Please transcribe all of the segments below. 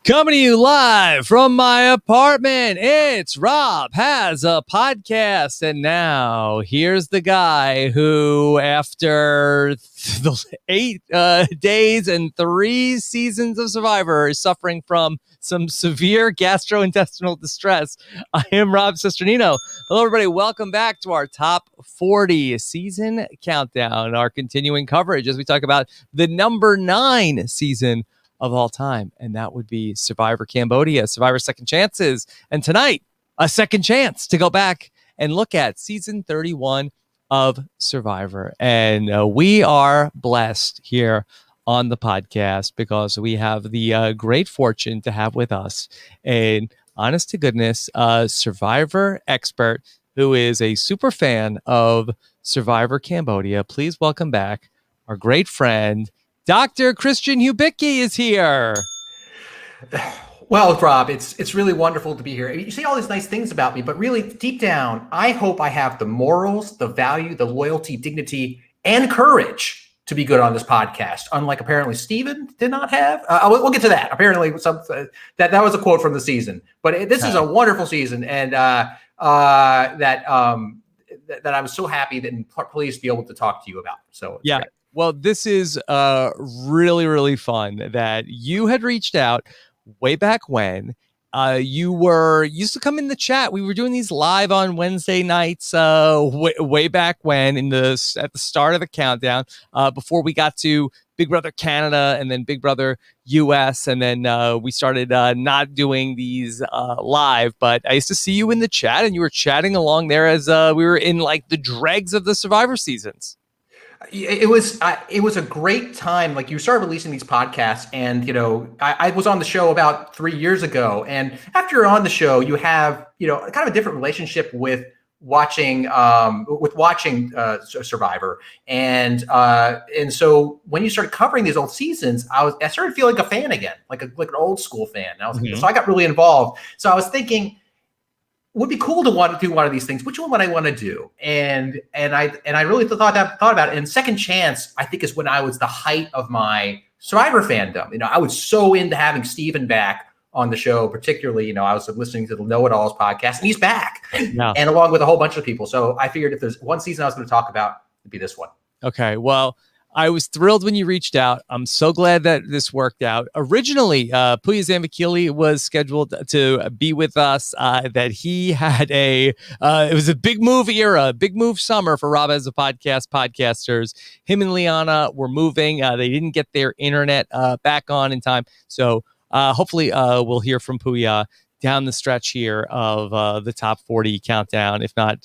Coming to you live from my apartment, it's Rob Has a Podcast. And now here's the guy who, after the 8 days and 3 seasons of Survivor, is suffering from some severe gastrointestinal distress. I am Rob Cesternino. Hello, everybody. Welcome back to our Top 40 season countdown, our continuing coverage as we talk about the number 9 season of all time, and that would be Survivor Cambodia, Survivor Second Chances. And tonight, a second chance to go back and look at season 31 of Survivor. And we are blessed here on the podcast because we have the great fortune to have with us an honest to goodness Survivor expert who is a super fan of Survivor Cambodia. Please welcome back our great friend, Dr. Christian Hubicki is here. Well, Rob, it's really wonderful to be here. You say all these nice things about me, but really deep down, I hope I have the morals, the value, the loyalty, dignity, and courage to be good on this podcast. Unlike apparently Steven did not have. We'll get to that. Apparently, that was a quote from the season. But this is a wonderful season, and that I'm so happy and pleased to be able to talk to you about. So yeah. Great. Well, this is really, really fun that you had reached out way back when. You used to come in the chat. We were doing these live on Wednesday nights way back when at the start of the countdown before we got to Big Brother Canada and then Big Brother US. And then we started not doing these live. But I used to see you in the chat and you were chatting along there as we were in like the dregs of the Survivor seasons. It was a great time. Like, you started releasing these podcasts, and I was on the show about 3 years ago. And after you're on the show, you have kind of a different relationship with watching Survivor. And so when you started covering these old seasons, I started feeling like a fan again, like an old school fan. And so I got really involved. So I was thinking, would be cool to want to do one of these things. Which one would I want to do? And I really thought about it. And Second Chance, I think, is when I was the height of my Survivor fandom. I was so into having Steven back on the show, particularly. I was listening to the Know It Alls podcast, and he's back, and along with a whole bunch of people. So I figured if there's one season I was going to talk about, it'd be this one. Okay, well, I was thrilled when you reached out. I'm so glad that this worked out. Originally, Puya Zambakili was scheduled to be with us. That he had it was a big move era, big move summer for Rob As a podcasters. Him and Liana were moving. They didn't get their internet back on in time. So hopefully we'll hear from Puya down the stretch here of the top 40 countdown, if not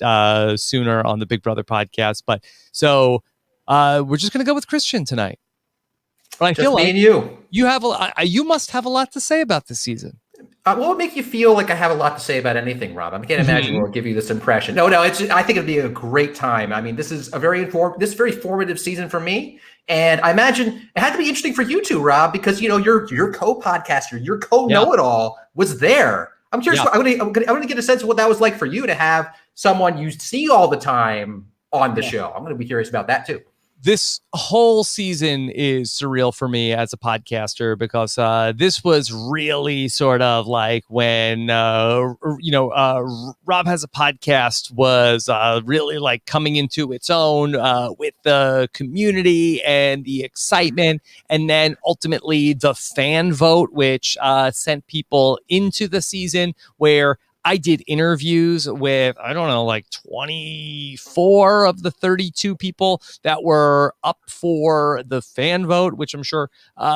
sooner on the Big Brother podcast. But so we're just going to go with Christian tonight. But I feel like you must have a lot to say about this season. What would make you feel like I have a lot to say about anything, Rob? I can't imagine what will give you this impression. No, I think it'd be a great time. I mean, this is very formative season for me. And I imagine it had to be interesting for you too, Rob, because your co-podcaster, your co-know-it-all was there. I'm curious. Yeah. I'm going to get a sense of what that was like for you to have someone you see all the time on the show. I'm going to be curious about that too. This whole season is surreal for me as a podcaster because this was really sort of like when Rob Has a Podcast was really like coming into its own with the community and the excitement, and then ultimately the fan vote, which sent people into the season where I did interviews with, I don't know, like 24 of the 32 people that were up for the fan vote, which I'm sure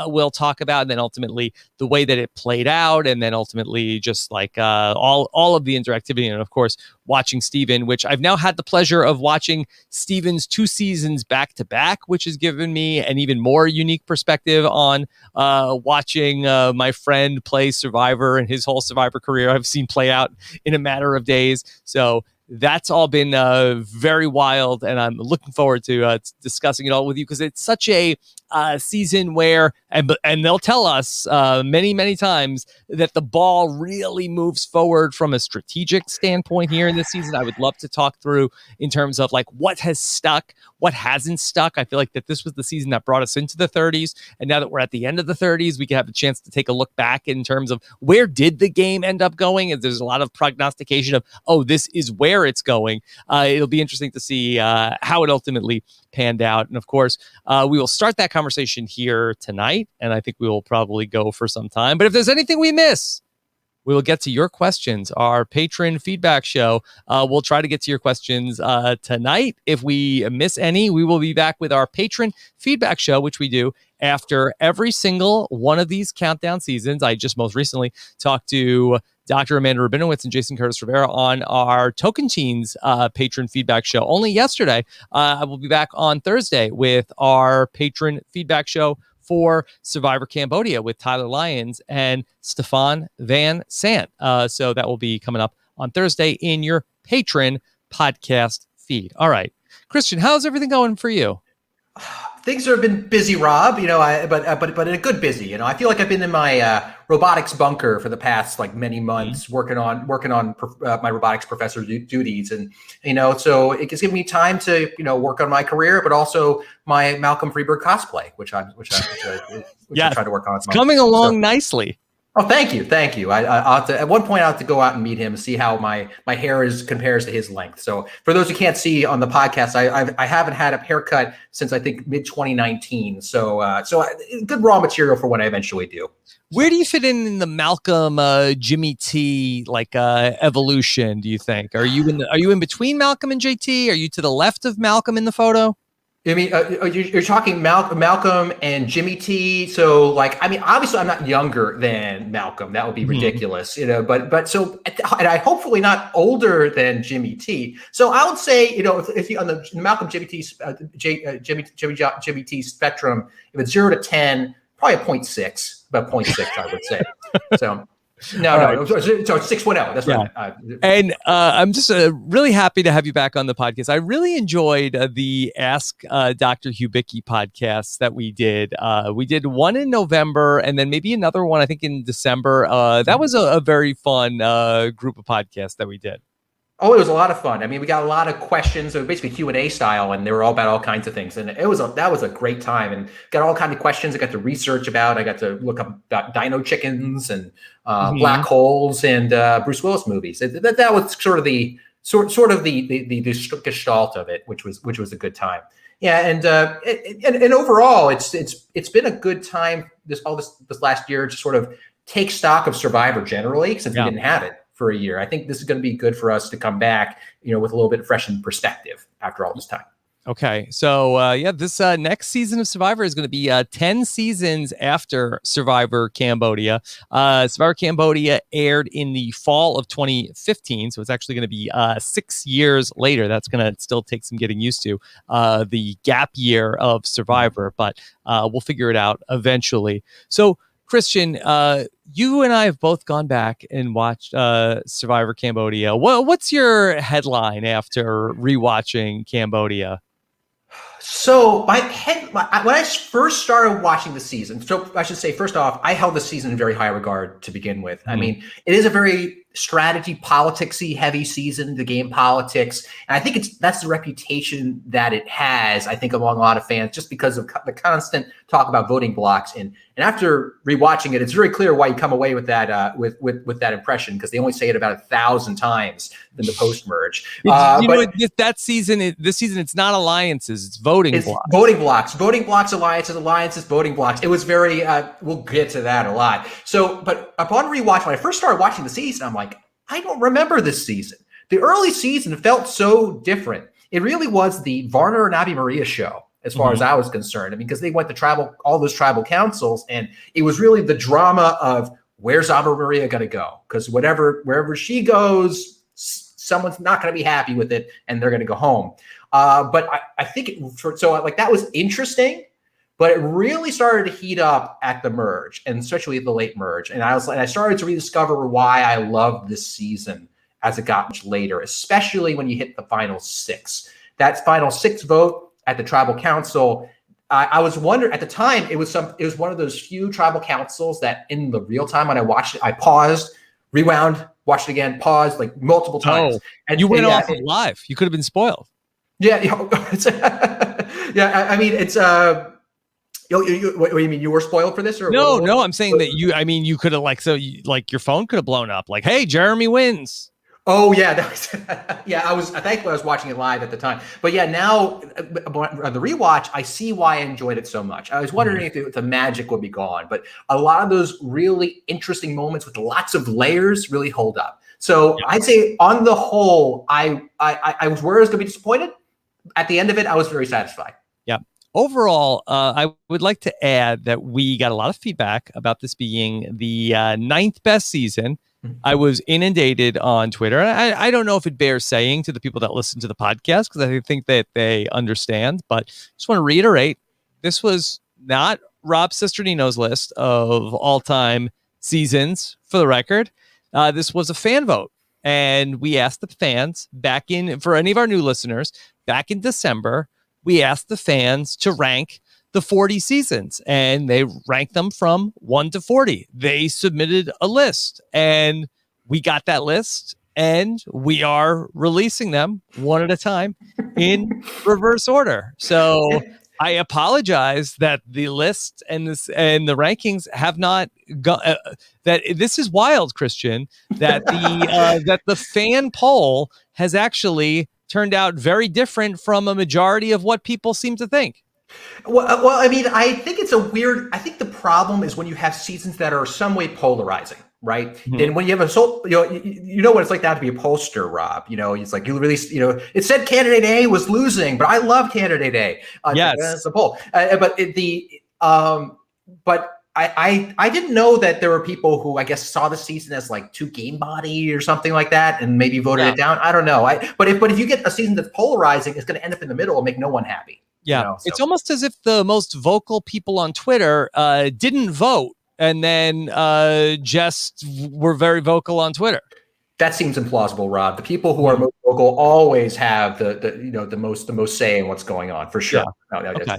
we'll talk about. And then ultimately the way that it played out, and then ultimately just like all of the interactivity. And of course, watching Steven, which I've now had the pleasure of watching Steven's 2 seasons back to back, which has given me an even more unique perspective on watching my friend play Survivor and his whole Survivor career I've seen play out in a matter of days. So that's all been very wild, and I'm looking forward to discussing it all with you, because it's such a season where, and they'll tell us many times that the ball really moves forward from a strategic standpoint here in this season. I would love to talk through in terms of like what has stuck, what hasn't stuck. I feel like that this was the season that brought us into the 30s, and now that we're at the end of the 30s, we can have a chance to take a look back in terms of where did the game end up going, and there's a lot of prognostication of, oh, this is where it's going. It'll be interesting to see how it ultimately panned out. And of course, we will start that conversation here tonight, and I think we will probably go for some time. But if there's anything we miss, we will get to your questions. Our patron feedback show, we'll try to get to your questions tonight. If we miss any, we will be back with our patron feedback show, which we do after every single one of these countdown seasons. I just most recently talked to Dr. Amanda Rabinowitz and Jason Curtis Rivera on our Token Teens patron feedback show only yesterday. I will be back on Thursday with our patron feedback show for Survivor Cambodia with Tyler Lyons and Stefan Van Sant. So that will be coming up on Thursday in your patron podcast feed. All right, Christian, how's everything going for you? Things have been busy, Rob. But in a good busy. I feel like I've been in my robotics bunker for the past many months, working on my robotics professor duties, and so it's given me time to work on my career, but also my Malcolm Freeberg cosplay, which I'm trying to work on. It's coming along nicely. Oh, thank you. I'll have to, at one point, I'll have to go out and meet him and see how my hair compares to his length. So for those who can't see on the podcast, I haven't had a haircut since I think mid 2019. So good raw material for when I eventually do. Where do you fit in the Malcolm Jimmy T evolution? Do you think? Are you in between Malcolm and JT? Are you to the left of Malcolm in the photo? I mean, you're talking Malcolm and Jimmy T. So, obviously, I'm not younger than Malcolm. That would be ridiculous, But so, and I hopefully not older than Jimmy T. So, I would say, if you on the Malcolm Jimmy T Jimmy T spectrum, if it's 0 to 10, probably a 0.6, about 0.6, I would say. So. No, so 610. That's right. And I'm just really happy to have you back on the podcast. I really enjoyed the Ask Dr. Hubicki podcasts that we did. We did one in November and then maybe another one, I think, in December. That was a very fun group of podcasts that we did. Oh, it was a lot of fun. I mean, we got a lot of questions, so basically Q&A style, and they were all about all kinds of things. And that was a great time, and got all kinds of questions I got to research about. I got to look up about dino chickens and black holes and Bruce Willis movies. That was sort of the gestalt of it, which was a good time. Yeah, and overall, it's been a good time this last year to sort of take stock of Survivor generally, since we didn't have it for a year. I think this is going to be good for us to come back, with a little bit of fresh perspective after all this time. Okay. So, this next season of Survivor is going to be 10 seasons after Survivor Cambodia. Survivor Cambodia aired in the fall of 2015. So it's actually going to be 6 years later. That's going to still take some getting used to, the gap year of Survivor, but we'll figure it out eventually. So, Christian, you and I have both gone back and watched Survivor Cambodia. What's your headline after rewatching Cambodia? So when I first started watching the season, so I should say, first off, I held the season in very high regard to begin with. I mean, it is a very strategy, politics-y heavy season, the game politics. And I think that's the reputation that it has, I think, among a lot of fans, just because of the constant talk about voting blocks. And after rewatching it, it's very clear why you come away with that with that impression, because they only say it about 1,000 times in the post-merge. This season, it's not alliances, it's voting blocks. Voting blocks, alliances, voting blocks. It was very, we'll get to that a lot. So, but upon rewatch, when I first started watching the season, I'm like, I don't remember this season. The early season felt so different. It really was the Varner and Abby Maria show, as far as I was concerned. I mean, because they went to all those tribal councils, and it was really the drama of where's Abby Maria going to go? Because wherever she goes, someone's not going to be happy with it, and they're going to go home. But I think that was interesting, but it really started to heat up at the merge, and especially at the late merge. And I started to rediscover why I loved this season as it got much later, especially when you hit the final 6. That final 6 vote at the tribal council, I was wondering at the time, it was one of those few tribal councils that in the real time when I watched it, I paused, rewound, watched it again, paused like multiple times. Oh, and you went off of live. You could have been spoiled. Yeah, yeah. I mean, it's what do you mean? You were spoiled for this, or no? I'm saying that you. I mean, you could have like your phone could have blown up. Like, hey, Jeremy wins. Oh yeah, that was, yeah. I was thankful I was watching it live at the time. But yeah, now on the rewatch, I see why I enjoyed it so much. I was wondering if the magic would be gone, but a lot of those really interesting moments with lots of layers really hold up. So I'd say on the whole, I was worried I was going to be disappointed. At the end of it, I was very satisfied. Yeah. Overall, I would like to add that we got a lot of feedback about this being the 9th best season. I was inundated on Twitter. And I don't know if it bears saying to the people that listen to the podcast, because I think that they understand, but just want to reiterate, this was not Rob Cesternino's list of all-time seasons, for the record. This was a fan vote. And we asked the fans for any of our new listeners, back in December, we asked the fans to rank the 40 seasons, and they ranked them from 1 to 40. They submitted a list, and we got that list, and we are releasing them one at a time in reverse order. So I apologize that the list and the rankings have not got that. This is wild, Christian, that the fan poll has actually turned out very different from a majority of what people seem to think. Well, I mean, I think it's I think the problem is when you have seasons that are some way polarizing, right? Mm-hmm. And when you have you know what it's like to have to be a pollster, Rob. You know, it's like you really, it said candidate A was losing, but I love candidate A. Yes, that's the poll. But I didn't know that there were people who I guess saw the season as like too game body or something like that, and maybe voted it down. I don't know. But if you get a season that's polarizing, it's going to end up in the middle and make no one happy. Yeah, it's almost as if the most vocal people on Twitter didn't vote and then just were very vocal on Twitter. That seems implausible, Rob. The people who are most vocal always have the most say in what's going on, for sure. Yeah. Okay.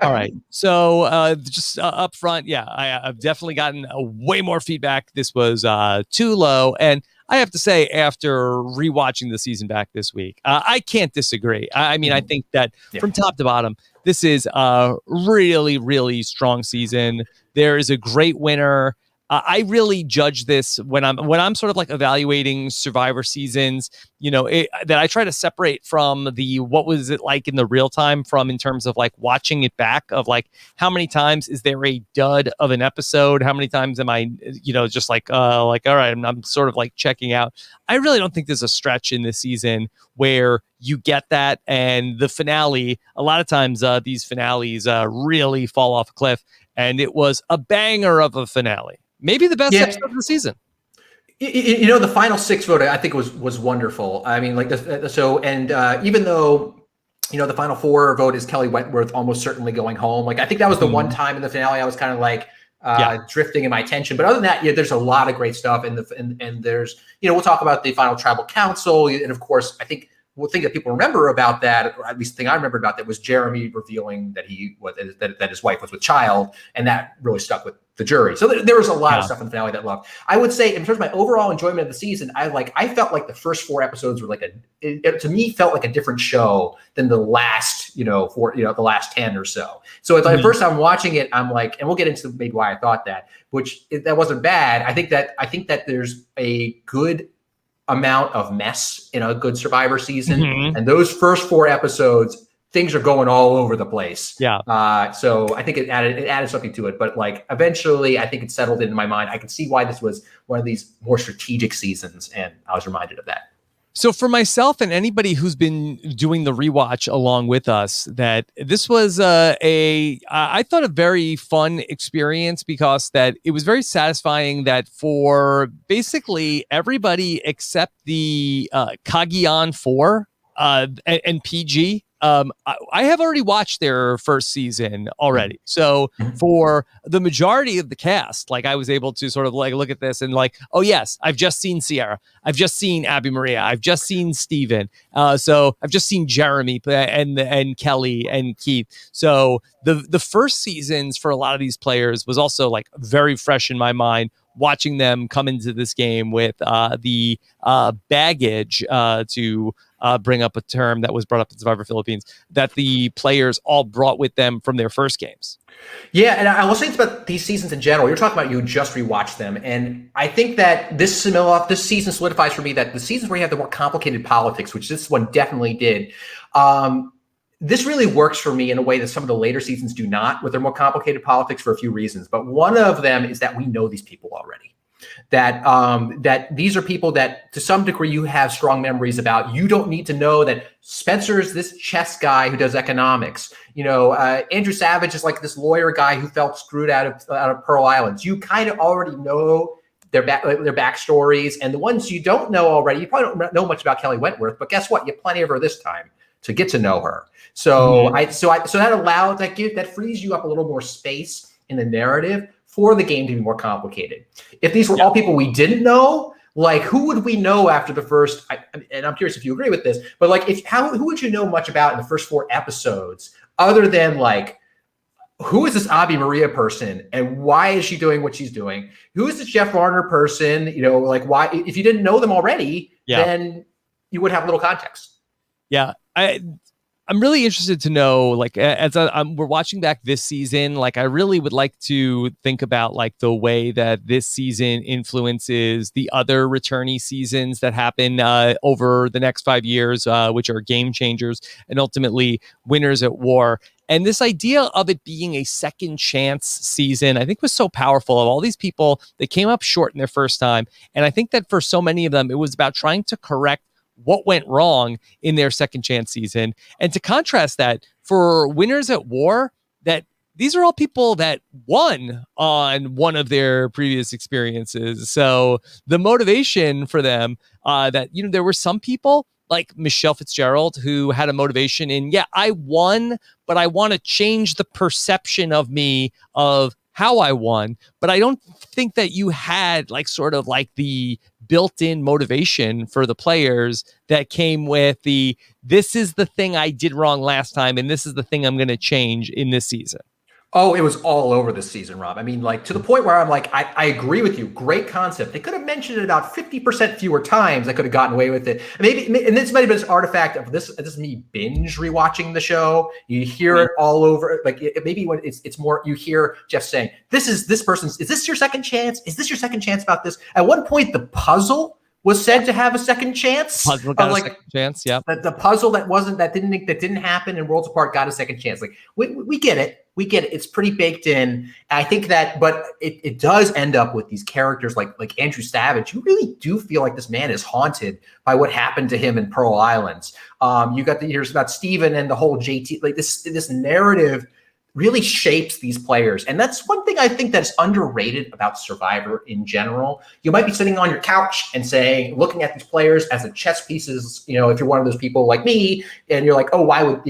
All right. So just up front, I've definitely gotten way more feedback. This was too low, and I have to say, after rewatching the season back this week, I can't disagree. I mean, I think that from top to bottom, this is a really, really strong season. There is a great winner. I really judge this when I'm sort of like evaluating Survivor seasons, that I try to separate from what was it like in the real time from in terms of like watching it back of like how many times is there a dud of an episode? How many times am I, just like, all right, I'm sort of like checking out. I really don't think there's a stretch in this season where you get that. And the finale, a lot of times these finales really fall off a cliff, and it was a banger of a finale. Maybe the best episode of the season. The final 6 vote, I think was wonderful. I mean, like even though, the final 4 vote is Kelly Wentworth almost certainly going home. Like, I think that was the one time in the finale I was kind of like drifting in my attention. But other than that, there's a lot of great stuff. And there's, we'll talk about the final tribal council. And of course, I think one thing that people remember about that, or at least the thing I remember about that, was Jeremy revealing that that his wife was with child, and that really stuck with the jury. So there was a lot of stuff in the finale that I loved. I would say, in terms of my overall enjoyment of the season, I felt like the first 4 episodes were like it to me felt like a different show than the last, the last 10 or so. So at the first time watching it, I'm like, and we'll get into maybe why I thought that, that wasn't bad. I think that there's a good amount of mess in a good Survivor season, and those first 4 episodes, things are going all over the place. So I think it added something to it, but like eventually I think it settled into my mind. I can see why this was one of these more strategic seasons, and I was reminded of that. So for myself and anybody who's been doing the rewatch along with us, that this was I thought a very fun experience, because that it was very satisfying that for basically everybody except the Cagayan 4 and PG, I have already watched their first season already. So Mhm. for the majority of the cast, like I was able to sort of like look at this and like, oh yes, I've just seen Sierra, I've just seen Abby Maria, I've just seen Steven. So I've just seen Jeremy and Kelly and Keith. So the first seasons for a lot of these players was also like very fresh in my mind, watching them come into this game with the baggage to bring up a term that was brought up in Survivor Philippines, that the players all brought with them from their first games. Yeah, and I will say it's about these seasons in general. You're talking about you just rewatched them, and I think that this season solidifies for me that the seasons where you have the more complicated politics, which this one definitely did, this really works for me in a way that some of the later seasons do not, with their more complicated politics for a few reasons. But one of them is that we know these people already. That these are people that to some degree you have strong memories about. You don't need to know that Spencer's this chess guy who does economics. Andrew Savage is like this lawyer guy who felt screwed out of Pearl Islands. You kind of already know their backstories, and the ones you don't know already, you probably don't know much about Kelly Wentworth. But guess what? You have plenty of her this time to get to know her. So that frees you up a little more space in the narrative for the game to be more complicated. If these were all people we didn't know, like who would we know after the first? And I'm curious if you agree with this, but like who would you know much about in the first 4 episodes, other than like who is this Abby Maria person and why is she doing what she's doing? Who is this Jeff Varner person? Like why? If you didn't know them already, then you would have little context. Yeah, I'm really interested to know, like, as we're watching back this season, like, I really would like to think about, like, the way that this season influences the other returnee seasons that happen over the next 5 years, which are game changers and ultimately winners at war. And this idea of it being a second chance season, I think was so powerful. Of all these people, they came up short in their first time. And I think that for so many of them, it was about trying to correct what went wrong in their second chance season. And to contrast that, for winners at war, that these are all people that won on one of their previous experiences. So the motivation for them, there were some people like Michelle Fitzgerald who had a motivation in, I won, but I want to change the perception of me of how I won. But I don't think that you had like sort of like the built-in motivation for the players that came with this is the thing I did wrong last time, and this is the thing I'm going to change in this season. Oh, it was all over this season, Rob. I mean, like to the point where I'm like, I agree with you. Great concept. They could have mentioned it about 50% fewer times. I could have gotten away with it. And this might have been this artifact of this is me binge rewatching the show. You hear it all over. Like maybe when it's more, you hear Jeff saying, is this your second chance? Is this your second chance about this? At one point, the puzzle was said to have a second chance. Puzzle got a second chance. Yeah. The puzzle that didn't happen in Worlds Apart got a second chance. Like we get it. We get it. It's pretty baked in. I think that, but it does end up with these characters like Andrew Savage. You really do feel like this man is haunted by what happened to him in Pearl Islands. You got the years about Steven and the whole JT, like this narrative really shapes these players. And that's one thing I think that's underrated about Survivor in general. You might be sitting on your couch and looking at these players as the chess pieces, if you're one of those people like me, and you're like, oh, why would,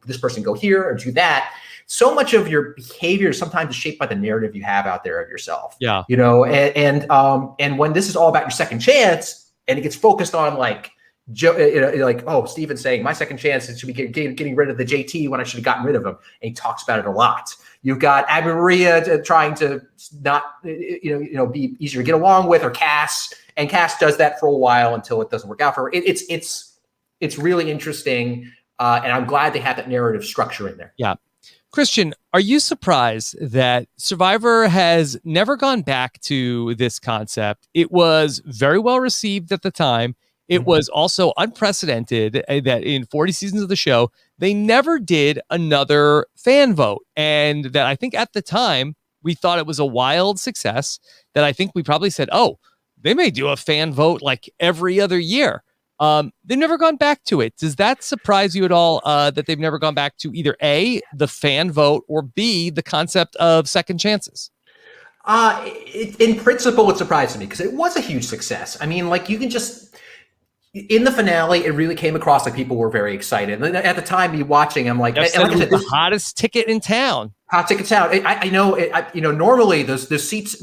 this person go here or do that? So much of your behavior sometimes is shaped by the narrative you have out there of yourself. Yeah. And when this is all about your second chance and it gets focused on like Steven's saying my second chance should be getting rid of the JT when I should have gotten rid of him. And he talks about it a lot. You've got Abby Maria trying to not, be easier to get along with, or Cass, and Cass does that for a while until it doesn't work out for her. It's really interesting. And I'm glad they have that narrative structure in there. Yeah. Christian, are you surprised that Survivor has never gone back to this concept? It was very well received at the time. It was also unprecedented that in 40 seasons of the show, they never did another fan vote. And that I think at the time, we thought it was a wild success, that I think we probably said, oh, they may do a fan vote like every other year. They've never gone back to it. Does that surprise you at all that they've never gone back to either A, the fan vote, or B, the concept of second chances? In principle, it surprised me because it was a huge success. I mean, like you can just, In the finale, it really came across like people were very excited. And at the time, me watching, I'm like, Jeff said like it I was said, the hottest ticket in town. hot tickets out. I know, normally those seats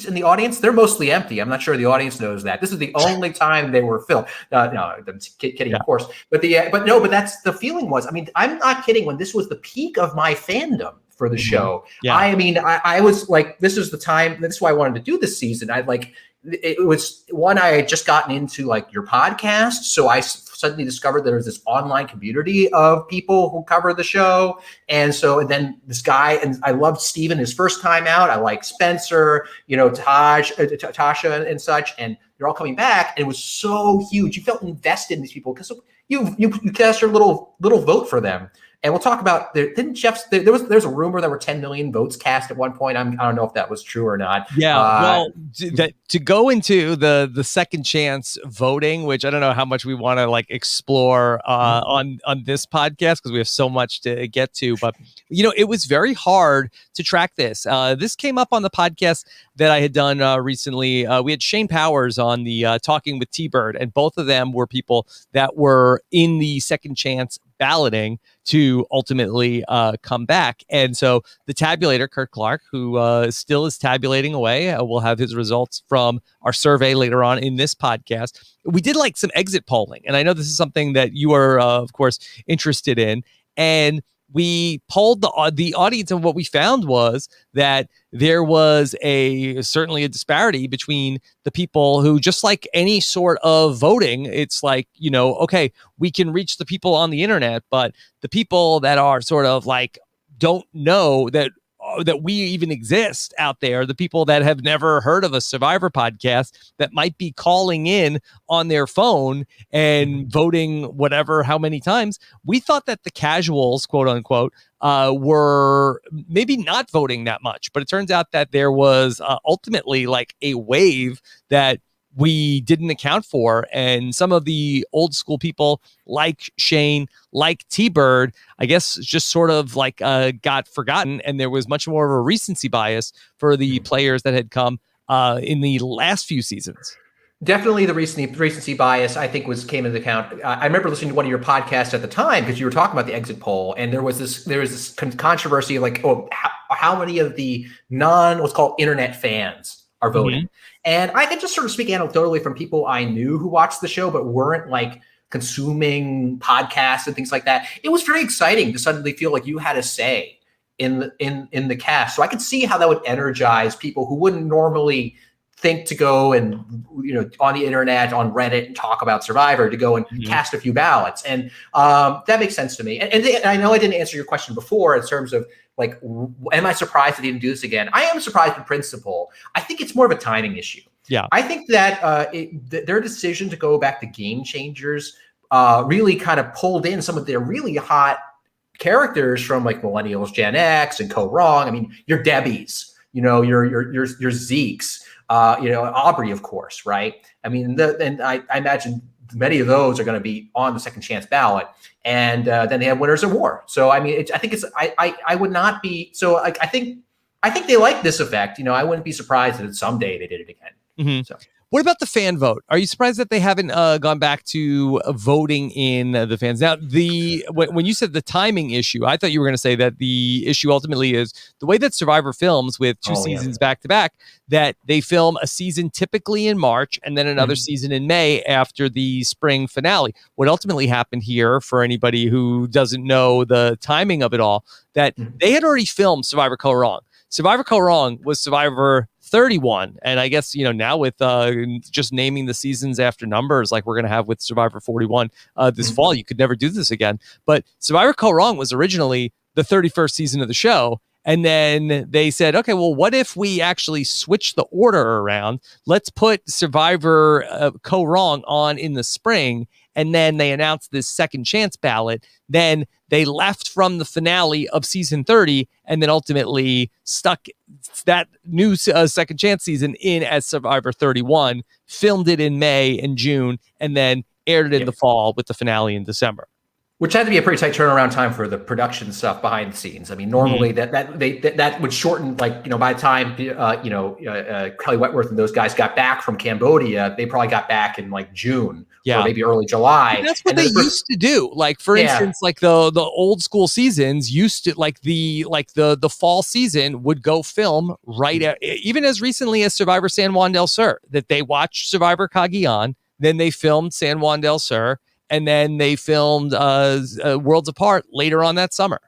in the audience, they're mostly empty. I'm not sure the audience knows that. This is the only time they were filled. No, I'm kidding, Yeah. of course. But that's the feeling was. I mean, I'm not kidding. When this was the peak of my fandom for the show, Yeah. I mean, I was like, this is the time. That's why I wanted to do this season. It was one, I had just gotten into like your podcast, so I suddenly discovered there was this online community of people who cover the show. And then this guy, and I loved Steven his first time out. I like Spencer, Tasha and such, and they're all coming back, and it was so huge. You felt invested in these people because you cast your little vote for them. And we'll talk about there's a rumor there were 10 million votes cast at one point. I don't know if that was true or not. Yeah, well, to go into the second chance voting, which I don't know how much we want to like explore on this podcast because we have so much to get to, but it was very hard to track this. This came up on the podcast that I had done recently. We had Shane Powers on the Talking with T-Bird, and both of them were people that were in the second chance balloting to ultimately come back. And so the tabulator, Kurt Clark, who still is tabulating away, we'll have his results from our survey later on in this podcast. We did like some exit polling, and I know this is something that you are, of course, interested in. And we polled the audience, and what we found was that there was certainly a disparity between the people who, just like any sort of voting, it's like, okay, we can reach the people on the internet, but the people that are sort of like don't know that we even exist out there, the people that have never heard of a Survivor podcast that might be calling in on their phone and voting how many times. We thought that the casuals, quote unquote, were maybe not voting that much, but it turns out that there was ultimately like a wave that we didn't account for. And some of the old school people like Shane, like T-Bird, I guess just sort of like got forgotten. And there was much more of a recency bias for the players that had come in the last few seasons. Definitely the recency bias, I think, came into account. I remember listening to one of your podcasts at the time because you were talking about the exit poll, and there was this controversy like, how many of the what's called internet fans are voting. And I can just sort of speak anecdotally from people I knew who watched the show but weren't like consuming podcasts and things like that. It was very exciting to suddenly feel like you had a say in the cast. So I could see how that would energize people who wouldn't normally think to go and on the internet, on Reddit, and talk about Survivor, to go and cast a few ballots. And that makes sense to me. And I know I didn't answer your question before in terms of like, am I surprised that he didn't do this again? I am surprised in principle. I think it's more of a timing issue. Yeah, I think that their decision to go back to Game Changers really kind of pulled in some of their really hot characters from like Millennials, Gen X, and Co-Wrong. I mean, your Debbies, your Zeeks, Aubrey, of course, right? I mean, and I imagine many of those are going to be on the second chance ballot, and then they have Winners of War. So I mean, I would not be so. I think they like this effect. I wouldn't be surprised that someday they did it again. So. What about the fan vote? Are you surprised that they haven't gone back to voting in the fans? Now, when you said the timing issue, I thought you were going to say that the issue ultimately is the way that Survivor films with two seasons back to back, that they film a season typically in March and then another season in May after the spring finale. What ultimately happened here, for anybody who doesn't know the timing of it all, that they had already filmed Survivor Co-Wrong. Survivor Co-Wrong was Survivor 31. And I guess, now with just naming the seasons after numbers like we're going to have with Survivor 41 this fall, you could never do this again. But Survivor Co-Wrong was originally the 31st season of the show. And then they said, okay, well, what if we actually switch the order around? Let's put Survivor Co-Wrong on in the spring. And then they announced this second chance ballot. Then they left from the finale of season 30 and then ultimately stuck that new second chance season in as Survivor 31, filmed it in May and June, and then aired it in the fall with the finale in December. Which had to be a pretty tight turnaround time for the production stuff behind the scenes. I mean, normally that would shorten, like, by the time Kelly Wentworth and those guys got back from Cambodia, they probably got back in like June or maybe early July. But that's what they used to do. Like, for instance, like the old school seasons used to, like the fall season would go film right at, even as recently as Survivor San Juan del Sur, that they watched Survivor Cagayan, then they filmed San Juan del Sur, and then they filmed Worlds Apart later on that summer.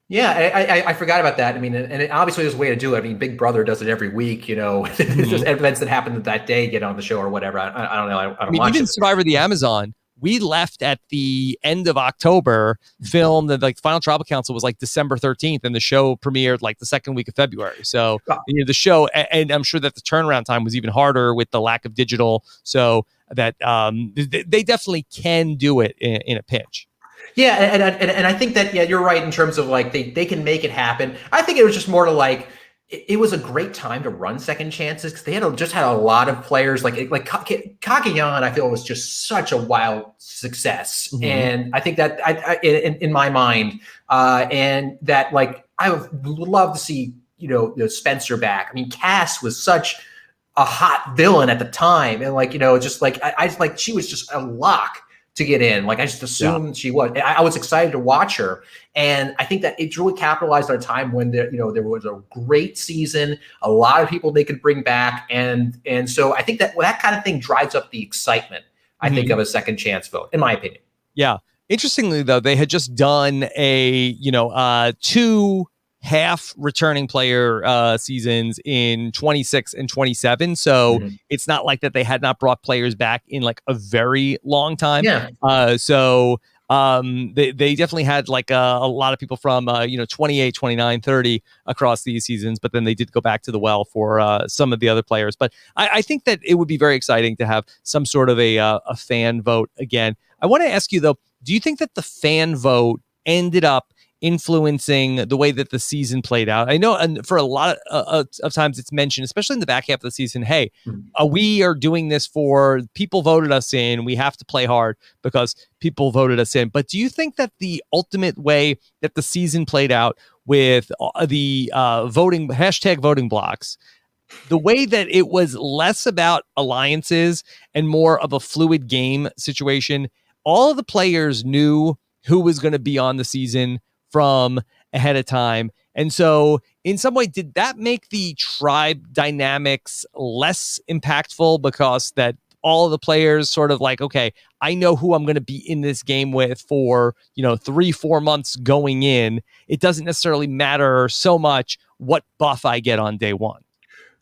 Yeah, I forgot about that. I mean, and obviously there's a way to do it. I mean, Big Brother does it every week, It's just events that happen that day get on the show or whatever. I don't know. I don't watch even it. Survivor the Amazon, we left at the end of October, filmed, and like Final Tribal Council was like December 13th, and the show premiered like the second week of February. So the show, and I'm sure that the turnaround time was even harder with the lack of digital. So that they definitely can do it in a pinch. Yeah, and I think that, you're right in terms of like they can make it happen. I think it was just more to like, it was a great time to run second chances because they just had a lot of players like Cagayan. I feel was just such a wild success, and I think that in my mind, and that like I would love to see Spencer back. I mean, Cass was such a hot villain at the time, and like just like I like she was just a lock to get in. Like I just assumed she was. I was excited to watch her, and I think that it's really capitalized on a time when there was a great season, a lot of people they could bring back, and so I think that kind of thing drives up the excitement. I think of a second chance vote, in my opinion. Yeah. Interestingly, though, they had just done a 2 half returning player seasons in 26 and 27. So it's not like that they had not brought players back in like a very long time. Yeah. So they definitely had like a lot of people from 28, 29, 30 across these seasons, but then they did go back to the well for some of the other players. But I think that it would be very exciting to have some sort of a fan vote again. I want to ask you though, do you think that the fan vote ended up influencing the way that the season played out? I know, and for a lot of times it's mentioned, especially in the back half of the season, hey, we are doing this for people voted us in. We have to play hard because people voted us in. But do you think that the ultimate way that the season played out with the voting blocks, the way that it was less about alliances and more of a fluid game situation, all of the players knew who was going to be on the season from ahead of time. And so in some way, did that make the tribe dynamics less impactful because that all of the players sort of like, okay, I know who I'm going to be in this game with for, 3-4 months going in. It doesn't necessarily matter so much what buff I get on day one.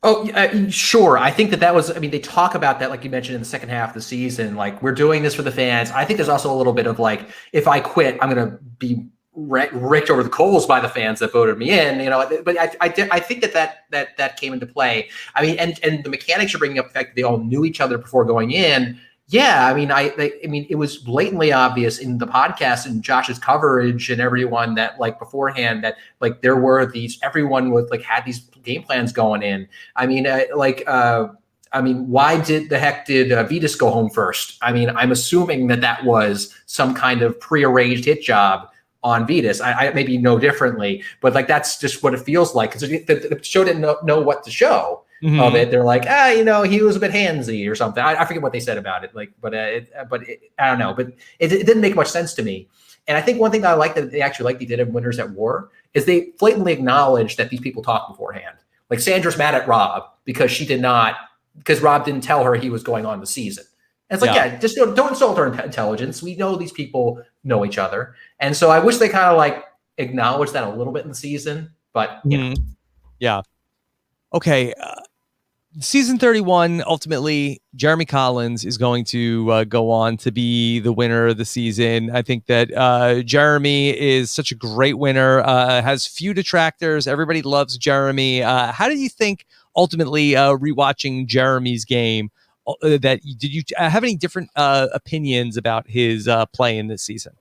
Oh, sure. I think that was, they talk about that, like you mentioned in the second half of the season, like we're doing this for the fans. I think there's also a little bit of like, if I quit, I'm going to be raked over the coals by the fans that voted me in, but I think that came into play. And the mechanics you're bringing up, the fact that they all knew each other before going in. Yeah. It was blatantly obvious in the podcast and Josh's coverage and everyone that like beforehand that like there were everyone with like had these game plans going in. Why did Vitas go home first? I'm assuming that was some kind of prearranged hit job on Vitas. I maybe know differently, but like that's just what it feels like because the show didn't know what to show of it. They're like, he was a bit handsy or something. I forget what they said about it. Like, but I don't know. But it didn't make much sense to me. And I think one thing that I like that they actually did in Winners at War is they blatantly acknowledged that these people talked beforehand. Like Sandra's mad at Rob because Rob didn't tell her he was going on the season. And it's like, just don't insult her intelligence. We know these people know each other. And so I wish they kind of like acknowledged that a little bit in the season, but yeah. Okay. Season 31, ultimately, Jeremy Collins is going to go on to be the winner of the season. I think that Jeremy is such a great winner, has few detractors. Everybody loves Jeremy. How do you think, ultimately, rewatching Jeremy's game, did you have any different opinions about his play in this season?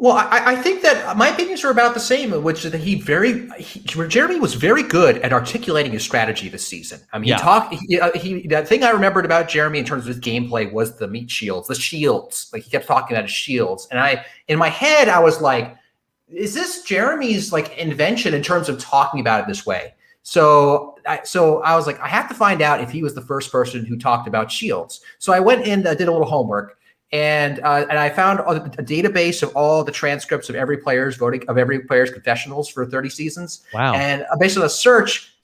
Well, I think that my opinions are about the same, which is that Jeremy was very good at articulating his strategy this season. The thing I remembered about Jeremy in terms of his gameplay was the meat shields, the shields. Like he kept talking about his shields. And in my head, I was like, is this Jeremy's like invention in terms of talking about it this way? So I was like, I have to find out if he was the first person who talked about shields. So I went and did a little homework. and I found a database of all the transcripts of every player's confessionals for 30 seasons. Wow. And based on a search,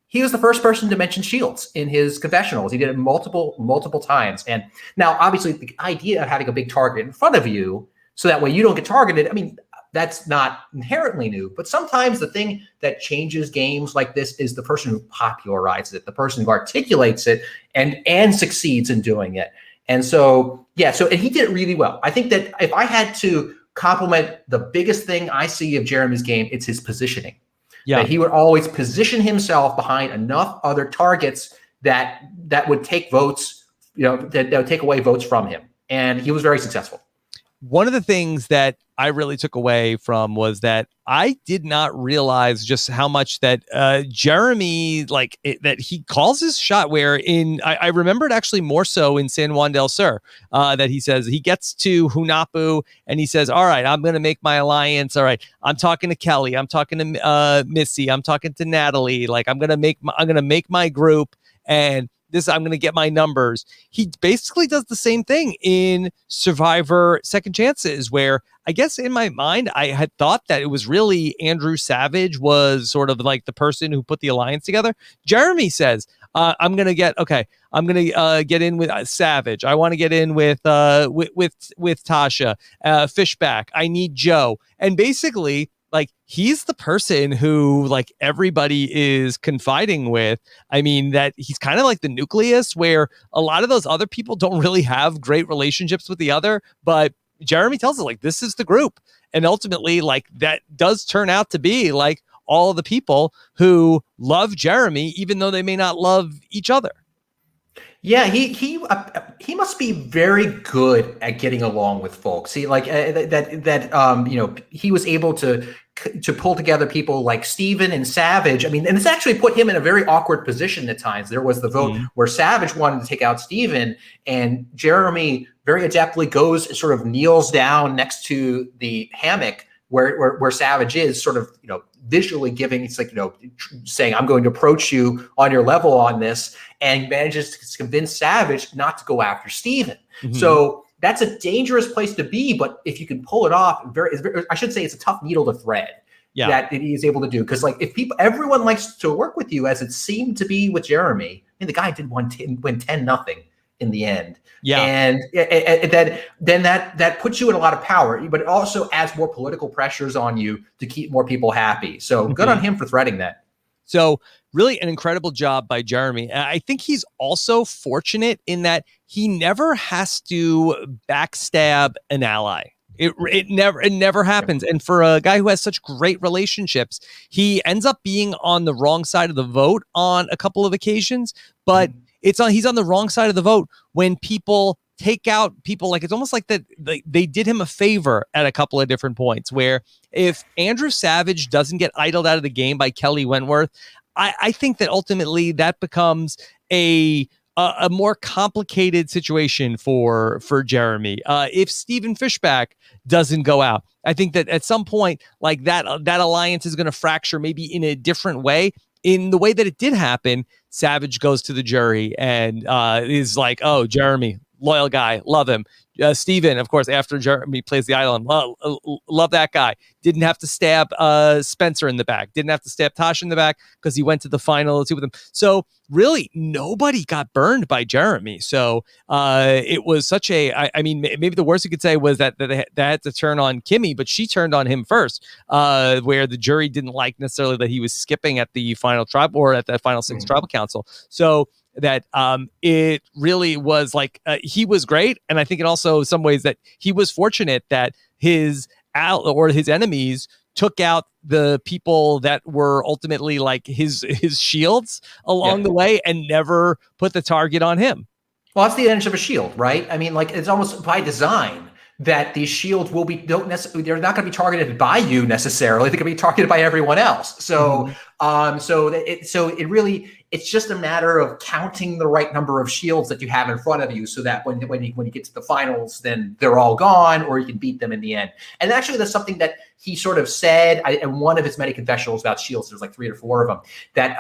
he was the first person to mention shields in his confessionals. He did it multiple times. And now, obviously, the idea of having a big target in front of you so that way you don't get targeted, I mean, that's not inherently new. But sometimes the thing that changes games like this is the person who popularizes it, the person who articulates it and succeeds in doing it. And so, and he did it really well. I think that if I had to compliment the biggest thing I see of Jeremy's game, it's his positioning. Yeah. That he would always position himself behind enough other targets that would take votes, that would take away votes from him. And he was very successful. One of the things that I really took away from was that I did not realize just how much that Jeremy, that he calls his shot, where I remembered actually more so in San Juan del Sur, that he says he gets to Hunapu and he says, all right, I'm going to make my alliance. All right, I'm talking to Kelly. I'm talking to Missy. I'm talking to Natalie. I'm going to make my group, and I'm going to get my numbers. He basically does the same thing in Survivor Second Chances, where I guess in my mind, I had thought that it was really Andrew Savage was sort of like the person who put the alliance together. Jeremy says, I'm going to get in with Savage. I want to get in with Tasha, Fishback. I need Joe. And basically, he's the person who everybody is confiding with. I mean, that he's kind of like the nucleus where a lot of those other people don't really have great relationships with the other, but Jeremy tells us this is the group. And ultimately that does turn out to be all of the people who love Jeremy, even though they may not love each other. Yeah, he must be very good at getting along with folks. See, he was able to pull together people like Steven and Savage. I mean, and it's actually put him in a very awkward position at times. There was the vote where Savage wanted to take out Steven, and Jeremy very adeptly goes and sort of kneels down next to the hammock where Savage is, sort of, visually giving, it's saying, I'm going to approach you on your level on this, and manages to convince Savage not to go after Steven. Mm-hmm. So that's a dangerous place to be, but if you can pull it off, I should say it's a tough needle to thread. Yeah. That he is able to do. Because everyone likes to work with you, as it seemed to be with Jeremy. I mean, the guy did win 10-0 in the end. Yeah. And then that puts you in a lot of power, but it also adds more political pressures on you to keep more people happy. So good on him for threading that. So really an incredible job by Jeremy. And I think he's also fortunate in that he never has to backstab an ally. It never happens. And for a guy who has such great relationships, he ends up being on the wrong side of the vote on a couple of occasions, but he's on the wrong side of the vote when people take out people. It's almost like that they did him a favor at a couple of different points, where if Andrew Savage doesn't get idled out of the game by Kelly Wentworth, I think that ultimately that becomes a more complicated situation for Jeremy. If Stephen Fishback doesn't go out, I think that at some point that alliance is going to fracture, maybe in a different way. In the way that it did happen, Savage goes to the jury and is like, oh, Jeremy, loyal guy, love him. Steven, of course, after Jeremy plays the island, love that guy. Didn't have to stab Spencer in the back. Didn't have to stab Tasha in the back because he went to the final two with him. So really, nobody got burned by Jeremy. So it was such I mean, maybe the worst you could say was that they had to turn on Kimmy, but she turned on him first, where the jury didn't like necessarily that he was skipping at the final tribal or at the final six tribal council. So that it really was he was great. And I think in also some ways that he was fortunate that his enemies took out the people that were ultimately his shields along the way and never put the target on him. Well, that's the advantage of a shield, right? I mean, it's almost by design that these shields they're not going to be targeted by you necessarily. They're going to be targeted by everyone else. So, it's just a matter of counting the right number of shields that you have in front of you, so that when you get to the finals, then they're all gone, or you can beat them in the end. And actually, that's something that he sort of said in one of his many confessionals about shields. There's 3 or 4 of them. That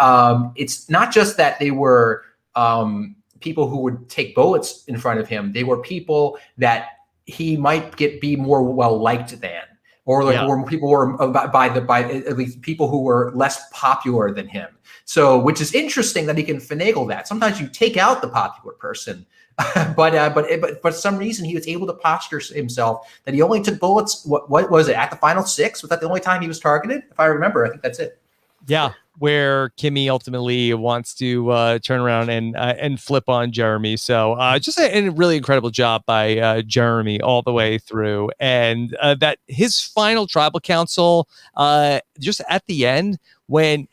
it's not just that they were people who would take bullets in front of him, they were people that he might be more well liked than, or like, or people were by at least people who were less popular than him. So, which is interesting that he can finagle that. Sometimes you take out the popular person, but for some reason he was able to posture himself that he only took bullets. What was it at the final 6? Was that the only time he was targeted? If I remember, I think that's it. Yeah, where Kimmy ultimately wants to turn around and flip on Jeremy. So just a really incredible job by Jeremy all the way through. And that his final tribal council, just at the end, when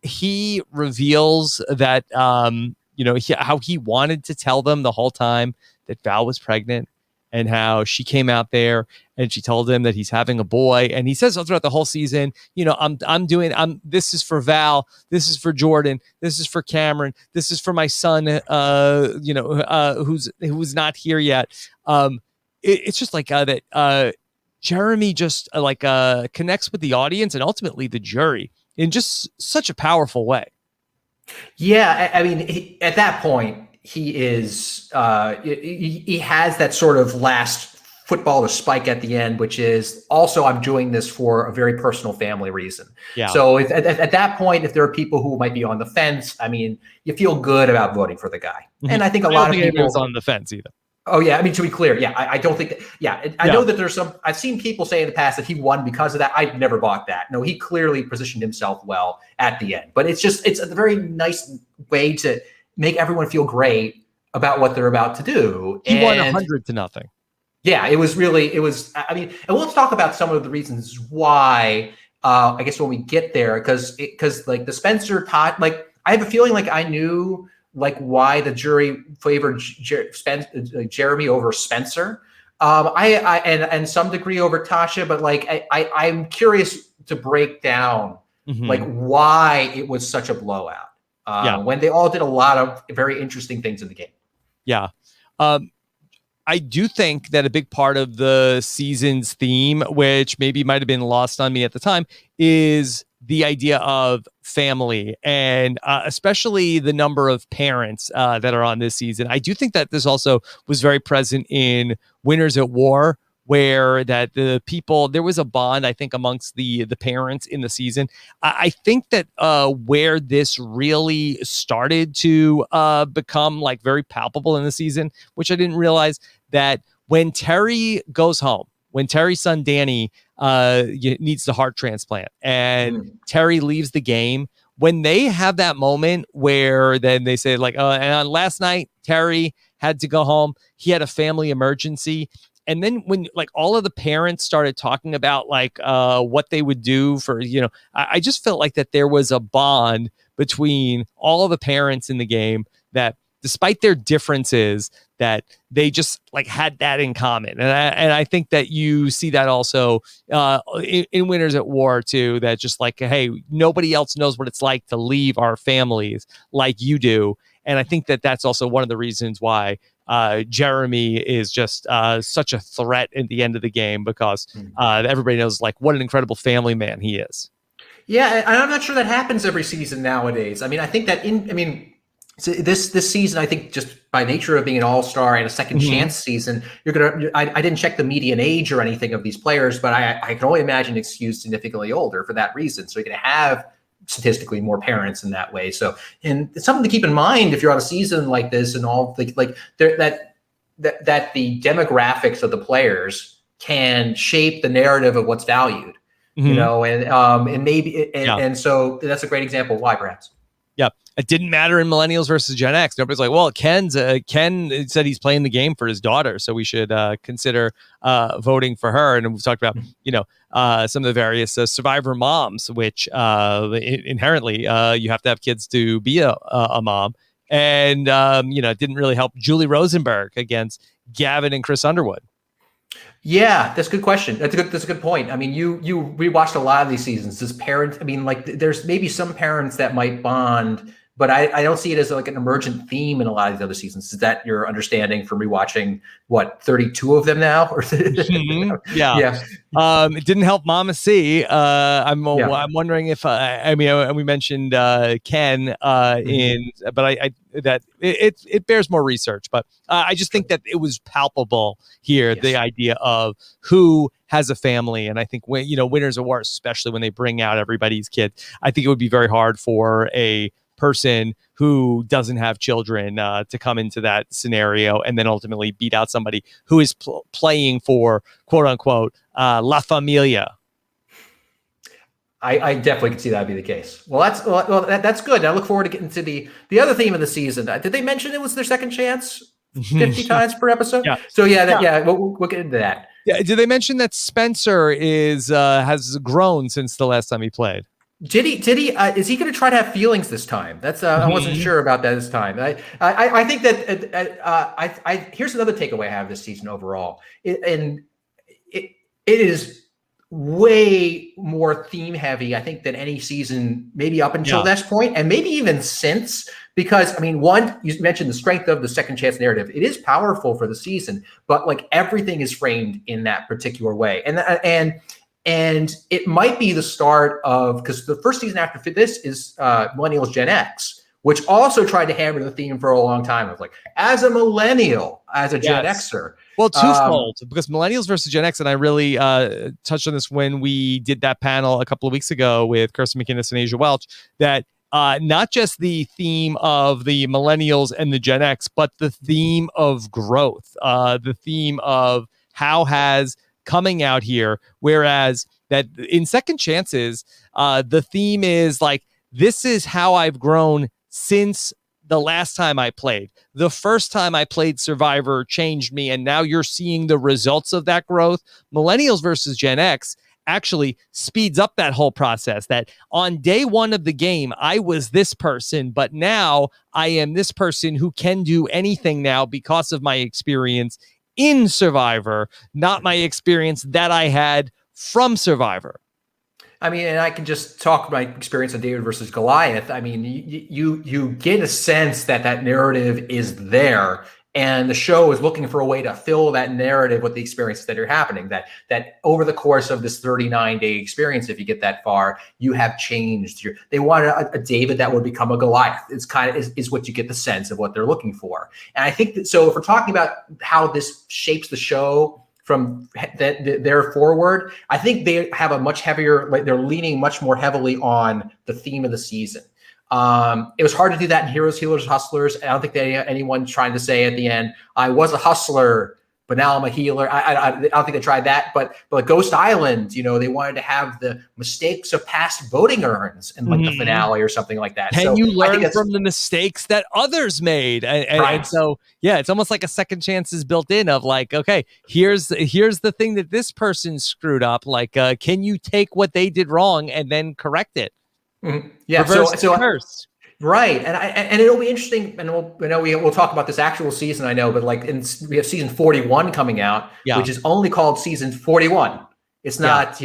he reveals that, how he wanted to tell them the whole time that Val was pregnant, and how she came out there and she told him that he's having a boy. And he says throughout the whole season, this is for Val, this is for Jordan, this is for Cameron, this is for my son, who's not here yet. It's just like that. Jeremy just connects with the audience and ultimately the jury in just such a powerful way. Yeah, I mean, at that point, he is he has that sort of last football to spike at the end, which is also, I'm doing this for a very personal family reason. Yeah. So at that point, if there are people who might be on the fence, I mean, you feel good about voting for the guy. Mm-hmm. And I think a lot of people was on the fence either. Oh yeah, I mean, to be clear, yeah, I don't think that. Yeah, I know that there's some. I've seen people say in the past that he won because of that. I've never bought that. No, he clearly positioned himself well at the end. But it's a very nice way to make everyone feel great about what they're about to do. He won 100-0. Yeah, it was. I mean, and let's talk about some of the reasons why. I guess when we get there, because like the Spencer Todd, like I have a feeling like I knew like why the jury favored Jeremy over Spencer. And some degree over Tasha, but like I'm curious to break down like why it was such a blowout. When they all did a lot of very interesting things in the game. Yeah. I do think that a big part of the season's theme, which maybe might have been lost on me at the time, is the idea of family, and especially the number of parents that are on this season. I do think that this also was very present in Winners at War, where that the people, there was a bond, I think, amongst the parents in the season. I think that where this really started to become like very palpable in the season, which I didn't realize, that when Terry goes home, when Terry's son Danny needs the heart transplant and Terry leaves the game, when they have that moment where then they say like, and on last night, Terry had to go home. He had a family emergency. And then when like all of the parents started talking about like what they would do for, I just felt like that there was a bond between all of the parents in the game, that despite their differences, that they just like had that in common. And I think that you see that also in Winners at War too, that just like, hey, nobody else knows what it's like to leave our families like you do. And I think that that's also one of the reasons why Jeremy is just such a threat at the end of the game, because everybody knows like what an incredible family man he is. Yeah, and I'm not sure that happens every season nowadays. I mean, I think that so this season, I think just by nature of being an all-star and a second chance season, I didn't check the median age or anything of these players, but I can only imagine it's skewed significantly older for that reason. So you're going to have statistically more parents in that way. So, and it's something to keep in mind if you're on a season like this, and all like that the demographics of the players can shape the narrative of what's valued, and maybe, and so that's a great example of why, perhaps. Yeah. It didn't matter in Millennials versus Gen X. Nobody's like, well, Ken said he's playing the game for his daughter, so we should consider voting for her. And we've talked about, some of the various survivor moms, which inherently you have to have kids to be a mom. And, it didn't really help Julie Rosenberg against Gavin and Chris Underwood. Yeah, that's a good question. That's a good point. I mean, you rewatched a lot of these seasons. Does parents, I mean, like there's maybe some parents that might bond but I don't see it as like an emergent theme in a lot of the other seasons. Is that your understanding from rewatching 32 of them now? Or Yeah. yeah, It didn't help Mama C. I'm yeah. wondering if I mean we mentioned Ken in, but I that it bears more research. But I just think that it was palpable here, Yes. the idea of who has a family, and I think when winners of war, especially when they bring out everybody's kid, I think it would be very hard for a person who doesn't have children to come into that scenario and then ultimately beat out somebody who is playing for quote unquote La Familia. I definitely can see that be the case. Well, that's good. I look forward to getting to the other theme of the season. Did they mention it was their second chance 50 times per episode? Yeah. So we'll get into that. Yeah. Did they mention that Spencer has grown since the last time he played? Did he? Is he going to try to have feelings this time? That's I wasn't sure about that this time. I think that here's another takeaway I have this season overall, it is way more theme heavy, I think, than any season maybe up until this point, and maybe even since. Because I mean, one, you mentioned the strength of the second chance narrative. It is powerful for the season, but like everything is framed in that particular way, and it might be the start of, because the first season after this is Millennials Gen X, which also tried to hammer the theme for a long time of like, as a millennial, as a Gen Xer. Well, twofold, because Millennials versus Gen X, and I really touched on this when we did that panel a couple of weeks ago with Kirsten McInnes and Asia Welch, that not just the theme of the Millennials and the Gen X, but the theme of growth, the theme of how has coming out here, whereas that in Second Chances, the theme is like, this is how I've grown since the last time I played. The first time I played Survivor changed me, and now you're seeing the results of that growth. Millennials versus Gen X actually speeds up that whole process, that on day one of the game, I was this person, but now I am this person who can do anything now because of my experience in Survivor, not my experience that I had from Survivor. I mean, and I can just talk my experience on David versus Goliath. I mean, you get a sense that narrative is there, and the show is looking for a way to fill that narrative with the experiences that are happening. That over the course of this 39-day experience, if you get that far, you have changed. They want a David that would become a Goliath. It's kind of is what you get the sense of what they're looking for. And I think that, so if we're talking about how this shapes the show from there forward, I think they have a much heavier, like they're leaning much more heavily on the theme of the season. It was hard to do that in Heroes, Healers, Hustlers. I don't think anyone's trying to say at the end, I was a hustler, but now I'm a healer. I don't think they tried that, but Ghost Island, they wanted to have the mistakes of past voting urns in like the finale or something like that. Can you learn from the mistakes that others made? And so, yeah, it's almost like a second chance is built in of like, okay, here's the thing that this person screwed up. Like, can you take what they did wrong and then correct it? Mm-hmm. Yeah. Reverse. Right, and it'll be interesting, and we'll talk about this actual season, I know, but like we have season 41 coming out, which is only called season 41. It's not,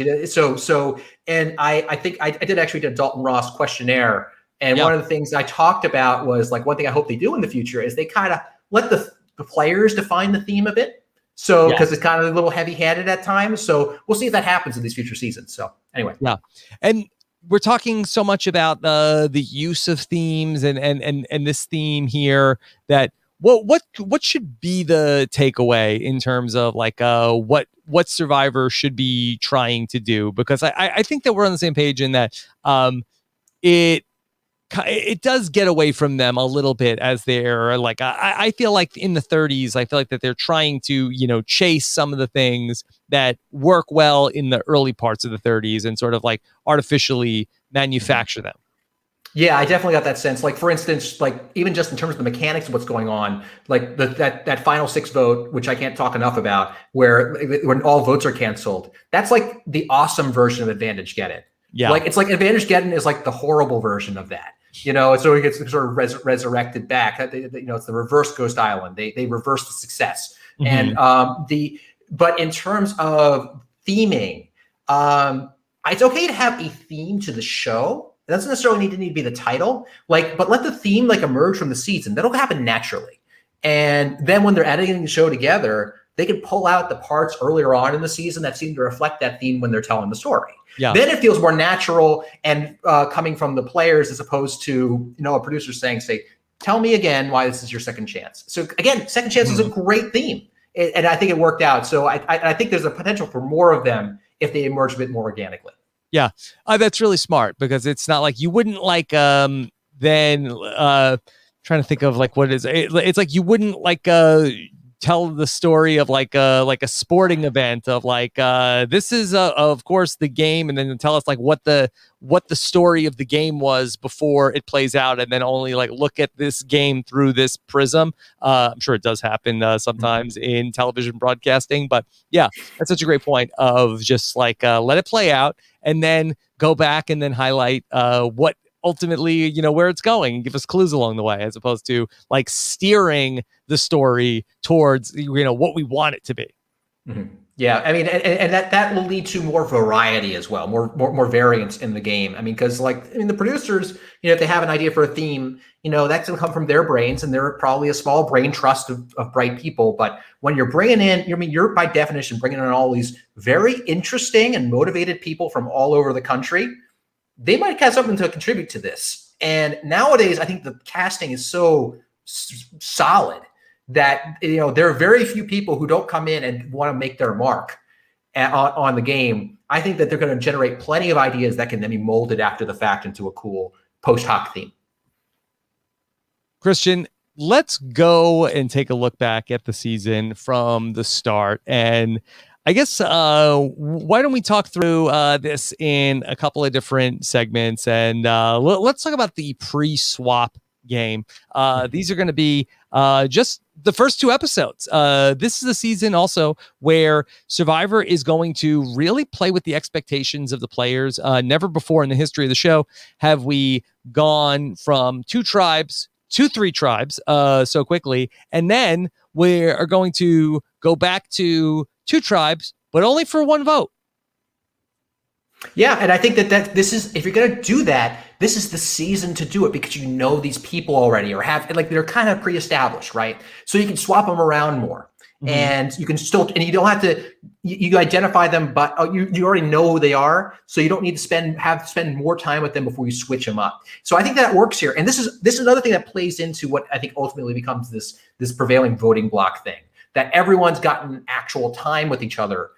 and I think I did actually do a Dalton Ross questionnaire, and one of the things I talked about was like, one thing I hope they do in the future is they kind of let the players define the theme a bit. So, because it's kind of a little heavy-handed at times. So we'll see if that happens in these future seasons. So anyway. Yeah. And we're talking so much about the use of themes and this theme here, that what should be the takeaway in terms of like what Survivor should be trying to do? Because I think that we're on the same page in that it does get away from them a little bit, as they're like, I feel like in the 30s, I feel like that they're trying to, chase some of the things that work well in the early parts of the 30s and sort of like artificially manufacture them. Yeah, I definitely got that sense. Like, for instance, like even just in terms of the mechanics of what's going on, like that final 6 vote, which I can't talk enough about, where when all votes are canceled, that's like the awesome version of Advantage Get It. Yeah. Like, it's like Advantage Get It is like the horrible version of that. So it gets sort of resurrected back. It's the reverse Ghost Island. They reverse the success. Mm-hmm. And but in terms of theming, it's okay to have a theme to the show, It doesn't necessarily need to be the title, but let the theme emerge from the season. That'll happen naturally. And then when they're editing the show together, they can pull out the parts earlier on in the season that seem to reflect that theme when they're telling the story. Yeah. Then it feels more natural and coming from the players as opposed to, a producer saying, tell me again why this is your second chance. So again, second chance is a great theme. And I think it worked out. So I think there's a potential for more of them if they emerge a bit more organically. Yeah, that's really smart because it's not like you wouldn't trying to think of what is it, it's like you wouldn't tell the story of a sporting event of this is of course the game, and then tell us what the story of the game was before it plays out, and then only look at this game through this prism. I'm sure it does happen sometimes in television broadcasting, but yeah, that's such a great point of just let it play out and then go back and then highlight what ultimately, where it's going and give us clues along the way, as opposed to steering the story towards, what we want it to be. Mm-hmm. Yeah. I mean, and that will lead to more variety as well, more variance in the game. I mean, because the producers, if they have an idea for a theme, that's going to come from their brains, and they're probably a small brain trust of bright people. But when you're bringing in, you're by definition bringing in all these very interesting and motivated people from all over the country. They might have something to contribute to this. And nowadays, I think the casting is so solid that, there are very few people who don't come in and want to make their mark on the game. I think that they're going to generate plenty of ideas that can then be molded after the fact into a cool post hoc theme. Christian, let's go and take a look back at the season from the start. And I guess why don't we talk through this in a couple of different segments, and let's talk about the pre-swap game. These are going to be just the first two episodes. This is a season also where Survivor is going to really play with the expectations of the players. Never before in the history of the show have we gone from 2 tribes to 3 tribes so quickly, and then we are going to go back to 2 tribes, but only for 1 vote. Yeah, and I think that this is, if you're going to do that, this is the season to do it, because these people already, or have they're kind of pre-established, right? So you can swap them around more, and you can still, and you don't have to, you identify them, but you already know who they are, so you don't need to spend more time with them before you switch them up. So I think that works here, and this is another thing that plays into what I think ultimately becomes this prevailing voting block thing, that everyone's gotten actual time with each other.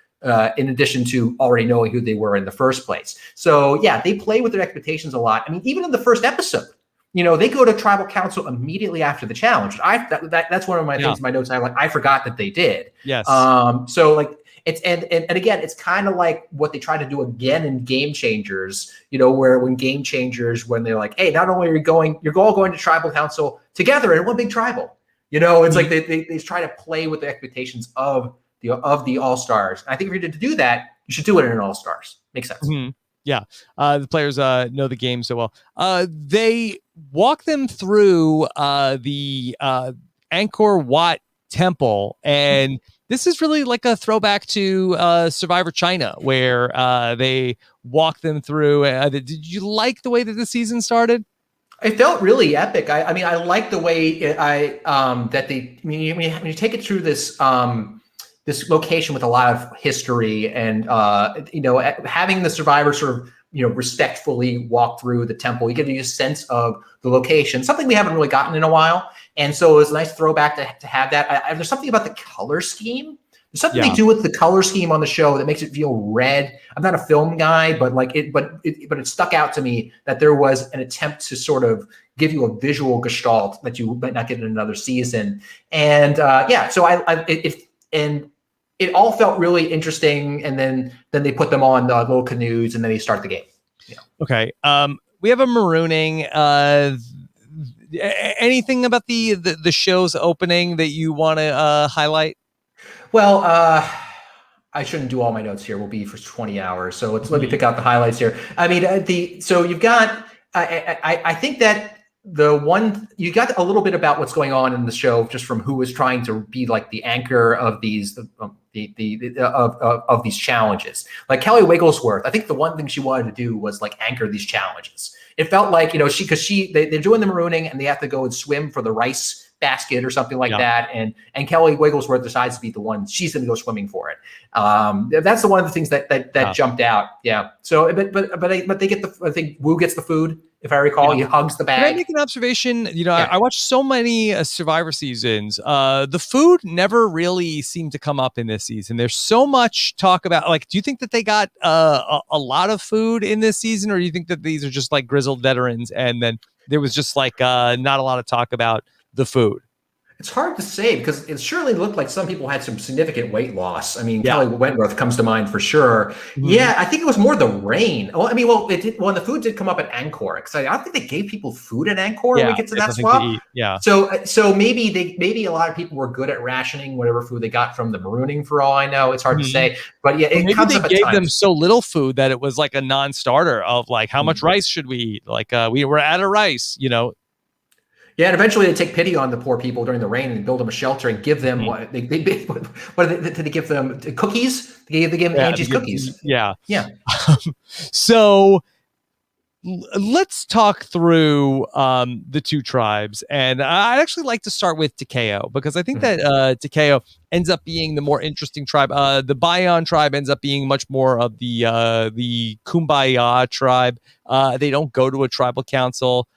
In addition to already knowing who they were in the first place. So yeah, they play with their expectations a lot. I mean, even in the first episode, they go to tribal council immediately after the challenge. That's one of my things in my notes. I forgot that they did. Yes. So it's, and again, it's kind of like what they try to do again in Game Changers, where when Game Changers, when they're like, hey, not only are you're all going to tribal council together in one big tribal, it's like they try to play with the expectations of the All-Stars. I think if you're to do that, you should do it in an All-Stars. Makes sense. Mm-hmm. Yeah. The players know the game so well. They walk them through the Angkor Wat temple, and this is really like a throwback to Survivor China, where they walk them through. Did you like the way that the season started? It felt really epic. I mean, I like the way that they. I mean, when you take it through this location with a lot of history, and having the survivor sort of respectfully walk through the temple, you get a sense of the location, something we haven't really gotten in a while. And so it was a nice throwback to have that. There's something about the color scheme. There's something they do with the color scheme on the show that makes it feel red. I'm not a film guy, but it stuck out to me that there was an attempt to sort of give you a visual gestalt that you might not get in another season. And so it all felt really interesting, and then they put them on the little canoes, and then they start the game. Yeah. Okay. We have a marooning. Anything about the show's opening that you want to highlight? Well, I shouldn't do all my notes here. We'll be for 20 hours, so let me pick out the highlights here. I mean, so you've got. I think that you got a little bit about what's going on in the show, just from who was trying to be like the anchor of these of these challenges. Like Kelly Wigglesworth, I think the one thing she wanted to do was like anchor these challenges. It felt like, they're doing the marooning and they have to go and swim for the rice basket or something like that. And Kelly Wigglesworth decides to be the one. She's going to go swimming for it. That's one of the things that jumped out. Yeah. So, but they get I think Wu gets the food. If I recall, he hugs the bag. Can I make an observation? I watched so many Survivor seasons. The food never really seemed to come up in this season. There's so much talk about, like, do you think that they got a lot of food in this season, or do you think that these are just like grizzled veterans and then there was just like not a lot of talk about the food? It's hard to say because it surely looked like some people had some significant weight loss. I mean, Kelly Wentworth comes to mind for sure. Mm-hmm. Yeah, I think it was more the rain. Well, I mean, the food did come up at Angkor because I don't think they gave people food at Angkor when we get to that swap. Yeah. So maybe a lot of people were good at rationing whatever food they got from the marooning. For all I know, it's hard to say. But yeah, it comes up at times. Maybe they gave them so little food that it was like a non-starter of like, how much rice should we eat? Like we were out of rice, Yeah, and eventually they take pity on the poor people during the rain and build them a shelter and give them what did they give them? Cookies? They gave them Angie's cookies. Yeah. So let's talk through the two tribes, and I'd actually like to start with Takeo because I think that Takeo ends up being the more interesting tribe. The Bayon tribe ends up being much more of the Kumbaya tribe. They don't go to a tribal council.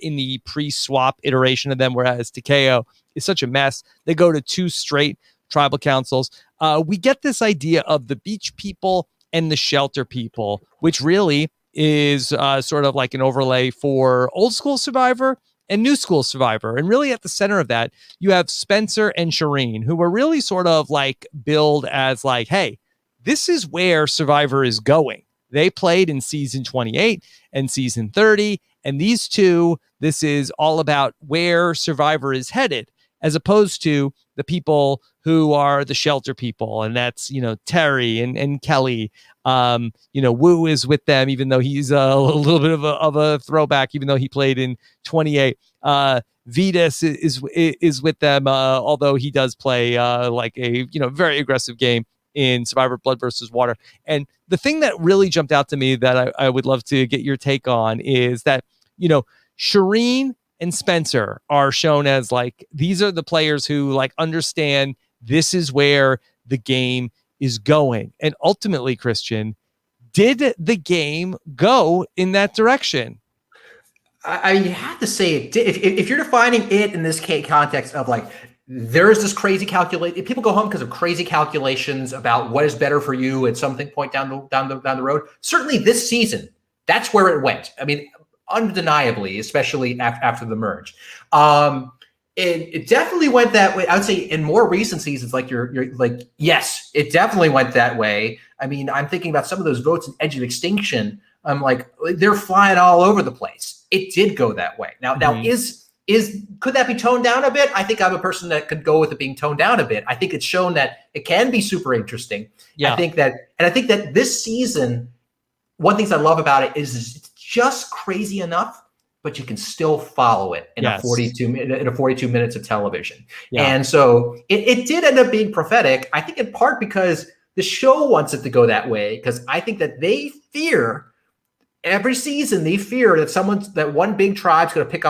In the pre-swap iteration of them, whereas Takeo is such a mess. They go to 2 straight tribal councils. We get this idea of the beach people and the shelter people, which really is sort of like an overlay for old school Survivor and new school Survivor. And really at the center of that, you have Spencer and Shireen, who are really sort of like billed as like, hey, this is where Survivor is going. They played in season 28 and season 30. And these two, this is all about where Survivor is headed, as opposed to the people who are the shelter people. And that's, Terry and Kelly. Wu is with them, even though he's a little bit of a throwback, even though he played in 28. Vitas is with them, although he does play like a, very aggressive game in Survivor Blood versus Water. And the thing that really jumped out to me that I would love to get your take on is that, Shireen and Spencer are shown as like, these are the players who like understand this is where the game is going. And ultimately, Christian, did the game go in that direction? I have to say it did. If you're defining it in this context of like, there's this crazy calculation. People go home because of crazy calculations about what is better for you at some point down the road. Certainly this season, that's where it went. I mean, undeniably, especially after the merge. It definitely went that way. I would say in more recent seasons, like you're like, yes, it definitely went that way. I mean, I'm thinking about some of those votes in Edge of Extinction. I'm like, they're flying all over the place. It did go that way. Now could that be toned down a bit? I think I'm a person that could go with it being toned down a bit. I think it's shown that it can be super interesting. Yeah. I think that this season, one of the things I love about it is it's just crazy enough, but you can still follow it in a 42 minutes of television. Yeah. And so it did end up being prophetic, I think in part because the show wants it to go that way, because I think that they fear every season, that one big tribe's going to pick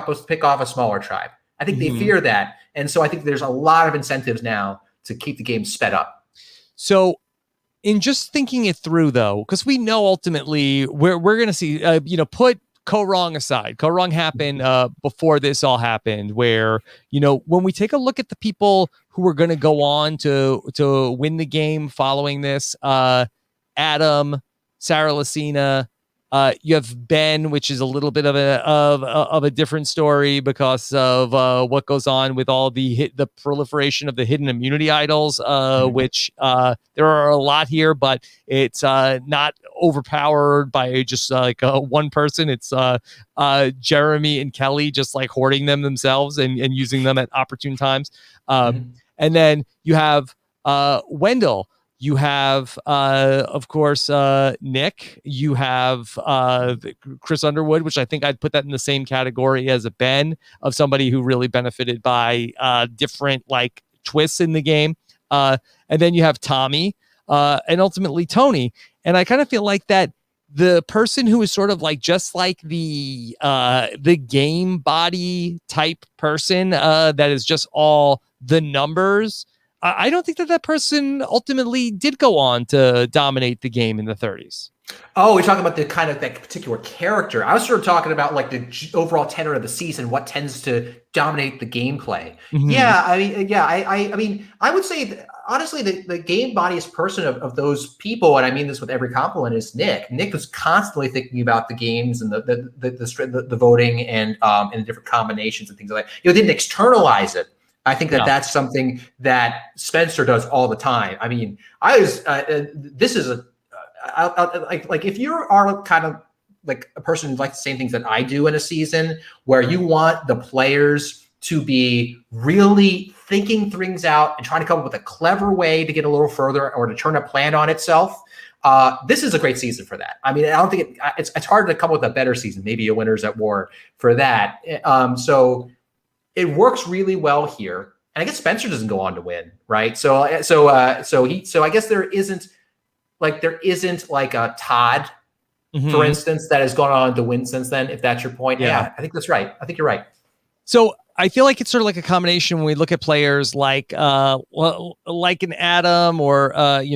off a smaller tribe. I think they fear that. And so I think there's a lot of incentives now to keep the game sped up. So in just thinking it through, though, because we know ultimately we're going to see, put Ko-Rong aside. Ko-Rong happened before this all happened, where, when we take a look at the people who are going to go on to win the game following this, Adam, Sarah Lacina, you have Ben, which is a little bit of a different story because of what goes on with all the proliferation of the hidden immunity idols, which there are a lot here, but it's not overpowered by just like one person. It's Jeremy and Kelly just like hoarding them themselves and using them at opportune times. And then you have Wendell. You have, of course, Nick. You have Chris Underwood, which I think I'd put that in the same category as a Ben, of somebody who really benefited by different like twists in the game. And then you have Tommy and ultimately Tony. And I kind of feel like that the person who is sort of like just like the game body type person that is just all the numbers. I don't think that person ultimately did go on to dominate the game in the 30s. Oh, we're talking about the kind of that particular character. I was sort of talking about like the overall tenor of the season, what tends to dominate the gameplay. Mm-hmm. Yeah, I mean, I would say honestly, the game bodyest person of those people, and I mean this with every compliment, is Nick. Nick was constantly thinking about the games and the voting and different combinations and things like that. Didn't externalize it. I think that's something that Spencer does all the time. I mean, this is a like if you are kind of like a person who likes the same things that I do in a season, where you want the players to be really thinking things out and trying to come up with a clever way to get a little further or to turn a plan on itself. This is a great season for that. I mean, I don't think it's hard to come up with a better season, maybe a Winners at War for that. So it works really well here. And I guess Spencer doesn't go on to win, right? So I guess there isn't like a Todd, for instance, that has gone on to win since then, if that's your point. Yeah, I think that's right. I think you're right. So I feel like it's sort of like a combination when we look at players like an Adam or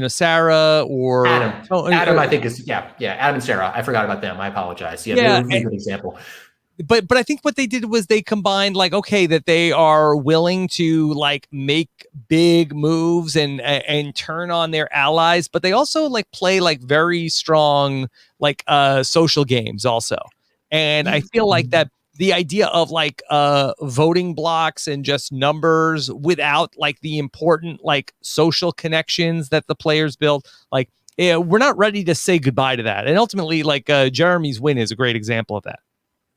Sarah or Adam, I think is Adam and Sarah. I forgot about them. I apologize. They're a really good example. But I think what they did was they combined like, okay, that they are willing to like make big moves and turn on their allies, but they also like play like very strong like social games also. And I feel like that the idea of like voting blocks and just numbers without like the important like social connections that the players build, like we're not ready to say goodbye to that. And ultimately, like Jeremy's win is a great example of that.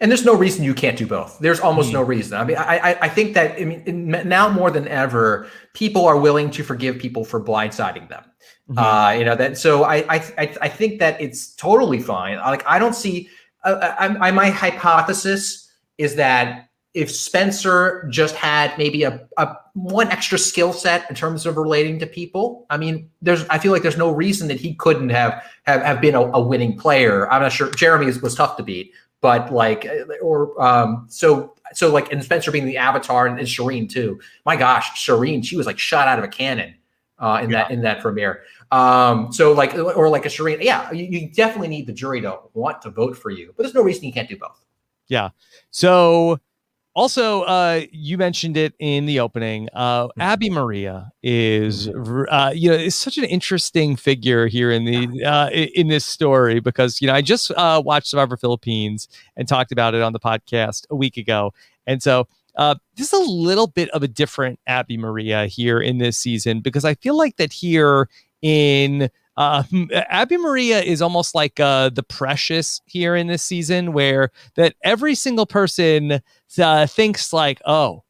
And there's no reason you can't do both. There's almost no reason. I mean, I think that now more than ever, people are willing to forgive people for blindsiding them. So I think that it's totally fine. Like I don't see. My hypothesis is that if Spencer just had maybe a one extra skill set in terms of relating to people, I mean, I feel like there's no reason that he couldn't have been a winning player. I'm not sure. Jeremy was tough to beat. But like, so like, and Spencer being the avatar and Shireen too. My gosh, Shireen, she was like shot out of a cannon in that premiere. So like, or like a Shireen, you definitely need the jury to want to vote for you, but there's no reason you can't do both. Yeah. So also, you mentioned it in the opening. Abby Maria is, is such an interesting figure here in the in this story because I just watched Survivor Philippines and talked about it on the podcast a week ago, and so this is a little bit of a different Abby Maria here in this season because I feel like that here in. Abby Maria is almost like the Precious here in this season, where that every single person thinks like, oh,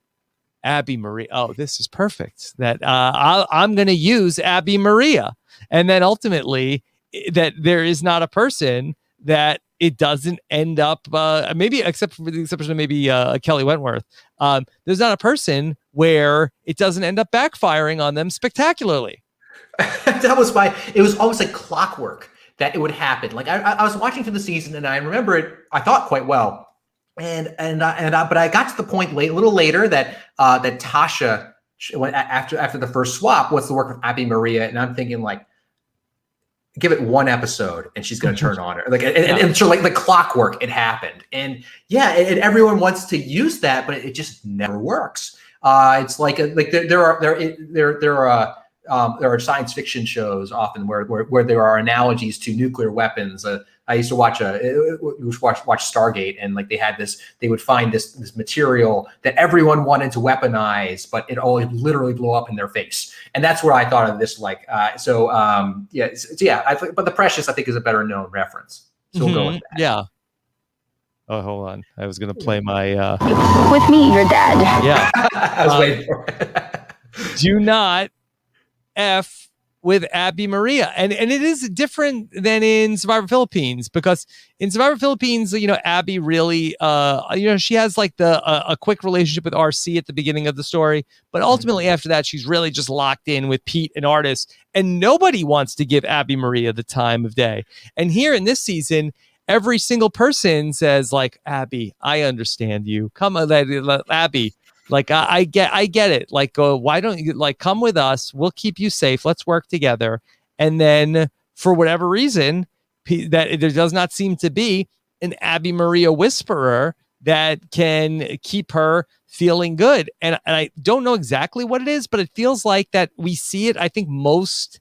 Abby Maria, oh, this is perfect. That I'm going to use Abby Maria, and then ultimately that there is not a person that it doesn't end up maybe except for the exception of maybe Kelly Wentworth. There's not a person where it doesn't end up backfiring on them spectacularly. It was almost like clockwork that it would happen. Like I was watching through the season and I remember it, I thought quite well. But I got to the point a little later that Tasha after the first swap, what's the work with Abby Maria? And I'm thinking like, give it one episode and she's going to turn on her. Like, and so like the clockwork, it happened. And and everyone wants to use that, but it just never works. It's like there are science fiction shows often where there are analogies to nuclear weapons. I used to watch Stargate, and like they would find this material that everyone wanted to weaponize, but it always literally blew up in their face. And that's where I thought of this. Like, but the Precious I think is a better known reference. So we'll go with that. Yeah. Oh, hold on. I was gonna play my with me, your dad. Yeah. I was waiting for it. Do not F with Abby Maria. And it is different than in Survivor Philippines, because in Survivor Philippines, Abby really, she has like a quick relationship with RC at the beginning of the story. But ultimately after that, she's really just locked in with Pete and Artis. And nobody wants to give Abby Maria the time of day. And here in this season, every single person says like, Abby, I understand you. Come on, Abby. Like, I get it. Like, why don't you come with us? We'll keep you safe. Let's work together. And then for whatever reason, that there does not seem to be an Abby Maria whisperer that can keep her feeling good. And I don't know exactly what it is, but it feels like that we see it, I think, most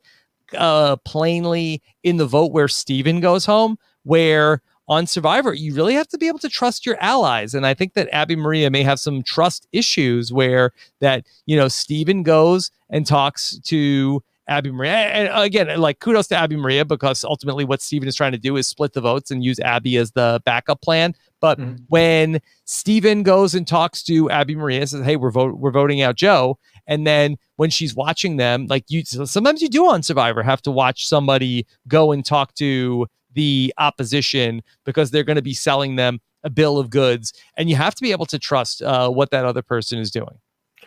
plainly in the vote where Steven goes home, where on Survivor, you really have to be able to trust your allies. And I think that Abby Maria may have some trust issues where that, Steven goes and talks to Abby Maria. And again, like, kudos to Abby Maria, because ultimately what Steven is trying to do is split the votes and use Abby as the backup plan. But when Steven goes and talks to Abby Maria, says, hey, we're voting out Joe. And then when she's watching them, like, sometimes you do on Survivor have to watch somebody go and talk to the opposition, because they're going to be selling them a bill of goods, and you have to be able to trust what that other person is doing.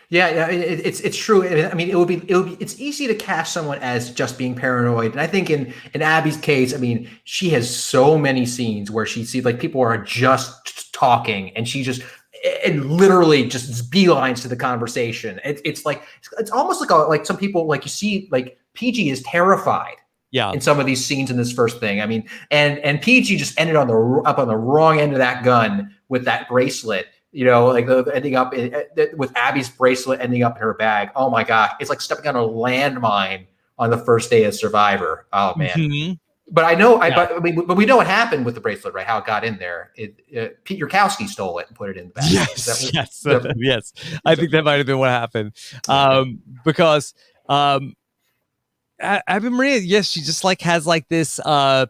Yeah, it's true. I mean, it's easy to cast someone as just being paranoid, and I think in Abby's case, I mean, she has so many scenes where she sees like people are just talking, and she just literally just beelines to the conversation. It's almost like some people, like, you see, like, PG is terrified. Yeah, in some of these scenes in this first thing. I mean, and PG just ended up on the wrong end of that gun with that bracelet. Like ending up with Abby's bracelet ending up in her bag. Oh my God, it's like stepping on a landmine on the first day of Survivor. Oh man. Mm-hmm. But I know, but we know what happened with the bracelet, right? How it got in there. Pete Yurkowski stole it and put it in the bag. Yes, yes. I think that might have been what happened, because. Abby Maria, yes, she just like has like this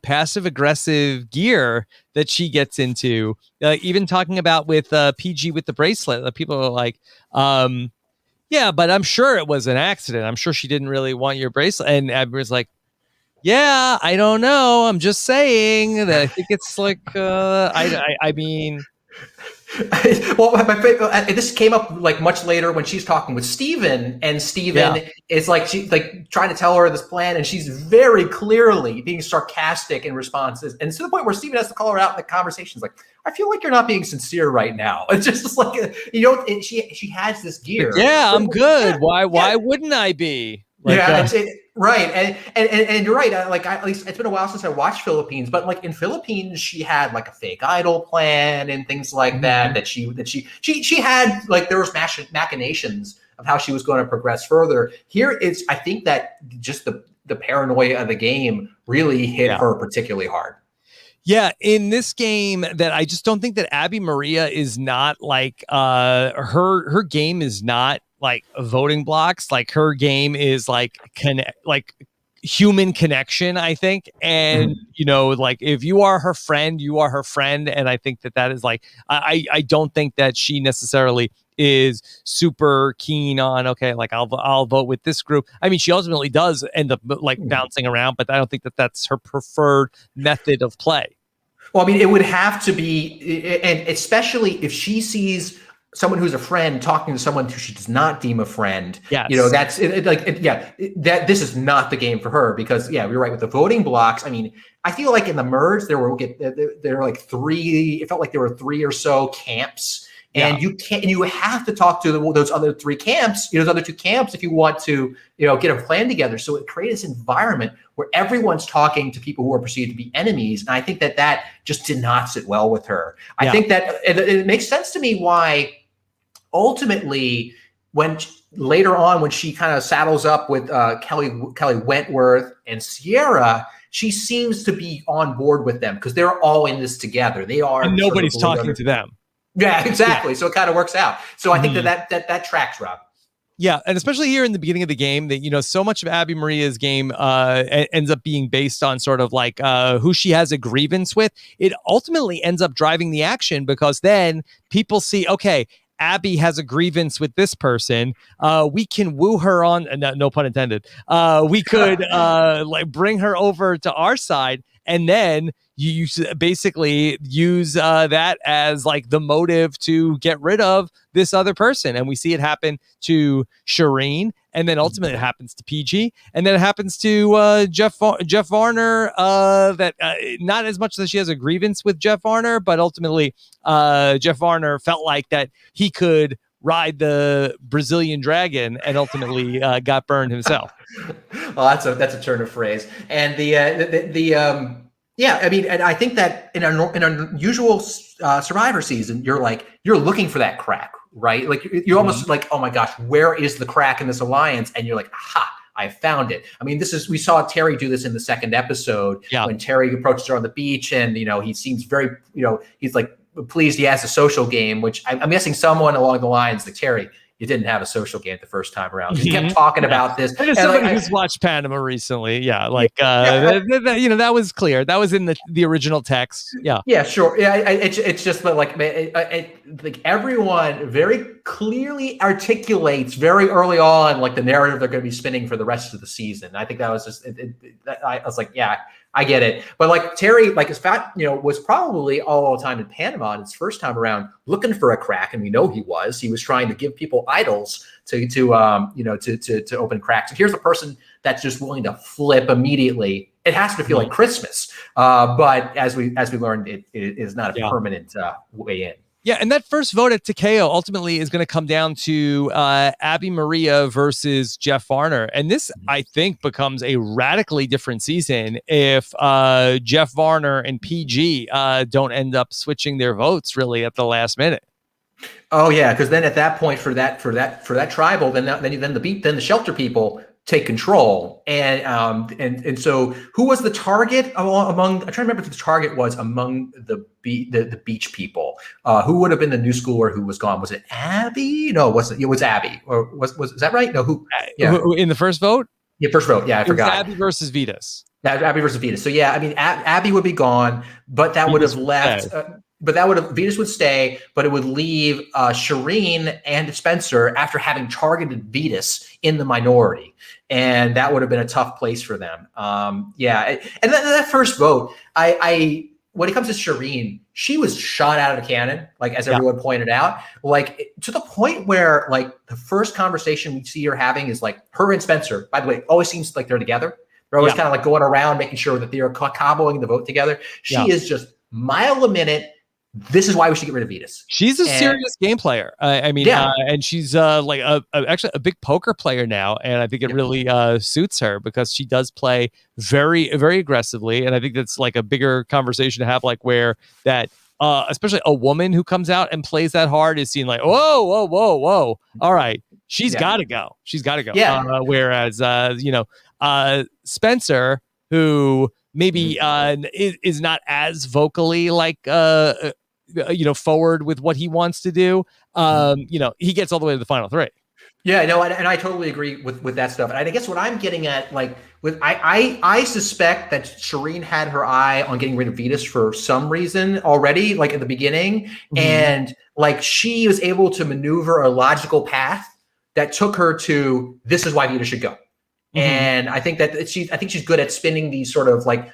passive aggressive gear that she gets into. Even talking about with PG with the bracelet, people are like, yeah, but I'm sure it was an accident. I'm sure she didn't really want your bracelet. And Abby was like, yeah, I don't know. I'm just saying that I think it's like, I mean. Well, this came up like much later when she's talking with Steven, and Steven is like, she's like trying to tell her this plan, and she's very clearly being sarcastic in responses, and to the point where Steven has to call her out in the conversations, like, I feel like you're not being sincere right now. It's just like, she has this gear. Yeah, I'm good. Yeah, why wouldn't I be? Like, right, and you're right. At least it's been a while since I watched Philippines, but like in Philippines, she had like a fake idol plan and things like that. That she had, like, there was machinations of how she was going to progress further. Here, I think that just the paranoia of the game really hit her particularly hard. Yeah, in this game, that I just don't think that Abby Maria is not like her game is not like voting blocks. Like, her game is like human connection, I think. And like, if you are her friend, you are her friend. And I think that is like, I don't think that she necessarily is super keen on, okay, like I'll vote with this group. I mean, she ultimately does end up like bouncing around, but I don't think that that's her preferred method of play. Well, I mean, it would have to be, and especially if she sees someone who's a friend talking to someone who she does not deem a friend. Yes. That's that this is not the game for her, because you're right with the voting blocks. I mean, I feel like in the merge there were like three. It felt like there were three or so camps. And you have to talk to those other three camps, those other two camps, if you want to, get a plan together. So it creates this environment where everyone's talking to people who are perceived to be enemies. And I think that just did not sit well with her. I think that it makes sense to me why ultimately, when later on, when she kind of saddles up with Kelly Wentworth and Sierra, she seems to be on board with them because they're all in this together. They are. And nobody's talking to them. Yeah, exactly. Yeah. So it kind of works out. So I think that tracks, Rob. Yeah, and especially here in the beginning of the game, that so much of Abby Maria's game ends up being based on sort of like who she has a grievance with. It ultimately ends up driving the action, because then people see, okay, Abby has a grievance with this person. We can woo her on, no pun intended. We could like bring her over to our side, and then you basically use that as like the motive to get rid of this other person. And we see it happen to Shireen, and then ultimately it happens to PG, and then it happens to Jeff Varner. That not as much that she has a grievance with Jeff Varner, but ultimately Jeff Varner felt like that he could ride the Brazilian dragon, and ultimately got burned himself. Well, that's a turn of phrase. And yeah, I mean, and I think that in an usual Survivor season, you're looking for that crack, right? Like you're almost like, oh my gosh, where is the crack in this alliance? And you're like, aha, I found it. I mean, we saw Terry do this in the second episode when Terry approaches her on the beach, and he seems very, he's like pleased he has a social game, which I'm guessing someone along the lines like, Terry, you didn't have a social game the first time around. He kept talking about this. And as somebody who's watched Panama recently, that was clear. That was in the original text. Yeah. Yeah, sure. Yeah, it's just like everyone very clearly articulates very early on like the narrative they're going to be spinning for the rest of the season. I think that was just I was like, yeah, I get it. But like Terry, like his fat, was probably all the time in Panama and his first time around looking for a crack, and we know he was trying to give people idols to open cracks. And here's a person that's just willing to flip immediately. It has to feel like Christmas, but as we learned, it is not a permanent way in. Yeah, and that first vote at Takeo ultimately is going to come down to Abby Maria versus Jeff Varner. And this, I think, becomes a radically different season if Jeff Varner and PG don't end up switching their votes really at the last minute. Oh yeah, because then at that point for that tribal, then the shelter people take control, and so who was the target among? I'm trying to remember who the target was among the beach people. Who would have been the new schooler who was gone? Was it Abby? No, it was Abby, or was is that right? No, who? Yeah, who in the first vote? Yeah, first vote. Yeah, I forgot. Abby versus Vetus. Abby versus Vetus. So yeah, I mean, Abby would be gone, but that would have left. Vetus would stay, but it would leave Shireen and Spencer after having targeted Vetus in the minority. And that would have been a tough place for them. Yeah. And that first vote, when it comes to Shireen, she was shot out of the cannon, like as everyone pointed out, like to the point where like the first conversation we see her having is like her and Spencer, by the way, always seems like they're together. They're always kind of like going around making sure that they're cobbling the vote together. She is just mile a minute. This is why we should get rid of Vetus. She's a serious game player. And she's actually a big poker player now. And I think it really suits her because she does play very, very aggressively. And I think that's like a bigger conversation to have, like where that, especially a woman who comes out and plays that hard is seen like, whoa. All right. She's got to go. She's got to go. Yeah. Whereas, Spencer, who maybe is not as vocally like, forward with what he wants to do. He gets all the way to the final three. Yeah, no, and I totally agree with that stuff. And I guess what I'm getting at, like, I suspect that Shireen had her eye on getting rid of Vetus for some reason already, like at the beginning, and like she was able to maneuver a logical path that took her to this is why Vetus should go. And I think that she's good at spinning these sort of like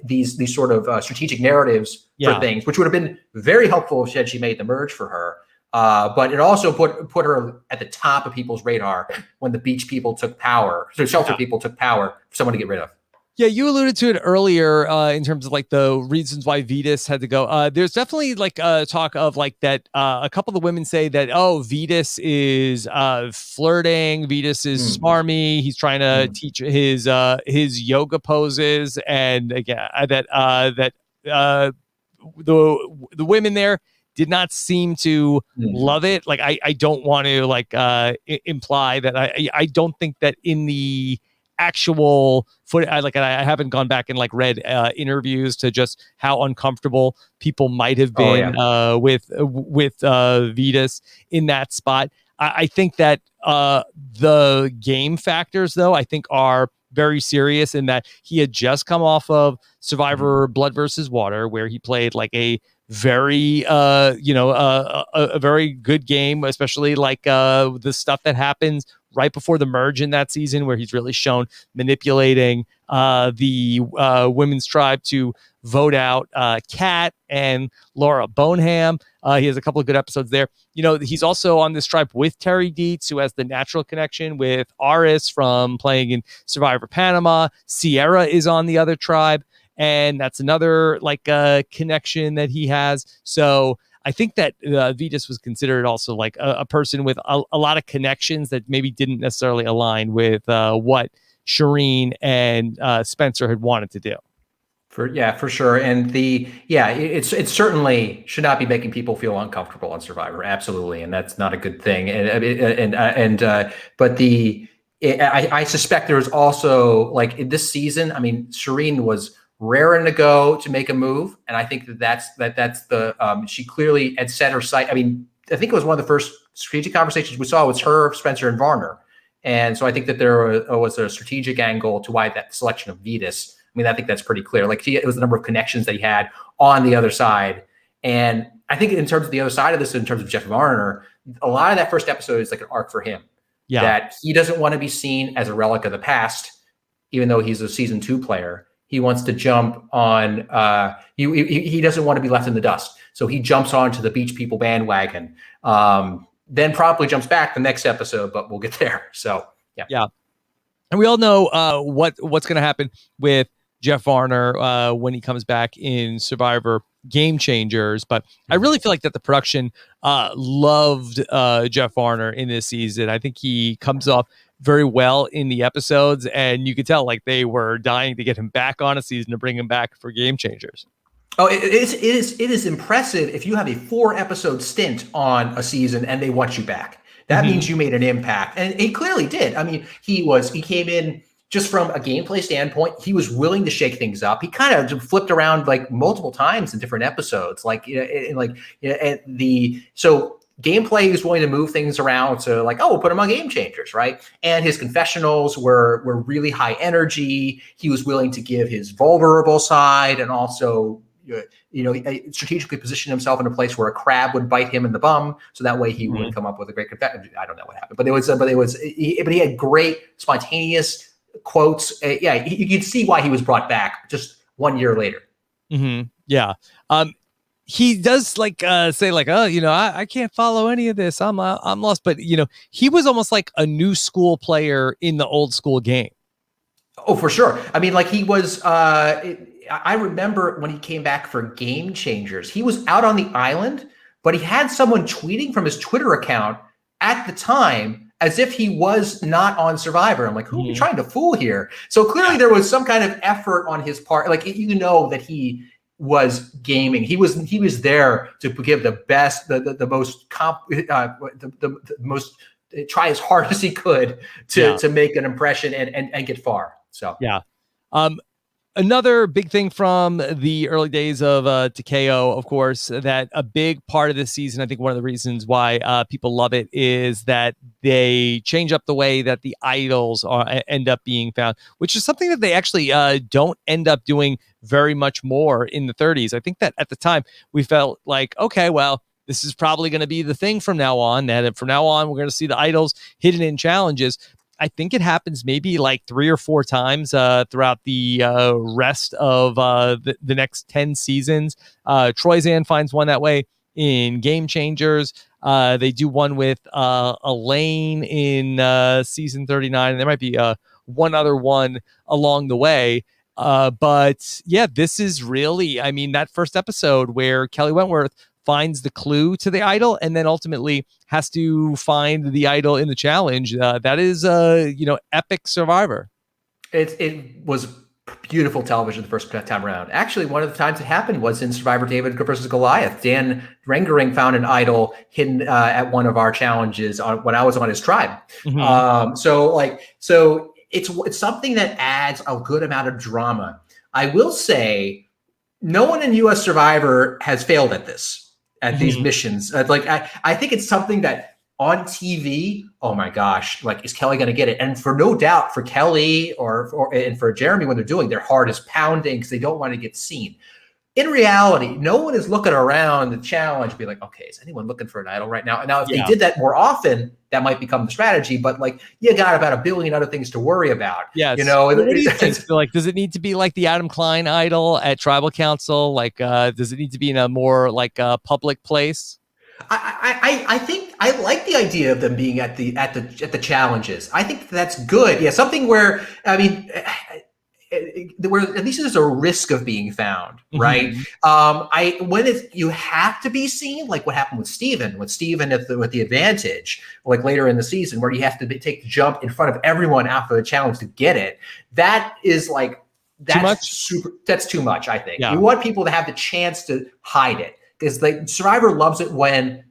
these sort of strategic narratives for things, which would have been very helpful if she made the merge for her. But it also put her at the top of people's radar when the beach people took power, so shelter people took power for someone to get rid of. Yeah, you alluded to it earlier in terms of like the reasons why Vetus had to go. There's definitely like talk of like that. A couple of the women say that, Vetus is flirting. Vetus is smarmy. He's trying to teach his yoga poses, and again that the women there did not seem to love it. Like I don't want to like imply that I don't think that in the actual foot, I haven't gone back and like read interviews to just how uncomfortable people might have been with Vetus in that spot. I think that the game factors, though, I think are very serious in that he had just come off of Survivor Blood versus Water, where he played like a very a very good game, especially like the stuff that happens right before the merge in that season, where he's really shown manipulating the women's tribe to vote out Kat and Laura Boneham. He has a couple of good episodes there. He's also on this tribe with Terry Dietz, who has the natural connection with Aris from playing in Survivor Panama. Sierra is on the other tribe, and that's another like connection that he has. So I think that Vitas was considered also like a person with a lot of connections that maybe didn't necessarily align with what Shireen and Spencer had wanted to do. For sure. And it certainly should not be making people feel uncomfortable on Survivor. Absolutely. And that's not a good thing. I suspect there was also like in this season, I mean, Shireen was raring to go to make a move. And I think that's she clearly had set her sight. I mean, I think it was one of the first strategic conversations we saw was her, Spencer, and Varner. And so I think that there was a strategic angle to why that selection of Vitas. I mean, I think that's pretty clear. Like it was the number of connections that he had on the other side. And I think in terms of the other side of this, in terms of Jeff Varner, a lot of that first episode is like an arc for him. Yeah. That he doesn't want to be seen as a relic of the past, even though he's a season 2 player. He wants to jump on, he doesn't want to be left in the dust. So he jumps onto the Beach People bandwagon, then probably jumps back the next episode, but we'll get there. So, yeah. Yeah. And we all know what's going to happen with Jeff Varner when he comes back in Survivor Game Changers. But I really feel like that the production loved Jeff Varner in this season. I think he comes off very well in the episodes, and you could tell like they were dying to get him back on a season to bring him back for Game Changers. Oh, it is impressive if you have a 4-episode stint on a season and they want you back. That means you made an impact, and he clearly did. I mean, he came in just from a gameplay standpoint. He was willing to shake things up. He kind of flipped around like multiple times in different episodes. So gameplay, he was willing to move things around to like, we'll put him on Game Changers, right? And his confessionals were really high energy. He was willing to give his vulnerable side, and also strategically position himself in a place where a crab would bite him in the bum, so that way he would come up with a great confession. I don't know what happened, but he had great spontaneous quotes. You could see why he was brought back just 1 year later. Yeah. He does like say like, I can't follow any of this. I'm lost. But he was almost like a new school player in the old school game. Oh, for sure. I mean, like he was. I remember when he came back for Game Changers, he was out on the island, but he had someone tweeting from his Twitter account at the time as if he was not on Survivor. I'm like, who are you trying to fool here? So clearly there was some kind of effort on his part. Like, that he was gaming. He was there to give the best, the most try as hard as he could to make an impression and get far. So, yeah. Another big thing from the early days of Takeo, of course, that a big part of this season, I think one of the reasons why people love it is that they change up the way that the idols end up being found, which is something that they actually don't end up doing very much more in the 30s. I think that at the time we felt like, okay, well, this is probably going to be the thing from now on, that from now on, we're going to see the idols hidden in challenges. I think it happens maybe like 3 or 4 times throughout the rest of the next 10 seasons. Troyzan finds one that way in Game Changers. They do one with Elaine in season 39, and there might be one other one along the way. But yeah, this is really, I mean, that first episode where Kelly Wentworth finds the clue to the idol and then ultimately has to find the idol in the challenge. That is, epic Survivor. It was beautiful television the first time around. Actually, one of the times it happened was in Survivor David versus Goliath. Dan Rengering found an idol hidden at one of our challenges when I was on his tribe. So it's something that adds a good amount of drama. I will say, no one in U.S. Survivor has failed at this. At these missions. I think it's something that on TV, oh my gosh, like, is Kelly going to get it? And for no doubt for Kelly and for Jeremy, when they're doing, their heart is pounding because they don't want to get seen. in reality, no one is looking around the challenge, be like, okay, is anyone looking for an idol right now? And now, if they did that more often, that might become the strategy. But like, you got about a billion other things to worry about. Yes. You know, what do you think? So, like, does it need to be like the Adam Klein idol at Tribal Council? Like, does it need to be in a more like public place? I think I like the idea of them being at the challenges. I think that's good. Yeah, something where, I mean, where at least there's a risk of being found, right? When you have to be seen, like what happened with Steven with the advantage, like later in the season, where you have to take the jump in front of everyone after the challenge to get it. That is like, that's too much. I think you want people to have the chance to hide it, because like Survivor loves it when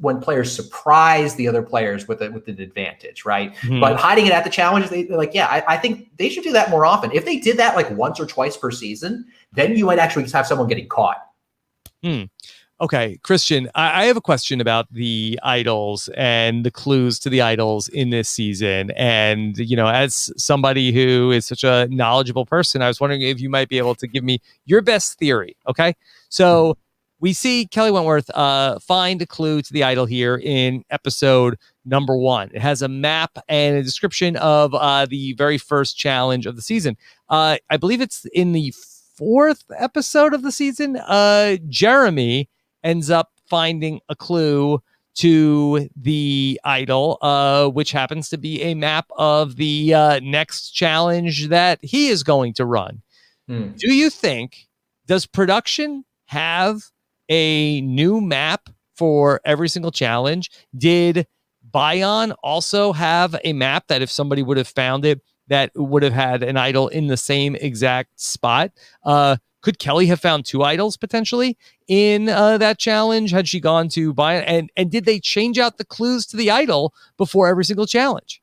when players surprise the other players with an advantage, right? But hiding it at the challenges, I think they should do that more often. If they did that like once or twice per season, then you might actually have someone getting caught. Okay, Christian, I have a question about the idols and the clues to the idols in this season. And, you know, as somebody who is such a knowledgeable person, I was wondering if you might be able to give me your best theory. Okay, so we see Kelly Wentworth find a clue to the idol here in episode number 1. It has a map and a description of the very first challenge of the season. I believe it's in the 4th episode of the season. Jeremy ends up finding a clue to the idol, which happens to be a map of the next challenge that he is going to run. Do you think, does production have a new map for every single challenge? Did Bion also have a map that if somebody would have found it, that would have had an idol in the same exact spot? Could Kelly have found 2 idols potentially in that challenge had she gone to Bion? And did they change out the clues to the idol before every single challenge?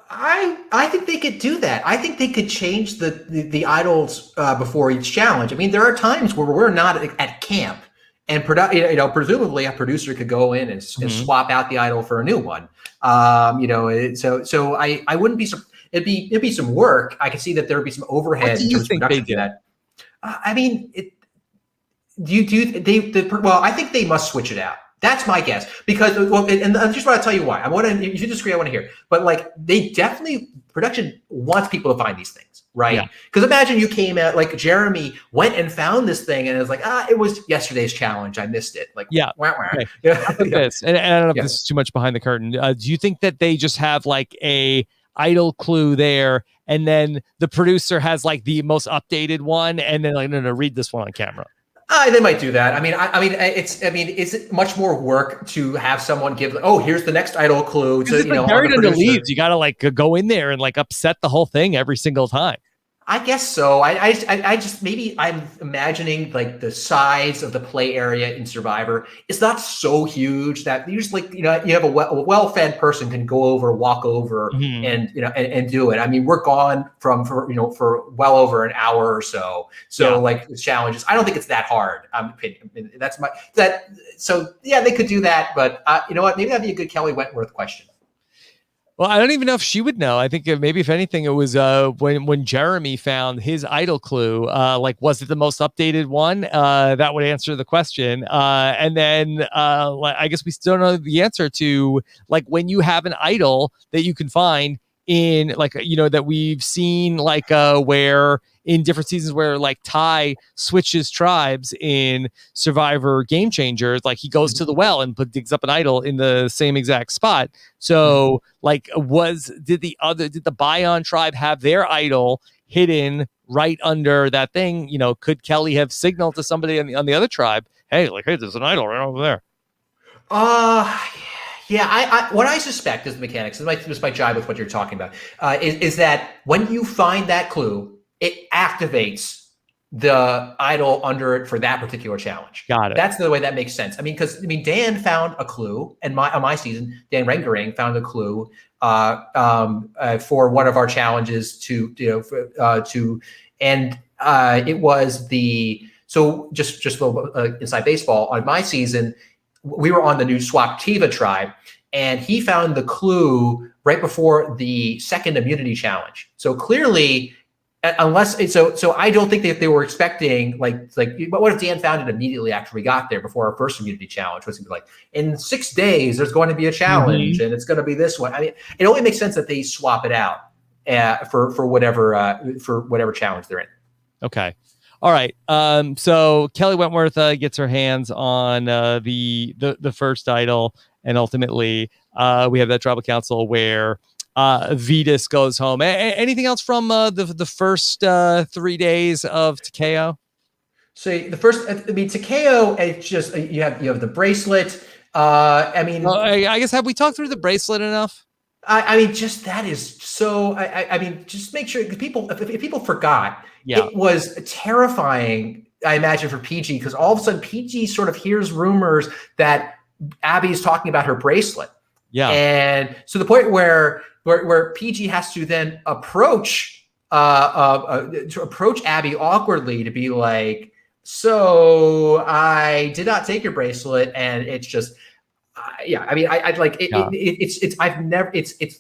I think they could do that. I think they could change the idols before each challenge. I mean, there are times where we're not at camp, and presumably a producer could go in and swap out the idol for a new one. So I wouldn't be. It'd be some work. I could see that there would be some overhead. What do you think they do? That. I mean, I think they must switch it out. That's my guess, because and I just want to tell you why. If you disagree, I want to hear. But like, production wants people to find these things, right? Because imagine you came out, like Jeremy went and found this thing, and it was like, it was yesterday's challenge, I missed it. Like, Okay. This, and I don't know if this is too much behind the curtain. Do you think that they just have like a idol clue there, and then the producer has like the most updated one, and then like, no, read this one on camera? They might do that. I mean, is it much more work to have someone give? Oh, here's the next idol clue. To, it's like buried under leaves. You got to like go in there and like upset the whole thing every single time. I guess so. I just, maybe I'm imagining like the size of the play area in Survivor. It's not so huge that you just like, you have a well-fed person can walk over and do it. I mean, we're gone for well over an hour or so. So like the challenges, I don't think it's that hard. So they could do that. But you know what? Maybe that'd be a good Kelly Wentworth question. Well, I don't even know if she would know. I think maybe if anything, it was when Jeremy found his idol clue, like, was it the most updated one? That would answer the question. And then I guess we still don't know the answer to, like, when you have an idol that you can find in, like, that we've seen, like, where in different seasons where like Ty switches tribes in Survivor Game Changers, like he goes to the well and digs up an idol in the same exact spot. So like, did the Bion tribe have their idol hidden right under that thing? Could Kelly have signaled to somebody on the other tribe, hey, there's an idol right over there? Yeah, what I suspect is the mechanics. This might jive with what you're talking about. Is that when you find that clue, it activates the idol under it for that particular challenge. Got it. That's the way that makes sense. I mean, because Dan found a clue, and on my season, Dan Rengering found a clue for one of our challenges it was just a little inside baseball. On my season, we were on the new Swaptiva tribe, and he found the clue right before the second immunity challenge. So clearly, Unless so I don't think that they were expecting but what if Dan found it immediately after we got there before our first immunity challenge was like in 6 days there's going to be a challenge and it's going to be this one. I mean, it only makes sense that they swap it out for whatever challenge they're in. Okay. All right. So Kelly Wentworth gets her hands on the first idol, and ultimately we have that tribal council where Vetus goes home. Anything else from the first 3 days of Takeo? So the first, Takeo, it's just you have the bracelet. I guess, have we talked through the bracelet enough? I mean, just that is so. I mean, just make sure, because if people forgot, it was terrifying. I imagine for PG, because all of a sudden PG sort of hears rumors that Abby is talking about her bracelet. Yeah, and so the point where PG has to then approach Abby awkwardly to be like, so I did not take your bracelet, and it's just. I mean, I'd like it.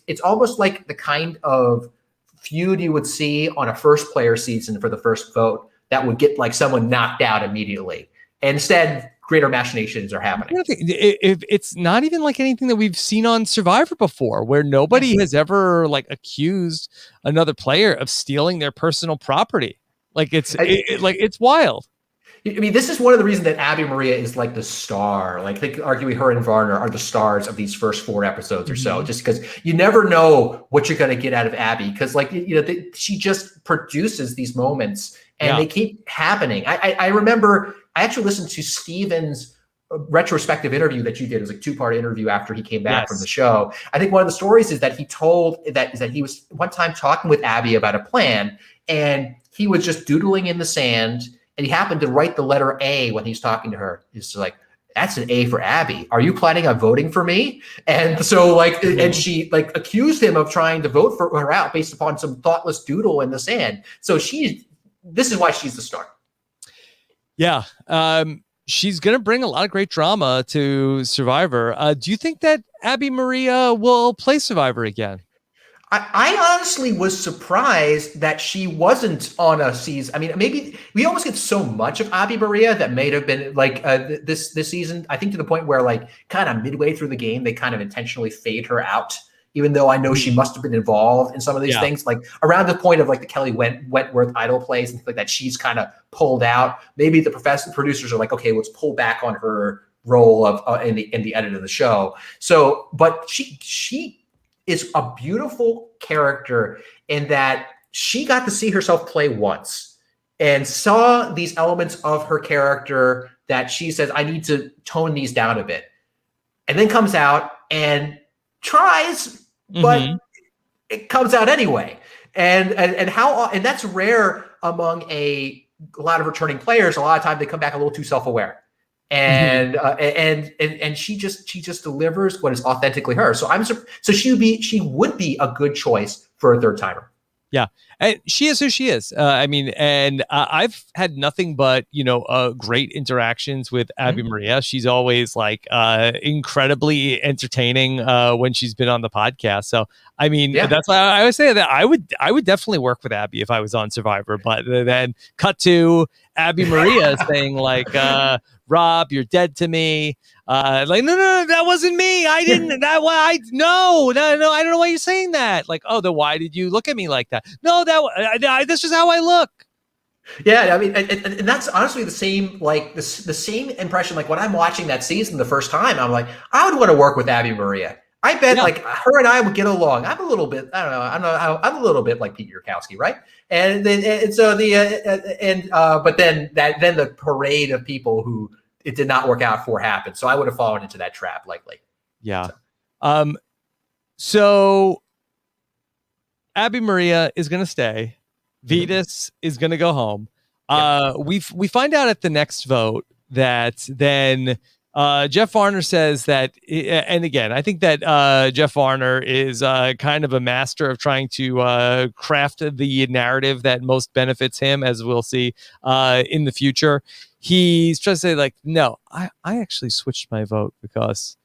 It's almost like the kind of feud you would see on a first player season for the first vote that would get like someone knocked out immediately. And instead, greater machinations are happening. It's not even like anything that we've seen on Survivor before, where nobody has ever like accused another player of stealing their personal property. Like it's wild. I mean, this is one of the reasons that Abby Maria is like the star. Like, they could argue her and Varner are the stars of these first 4 episodes or so, just because you never know what you're going to get out of Abby. Because, like, she just produces these moments, and they keep happening. I remember I actually listened to Steven's retrospective interview that you did. It was like a 2-part interview after he came back from the show. I think one of the stories is that he told that he was one time talking with Abby about a plan, and he was just doodling in the sand. And he happened to write the letter A when he's talking to her. He's like, that's an A for Abby. Are you planning on voting for me? And so and she accused him of trying to vote for her out based upon some thoughtless doodle in the sand. So this is why she's the star. Yeah. She's going to bring a lot of great drama to Survivor. Do you think that Abby Maria will play Survivor again? I honestly was surprised that she wasn't on a season. I mean, maybe we almost get so much of Abby Maria that may have been like this season. I think to the point where kind of midway through the game, they kind of intentionally fade her out, even though I know she must have been involved in some of these things. Like around the point of the Kelly Wentworth idol plays and things like that, she's kind of pulled out. Maybe the producers are like, okay, let's pull back on her role of in the edit of the show. So, but she is a beautiful character in that she got to see herself play once and saw these elements of her character that she says, I need to tone these down a bit. And then comes out and tries, but it comes out anyway. And that's rare among a lot of returning players. A lot of times they come back a little too self-aware. And she just delivers what is authentically her. So she would be a good choice for a third timer. Yeah, and she is who she is. I mean, and I've had nothing but great interactions with Abby Maria. She's always incredibly entertaining when she's been on the podcast. So I mean, that's why I always say that I would definitely work with Abby if I was on Survivor. But then cut to Abby Maria saying Rob, you're dead to me. No, that wasn't me. I didn't. No, I don't know why you're saying that. Then why did you look at me like that? No, that's just how I look. Yeah, I mean, and that's honestly the same, the same impression. Like when I'm watching that season the first time, I'm like, I would want to work with Abby Maria. I bet her and I would get along. I'm a little bit, I'm a little bit like Pete Yurkowski, right? And then but then the parade of people who it did not work out for happened. So I would have fallen into that trap likely. Yeah. So Abby Maria is going to stay. Vetus is going to go home. We find out at the next vote that then Jeff Varner says that, and again, I think that Jeff Varner is kind of a master of trying to craft the narrative that most benefits him, as we'll see in the future. He's trying to say no, I actually switched my vote because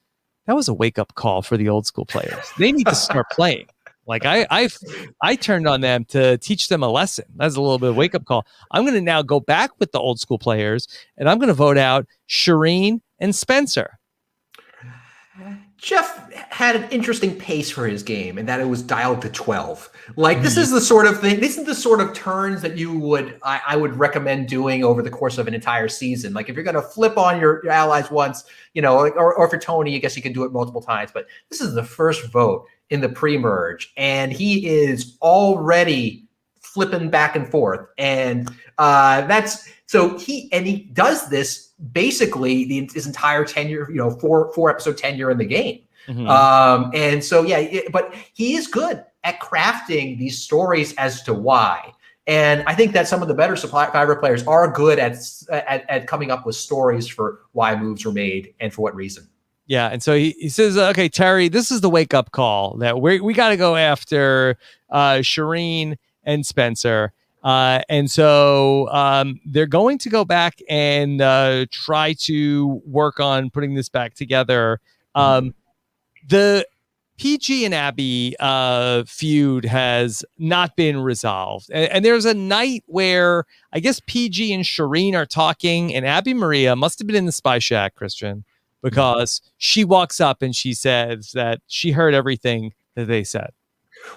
that was a wake-up call for the old school players. They need to start playing. Like I turned on them to teach them a lesson. That's a little bit of a wake up call. I'm going to now go back with the old school players, and I'm going to vote out Shireen and Spencer. Jeff had an interesting pace for his game, and that it was dialed to 12. Like, this is the sort of thing, this is the sort of turns that I would recommend doing over the course of an entire season. Like, if you're going to flip on your allies once, or for Tony, I guess you can do it multiple times, but this is the first vote in the pre-merge, and he is already flipping back and forth. And he does this basically his entire tenure, four episode tenure in the game. But he is good at crafting these stories as to why. And I think that some of the better Survivor players are good at coming up with stories for why moves were made and for what reason. Yeah, and so he says, okay, Terry, this is the wake-up call that we got to go after Shireen and Spencer. And so they're going to go back and try to work on putting this back together. The PG and Abby feud has not been resolved. And there's a night where I guess PG and Shireen are talking, and Abby Maria must have been in the Spy Shack, Christian, because she walks up and she says that she heard everything that they said.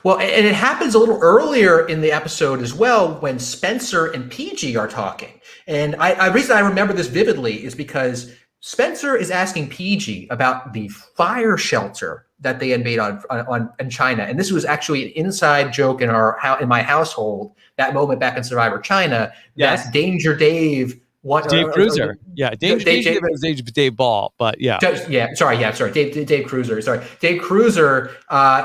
Well, and it happens a little earlier in the episode as well when Spencer and PG are talking. And the reason I remember this vividly is because Spencer is asking PG about the fire shelter that they had made in China. And this was actually an inside joke in my household, that moment back in Survivor China, that Danger Dave... Dave Cruiser. Dave Ball, but yeah. Dave Cruiser. Dave Cruiser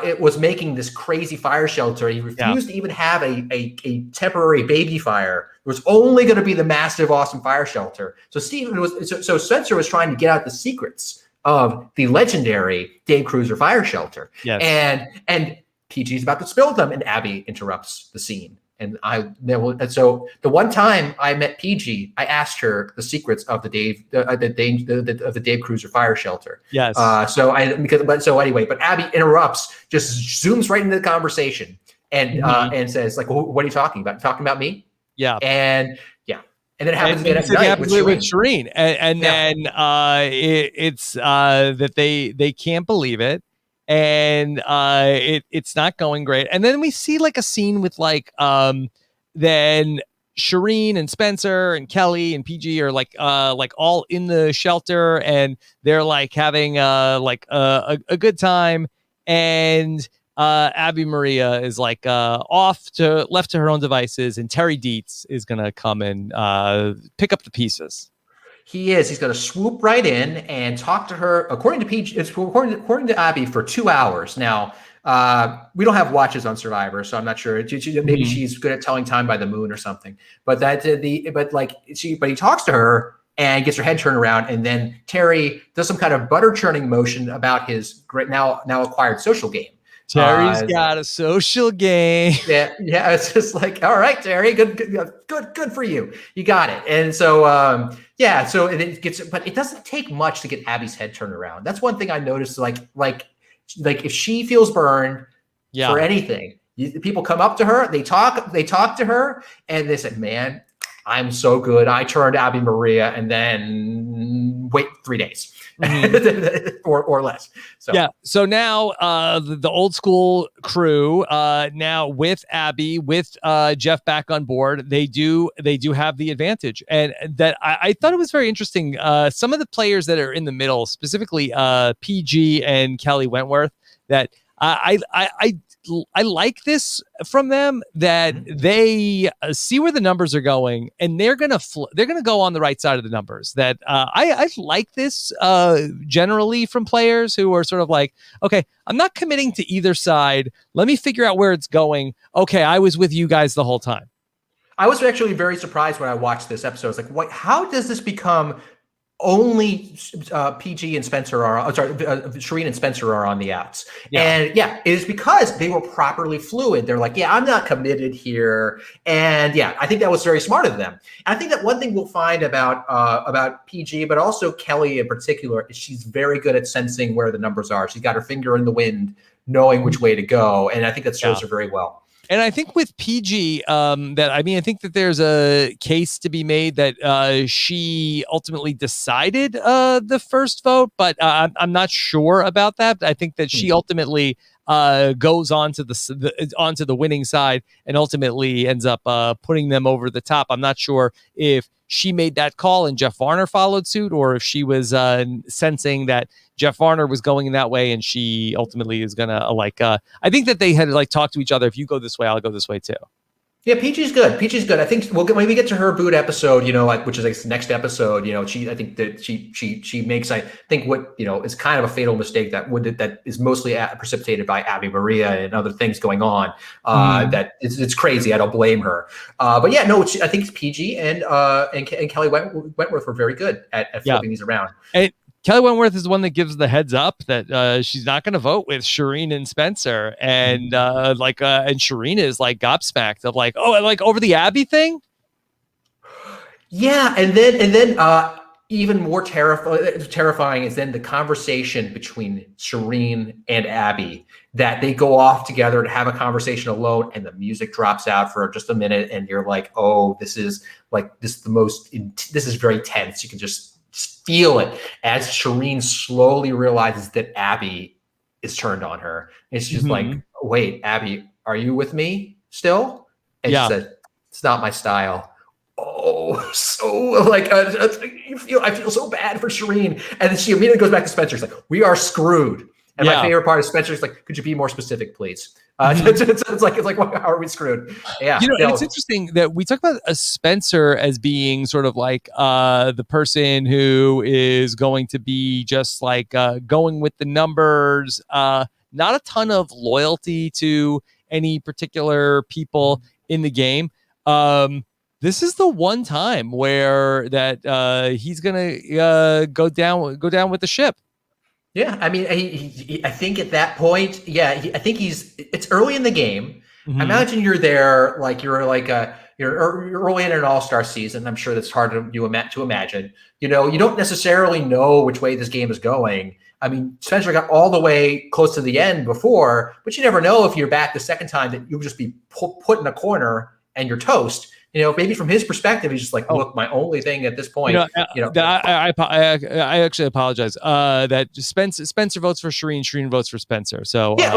it was making this crazy fire shelter. He refused to even have a temporary baby fire. It was only going to be the massive, awesome fire shelter. So Spencer was trying to get out the secrets of the legendary Dave Cruiser fire shelter. Yes. And PG's about to spill them, and Abby interrupts the scene. And so the one time I met PG, I asked her the secrets of the Dave Cruiser fire shelter. Yes. But Abby interrupts, just zooms right into the conversation, and says, like, well, what are you talking about? Talking about me? Yeah. And it happens again at night with Shireen. And then it's that they can't believe it. And it's not going great. And then we see like a scene with then Shireen and Spencer and Kelly and PG are like all in the shelter, and they're like having a good time. And Abby Maria is like left to her own devices, and Terry Dietz is gonna come and pick up the pieces. He's going to swoop right in and talk to her. According to PG, according to Abby, for 2 hours. Now, we don't have watches on Survivor, so I'm not sure. Maybe she's good at telling time by the moon or something. But he talks to her and gets her head turned around, and then Terry does some kind of butter churning motion about his now acquired social game. Terry's got a social game. Yeah. It's just like, all right, Terry, good for you. You got it. And so, so but it doesn't take much to get Abby's head turned around. That's one thing I noticed. Like if she feels burned for anything, people come up to her, they talk to her, and they say, "Man, I'm so good. I turned Abby Maria," and then wait 3 days. or less. So now the old school crew now with Abby, with Jeff back on board, they do have the advantage. And that I thought it was very interesting. Some of the players that are in the middle, specifically PG and Kelly Wentworth, that I like this from them, that they see where the numbers are going, and they're gonna go on the right side of the numbers. That I like this generally from players who are sort of like, okay, I'm not committing to either side. Let me figure out where it's going. Okay, I was with you guys the whole time. I was actually very surprised when I watched this episode. I was like, how does this become only PG and Spencer are, Shireen and Spencer are on the outs. Yeah. And yeah, it is because they were properly fluid. They're like, yeah, I'm not committed here. And yeah, I think that was very smart of them. And I think that one thing we'll find about PG, but also Kelly in particular, is she's very good at sensing where the numbers are. She's got her finger in the wind, knowing which way to go. And I think that serves her very well. And I think with PG, I think that there's a case to be made that she ultimately decided the first vote, but I'm not sure about that. I think that she ultimately goes onto the winning side and ultimately ends up putting them over the top. I'm not sure if she made that call and Jeff Varner followed suit, or if she was sensing that Jeff Varner was going in that way and she ultimately is gonna I think that they had talked to each other. If you go this way, I'll go this way too. Yeah, PG's good. PG's good. I think when we get to her boot episode, which is the next episode, I think that she makes, I think what, is kind of a fatal mistake that is mostly precipitated by Abby Maria and other things going on. That it's crazy. I don't blame her. But yeah, no, I think PG and Kelly Wentworth were very good at flipping these around. And Kelly Wentworth is the one that gives the heads up that she's not going to vote with Shireen and Spencer, and and Shireen is gobsmacked of over the Abby thing. Yeah, and then even more terrifying is then the conversation between Shireen and Abby, that they go off together to have a conversation alone, and the music drops out for just a minute, and you're like, oh, this is very tense. You can just feel it as Shireen slowly realizes that Abby is turned on her. And she's like, wait, Abby, are you with me still? And she said, it's not my style. Oh, so I feel so bad for Shireen. And then she immediately goes back to Spencer. She's like, we are screwed. And my favorite part of Spencer is like, could you be more specific, please? It's like, how are we screwed? Yeah. It's interesting that we talk about Spencer as being sort of the person who is going to be just going with the numbers, not a ton of loyalty to any particular people in the game. This is the one time where that he's gonna go down with the ship. Yeah, I mean, I think at that point, I think it's early in the game. I imagine you're there, you're early in an all-star season. I'm sure that's hard to imagine. You don't necessarily know which way this game is going. I mean, Spencer got all the way close to the end before, but you never know if you're back the second time that you'll just be put in a corner and you're toast. Maybe from his perspective, he's just like, look, my only thing at this point. I actually apologize. That Spencer votes for Shireen. Shireen votes for Spencer. So yeah,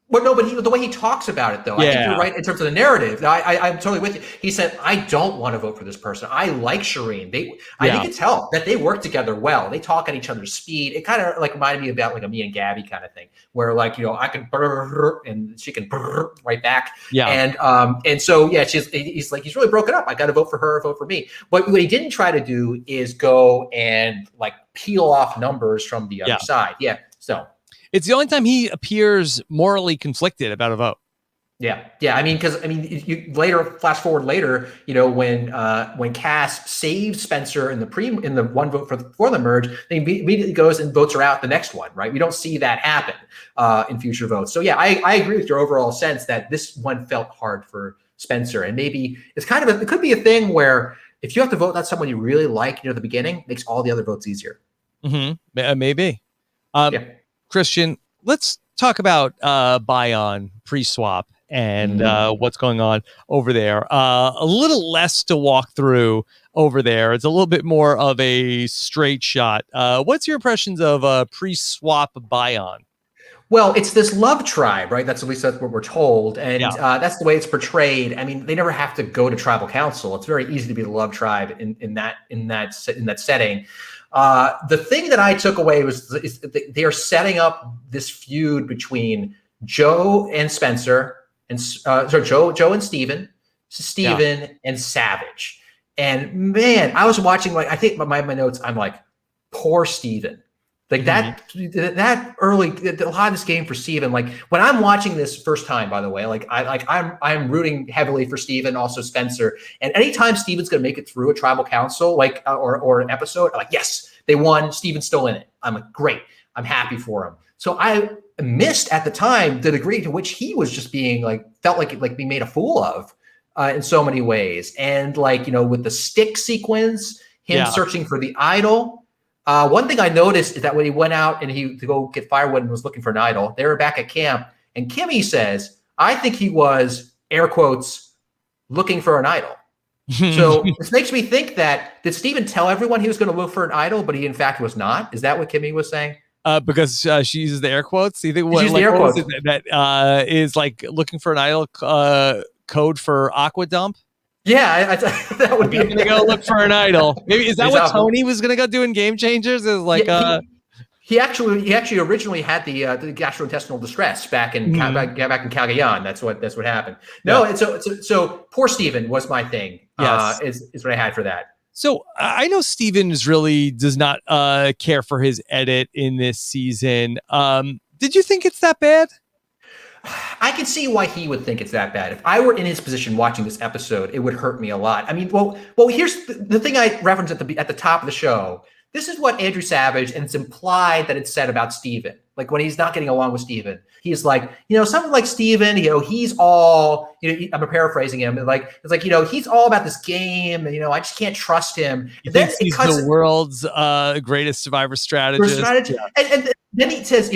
but the way he talks about it, though, I think you're right in terms of the narrative. I'm totally with you. He said, I don't want to vote for this person. I like Shireen. I think it's tell that they work together well. They talk at each other's speed. It kind of reminded me about a me and Gabby kind of thing, where I can and she can right back. Yeah. And so he's really broken up. I got to vote for her, vote for me. But what he didn't try to do is go and peel off numbers from the other side. Yeah. So. It's the only time he appears morally conflicted about a vote. Yeah. I mean, because you flash forward later, when Cass saves Spencer in the one vote for the merge, then he immediately goes and votes her out the next one, right? We don't see that happen in future votes. So yeah, I agree with your overall sense that this one felt hard for Spencer, and maybe it's it could be a thing where if you have to vote out someone you really like, at the beginning, it makes all the other votes easier. Maybe. Christian, let's talk about Bion pre-swap and what's going on over there. A little less to walk through over there. It's a little bit more of a straight shot. What's your impressions of pre-swap Bion? Well, it's this love tribe, right? That's at least that's what we're told, and that's the way it's portrayed. I mean, they never have to go to tribal council. It's very easy to be the love tribe in that setting. The thing that I took away is they are setting up this feud between Joe and Spencer, and Joe and Steven and Savage. And man, I was watching I think my notes. I'm like, poor Steven. Like that early, a lot of this game for Steven. Like when I'm watching this first time, by the way, I'm rooting heavily for Steven, also Spencer. And anytime Steven's going to make it through a tribal council, or an episode, I'm like, yes, they won. Steven's still in it. I'm like, great. I'm happy for him. So I missed at the time the degree to which he was just being felt like being made a fool of in so many ways. And with the stick sequence, him searching for the idol. One thing I noticed is that when he went out and to go get firewood and was looking for an idol, they were back at camp. And Kimmy says, I think he was, air quotes, looking for an idol. So this makes me think that, did Steven tell everyone he was going to look for an idol, but he in fact was not? Is that what Kimmy was saying? Because she uses the air quotes. You think the air quotes. That is like looking for an idol code for aqua dump? Yeah, that would be. I'm gonna go look for an idol. Maybe is that what Tony was gonna go do in Game Changers? Is he actually originally had the gastrointestinal distress back in Cagayan. That's what happened. No, and so poor Steven was my thing. Yes, is what I had for that. So I know Steven really does not care for his edit in this season. Did you think it's that bad? I can see why he would think it's that bad. If I were in his position watching this episode, it would hurt me a lot. I mean, well, here's the thing I referenced at the top of the show. This is what Andrew Savage, and it's implied that it's said about Steven. Like when he's not getting along with Steven, he's like, something like Steven, he's all, I'm paraphrasing him. It's like, he's all about this game. And, I just can't trust him. He thinks he's the world's greatest survivor strategist. And then he says,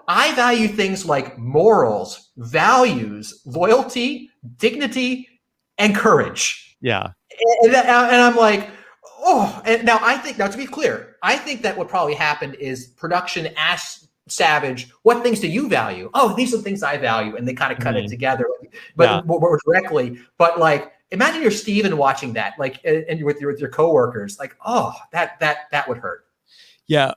I value things like morals, values, loyalty, dignity, and courage. Yeah. And I'm like, oh, and now to be clear, I think that what probably happened is production asked Savage, what things do you value? Oh, these are the things I value. And they kind of cut it together, but more directly. But imagine you're Steven watching that, and with your coworkers, that would hurt. Yeah.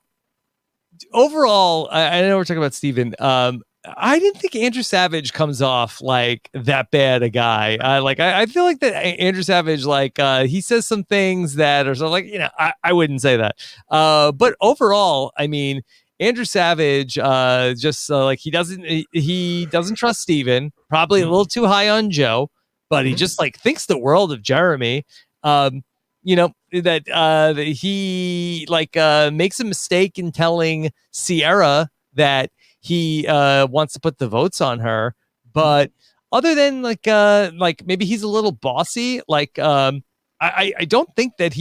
Overall, I know we're talking about Steven. I didn't think Andrew Savage comes off like that bad a guy. I feel like that Andrew Savage, he says some things that are so I wouldn't say that. But overall, I mean, Andrew Savage, he doesn't trust Steven, probably a little too high on Joe, but he just thinks the world of Jeremy. That he makes a mistake in telling Sierra that he wants to put the votes on her, but other than maybe he's a little bossy. I don't think that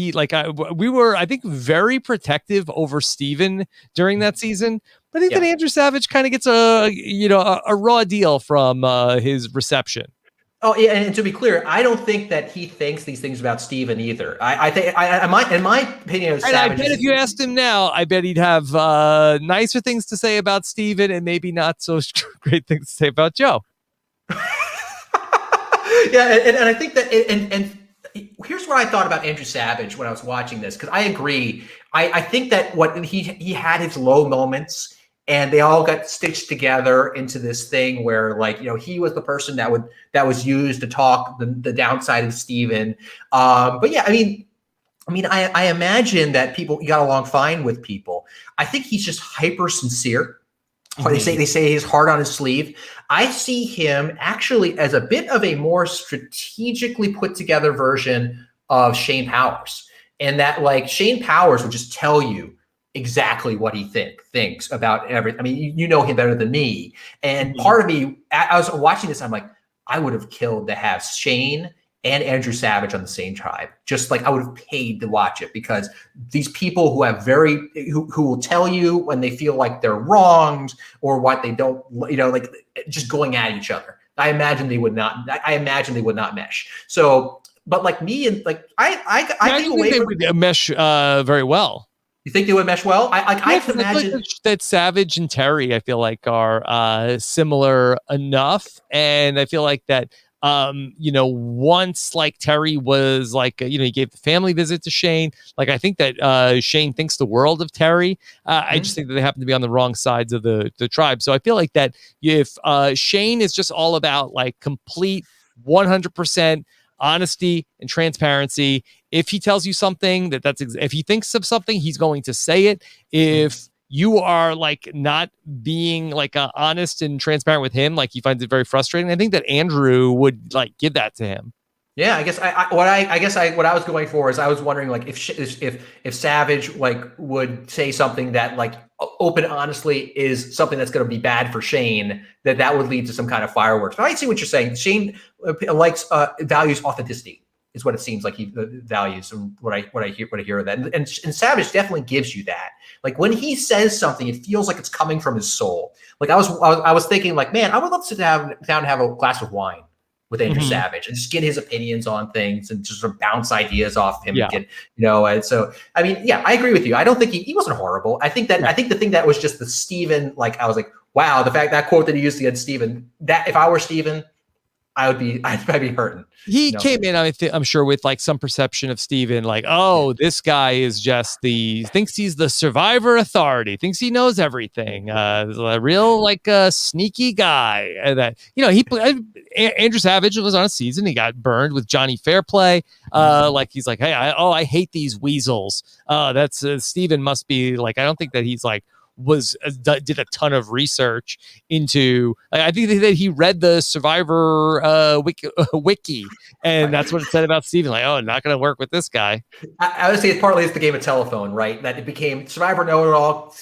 we were, I think, very protective over Steven during that season, but I think that Andrew Savage kind of gets a raw deal from his reception. Oh yeah, and to be clear, I don't think that he thinks these things about Steven either. I think, in my opinion, of Savage, I bet if you asked him now, I bet he'd have nicer things to say about Steven and maybe not so great things to say about Joe. Yeah, and I think that, and here's what I thought about Andrew Savage when I was watching this, because I agree. I think that what he had his low moments. And they all got stitched together into this thing where, he was the person that was used to talk the downside of Steven. But yeah, I imagine that he got along fine with people. I think he's just hyper sincere. They say he's hard on his sleeve. I see him actually as a bit of a more strategically put together version of Shane Powers, and that Shane Powers would just tell you exactly what he thinks about everything. I mean, you know him better than me. And part of me, I was watching this, I'm like, I would have killed to have Shane and Andrew Savage on the same tribe. Just I would have paid to watch it, because these people who have who will tell you when they feel like they're wronged or what they don't, just going at each other. I imagine they would not mesh. So, but me and I think they would mesh very well. You think they would mesh well? I can imagine that Savage and Terry, I feel like, are similar enough, and I feel like that once Terry was he gave the family visit to Shane. I think that Shane thinks the world of Terry. I just think that they happen to be on the wrong sides of the tribe. So I feel like that if Shane is just all about complete 100% honesty and transparency. If he tells you something if he thinks of something, he's going to say it. If you are like not being like honest and transparent with him. Like he finds it very frustrating. I think that Andrew would like give that to him. Yeah, I guess what I was going for is I was wondering like if Savage like would say something that like open honestly is something that's going to be bad for Shane, that would lead to some kind of fireworks. But I see what you're saying. Shane values authenticity is what it seems like he values, and what I hear of that. And Savage definitely gives you that. Like when he says something, it feels like it's coming from his soul. Like I was thinking like, man, I would love to sit down and have a glass of wine with Andrew Savage and just get his opinions on things and just sort of bounce ideas off him and get, and so, I mean, yeah, I agree with you. I don't think he wasn't horrible. I think the thing that was just the Steven, like, I was like, wow, the fact that quote that he used against Steven, that if I were Steven, I'd be hurting. He came in, I'm sure, with like some perception of Steven, like, oh, this guy is just thinks he's the survivor authority, thinks he knows everything. A real like sneaky guy. That Andrew Savage was on a season. He got burned with Johnny Fairplay. Like he's like, hey, I hate these weasels. That's Steven must be like, I don't think that he's like did a ton of research into. I think that he read the Survivor wiki, and that's what it said about Steven. Like, oh, not going to work with this guy. I would say it's the game of telephone, right? That it became Survivor know-it-all.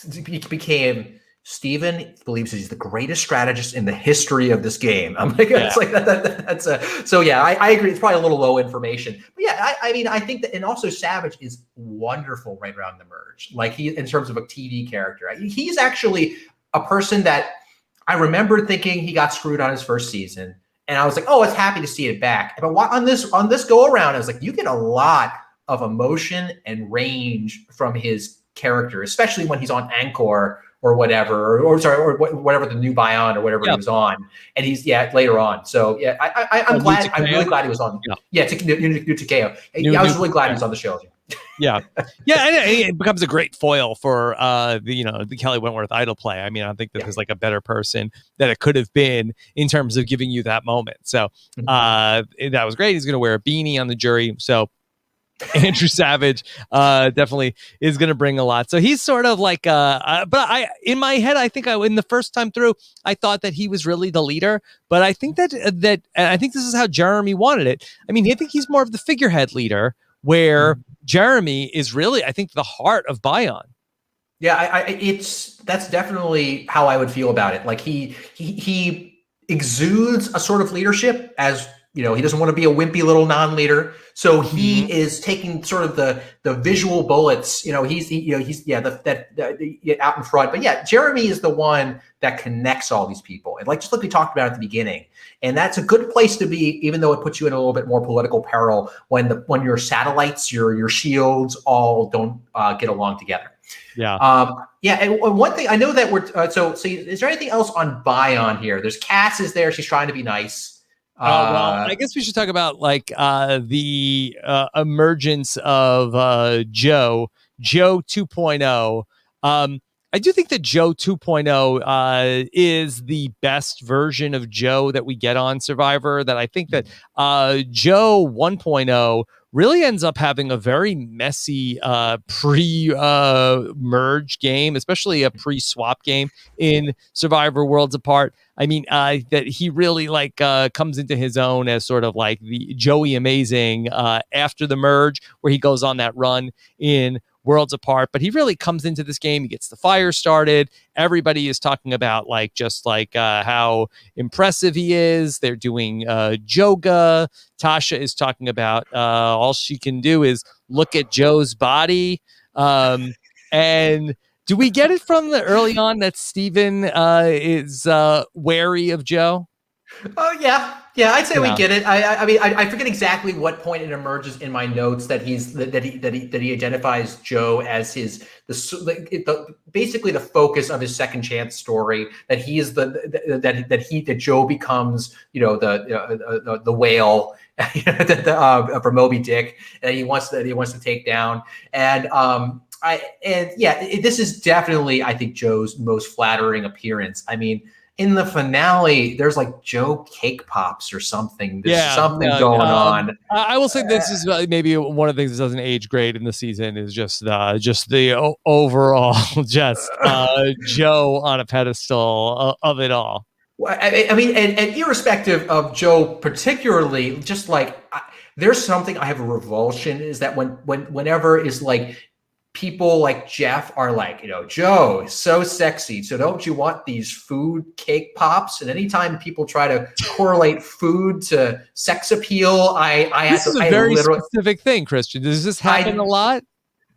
Became Steven believes he's the greatest strategist in the history of this game. I'm like, it's like that's so yeah, I agree. It's probably a little low information, but yeah, I mean, I think that, and also Savage is wonderful right around the merge. Like he, in terms of a TV character, he's actually a person that I remember thinking he got screwed on his first season, and I was like, oh, it's happy to see it back. But on this go around, I was like, you get a lot of emotion and range from his character, especially when he's on Anchor or whatever, or whatever the new Bion or whatever he was on, and he's later on. So yeah, I'm glad. I'm really glad he was on. New Takeo. I was really glad he was on the show. Yeah, and it becomes a great foil for the Kelly Wentworth idol play. I mean, I think that there's like a better person that it could have been in terms of giving you that moment. So that was great. He's going to wear a beanie on the jury. So Andrew Savage definitely is going to bring a lot. So he's sort of like, but in my head, I think in the first time through, I thought that he was really the leader. But I think that I think this is how Jeremy wanted it. I mean, I think he's more of the figurehead leader, where Jeremy is really, I think, the heart of Bion. Yeah, that's definitely how I would feel about it. Like he exudes a sort of leadership, as he doesn't want to be a wimpy little non-leader. So he is taking sort of the visual bullets. He's out in front. But yeah, Jeremy is the one that connects all these people, and just like we talked about at the beginning. And that's a good place to be, even though it puts you in a little bit more political peril when your satellites, your shields, all don't get along together. Yeah. And one thing I know that we're so is there anything else on Bion here? There's Cass is there. She's trying to be nice. Well, I guess we should talk about the emergence of Joe 2.0. I do think that Joe 2.0 is the best version of Joe that we get on Survivor. That I think that Joe 1.0 really ends up having a very messy pre-merge game, especially a pre-swap game in Survivor Worlds Apart. I mean, that he really comes into his own as sort of like the Joey Amazing after the merge, where he goes on that run in Worlds Apart. But he really comes into this game. He gets the fire started. Everybody is talking about how impressive he is. They're doing yoga. Tasha is talking about all she can do is look at Joe's body. And do we get it from the early on that Steven is wary of Joe? Oh yeah, I'd say we get it. I mean, I forget exactly what point it emerges in my notes that he identifies Joe as basically the focus of his second chance story. That he is that Joe becomes the whale for Moby Dick, and he wants to take down. And this is definitely, I think, Joe's most flattering appearance. I mean, in the finale, there's like Joe cake pops or something. There's Yeah, something no, going on. I will say this is maybe one of the things that doesn't age great in the season is just the overall Joe on a pedestal of it all. Well, I mean, and irrespective of Joe particularly, just like there's something I have a revulsion is that whenever is like people like Jeff are like, Joe is so sexy. So don't you want these food cake pops? And anytime people try to correlate food to sex appeal, This is a very specific thing, Christian. Does this happen a lot?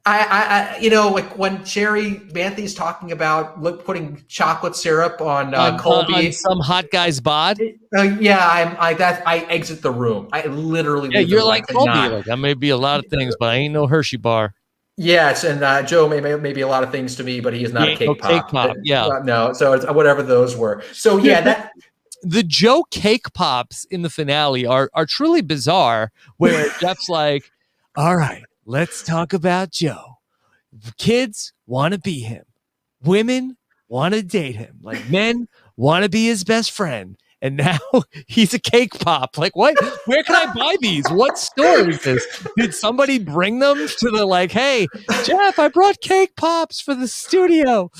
Like when Jerry Manthi's talking about putting chocolate syrup on Colby, on some hot guy's bod. I exit the room. I literally leave you're the like Colby. Like, that may be a lot of things, but I ain't no Hershey bar. Yes, and Joe may be a lot of things to me, but he is not a cake pop. Cake pop. Yeah, no. So it's whatever those were. So yeah, that. The Joe cake pops in the finale are truly bizarre. Where Jeff's like, "All right, let's talk about Joe. Kids want to be him. Women want to date him. Like, men want to be his best friend. And now he's a cake pop. Like, what? Where can I buy these? What store is this? Did somebody bring them to the like, hey, Jeff, I brought cake pops for the studio.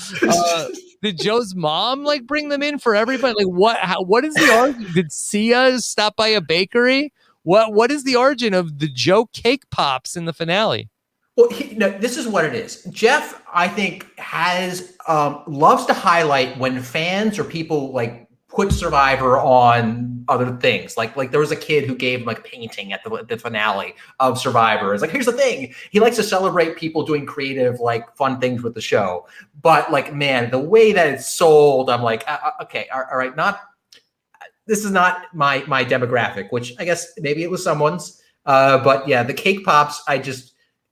Did Joe's mom like bring them in for everybody? Like, what is the origin? Did Sia stop by a bakery? What is the origin of the Joe cake pops in the finale? Well, this is what it is. Jeff, I think, has loves to highlight when fans or people like put Survivor on other things. Like there was a kid who gave him like painting at the finale of Survivor. It's like, here's the thing. He likes to celebrate people doing creative, like fun things with the show. But like, man, the way that it's sold, I'm like, okay, all right, this is not my demographic, which I guess maybe it was someone's. But yeah, the cake pops,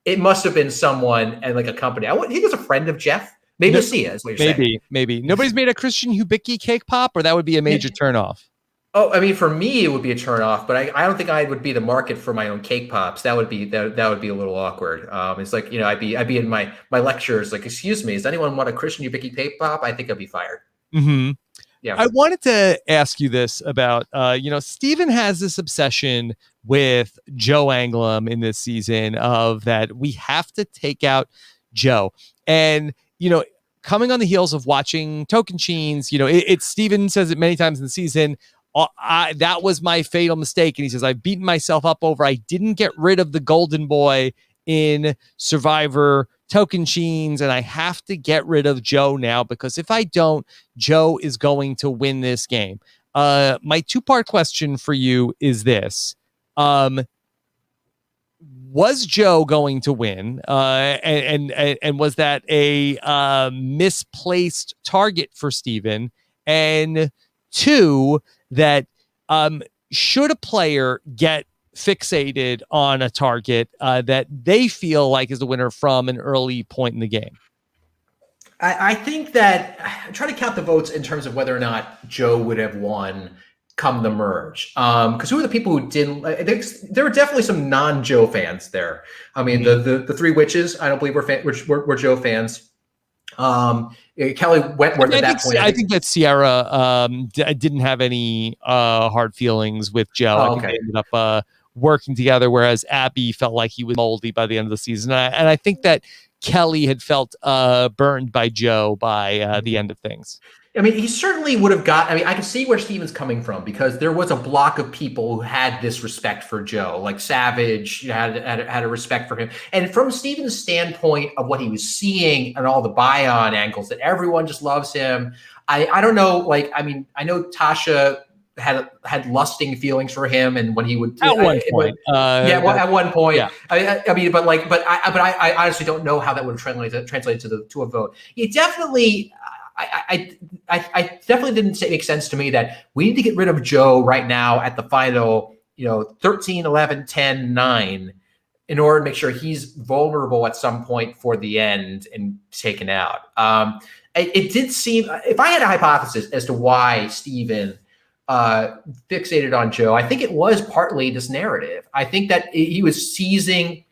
it must have been someone and like a company. I think it was a friend of Jeff. Maybe Sia is what you're saying. Maybe. Nobody's made a Christian Hubicki cake pop, or that would be a major turnoff. Oh, I mean, for me, it would be a turnoff, but I don't think I would be the market for my own cake pops. That would be a little awkward. It's like, I'd be in my lectures like, excuse me, does anyone want a Christian Hubicki cake pop? I think I'd be fired. Mm-hmm. Yeah. I wanted to ask you this about, Steven has this obsession with Joe Anglim in this season of that we have to take out Joe. And, coming on the heels of watching Tocantins, it's Steven says it many times in the season. That was my fatal mistake. And he says, I've beaten myself up over, I didn't get rid of the golden boy in Survivor Tocantins, and I have to get rid of Joe now, because if I don't, Joe is going to win this game. My two-part question for you is this. Was Joe going to win? And was that a misplaced target for Steven? And two, that should a player get fixated on a target that they feel like is the winner from an early point in the game? I think that I'm trying to count the votes in terms of whether or not Joe would have won come the merge. Because who are the people who didn't? There were definitely some non-Joe fans there. I mean, the three witches, I don't believe were Joe fans. Kelly Wentworth at that point. I think that Sierra didn't have any hard feelings with Joe. I think they ended up working together, whereas Abby felt like he was moldy by the end of the season. And I think that Kelly had felt burned by Joe by the end of things. I mean, he certainly would have I can see where Steven's coming from, because there was a block of people who had this respect for Joe, like Savage had a respect for him. And from Steven's standpoint of what he was seeing and all the buy-on angles, that everyone just loves him. I don't know, like, I mean, I know Tasha had lusting feelings for him, and when he would at one point, at one point, yeah. I mean, but I honestly don't know how that would have translated to a vote. He definitely. I definitely didn't make sense to me that we need to get rid of Joe right now at the final, 13, 11, 10, 9, in order to make sure he's vulnerable at some point for the end and taken out. It did seem, if I had a hypothesis as to why Steven fixated on Joe, I think it was partly this narrative. I think that he was seizing,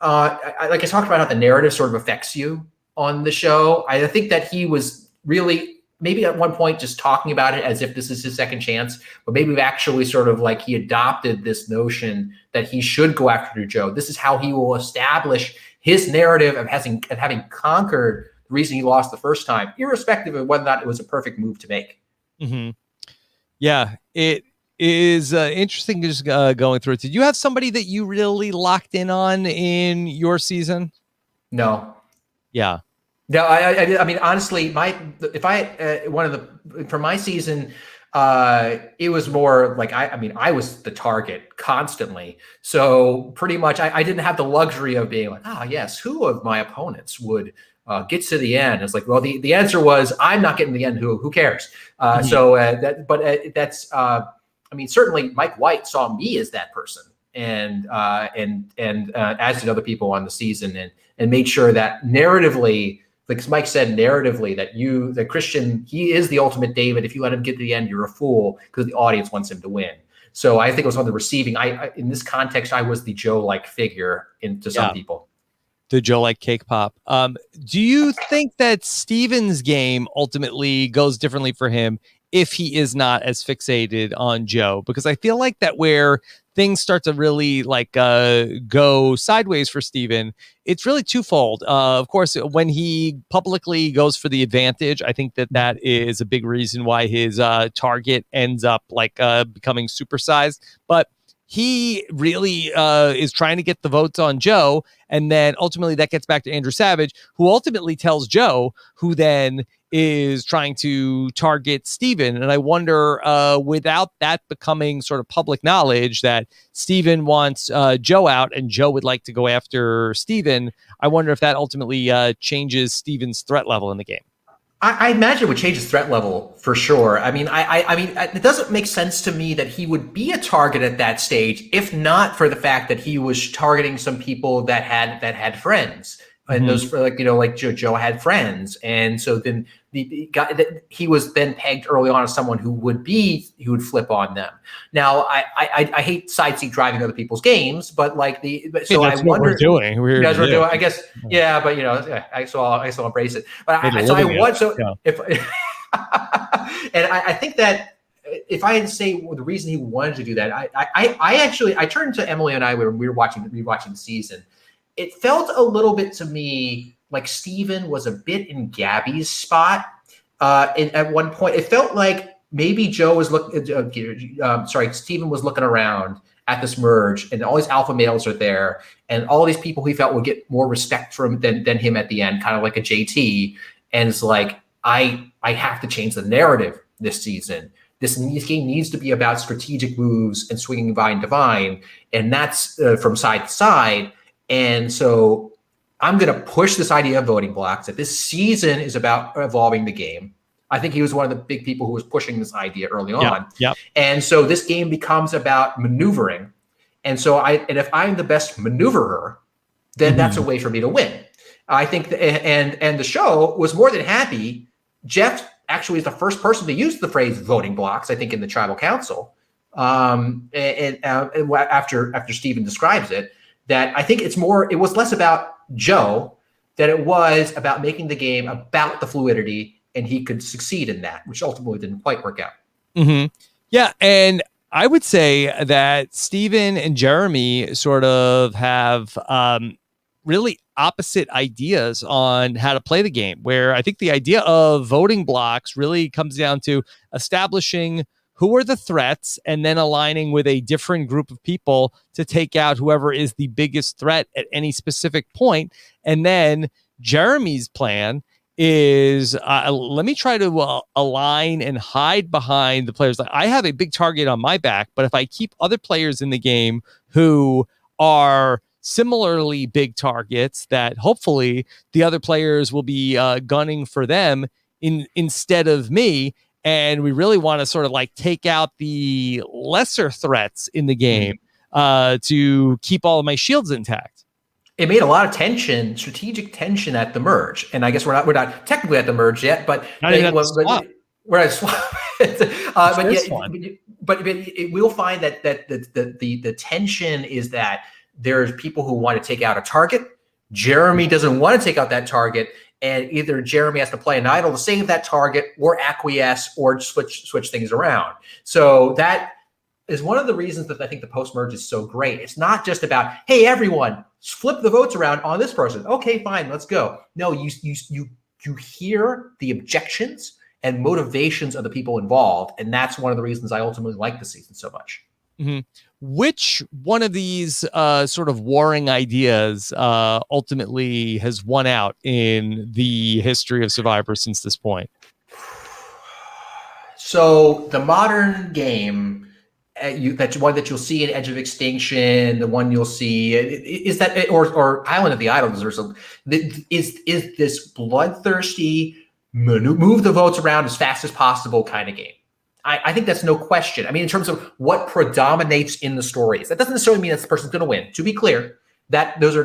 like I talked about how the narrative sort of affects you on the show. I think that he was really maybe at one point just talking about it as if this is his second chance, but maybe we've actually sort of like he adopted this notion that he should go after Joe. This is how he will establish his narrative of having conquered the reason he lost the first time, irrespective of whether or not it was a perfect move to make. Mm-hmm. Yeah, it is interesting just going through it. Did you have somebody that you really locked in on in your season? No. Yeah. No, I mean, honestly, for my season, it was more like, I was the target constantly. So pretty much I didn't have the luxury of being like, yes, who of my opponents would get to the end? It's like, well, the answer was, I'm not getting to the end. Who cares? That's, I mean, certainly Mike White saw me as that person, and as did other people on the season, and made sure that narratively, like Mike said, narratively, that Christian, he is the ultimate David. If you let him get to the end, you're a fool, because the audience wants him to win. So I think it was on the receiving. In this context, I was the Joe-like figure to some people. The Joe-like cake pop. Do you think that Steven's game ultimately goes differently for him if he is not as fixated on Joe? Because I feel like that where things start to really go sideways for Steven, it's really twofold. Of course, when he publicly goes for the advantage, I think that is a big reason why his target ends up becoming supersized. But he really is trying to get the votes on Joe. And then ultimately that gets back to Andrew Savage, who ultimately tells Joe, who then is trying to target Steven. And I wonder, without that becoming sort of public knowledge that Steven wants Joe out and Joe would like to go after Steven, I wonder if that ultimately changes Steven's threat level in the game. I imagine it would change his threat level for sure. I mean, I mean, it doesn't make sense to me that he would be a target at that stage, if not for the fact that he was targeting some people that had friends, and those, like Joe had friends, and so then he was then pegged early on as someone who would flip on them. Now, I hate side seat driving other people's games, but that's what we're doing. You guys were doing, I guess, yeah, but I'll embrace it. But I think that if I had to say the reason he wanted to do that, I turned to Emily and I when we were watching the season. It felt a little bit to me like Steven was a bit in Gabby's spot. At one point, it felt like maybe Steven was looking around at this merge, and all these alpha males are there, and all these people he felt would get more respect from than him at the end, kind of like a JT. And it's like, I have to change the narrative this season. This game needs to be about strategic moves and swinging divine, and that's from side to side. And so I'm going to push this idea of voting blocks, that this season is about evolving the game. I think he was one of the big people who was pushing this idea early on. Yep. And so this game becomes about maneuvering. And so if I'm the best maneuverer, then that's a way for me to win. I think, and the show was more than happy. Jeff actually is the first person to use the phrase voting blocks, I think, in the tribal council. After Steven describes it, that I think it was less about Joe than it was about making the game about the fluidity, and he could succeed in that, which ultimately didn't quite work out. Yeah, and I would say that Steven and Jeremy sort of have really opposite ideas on how to play the game, where I think the idea of voting blocks really comes down to establishing who are the threats and then aligning with a different group of people to take out whoever is the biggest threat at any specific point. And then Jeremy's plan is let me try to align and hide behind the players. Like, I have a big target on my back, but if I keep other players in the game who are similarly big targets, that hopefully the other players will be gunning for them instead of me. And we really want to sort of take out the lesser threats in the game to keep all of my shields intact. It made a lot of tension, strategic tension at the merge. And I guess we're not technically at the merge yet, but we're at swap. But we'll find that the tension is that there's people who want to take out a target. Jeremy doesn't want to take out that target, and either Jeremy has to play an idol to save that target, or acquiesce, or switch things around. So that is one of the reasons that I think the post-merge is so great. It's not just about, hey, everyone, flip the votes around on this person. Okay, fine, let's go. No, you hear the objections and motivations of the people involved, and that's one of the reasons I ultimately like the season so much. Mm-hmm. Which one of these sort of warring ideas ultimately has won out in the history of Survivor since this point? So the modern game, that's one that you'll see in Edge of Extinction. The one you'll see is that, or Island of the Idols. Is this bloodthirsty move the votes around as fast as possible kind of game. I think that's no question. I mean, in terms of what predominates in the stories, that doesn't necessarily mean that the person's going to win. To be clear, that those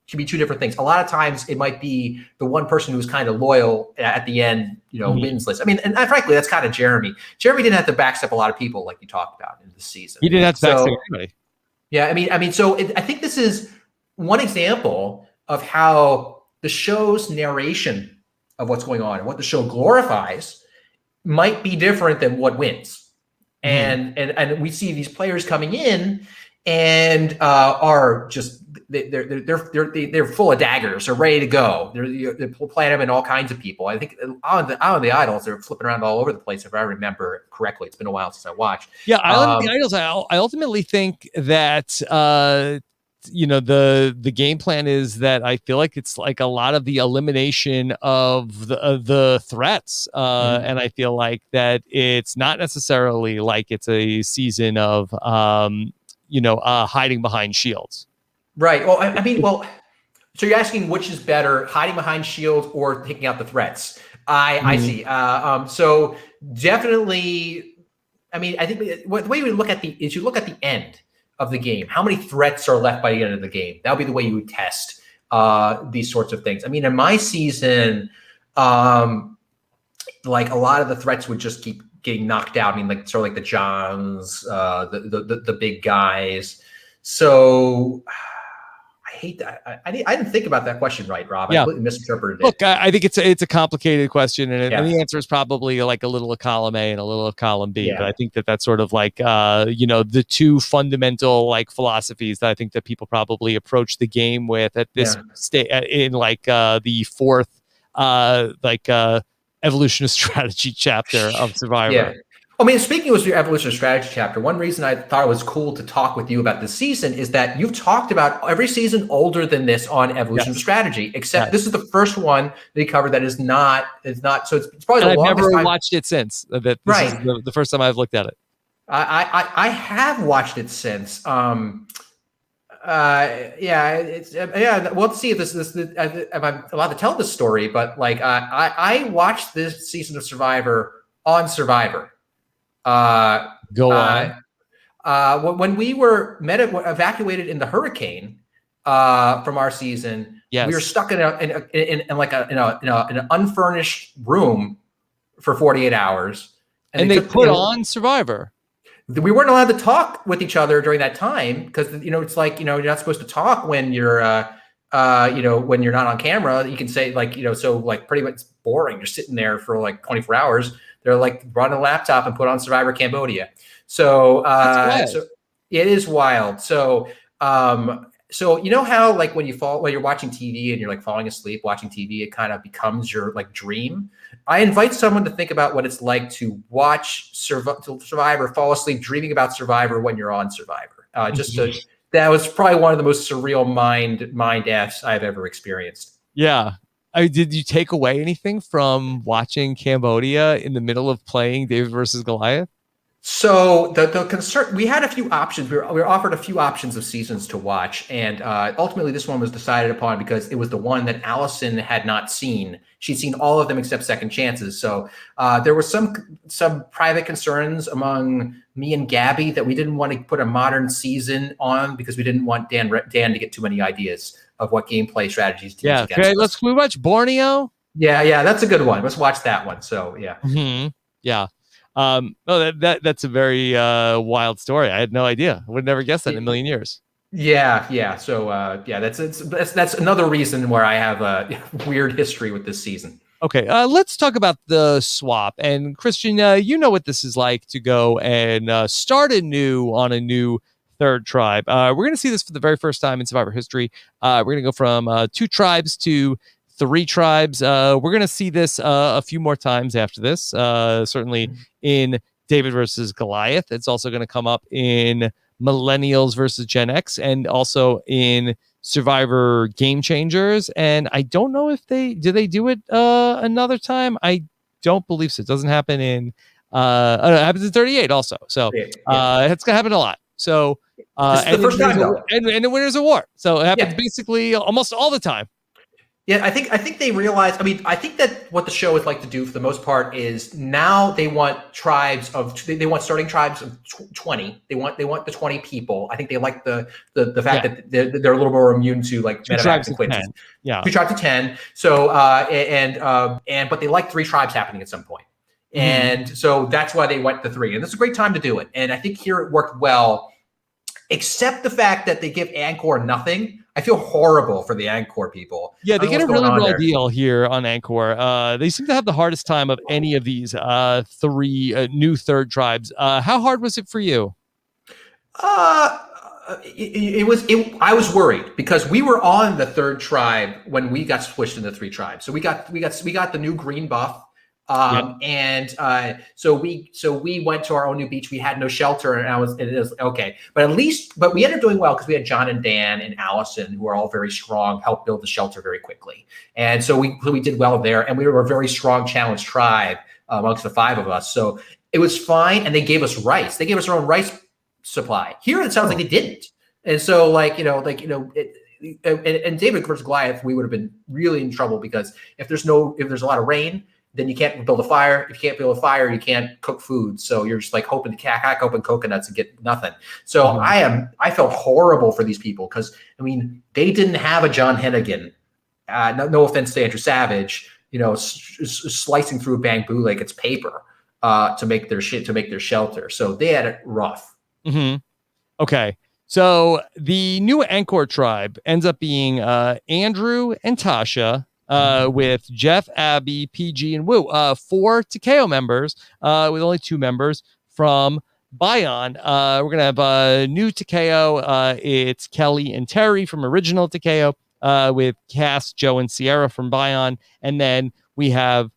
can be two different things. A lot of times it might be the one person who's kind of loyal at the end, wins list. I mean, and frankly, that's kind of Jeremy. Jeremy didn't have to backstep a lot of people like you talked about in the season. He didn't have to backstep anybody. Yeah, I mean, so I think this is one example of how the show's narration of what's going on and what the show glorifies might be different than what wins. And we see these players coming in and are just they're full of daggers, are ready to go. They're playing them in all kinds of people. I think on the Idols, they're flipping around all over the place. If I remember correctly, it's been a while since I watched. Yeah, Island of the Idols. I ultimately think that the game plan is that I feel like it's like a lot of the elimination of the threats, and I feel like that it's not necessarily like it's a season of hiding behind shields. Right. Well, I mean, so you're asking which is better, hiding behind shields or taking out the threats? I see. So definitely, I mean, I think the way you look at you look at the end of the game. How many threats are left by the end of the game? That would be the way you would test these sorts of things. I mean, in my season, like a lot of the threats would just keep getting knocked out. I mean, like sort of like the Johns, the big guys. So I hate that. I didn't think about that question right, Rob. Yeah. I completely misinterpreted it. Look, I think it's a complicated question, and the answer is probably like a little of column A and a little of column B. But I think that's sort of like the two fundamental like philosophies that I think that people probably approach the game with at this state in like the fourth evolution of strategy chapter of Survivor. Yeah. I mean, speaking of your evolution strategy chapter, one reason I thought it was cool to talk with you about this season is that you've talked about every season older than this on evolution strategy, except this is the first one that you covered that is not. It's not. So it's probably the longest. I've never watched it since. This is the first time I've looked at it. I have watched it since. We'll see if if I'm allowed to tell this story, but like I watched this season of Survivor on Survivor. Go on. When we were evacuated in the hurricane from our season, we were stuck in an unfurnished room for 48 hours. And they put on Survivor. We weren't allowed to talk with each other during that time because it's like you're not supposed to talk when you're when you're not on camera. You can say so like pretty much boring. You're sitting there for like 24 hours. They're like run a laptop and put on Survivor Cambodia. So so it is wild. So so you know how like when you're watching TV and you're like falling asleep watching TV, it kind of becomes your like dream. I invite someone to think about what it's like to watch Survivor, fall asleep dreaming about Survivor when you're on Survivor. That was probably one of the most surreal mind F's I've ever experienced. Yeah. Did you take away anything from watching Cambodia in the middle of playing David versus Goliath? So the concern, we had a few options. We were offered a few options of seasons to watch, and ultimately this one was decided upon because it was the one that Allison had not seen. She'd seen all of them except Second Chances. So there were some private concerns among me and Gabby that we didn't want to put a modern season on because we didn't want Dan to get too many ideas of what gameplay strategies to use against us. Let's watch Borneo. Yeah, that's a good one. Let's watch that one. So yeah. Mm-hmm. Yeah. That's a very wild story. I had no idea. I would never guess that in a million years. Yeah. So that's another reason where I have a weird history with this season. Okay, let's talk about the swap. And Christian, you know what this is like to go and start anew on a new third tribe. We're going to see this for the very first time in Survivor history. We're going to go from 2 tribes to 3 tribes. We're going to see this a few more times after this, certainly in David versus Goliath. It's also going to come up in Millennials versus Gen X, and also in Survivor Game Changers. And I don't know if they do it another time. I don't believe so. It doesn't happen in it happens in 38 also. So it's gonna happen a lot. So this is the first time though. And the winner's a war. So it happens basically almost all the time. Yeah, I think they realize. I mean, I think that what the show would like to do for the most part is now they want starting tribes of 20. They want the 20 people. I think they like the fact that they're a little more immune to like medevacs and quinces. Yeah, 2 tribes of 10. So but they like 3 tribes happening at some point. And so that's why they went to 3. And this is a great time to do it. And I think here it worked well, except the fact that they give Angkor nothing. I feel horrible for the Angkor people. Yeah, they get a really raw deal here on Angkor. They seem to have the hardest time of any of these 3 new third tribes. How hard was it for you? It was. I was worried because we were on the 3rd tribe when we got switched into 3 tribes. So we got the new green buff. And so we went to our own new beach. We had no shelter, and it was okay. But we ended up doing well because we had John and Dan and Allison, who are all very strong, helped build the shelter very quickly. And so we did well there, and we were a very strong challenge tribe amongst the 5 of us. So it was fine, and they gave us rice. They gave us our own rice supply. Here it sounds like they didn't. And so and David versus Goliath, we would have been really in trouble because if there's a lot of rain, then you can't build a fire. If you can't build a fire, you can't cook food. So you're just like hoping to hack open coconuts and get nothing. So I felt horrible for these people because, I mean, they didn't have a John Hennigan. No offense to Andrew Savage, slicing through bamboo like it's paper to make their shelter. So they had it rough. Okay. So the new Angkor tribe ends up being Andrew and Tasha, with Jeff, Abby, PG, and Wu. 4 Takeo members, with only 2 members from Bayon. We're going to have a new Takeo. It's Kelly and Terry from original Takeo, with Cass, Joe, and Sierra from Bayon. And then we have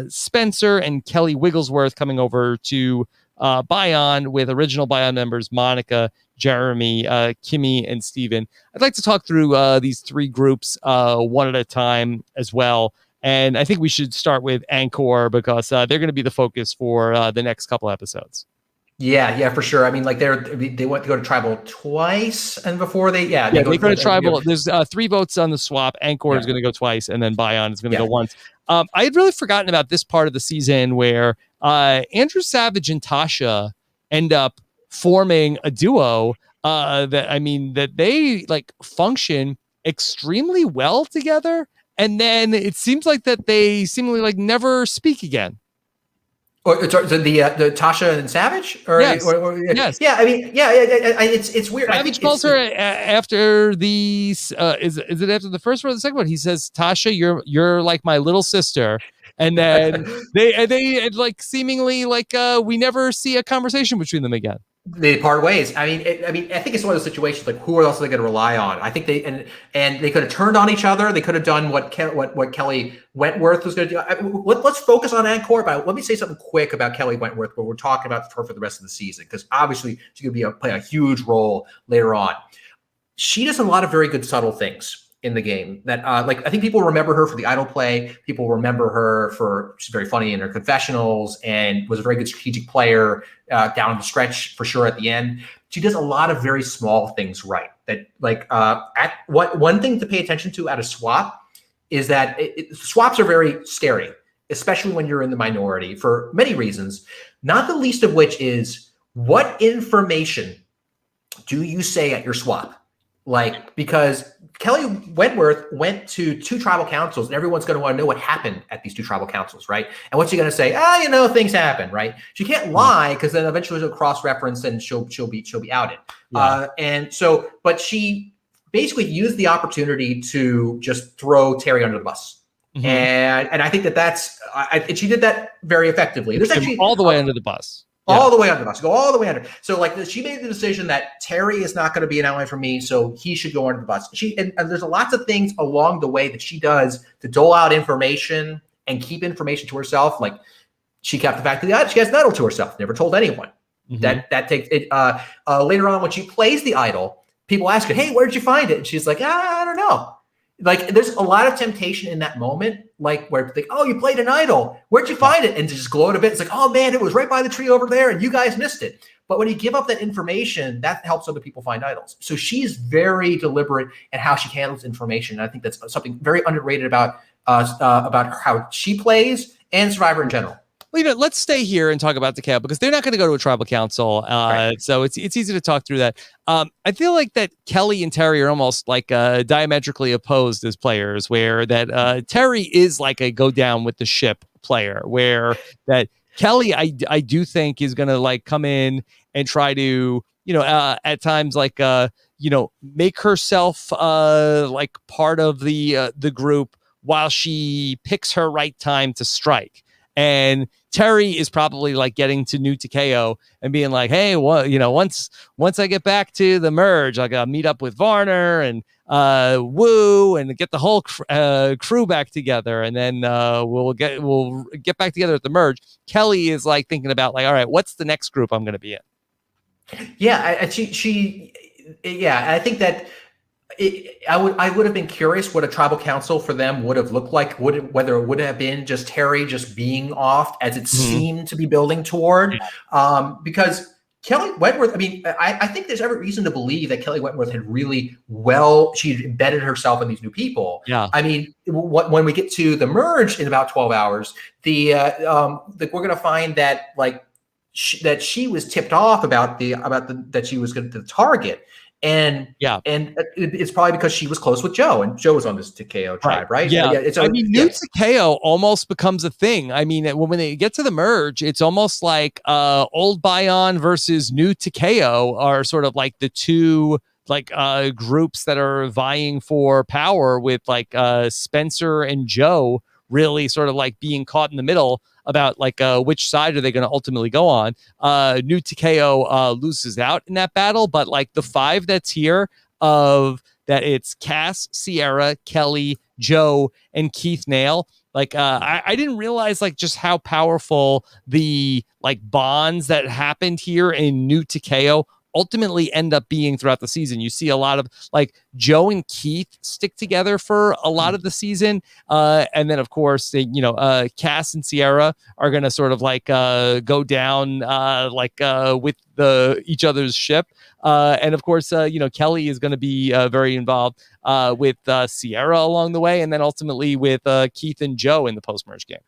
Spencer and Kelly Wigglesworth coming over to Bayon with original Bayon members Monica, Jeremy, Kimmy, and Steven. I'd like to talk through these 3 groups one at a time as well. And I think we should start with Angkor because they're going to be the focus for the next couple episodes. Yeah, for sure. I mean, like they went to go to tribal twice, and before they go to tribal. There's 3 votes on the swap. Angkor is going to go twice, and then Bayon is going to go once. I had really forgotten about this part of the season where Andrew Savage and Tasha end up forming a duo that they like function extremely well together, and then it seems like that they seemingly like never speak again. Or the Tasha and Savage? Yes. Yes. Yeah. I mean, it's weird. Savage calls her after the is it after the first one or the second one? He says, "Tasha, you're like my little sister." And then they like seemingly like we never see a conversation between them again. They part ways. I mean, I think it's one of those situations like who else are they going to rely on? I think they they could have turned on each other. They could have done what Kelly Wentworth was going to do. Let's focus on Angkor. But let me say something quick about Kelly Wentworth. But we're talking about her for the rest of the season because obviously she's going to play a huge role later on. She does a lot of very good subtle things in the game that I think people remember her for the idol play. People remember her for she's very funny in her confessionals and was a very good strategic player down the stretch for sure at the end. She does a lot of very small things right. That one thing to pay attention to at a swap is that swaps are very scary, especially when you're in the minority for many reasons, not the least of which is what information do you say at your swap? like, because Kelly Wentworth went to 2 tribal councils, and everyone's going to want to know what happened at these 2 tribal councils, right? And what's she going to say? Things happen, right? She can't lie, because then eventually she'll cross-reference and she'll be outed. Yeah. And so, but she basically used the opportunity to just throw Terry under the bus. Mm-hmm. And I think and she did that very effectively. There's actually all the way under the bus. All the way under the bus. Go all the way under. So like she made the decision that Terry is not going to be an ally for me, so he should go under the bus. And there's lots of things along the way that she does to dole out information and keep information to herself. Like she kept the fact that she has an idol to herself, never told anyone. Mm-hmm. That takes it. Later on, when she plays the idol, people ask her, "Hey, where did you find it?" And she's like, "I don't know." Like there's a lot of temptation in that moment, like where they think, "Oh, you played an idol. Where'd you find it?" And to just gloat a bit. It's like, "Oh man, it was right by the tree over there, and you guys missed it." But when you give up that information, that helps other people find idols. So she's very deliberate in how she handles information. And I think that's something very underrated about how she plays and Survivor in general. Well, let's stay here and talk about TKO because they're not going to go to a tribal council. Right. So it's easy to talk through that. I feel like that Kelly and Terry are almost like diametrically opposed as players, where that Terry is like a go down with the ship player, where that Kelly, I do think is going to like come in and try to, at times like, make herself like part of the group while she picks her right time to strike. And Terry is probably like getting to New Takeo and being like, "Hey, once I get back to the merge, I gotta meet up with Varner and Woo and get the whole crew back together, and then we'll get back together at the merge." Kelly is like thinking about like, all right, what's the next group I'm going to be in? Yeah, I think that. I would have been curious what a tribal council for them would have looked like. Whether it would have been just Terry just being off as it seemed to be building toward, because Kelly Wentworth. I mean, I think there's every reason to believe that Kelly Wentworth had really she embedded herself in these new people. Yeah. I mean, when we get to the merge in about 12 hours, we're going to find that like that she was tipped off about that she was going to the target. And it's probably because she was close with Joe, and Joe was on this Takeo tribe, right? Yeah. New Takeo almost becomes a thing. I mean, when they get to the merge, it's almost like Old Bion versus New Takeo are sort of like the two like groups that are vying for power, with like Spencer and Joe really sort of like being caught in the middle about like which side are they going to ultimately go on. New Takeo loses out in that battle, but like the 5 that's here of that, it's Cass, Sierra, Kelly, Joe, and Keith Nail. Like I didn't realize like just how powerful the like bonds that happened here in New Takeo ultimately end up being throughout the season. You see a lot of like Joe and Keith stick together for a lot of the season. And then of course, Cass and Sierra are going to sort of like go down with each other's ship. And of course, Kelly is going to be very involved with Sierra along the way. And then ultimately with Keith and Joe in the post-merge game.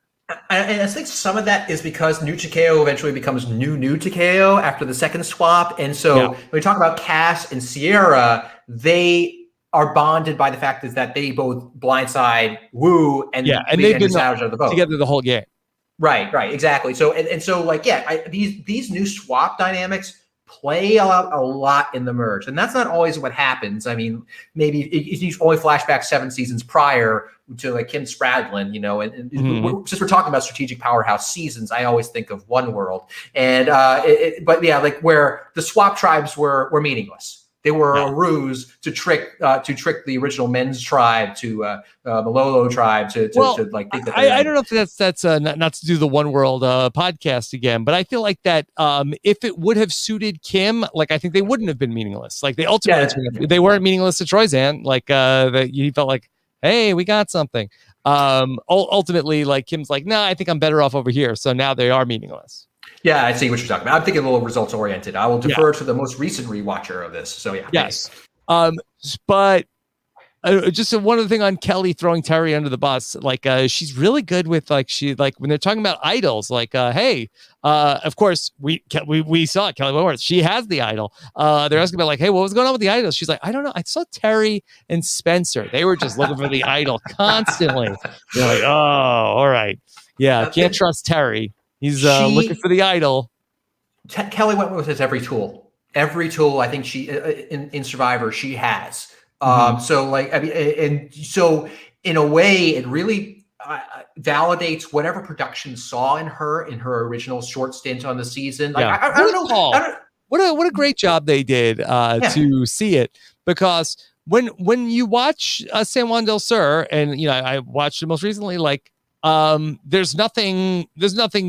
And I think some of that is because New Takeo eventually becomes New Takeo after the second swap. And so when we talk about Cass and Sierra, they are bonded by the fact is that they both blindside Woo and they've been together the whole game. Right, exactly. So and so like these new swap dynamics play a lot in the merge, and that's not always what happens. I mean, maybe you only flashback 7 seasons prior to like Kim Spradlin, and since we're talking about strategic powerhouse seasons, I always think of One World, and but like where the swap tribes were meaningless. They were a ruse to trick the original men's tribe, to Malolo tribe, to like think that I don't know if that's not to do the One World podcast again, but I feel like that if it would have suited Kim, like I think they wouldn't have been meaningless. Like they ultimately they weren't meaningless to Troyzan. Like he felt like, hey, we got something. Ultimately, like Kim's like, nah, I think I'm better off over here. So now they are meaningless. Yeah, I see what you're talking about. I'm thinking a little results oriented. I will defer to the most recent rewatcher of this. So yeah. Yes. But just one other thing on Kelly throwing Terry under the bus. Like, she's really good with when they're talking about idols. Like, hey, of course we saw it, Kelly Wentworth. She has the idol. They're asking about like, hey, what was going on with the idols? She's like, I don't know. I saw Terry and Spencer. They were just looking for the idol constantly. You're like, oh, all right, yeah, can't trust Terry. He's looking for the idol. Kelly Wentworth has every tool. Every tool I think she in Survivor she has. So like, I mean, and so in a way, it really validates whatever production saw in her original short stint on the season. Like, I don't know. What a great job they did to see it, because when you watch San Juan del Sur, and you know, I watched it most recently, like there's nothing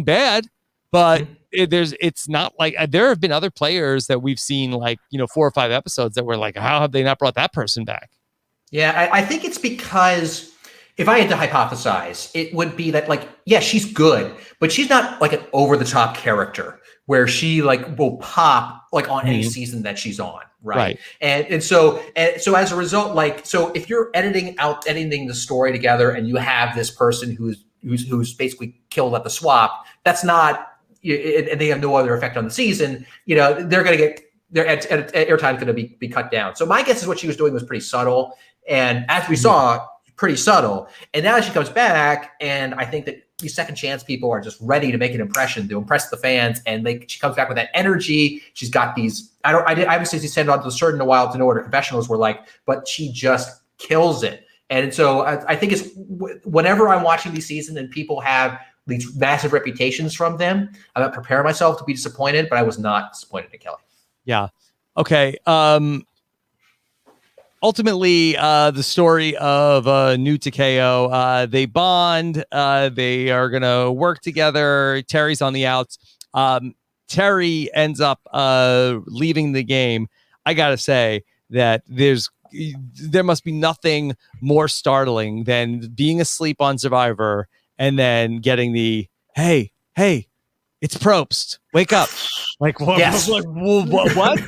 bad, but it's not like there have been other players that we've seen, like, you know, 4 or 5 episodes that were like, how have they not brought that person back? Yeah, I think it's because if I had to hypothesize, it would be that, like, yeah, she's good, but she's not like an over the top character where she like will pop like on any season that she's on. Right. And so as a result, like, so if you're editing the story together and you have this person who's basically killed at the swap, that's not, and they have no other effect on the season, you know, they're going to get their airtime is going to be cut down. So my guess is what she was doing was pretty subtle. And as we saw, pretty subtle. And now she comes back, and I think that these second chance people are just ready to make an impression, to impress the fans. And she comes back with that energy. She's got these, I haven't seen Send On to the Certain in a while to know what her confessionals were like, but she just kills it. And so I think it's whenever I'm watching these seasons and people have these massive reputations from them, I'm not preparing myself to be disappointed, but I was not disappointed in Kelly. Yeah. Okay. Ultimately, the story of New Takeo, they bond. They are going to work together. Terry's on the outs. Terry ends up leaving the game. I got to say that there must be nothing more startling than being asleep on Survivor and then getting the, hey, it's Probst. Wake up. Like, what? Yes. What?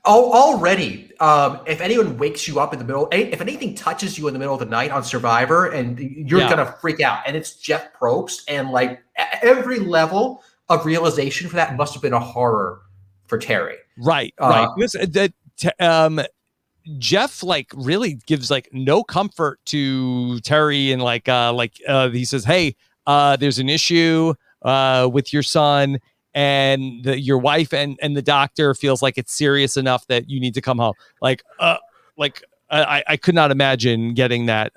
Already, if anyone wakes you up in the middle, if anything touches you in the middle of the night on Survivor, and you're gonna freak out, and it's Jeff Probst, and like every level of realization for that must have been a horror for Terry. Right. Because Jeff like really gives like no comfort to Terry, and he says, hey, there's an issue with your son, and your wife and the doctor feels like it's serious enough that you need to come home. I could not imagine getting that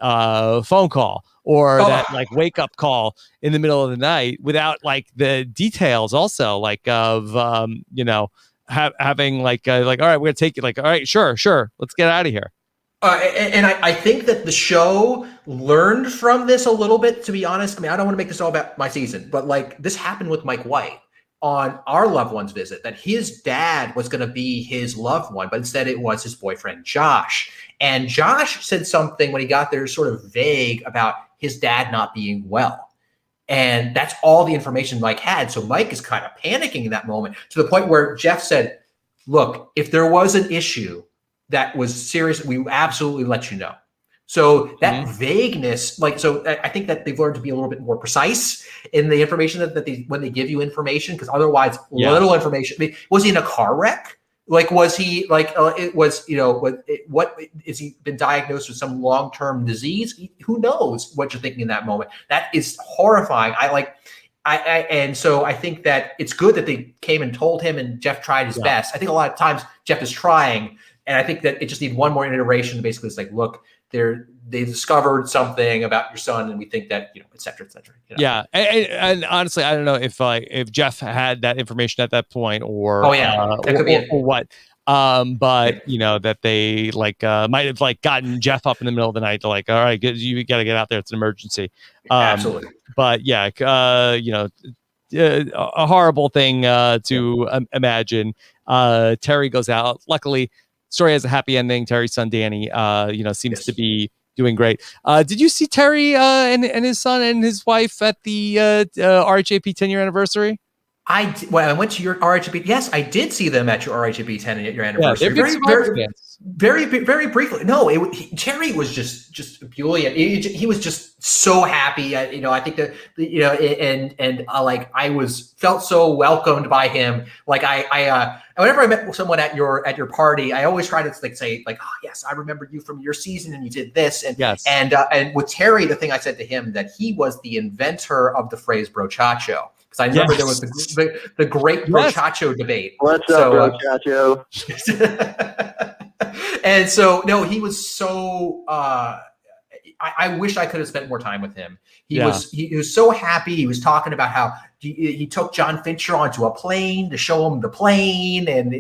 phone call or that like wake up call in the middle of the night without like the details also, like of having like all right, we're gonna take it, like, all right, sure, let's get out of here. And I think that the show learned from this a little bit, to be honest. I mean, I don't want to make this all about my season, but like this happened with Mike White on our loved one's visit, that his dad was going to be his loved one, but instead it was his boyfriend, Josh. And Josh said something when he got there sort of vague about his dad not being well. And that's all the information Mike had. So Mike is kind of panicking in that moment, to the point where Jeff said, look, if there was an issue that was serious, we absolutely let you know. So that vagueness, like, so I think that they've learned to be a little bit more precise in the information that they, when they give you information, because otherwise little information. I mean, was he in a car wreck? Like, was he like, it was, you know, what is he been diagnosed with some long-term disease? Who knows what you're thinking in that moment? That is horrifying. And so I think that it's good that they came and told him, and Jeff tried his best. I think a lot of times Jeff is trying, and I think that it just needs one more iteration. Basically, it's like, look, they discovered something about your son, and we think that, you know, et cetera, et cetera. You know? Yeah. And honestly, I don't know if Jeff had that information at that point, or that could be or what. But you know, that they like might have like gotten Jeff up in the middle of the night to like, all right, you got to get out there. It's an emergency. Absolutely. But yeah, you know, a horrible thing to imagine. Terry goes out. Luckily, story has a happy ending. Terry's son Danny, seems to be doing great. Did you see Terry and his son and his wife at the RHAP 10-year anniversary? I went to your RHAP. Yes, I did see them at your RHAP 10-year anniversary. Yeah, they're big Survivor fans. Very, very briefly. No, Jerry was just ebullient. He was just so happy. I think that like I felt so welcomed by him. Like whenever I met someone at your party, I always try to say oh yes, I remember you from your season and you did this. And yes. And with Terry, the thing I said to him that he was the inventor of the phrase brochacho. Because I remember there was the great brochacho debate. What's up, brochacho? And so, no, he was so. I wish I could have spent more time with him. He was so happy. He was talking about how he took John Fincher onto a plane to show him the plane, and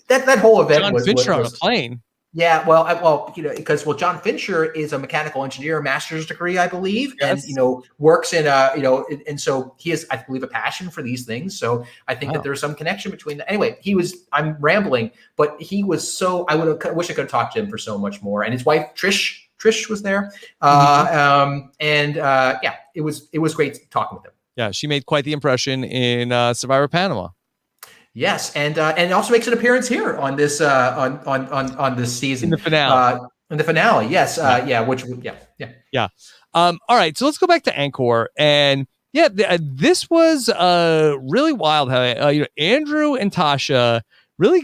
that whole event John Fincher on a plane. Yeah, well, because John Fincher is a mechanical engineer, master's degree, I believe, yes. and works in and so he has, I believe, a passion for these things. So I think that there's some connection between that. Anyway, I'm rambling, but he was so. I wish I could have talked to him for so much more. And his wife Trish was there, it was great talking with him. Yeah, she made quite the impression in Survivor Panama. Yes, and it also makes an appearance here on this on this season. In the finale. Yes. Yeah. All right, so let's go back to Angkor, and this was really wild. How Andrew and Tasha really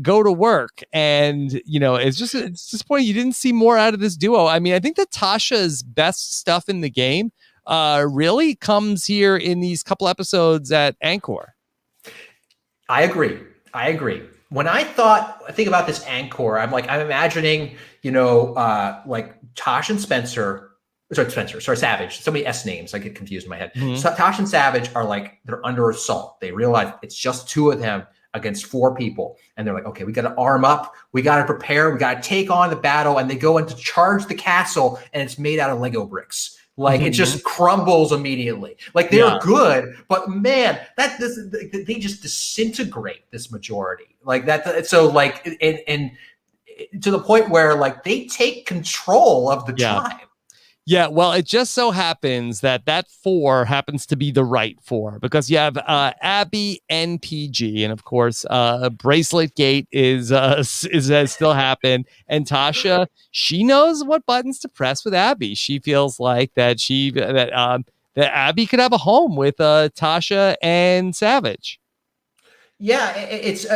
go to work, and it's this point you didn't see more out of this duo. I mean, I think that Tasha's best stuff in the game really comes here in these couple episodes at Angkor. I agree. When I think about this Angkor, I'm imagining, like Tosh and Savage. So many S names, I get confused in my head. Mm-hmm. So Tosh and Savage are they're under assault. They realize it's just two of them against four people. And they're like, okay, we got to arm up. We got to prepare. We got to take on the battle. And they go in to charge the castle, and it's made out of Lego bricks. It just crumbles immediately. They're good, but man, they just disintegrate this majority that. So and to the point where they take control of the tribe. Yeah, well, it just so happens that 4 happens to be the right 4, because you have Abby and PG, and of course, Bracelet Gate is has still happened, and Tasha, she knows what buttons to press with Abby. She feels like that Abby could have a home with Tasha and Savage. Yeah, it's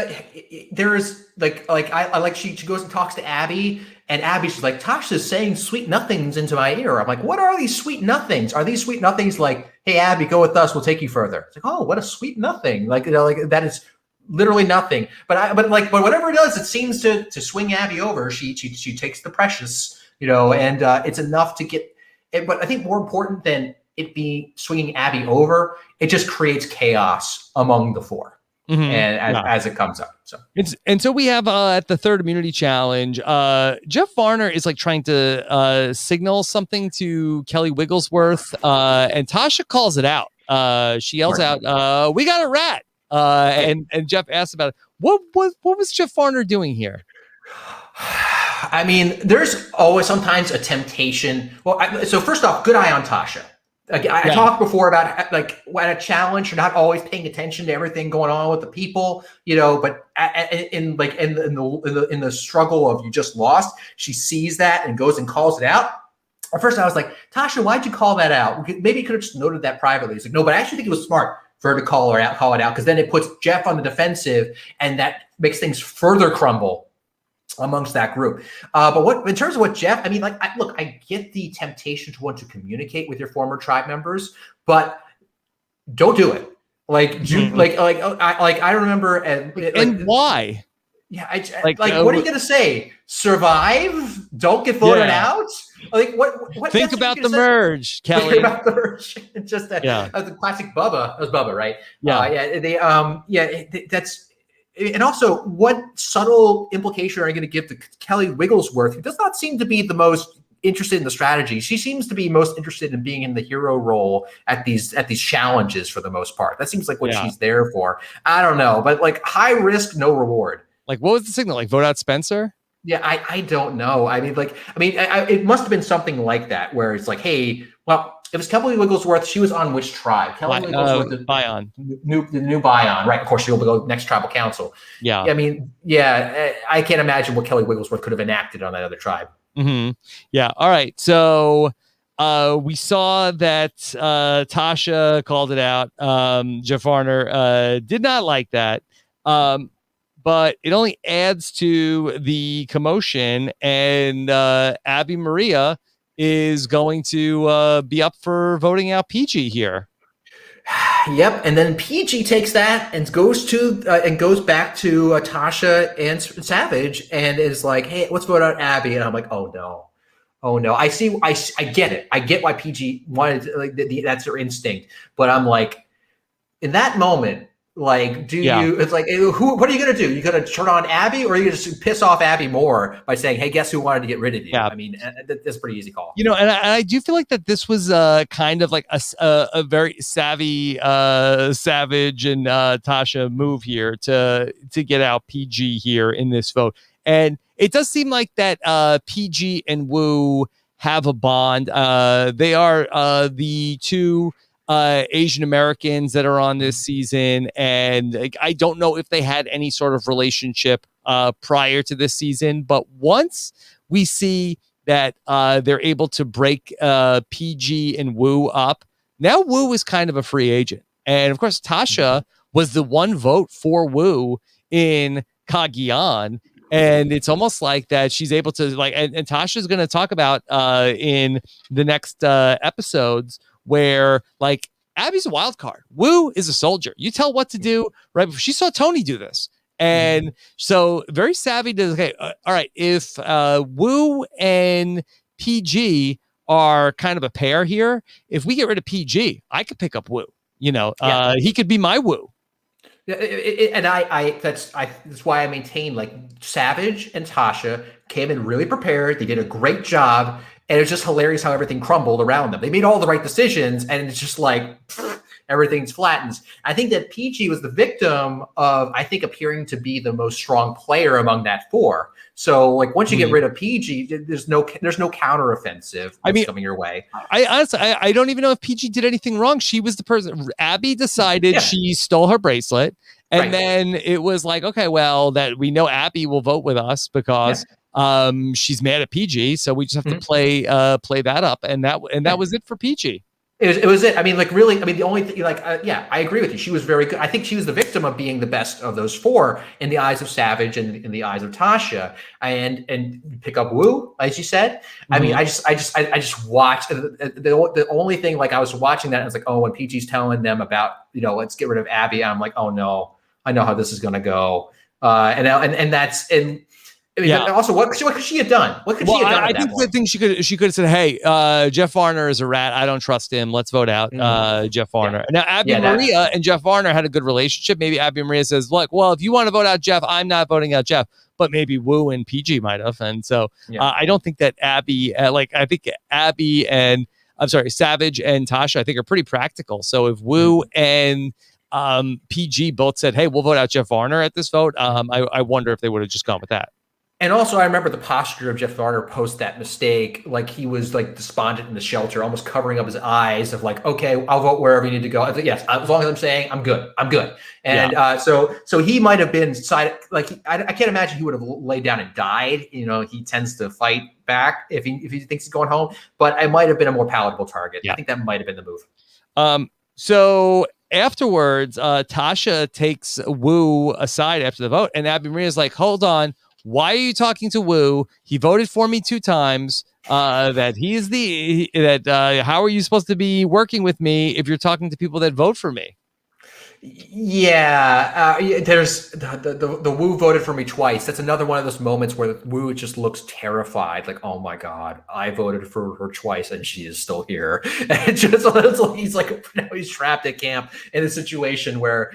there's I like she goes and talks to Abby, and Abby's like, Tasha's saying sweet nothings into my ear. I'm like, what are these sweet nothings? Are these sweet nothings hey, Abby, go with us, we'll take you further? It's oh, what a sweet nothing. That is literally nothing. But whatever it does, it seems to swing Abby over. She takes the precious, and it's enough to get it. But I think more important than it be swinging Abby over, it just creates chaos among the 4. Mm-hmm. And as it comes up, so we have at the third immunity challenge, Jeff Varner is trying to signal something to Kelly Wigglesworth, and Tasha calls it out. She yells out, "We got a rat!" And Jeff asks about it. What was Jeff Varner doing here? I mean, there's always sometimes a temptation. Well, so first off, good eye on Tasha. I talked before about when a challenge, you're not always paying attention to everything going on with the people, but in the struggle of you just lost, she sees that and goes and calls it out. At first I was like, Tasha, why'd you call that out? Maybe you could have just noted that privately. It's no, but I actually think it was smart for her to call it out, because then it puts Jeff on the defensive, and that makes things further crumble amongst that group. But in terms of what Jeff, I mean, I get the temptation to want to communicate with your former tribe members, but don't do it. I remember, and why? Yeah, what are you gonna say? Survive? Don't get voted out? What? Think about the merge, Kelly. Think about the merge. It's just the classic Bubba. That was Bubba, right? That's. And also, what subtle implication are you going to give to Kelly Wigglesworth, who does not seem to be the most interested in the strategy? She seems to be most interested in being in the hero role at these challenges for the most part. That seems like what she's there for. I don't know, but high risk, no reward. What was the signal? Vote out Spencer? Yeah, I don't know. I mean, it must have been something like that, where it's hey, well, It was Kelly Wigglesworth. She was on which tribe? Kelly Wigglesworth, Bion. the new Bion, right? Of course, she'll go next tribal council. Yeah. I mean, yeah, I can't imagine what Kelly Wigglesworth could have enacted on that other tribe. Mm-hmm. Yeah. All right. So we saw that Tasha called it out. Jeff Varner did not like that. But it only adds to the commotion, and Abby Maria is going to be up for voting out PG here. Yep, and then PG takes that and goes back to Tasha and Savage and is like, "Hey, let's vote out Abby." And I'm like, "Oh no, oh no." I get it. I get why PG wanted that's her instinct, but I'm like, in that moment. Like, it's like, what are you going to do? You going to turn on Abby, or are you going to just piss off Abby more by saying, "Hey, guess who wanted to get rid of you?" Yeah. I mean, that's a pretty easy call. And I do feel like that this was kind of like a very savvy Savage and Tasha move here to get out PG here in this vote. And it does seem like that PG and Wu have a bond. They are the two Asian Americans that are on this season, and I don't know if they had any sort of relationship prior to this season, but once we see that they're able to break PG and Wu up, now Wu is kind of a free agent, and of course Tasha was the one vote for Wu in Cagayan. And it's almost like that she's able to and Tasha's going to talk about in the next episodes where Abby's a wild card. Wu is a soldier. You tell what to do, right? She saw Tony do this. And so very savvy to, all right, if Wu and PG are kind of a pair here, if we get rid of PG, I could pick up Wu. He could be my Wu. And that's why I maintain Savage and Tasha came in really prepared. They did a great job. And it's just hilarious how everything crumbled around them. They made all the right decisions, and it's just everything's flattens. I think that PG was the victim of, appearing to be the most strong player among that four. So, once you get rid of PG, there's no counteroffensive coming your way. I honestly, I don't even know if PG did anything wrong. She was the person. Abby decided she stole her bracelet, and then it was like, okay, well, that we know Abby will vote with us because. She's mad at PG, so we just have to play that up, and that was it for PG. It was it. I mean, really. I mean, the only thing, I agree with you. She was very good. I think she was the victim of being the best of those four in the eyes of Savage and in the eyes of Tasha. And pick up Wu, as you said. I mean, I just watched the only thing. I was watching that, and I was like, oh, when PG's telling them about let's get rid of Abby, I'm like, oh no, I know how this is going to go. Also, what could she have done? What could she have done? I think she could have said, "Hey, Jeff Varner is a rat. I don't trust him. Let's vote out Jeff Varner." Yeah. Now, Abby Maria and Jeff Varner had a good relationship. Maybe Abby Maria says, "Look, well, if you want to vote out Jeff, I'm not voting out Jeff." But maybe Wu and PG might have, and so I don't think that Abby. I think Abby and Savage and Tasha, I think are pretty practical. So if Wu and PG both said, "Hey, we'll vote out Jeff Varner at this vote," I wonder if they would have just gone with that. And also, I remember the posture of Jeff Varner post that mistake. He was despondent in the shelter, almost covering up his eyes of okay, I'll vote wherever you need to go. I was like, yes, as long as I'm saying I'm good. And so he might have been side. I can't imagine he would have laid down and died. He tends to fight back if he thinks he's going home. But it might have been a more palatable target. Yeah. I think that might have been the move. So afterwards, Tasha takes Wu aside after the vote, and Abby Maria's like, hold on. Why are you talking to Wu? He voted for me 2 times. That he is how are you supposed to be working with me if you're talking to people that vote for me? Yeah, there's the Wu voted for me twice. That's another one of those moments where Wu just looks terrified, oh my God, I voted for her twice and she is still here. And he's trapped at camp in a situation where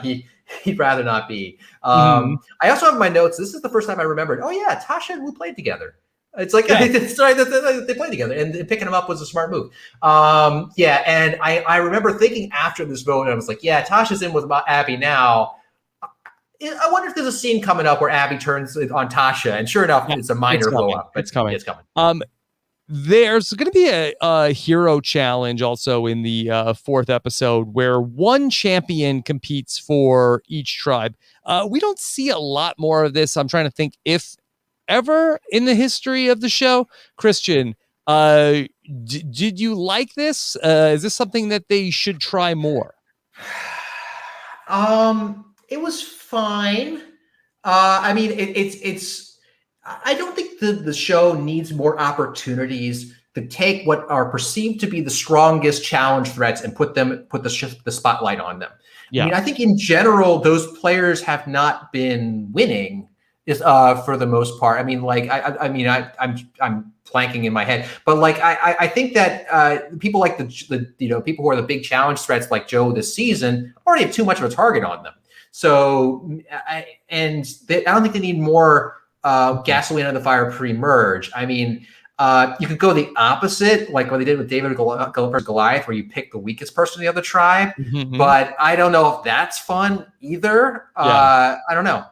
he'd rather not be. I also have my notes. This is the first time I remembered. Oh yeah, Tasha and Wu played together. It's they played together, and picking them up was a smart move. And I remember thinking after this vote, and I was like, yeah, Tasha's in with Abby now. I wonder if there's a scene coming up where Abby turns on Tasha, and sure enough, it's a minor blow up. But it's coming. It's coming. There's going to be a hero challenge also in the fourth episode where one champion competes for each tribe. We don't see a lot more of this. I'm trying to think if ever in the history of the show. Christian, did you like this? Is this something that they should try more? It was fine. I mean, it's. I don't think the show needs more opportunities to take what are perceived to be the strongest challenge threats and put the spotlight on them. Yeah. I mean, I think in general those players have not been winning for the most part. I mean, like I'm planking in my head, but like I think that people like the people who are the big challenge threats like Joe this season already have too much of a target on them. So I don't think they need more gasoline on the fire pre-merge. I mean, you could go the opposite, like what they did with David versus Goliath, where you pick the weakest person in the other tribe. Mm-hmm. But I don't know if that's fun either. I don't know.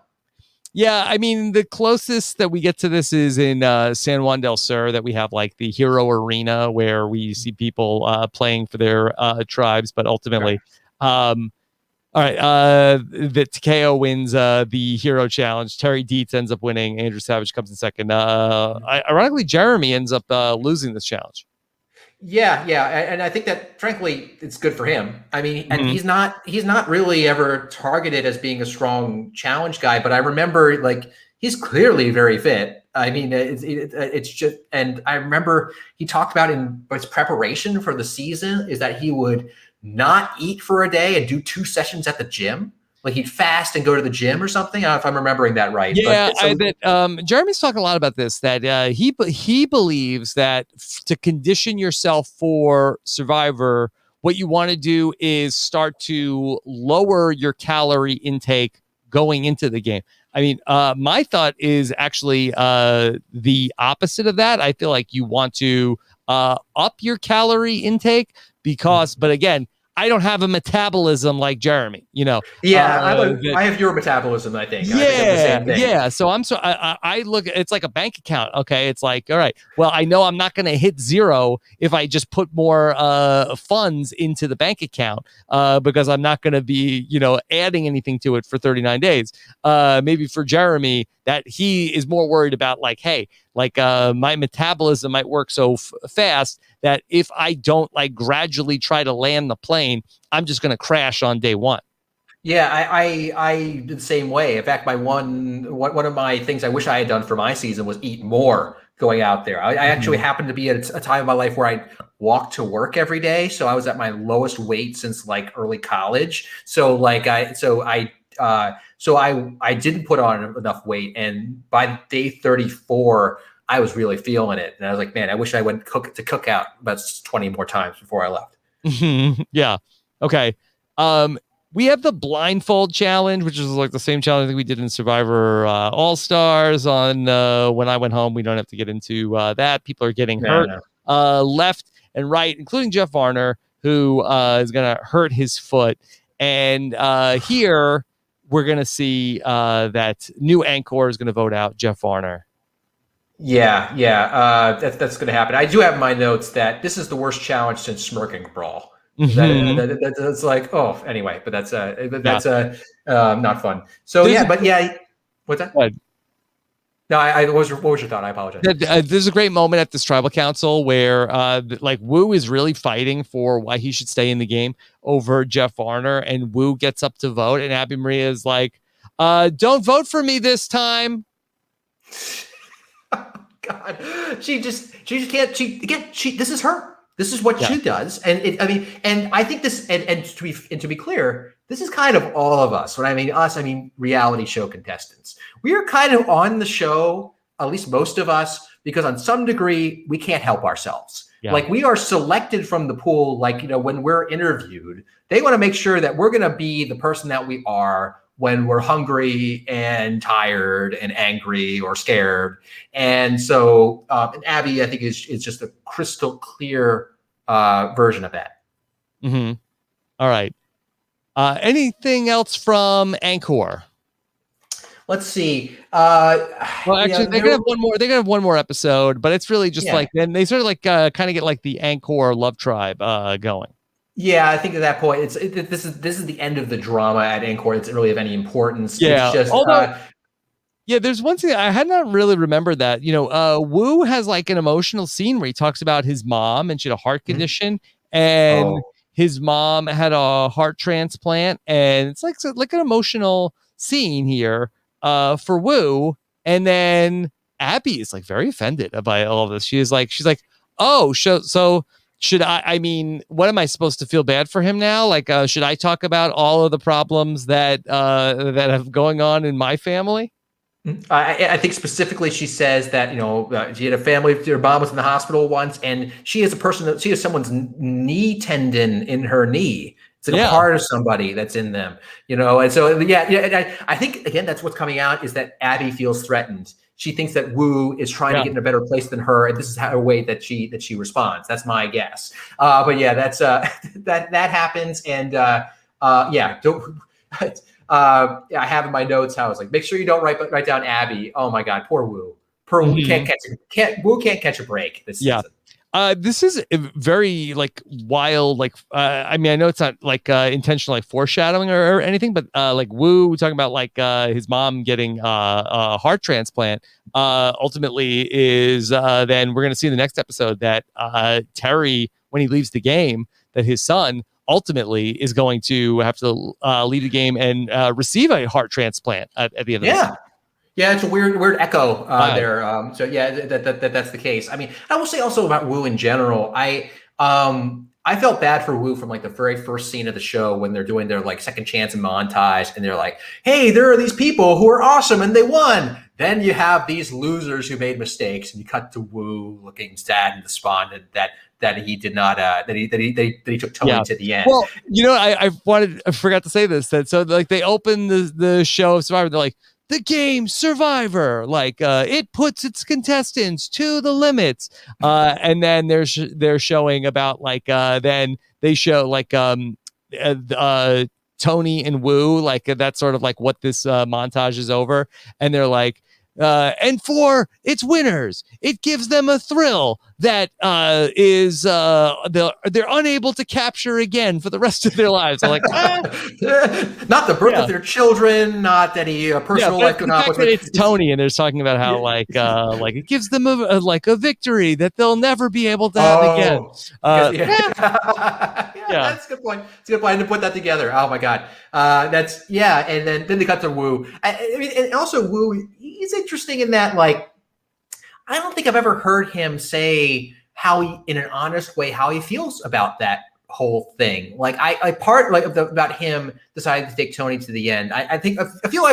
Yeah, I mean, the closest that we get to this is in San Juan del Sur, that we have like the hero arena where we see people playing for their tribes, but ultimately, all right, the Takeo wins the hero challenge. Terry Dietz ends up winning. Andrew Savage comes in second. Ironically, Jeremy ends up losing this challenge. Yeah, and I think that frankly, it's good for him. I mean, and he's not really ever targeted as being a strong challenge guy. But I remember, like, he's clearly very fit. I mean, it's just, and I remember he talked about in his preparation for the season is that he would not eat for a day and do 2 sessions at the gym. Like he'd fast and go to the gym or something. I don't know if I'm remembering that right. Yeah, Jeremy's talking a lot about this, that he believes that to condition yourself for Survivor, what you want to do is start to lower your calorie intake going into the game. I mean, my thought is actually the opposite of that. I feel like you want to up your calorie intake because, but again, I don't have a metabolism like Jeremy, Yeah, I have your metabolism, I think. Yeah, I think I'm the same thing. yeah. So I look, it's like a bank account. Okay. It's like, all right, well, I know I'm not going to hit zero if I just put more funds into the bank account because I'm not going to be, adding anything to it for 39 days. Maybe for Jeremy, that he is more worried about like, hey, like my metabolism might work so fast that if I don't like gradually try to land the plane, I'm just going to crash on day one. Yeah, I did the same way. In fact, one of my things I wish I had done for my season was eat more going out there. I actually happened to be at a time of my life where I walked to work every day, so I was at my lowest weight since like early college. So like I didn't put on enough weight, and by day 34, I was really feeling it, and I was like, man, I wish I went cook out about 20 more times before I left. Yeah. Okay. We have the blindfold challenge, which is like the same challenge that we did in Survivor All-Stars on when I went home. We don't have to get into that. People are getting hurt left and right, including Jeff Varner, who is going to hurt his foot. And here we're going to see that new anchor is going to vote out Jeff Varner. Yeah. That's going to happen. I do have in my notes that this is the worst challenge since Smirking Brawl. That's like, oh, anyway, but that's not fun. So what's that? What? No, what was your thought? I apologize. There's a great moment at this tribal council where like Wu is really fighting for why he should stay in the game over Jeff Varner, and Wu gets up to vote, and Abby Maria is like, don't vote for me this time. God, she just can't. This is her. This is what she does, and I think this, and to be clear, this is kind of all of us. When I mean us, I mean reality show contestants. We are kind of on the show, at least most of us, because on some degree we can't help ourselves. Yeah. Like we are selected from the pool. Like when we're interviewed, they want to make sure that we're going to be the person that we are when we're hungry and tired and angry or scared. And so and Abby, I think, is just a crystal clear version of that. Mm-hmm. All right. Anything else from Anchor? Let's see. Well, actually, they're gonna have one more. They're gonna have one more episode, but it's really just like then they sort of like kind of get like the Angkor Love Tribe going. Yeah, I think at that point, this is the end of the drama at Angkor. It's really of any importance. Yeah, It's just although. Yeah, there's one thing I had not really remembered that, Wu has like an emotional scene where he talks about his mom and she had a heart condition and his mom had a heart transplant. And it's like an emotional scene here for Wu. And then Abby is like very offended by all of this. She's like, oh, so should I mean, what am I supposed to feel bad for him now? Like, should I talk about all of the problems that have going on in my family? I think specifically she says that she had a family. Her mom was in the hospital once, and she has someone's knee tendon in her knee. It's like a part of somebody that's in them, And so and I think again that's what's coming out is that Abby feels threatened. She thinks that Wu is trying to get in a better place than her, and this is a way that she responds. That's my guess. But yeah, that's that happens, and don't. I have in my notes how I was like, make sure you don't write down Abby. Oh my God, poor Wu. Wu can't catch a break this season. This is a very like wild, like I mean, I know it's not like intentional like foreshadowing or anything, but like Wu talking about like his mom getting a heart transplant ultimately is then we're gonna see in the next episode that Terry, when he leaves the game, that his son ultimately is going to have to leave the game and receive a heart transplant at the end of the season. Yeah, it's a weird echo there. So yeah, that's the case. I mean, I will say also about Wu in general. I felt bad for Wu from like the very first scene of the show when they're doing their like second chance and montage, and they're like, "Hey, there are these people who are awesome and they won." Then you have these losers who made mistakes, and you cut to Wu looking sad and despondent that he did not that he took Tony to the end. Well, I forgot to say this, that so like they open the show of Survivor, they're like, the game Survivor, like it puts its contestants to the limits, and then they're showing about like then they show like Tony and Wu, like that's sort of like what this montage is over, and they're like, and for its winners, it gives them a thrill that is they're unable to capture again for the rest of their lives. I'm like, not the birth of their children, not any personal life accomplishment. It's Tony, and they're talking about how like it gives them a victory that they'll never be able to have again. That's a good point. It's a good point to put that together. Oh my God, that's and then they cut to Wu. I mean, and also Wu, he's interesting in that like I don't think I've ever heard him say how he, in an honest way, how he feels about that whole thing. Like about him deciding to take Tony to the end. I feel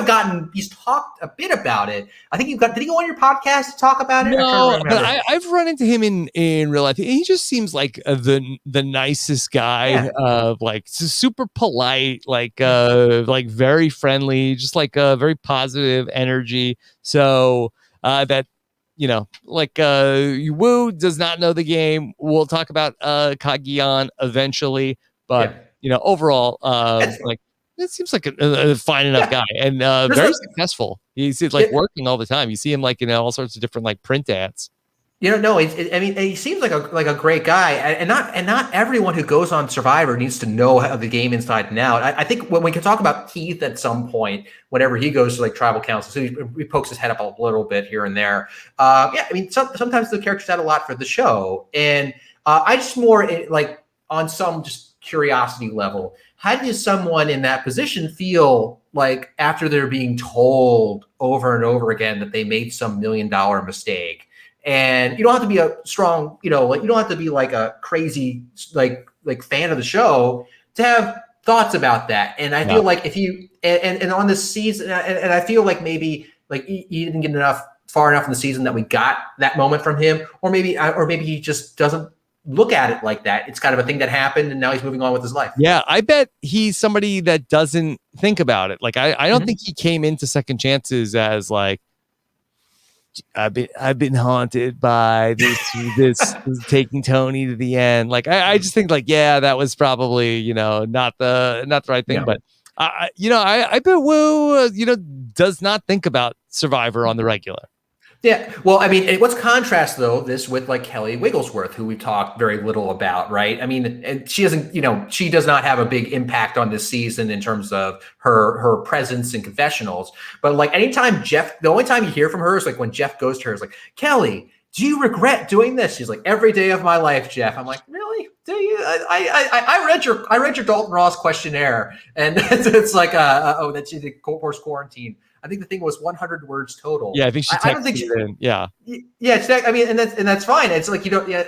he's talked a bit about it. I think did he go on your podcast to talk about it? No, but I've run into him in real life. He just seems like the nicest guy, like super polite, like very friendly, just like very positive energy. So that, Wu does not know the game. We'll talk about Kagian eventually, but overall, it seems like a fine enough guy and very successful. He's like working all the time. You see him like all sorts of different like print ads. No, I mean, he seems like a great guy, and not everyone who goes on Survivor needs to know how the game inside and out. I think when we can talk about Keith at some point, whenever he goes to like tribal council, so he pokes his head up a little bit here and there. I mean, sometimes the characters add a lot for the show, and I just more like on some just curiosity level, how does someone in that position feel like after they're being told over and over again that they made some $1 million mistake? And you don't have to be a strong, you don't have to be like a crazy, like fan of the show to have thoughts about that. And I feel like if you, and on this season, and I feel like maybe like he didn't get far enough in the season that we got that moment from him, or maybe he just doesn't look at it like that. It's kind of a thing that happened and now he's moving on with his life. Yeah. I bet he's somebody that doesn't think about it. Like, I don't think he came into Second Chances as like, I've been haunted by this taking Tony to the end. Like I just think like, that was probably, not the right thing, but I bet Wu, does not think about Survivor on the regular. Yeah. Well, I mean, what's contrast though this with like Kelly Wigglesworth, who we talked very little about, right? I mean, and she doesn't, she does not have a big impact on this season in terms of her presence in confessionals. But like anytime the only time you hear from her is like when Jeff goes to her, is like, Kelly, do you regret doing this? She's like, every day of my life, Jeff. I'm like, really? Do you? I read your Dalton Ross questionnaire, and it's like that she did course quarantine. I think the thing was 100 words total. Yeah, I think she. I don't think she. Yeah. Yeah, I mean, and that's fine. It's like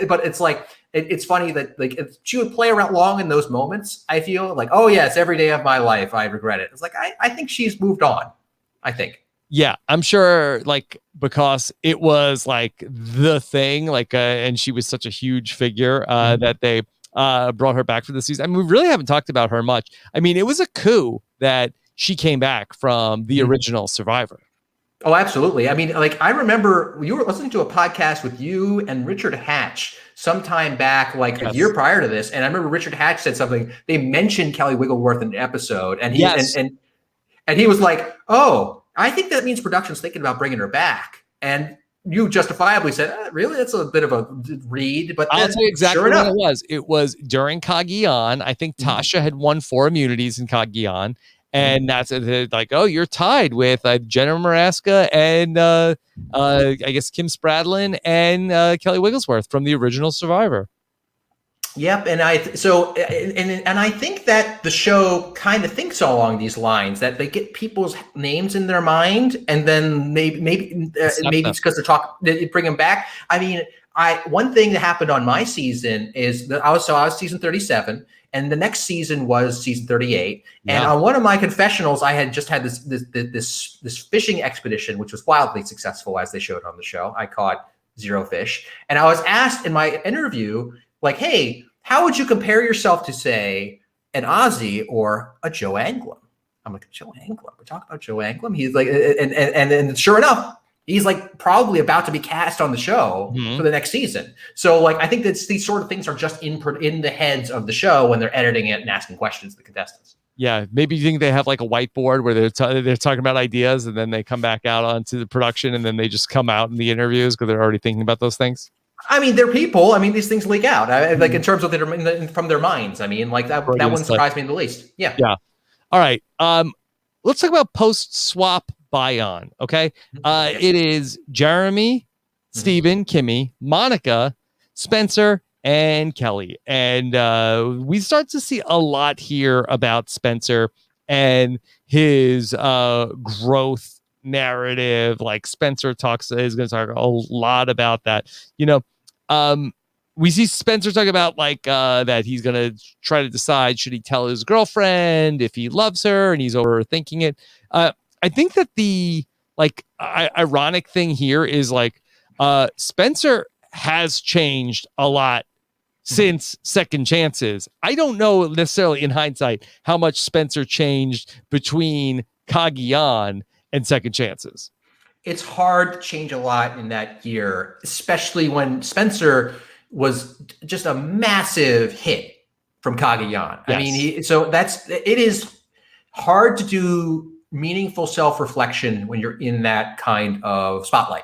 but it's like it's funny that like she would play around long in those moments. I feel like, oh yeah, it's every day of my life. I regret it. It's like I think she's moved on. I think. Yeah, I'm sure, like, because it was like the thing, like, and she was such a huge figure that they brought her back for the season. I mean, we really haven't talked about her much. I mean, it was a coup that she came back from the original Survivor. Oh, absolutely. I mean, like, I remember you were listening to a podcast with you and Richard Hatch sometime back, like a year prior to this. And I remember Richard Hatch said something. They mentioned Kelly Wigglesworth in an episode, and he and he was like, "Oh, I think that means production's thinking about bringing her back." And you justifiably said, really? That's a bit of a read. But I'll tell you exactly what it was. It was during Cagayan. I think Tasha had won 4 immunities in Cagayan. And that's like, oh, you're tied with Jenna Maraska and I guess Kim Spradlin and Kelly Wigglesworth from the original Survivor. Yep, and I think that the show kind of thinks along these lines, that they get people's names in their mind, and then maybe it's because they bring them back. I mean, one thing that happened on my season is that I was season 37. And the next season was season 38. And on one of my confessionals, I had just had this fishing expedition, which was wildly successful, as they showed on the show. I caught 0 fish. And I was asked in my interview, like, hey, how would you compare yourself to, say, an Ozzy or a Joe Anglem? I'm like, Joe Anglem? We're talking about Joe Anglem? He's like, and sure enough, he's like probably about to be cast on the show for the next season. So like, I think that these sort of things are just in the heads of the show when they're editing it and asking questions to the contestants. Yeah, maybe you think they have like a whiteboard where they're talking about ideas, and then they come back out onto the production, and then they just come out in the interviews because they're already thinking about those things. I mean, they're people. I mean, these things leak out. Like in terms of from their minds. I mean, like that wouldn't surprise me in the least. Yeah. Yeah. All right. Let's talk about post-swap buy-on. Okay. It is Jeremy, Steven, Kimmy, Monica, Spencer, and Kelly. And we start to see a lot here about Spencer and his growth narrative. Like Spencer is going to talk a lot about that. We see Spencer talk about like that he's going to try to decide, should he tell his girlfriend if he loves her, and he's overthinking it. I think that the like ironic thing here is like Spencer has changed a lot since Second Chances. I don't know necessarily in hindsight how much Spencer changed between Cagayan and Second Chances. It's hard to change a lot in that year, especially when Spencer was just a massive hit from Cagayan. Yes. I mean, it is hard to do meaningful self-reflection when you're in that kind of spotlight.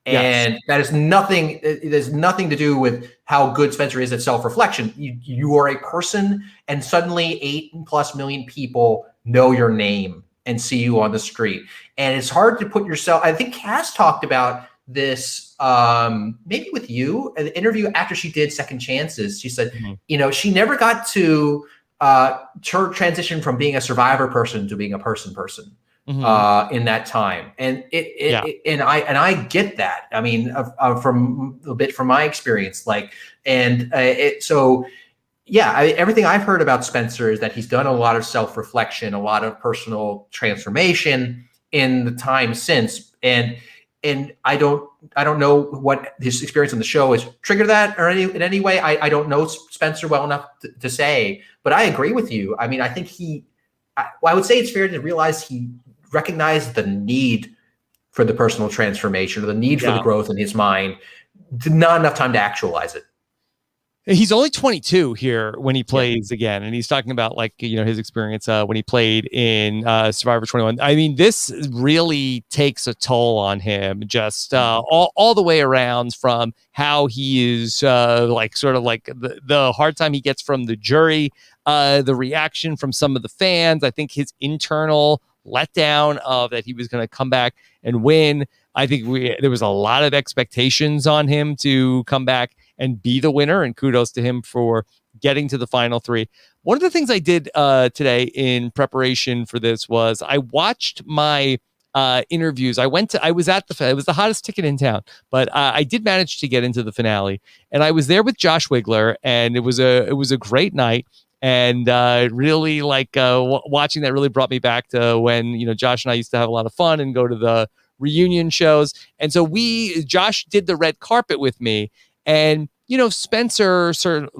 And that is nothing. It has nothing to do with how good Spencer is at self-reflection. You are a person, and suddenly 8+ million people know your name and see you on the street. And it's hard to put yourself. I think Cass talked about this maybe with you, an interview after she did Second Chances. She said, she never got to transition from being a Survivor person to being a person in that time. And and I get that. I mean, from a bit from my experience, everything I've heard about Spencer is that he's done a lot of self-reflection, a lot of personal transformation in the time since. And I don't know what his experience on the show has triggered that or in any way. I don't know Spencer well enough to say, but I agree with you. I mean, I think I would say it's fair to realize he recognized the need for the personal transformation or the need for the growth in his mind. Not enough time to actualize it. He's only 22 here when he plays again, and he's talking about like his experience when he played in Survivor 21. I mean, this really takes a toll on him, just all the way around, from how he is like sort of like the hard time he gets from the jury, the reaction from some of the fans. I think his internal letdown of that he was going to come back and win. I think there was a lot of expectations on him to come back and be the winner, and kudos to him for getting to the final three. One of the things I did today in preparation for this was I watched my interviews. It was the hottest ticket in town, but I did manage to get into the finale, and I was there with Josh Wigler, and it was a great night. And really like watching that really brought me back to when Josh and I used to have a lot of fun and go to the reunion shows. And so Josh did the red carpet with me, and Spencer certainly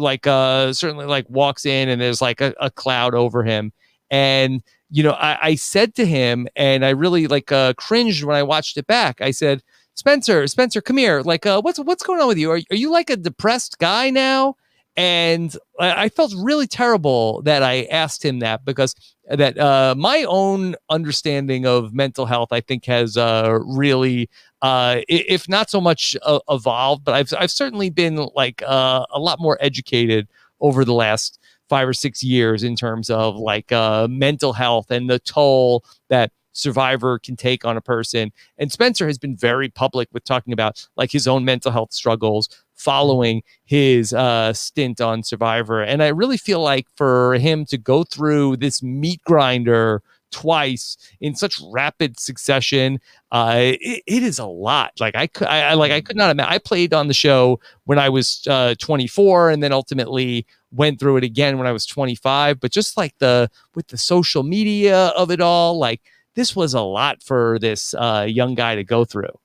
like walks in, and there's like a cloud over him, and I said to him, and I really like cringed when I watched it back. I said, Spencer, come here. Like, what's going on with you? Are you like a depressed guy now? And I felt really terrible that I asked him that, because that my own understanding of mental health, I think, has really, if not so much evolved, but I've certainly been like a lot more educated over the last 5 or 6 years in terms of like mental health and the toll that Survivor can take on a person. And Spencer has been very public with talking about like his own mental health struggles following his stint on Survivor. And I really feel like for him to go through this meat grinder twice in such rapid succession, it is a lot. Like I could not imagine. I played on the show when I was 24, and then ultimately went through it again when I was 25. But just like with the social media of it all, like this was a lot for this young guy to go through.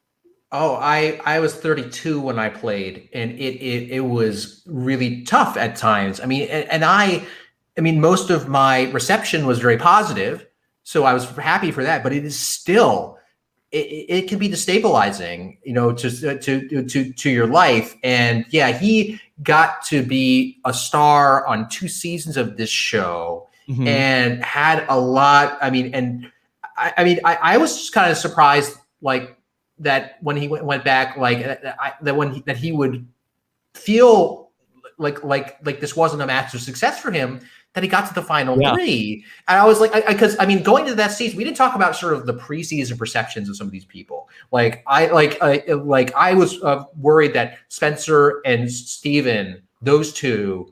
Oh, I was 32 when I played, and it was really tough at times. I mean, and I mean, most of my reception was very positive, so I was happy for that. But it is still, it can be destabilizing, to your life. And yeah, he got to be a star on 2 seasons of this show, and had a lot. I mean, and I was just kind of surprised, like, that when he went back, like that he would feel like this wasn't a massive success for him, that he got to the final 3. And I was like, because I mean, going to that season, we didn't talk about sort of the preseason perceptions of some of these people. Like I was worried that Spencer and Steven, those two,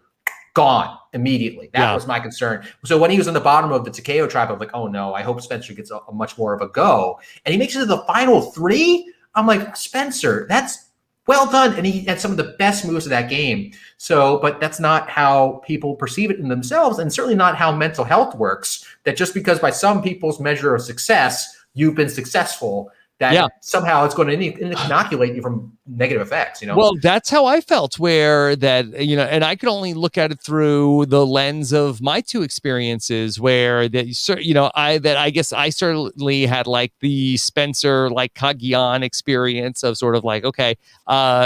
gone immediately. That was my concern. So when he was in the bottom of the Takeo tribe, I was like, oh no, I hope Spencer gets a much more of a go. And he makes it to the final 3. I'm like, Spencer, that's well done. And he had some of the best moves of that game. So, but that's not how people perceive it in themselves, and certainly not how mental health works. That just because by some people's measure of success, you've been successful, that somehow it's going to inoculate you from negative effects, Well, that's how I felt, where that, and I could only look at it through the lens of my 2 experiences, where that, I guess I certainly had like the Spencer, like Kagian experience of sort of like, okay,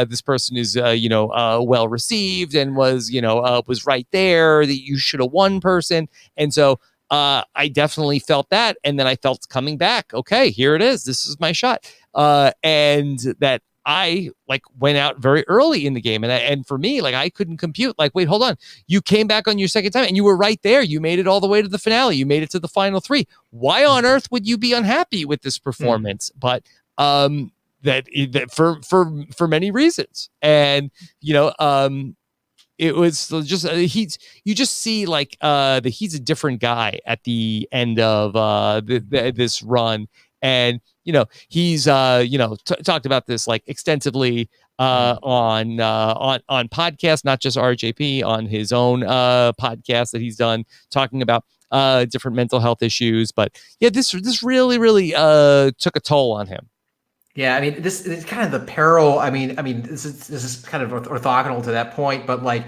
this person is, well received and was right there, that you should have won person. And so, I definitely felt that. And then I felt coming back, okay, here it is. This is my shot. And that I like went out very early in the game. And for me, like, I couldn't compute, like, wait, hold on. You came back on your second time and you were right there. You made it all the way to the finale. You made it to the final 3. Why on earth would you be unhappy with this performance? But, that for many reasons. And, it was just you just see like that he's a different guy at the end of this run. And he's talked about this like extensively on podcasts, not just RJP, on his own podcast that he's done, talking about different mental health issues. But yeah, this really took a toll on him. Yeah, I mean, this is kind of the peril. I mean, this is kind of orthogonal to that point, but like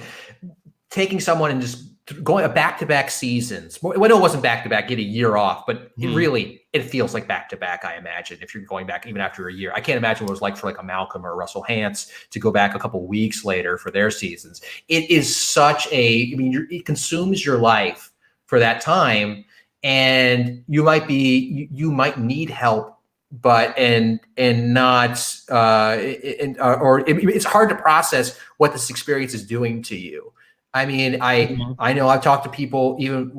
taking someone and just going back-to-back seasons. Well, it wasn't back-to-back, get a year off, but it feels like back-to-back, I imagine, if you're going back even after a year. I can't imagine what it was like for like a Malcolm or Russell Hantz to go back a couple weeks later for their seasons. It is such it consumes your life for that time, and you might need help, but it's hard to process what this experience is doing to you. I mean, I know I've talked to people even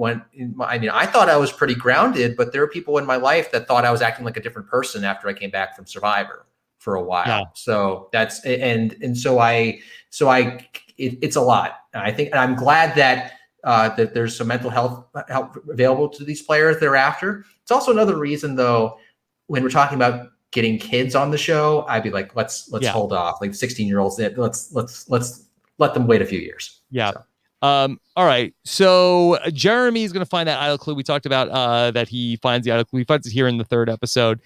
I thought I was pretty grounded, but there are people in my life that thought I was acting like a different person after I came back from Survivor for a while. Yeah. So that's, it's a lot. I think, and I'm glad that there's some mental health help available to these players thereafter. It's also another reason though, when we're talking about getting kids on the show, I'd be like, let's hold off. Like 16-year-olds, let's let them wait a few years. Yeah. So. All right. So Jeremy is going to find that idol clue. We talked about that he finds the idol clue. He finds it here in the third episode.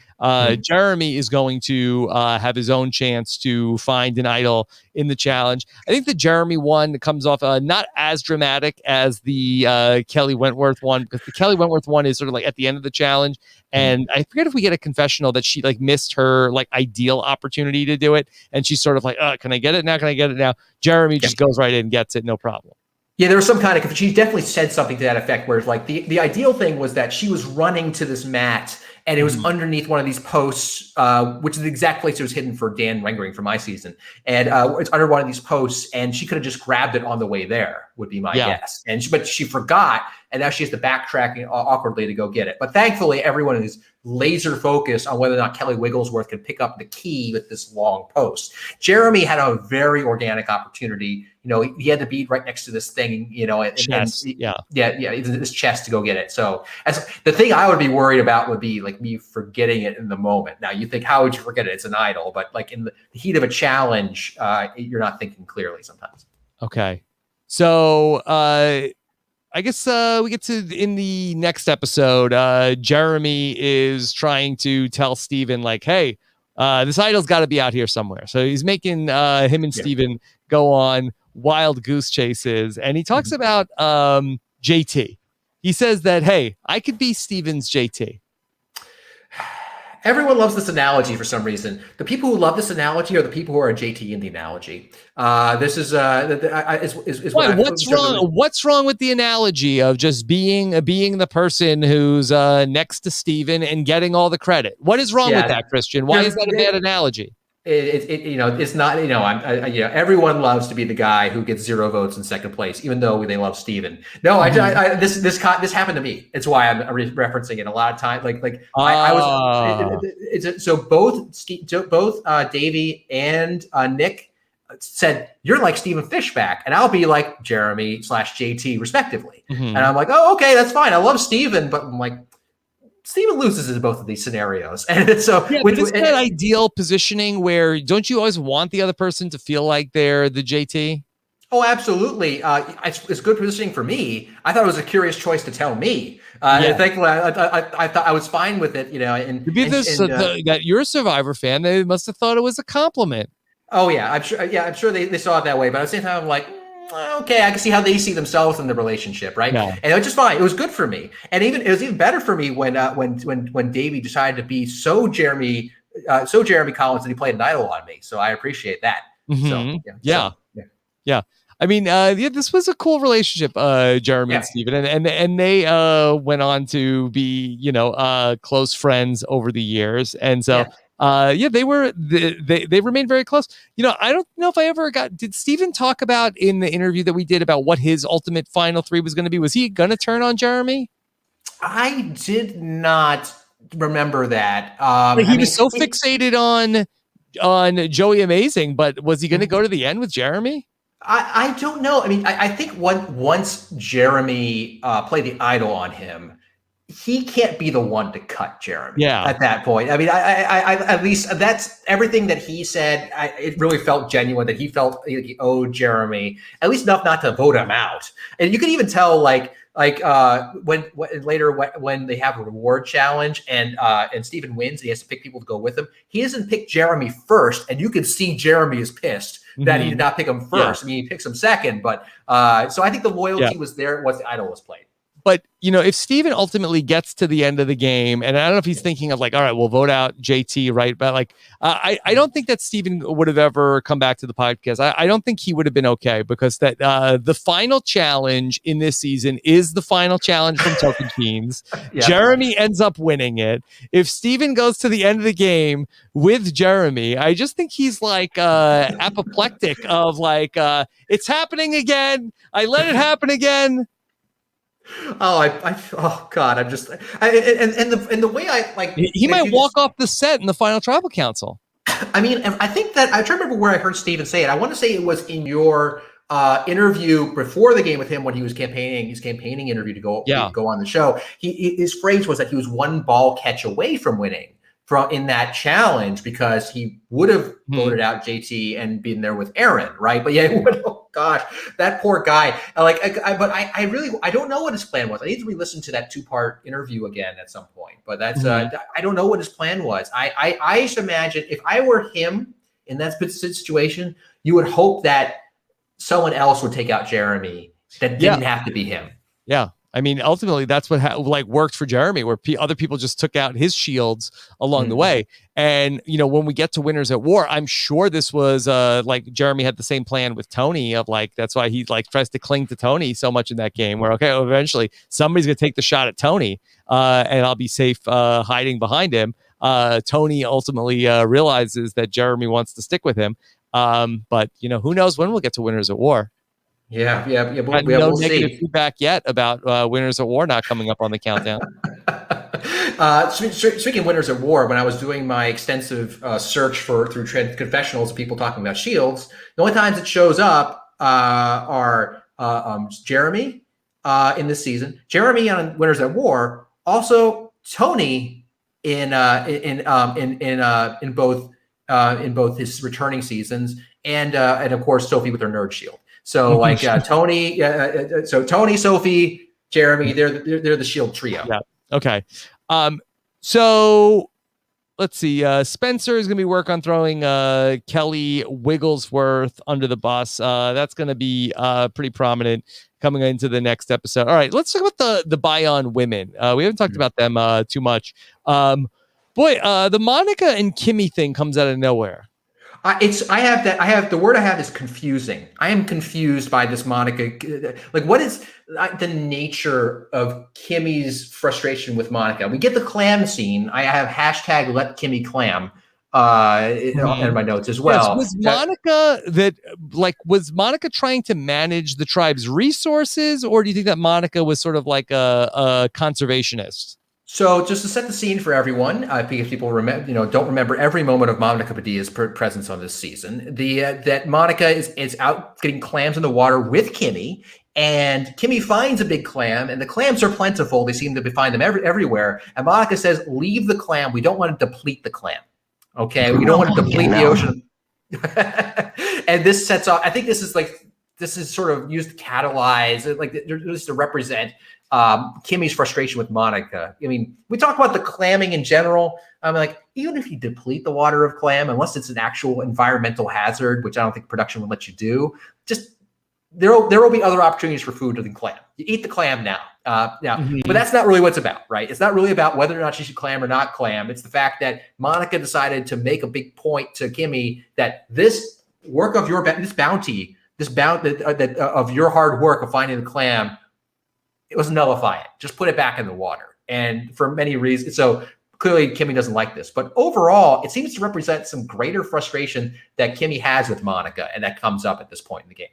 Jeremy is going to have his own chance to find an idol in the challenge. I think the Jeremy one comes off not as dramatic as the Kelly Wentworth one, because the Kelly Wentworth one is sort of like at the end of the challenge. And I forget if we get a confessional that she like missed her like ideal opportunity to do it. And she's sort of like, can I get it now? Can I get it now? Jeremy just goes right in and gets it. No problem. Yeah, there was some kind of, she definitely said something to that effect, where like the ideal thing was that she was running to this mat and it was underneath one of these posts, which is the exact place it was hidden for Dan Rengering for my season. And it's under one of these posts, and she could have just grabbed it on the way there, would be my guess. But she forgot, and now she has to backtrack awkwardly to go get it. But thankfully, everyone is laser focused on whether or not Kelly Wigglesworth can pick up the key with this long post. Jeremy had a very organic opportunity. You know, he had to be right next to this thing, you know, this chest to go get it. So as the thing I would be worried about would be like me forgetting it in the moment. Now you think, how would you forget it? It's an idol, but like in the heat of a challenge, you're not thinking clearly sometimes. Okay. So, I guess we get to in the next episode. Jeremy is trying to tell Steven, like, hey, this idol's got to be out here somewhere. So he's making him and Steven go on wild goose chases. And he talks about JT. He says that, hey, I could be Steven's JT. Everyone loves this analogy for some reason. The people who love this analogy are the people who are JT in the analogy. This is what's wrong? What's wrong with the analogy of just being the person who's next to Steven and getting all the credit? What is wrong with that, Christian? Why is that a bad analogy? It's not, everyone loves to be the guy who gets 0 votes in second place, even though they love Steven. No, this happened to me. It's why I'm referencing it a lot of times. So both Davey and Nick said, you're like Stephen Fishback, and I'll be like Jeremy / JT respectively. And I'm like, oh, okay, that's fine. I love Steven, but I'm like, Steven loses in both of these scenarios. And so but it's that ideal positioning where don't you always want the other person to feel like they're the JT? Oh, absolutely. It's good positioning for me. I thought it was a curious choice to tell me. Thankfully, I thought I was fine with it, that you're a Survivor fan, they must have thought it was a compliment. Oh yeah, I'm sure they saw it that way. But at the same time, I'm like, okay, I can see how they see themselves in the relationship, right? Yeah. And it was just fine. It was good for me, and it was even better for me when Davey decided to be so Jeremy Collins that he played an idol on me. So I appreciate that. Yeah. I mean, this was a cool relationship, Jeremy and Steven, and they went on to be close friends over the years, and so. They remained very close. I don't know if I ever did Steven talk about in the interview that we did about what his ultimate final 3 was going to be? Was he going to turn on Jeremy? I did not remember that. He was so fixated on Joey Amazing, but was he going to go to the end with Jeremy? I don't know. I mean, I think once Jeremy played the idol on him, he can't be the one to cut Jeremy at that point. I mean, I at least that's everything that he said. It really felt genuine that he felt like he owed Jeremy at least enough not to vote him out. And you can even tell when they have a reward challenge and Steven wins, he has to pick people to go with him. He doesn't pick Jeremy first, and you can see Jeremy is pissed that he did not pick him first. I mean, he picks him second, but so I think the loyalty was there once the idol was played. But, if Steven ultimately gets to the end of the game, and I don't know if he's thinking of like, all right, we'll vote out JT, right? But like, I don't think that Steven would have ever come back to the podcast. I don't think he would have been okay, because that the final challenge in this season is the final challenge from Tocantins. Jeremy ends up winning it. If Steven goes to the end of the game with Jeremy, I just think he's like apoplectic of like, it's happening again. I let it happen again. Oh God, I'm just, the way I like, he might walk off the set in the final tribal council. I mean, I think that I try to remember where I heard Steven say it. I want to say it was in your interview before the game with him when he was campaigning, his campaigning interview to go on the show. His phrase was that he was one ball catch away from winning in that challenge, because he would have voted out JT and been there with Aaron, right? But oh gosh, that poor guy. I don't know what his plan was. I need to re-listen to that 2-part interview again at some point. But that's I don't know what his plan was. I used to imagine if I were him in that situation, you would hope that someone else would take out Jeremy that didn't have to be him. Yeah. I mean, ultimately, that's what worked for Jeremy, where other people just took out his shields along the way. And, when we get to Winners at War, I'm sure this was like Jeremy had the same plan with Tony of like, that's why he like tries to cling to Tony so much in that game, where, okay, eventually somebody's going to take the shot at Tony and I'll be safe hiding behind him. Tony ultimately realizes that Jeremy wants to stick with him. But, who knows when we'll get to Winners at War. Yeah. We'll negative see. Feedback yet about Winners at War not coming up on the countdown. Speaking of Winners at War, when I was doing my extensive search through confessionals, people talking about shields, the only times it shows up are Jeremy in this season, Jeremy on Winners at War, also Tony in both his returning seasons, and of course Sophie with her nerd shield. So like Tony, Tony, Sophie, Jeremy, they're the shield trio. Yeah. Okay. So let's see. Spencer is going to be working on throwing Kelly Wigglesworth under the bus. That's going to be pretty prominent coming into the next episode. All right, let's talk about the Bion women. We haven't talked about them too much. The Monica and Kimmy thing comes out of nowhere. The word I have is confusing. I am confused by this Monica. Like, what is the nature of Kimmy's frustration with Monica? We get the clam scene. I have hashtag let Kimmy clam in my notes as well. Yes, was Monica trying to manage the tribe's resources, or do you think that Monica was sort of like a conservationist? So just to set the scene for everyone, because people don't remember every moment of Monica Padilla's presence on this season, that Monica is out getting clams in the water with Kimmy, and Kimmy finds a big clam, and the clams are plentiful. They seem to find them everywhere. And Monica says, "Leave the clam. We don't want to deplete the clam. Okay, we don't want to deplete the ocean." And this sets off. I think this is sort of used to catalyze, like just to represent Kimmy's frustration with Monica. I mean, we talk about the clamming in general. I'm like, even if you deplete the water of clam, unless it's an actual environmental hazard, which I don't think production would let you do, just there will be other opportunities for food than clam. You eat the clam now. But that's not really what it's about, right? It's not really about whether or not she should clam or not clam. It's the fact that Monica decided to make a big point to Kimmy that this work of this bounty of your hard work of finding the clam, it was nullify it. Just put it back in the water. And for many reasons, so clearly Kimmy doesn't like this. But overall, it seems to represent some greater frustration that Kimmy has with Monica, and that comes up at this point in the game.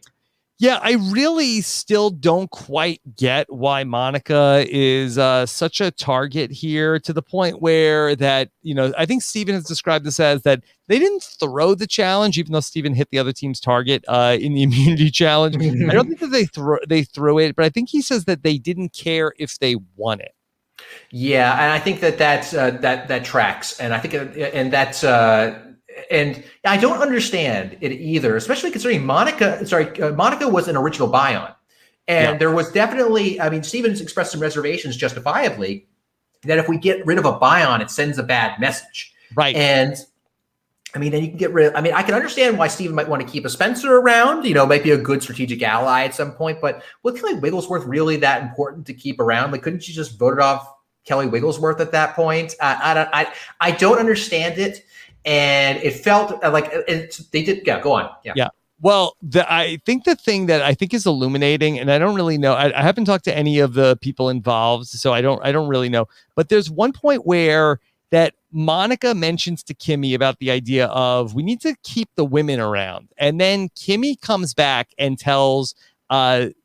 Yeah, I really still don't quite get why Monica is such a target here, to the point where that, I think Steven has described this as that they didn't throw the challenge, even though Steven hit the other team's target in the immunity challenge. I don't think that they threw it, but I think he says that they didn't care if they won it. Yeah, and I think that tracks, and I think that's. And I don't understand it either, especially considering Monica was an original Bion. And there was definitely, Stevens expressed some reservations justifiably that if we get rid of a Bion, it sends a bad message. Right. And I mean, and you can get rid of, I mean, I can understand why Steven might want to keep a Spencer around, might be a good strategic ally at some point, but was Kelly Wigglesworth really that important to keep around? Like, couldn't you just vote off Kelly Wigglesworth at that point? I don't understand it. And it felt like they did. Yeah, go on. Yeah. Well, I think the thing that I think is illuminating, and I don't really know, I haven't talked to any of the people involved, so I don't really know. But there's one point where that Monica mentions to Kimmy about the idea of we need to keep the women around, and then Kimmy comes back and tells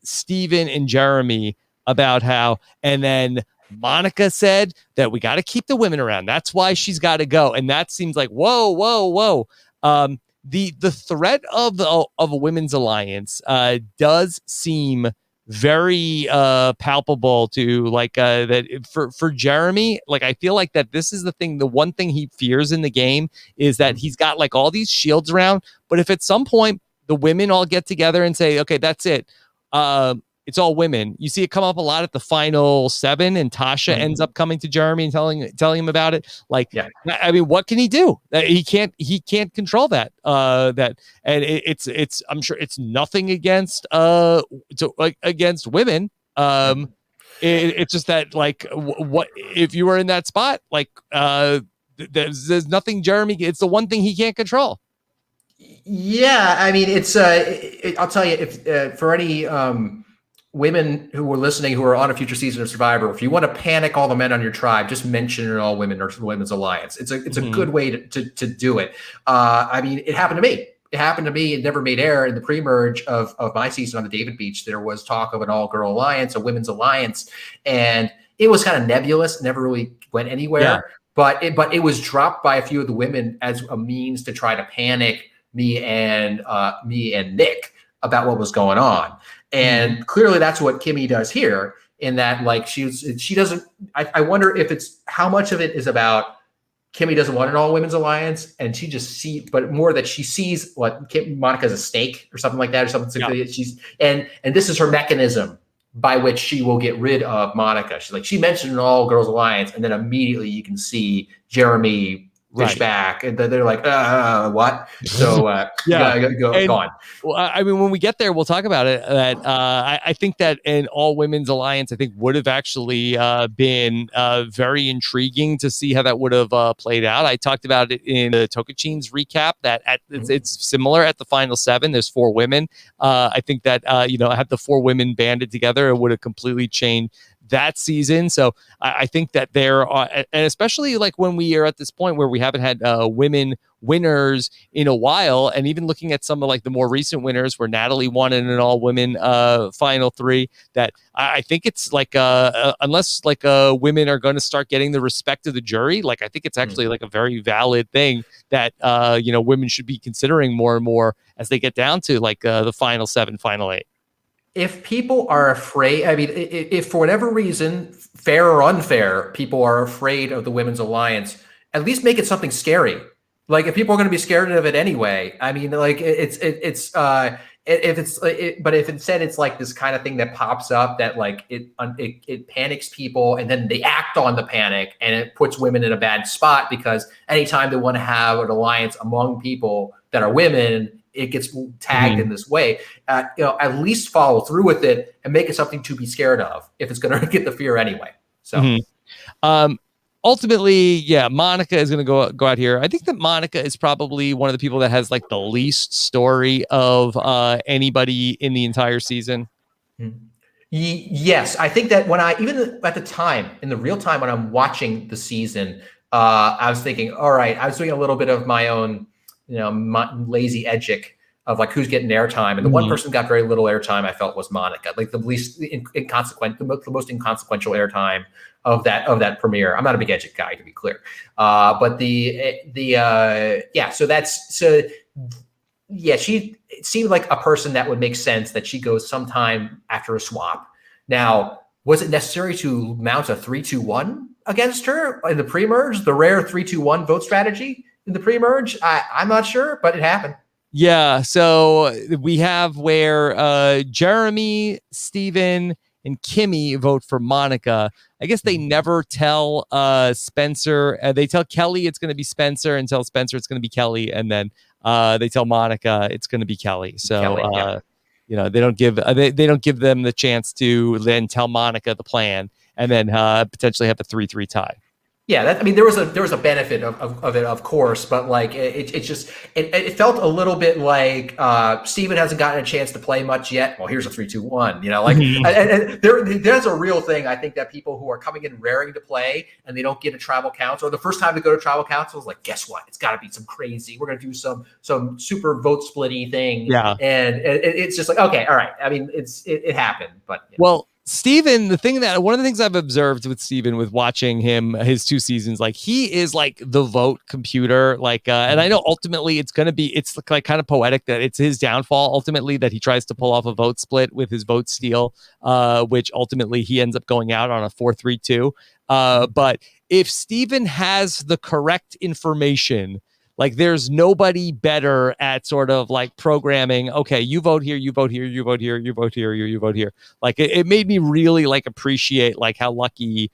Steven and Jeremy about how, and then Monica said that we got to keep the women around. That's why she's got to go, and that seems like whoa. The threat of a women's alliance does seem very palpable to that for Jeremy. Like, I feel like that this is the one thing he fears in the game is that he's got like all these shields around, but if at some point the women all get together and say, okay, that's it, it's all women. You see it come up a lot at the final 7, and Tasha ends up coming to Jeremy and telling him about it. Like, yeah. I mean, what can he do? He can't control that. And it's I'm sure it's nothing against against women. It's just that, like, what if you were in that spot? Like, there's nothing Jeremy. It's the one thing he can't control. Yeah, I mean, it's I'll tell you, if for any women who were listening who are on a future season of Survivor, if you want to panic all the men on your tribe, just mention an all women or women's alliance. It's a good way to do it. I mean, it happened to me. It never made air in the pre-merge of my season on the David Beach. There was talk of an all-girl alliance, a women's alliance, and it was kind of nebulous, never really went anywhere. Yeah. But it was dropped by a few of the women as a means to try to panic me and Nick about what was going on. And clearly that's what Kimmy does here, in that, like, she doesn't, I wonder if it's how much of it is about Kimmy doesn't want an all women's alliance, and she just but more that she sees what Monica as a snake or something like that, or something. Yeah. She's and this is her mechanism by which she will get rid of Monica. She's like, she mentioned an all girls alliance, and then immediately you can see Jeremy fish back, and they're like, what? So go on. Well, I mean, when we get there, we'll talk about it. That I think that an all women's alliance, I think, would have actually been very intriguing to see how that would have played out. I talked about it in the Tokachins recap that it's similar at the final 7. There's 4 women. I think that had the 4 women banded together, it would have completely changed that season. So I think that there are, and especially like when we are at this point where we haven't had women winners in a while, and even looking at some of like the more recent winners where Natalie won in an all women final 3, that I think it's like unless like women are going to start getting the respect of the jury, like I think it's actually like a very valid thing that women should be considering more and more as they get down to like the final 7, final 8. If people are afraid, I mean, if for whatever reason, fair or unfair, people are afraid of the women's alliance, at least make it something scary. Like, if people are going to be scared of it anyway, I mean, like but if instead it's like this kind of thing that pops up that like it panics people, and then they act on the panic, and it puts women in a bad spot, because anytime they want to have an alliance among people that are women, it gets tagged in this way. At least follow through with it and make it something to be scared of if it's going to get the fear anyway. So, ultimately, yeah, Monica is going to go out here. I think that Monica is probably one of the people that has like the least story of anybody in the entire season. Yes, I think that even at the time, in the real time when I'm watching the season, I was thinking, all right, I was doing a little bit of my own, lazy edgic of like who's getting airtime, and the one person got very little airtime I felt was Monica, like the least inconsequential, the most inconsequential airtime of that premiere. I'm not a big edgic guy, to be clear, but she seemed like a person that would make sense that she goes sometime after a swap. Now, was it necessary to mount a 3-2-1 against her in the pre-merge, the rare 3-2-1 vote strategy in the pre-merge? I'm not sure, but it happened. Yeah, so we have where Jeremy, Steven, and Kimmy vote for Monica. I guess they never tell Spencer. They tell Kelly it's going to be Spencer, and tell Spencer it's going to be Kelly, and then they tell Monica it's going to be Kelly. So Kelly, they don't give they don't give them the chance to then tell Monica the plan, and then potentially have a 3-3 tie. Yeah, there was a benefit of it, of course, but like it felt a little bit like Steven hasn't gotten a chance to play much yet. Well, here's a 3-2-1, and there's a real thing. I think that people who are coming in raring to play and they don't get a tribal council, or the first time they go to tribal council is like, guess what? It's got to be some crazy. We're gonna do some super vote splitty thing. Yeah, and it's just like, okay, all right. I mean, it happened, but well. Steven, one of the things I've observed with Steven, with watching him, his 2 seasons, like he is like the vote computer, like, and I know ultimately it's like kind of poetic that it's his downfall ultimately that he tries to pull off a vote split with his vote steal, which ultimately he ends up going out on a 4-3-2. But if Steven has the correct information, like there's nobody better at sort of like programming. Okay, you vote here, you vote here, you vote here, you vote here, you vote here. Like it made me really like appreciate like how lucky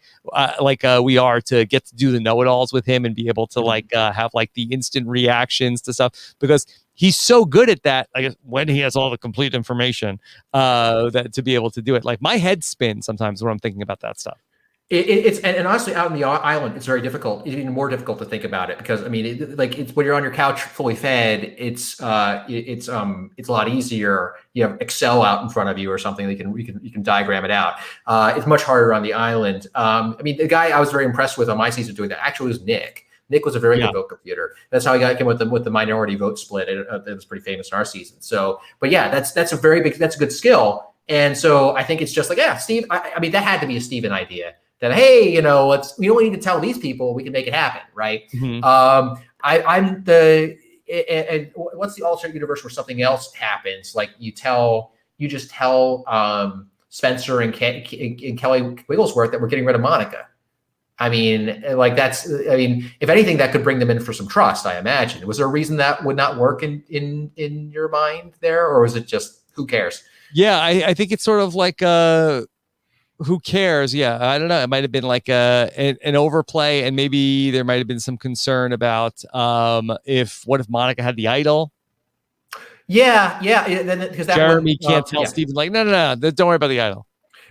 we are to get to do the know-it-alls with him and be able to like have like the instant reactions to stuff, because he's so good at that. Like when he has all the complete information, that to be able to do it. Like my head spins sometimes when I'm thinking about that stuff. It's honestly, out on the island, it's very difficult. It's even more difficult to think about it because I mean, it's when you're on your couch fully fed, it's a lot easier. You have Excel out in front of you or something that you can diagram it out. It's much harder on the island. I mean, the guy I was very impressed with on my season doing that actually was Nick. Nick was a very good vote computer. That's how he came with the minority vote split. It was pretty famous in our season. So, but yeah, that's a good skill. And so I think it's just like, yeah, Steve. I mean, that had to be a Steven idea. That, hey, we don't need to tell these people, we can make it happen, right? Mm-hmm. What's the alternate universe where something else happens? Like you just tell Spencer and Kelly Wigglesworth that we're getting rid of Monica. I mean, if anything, that could bring them in for some trust, I imagine. Was there a reason that would not work in your mind there, or was it just who cares? Yeah, I think it's sort of like who cares? Yeah, I don't know. It might have been like an overplay, and maybe there might have been some concern about what if Monica had the idol? Yeah. Because Jeremy can't tell Steven like, no, don't worry about the idol.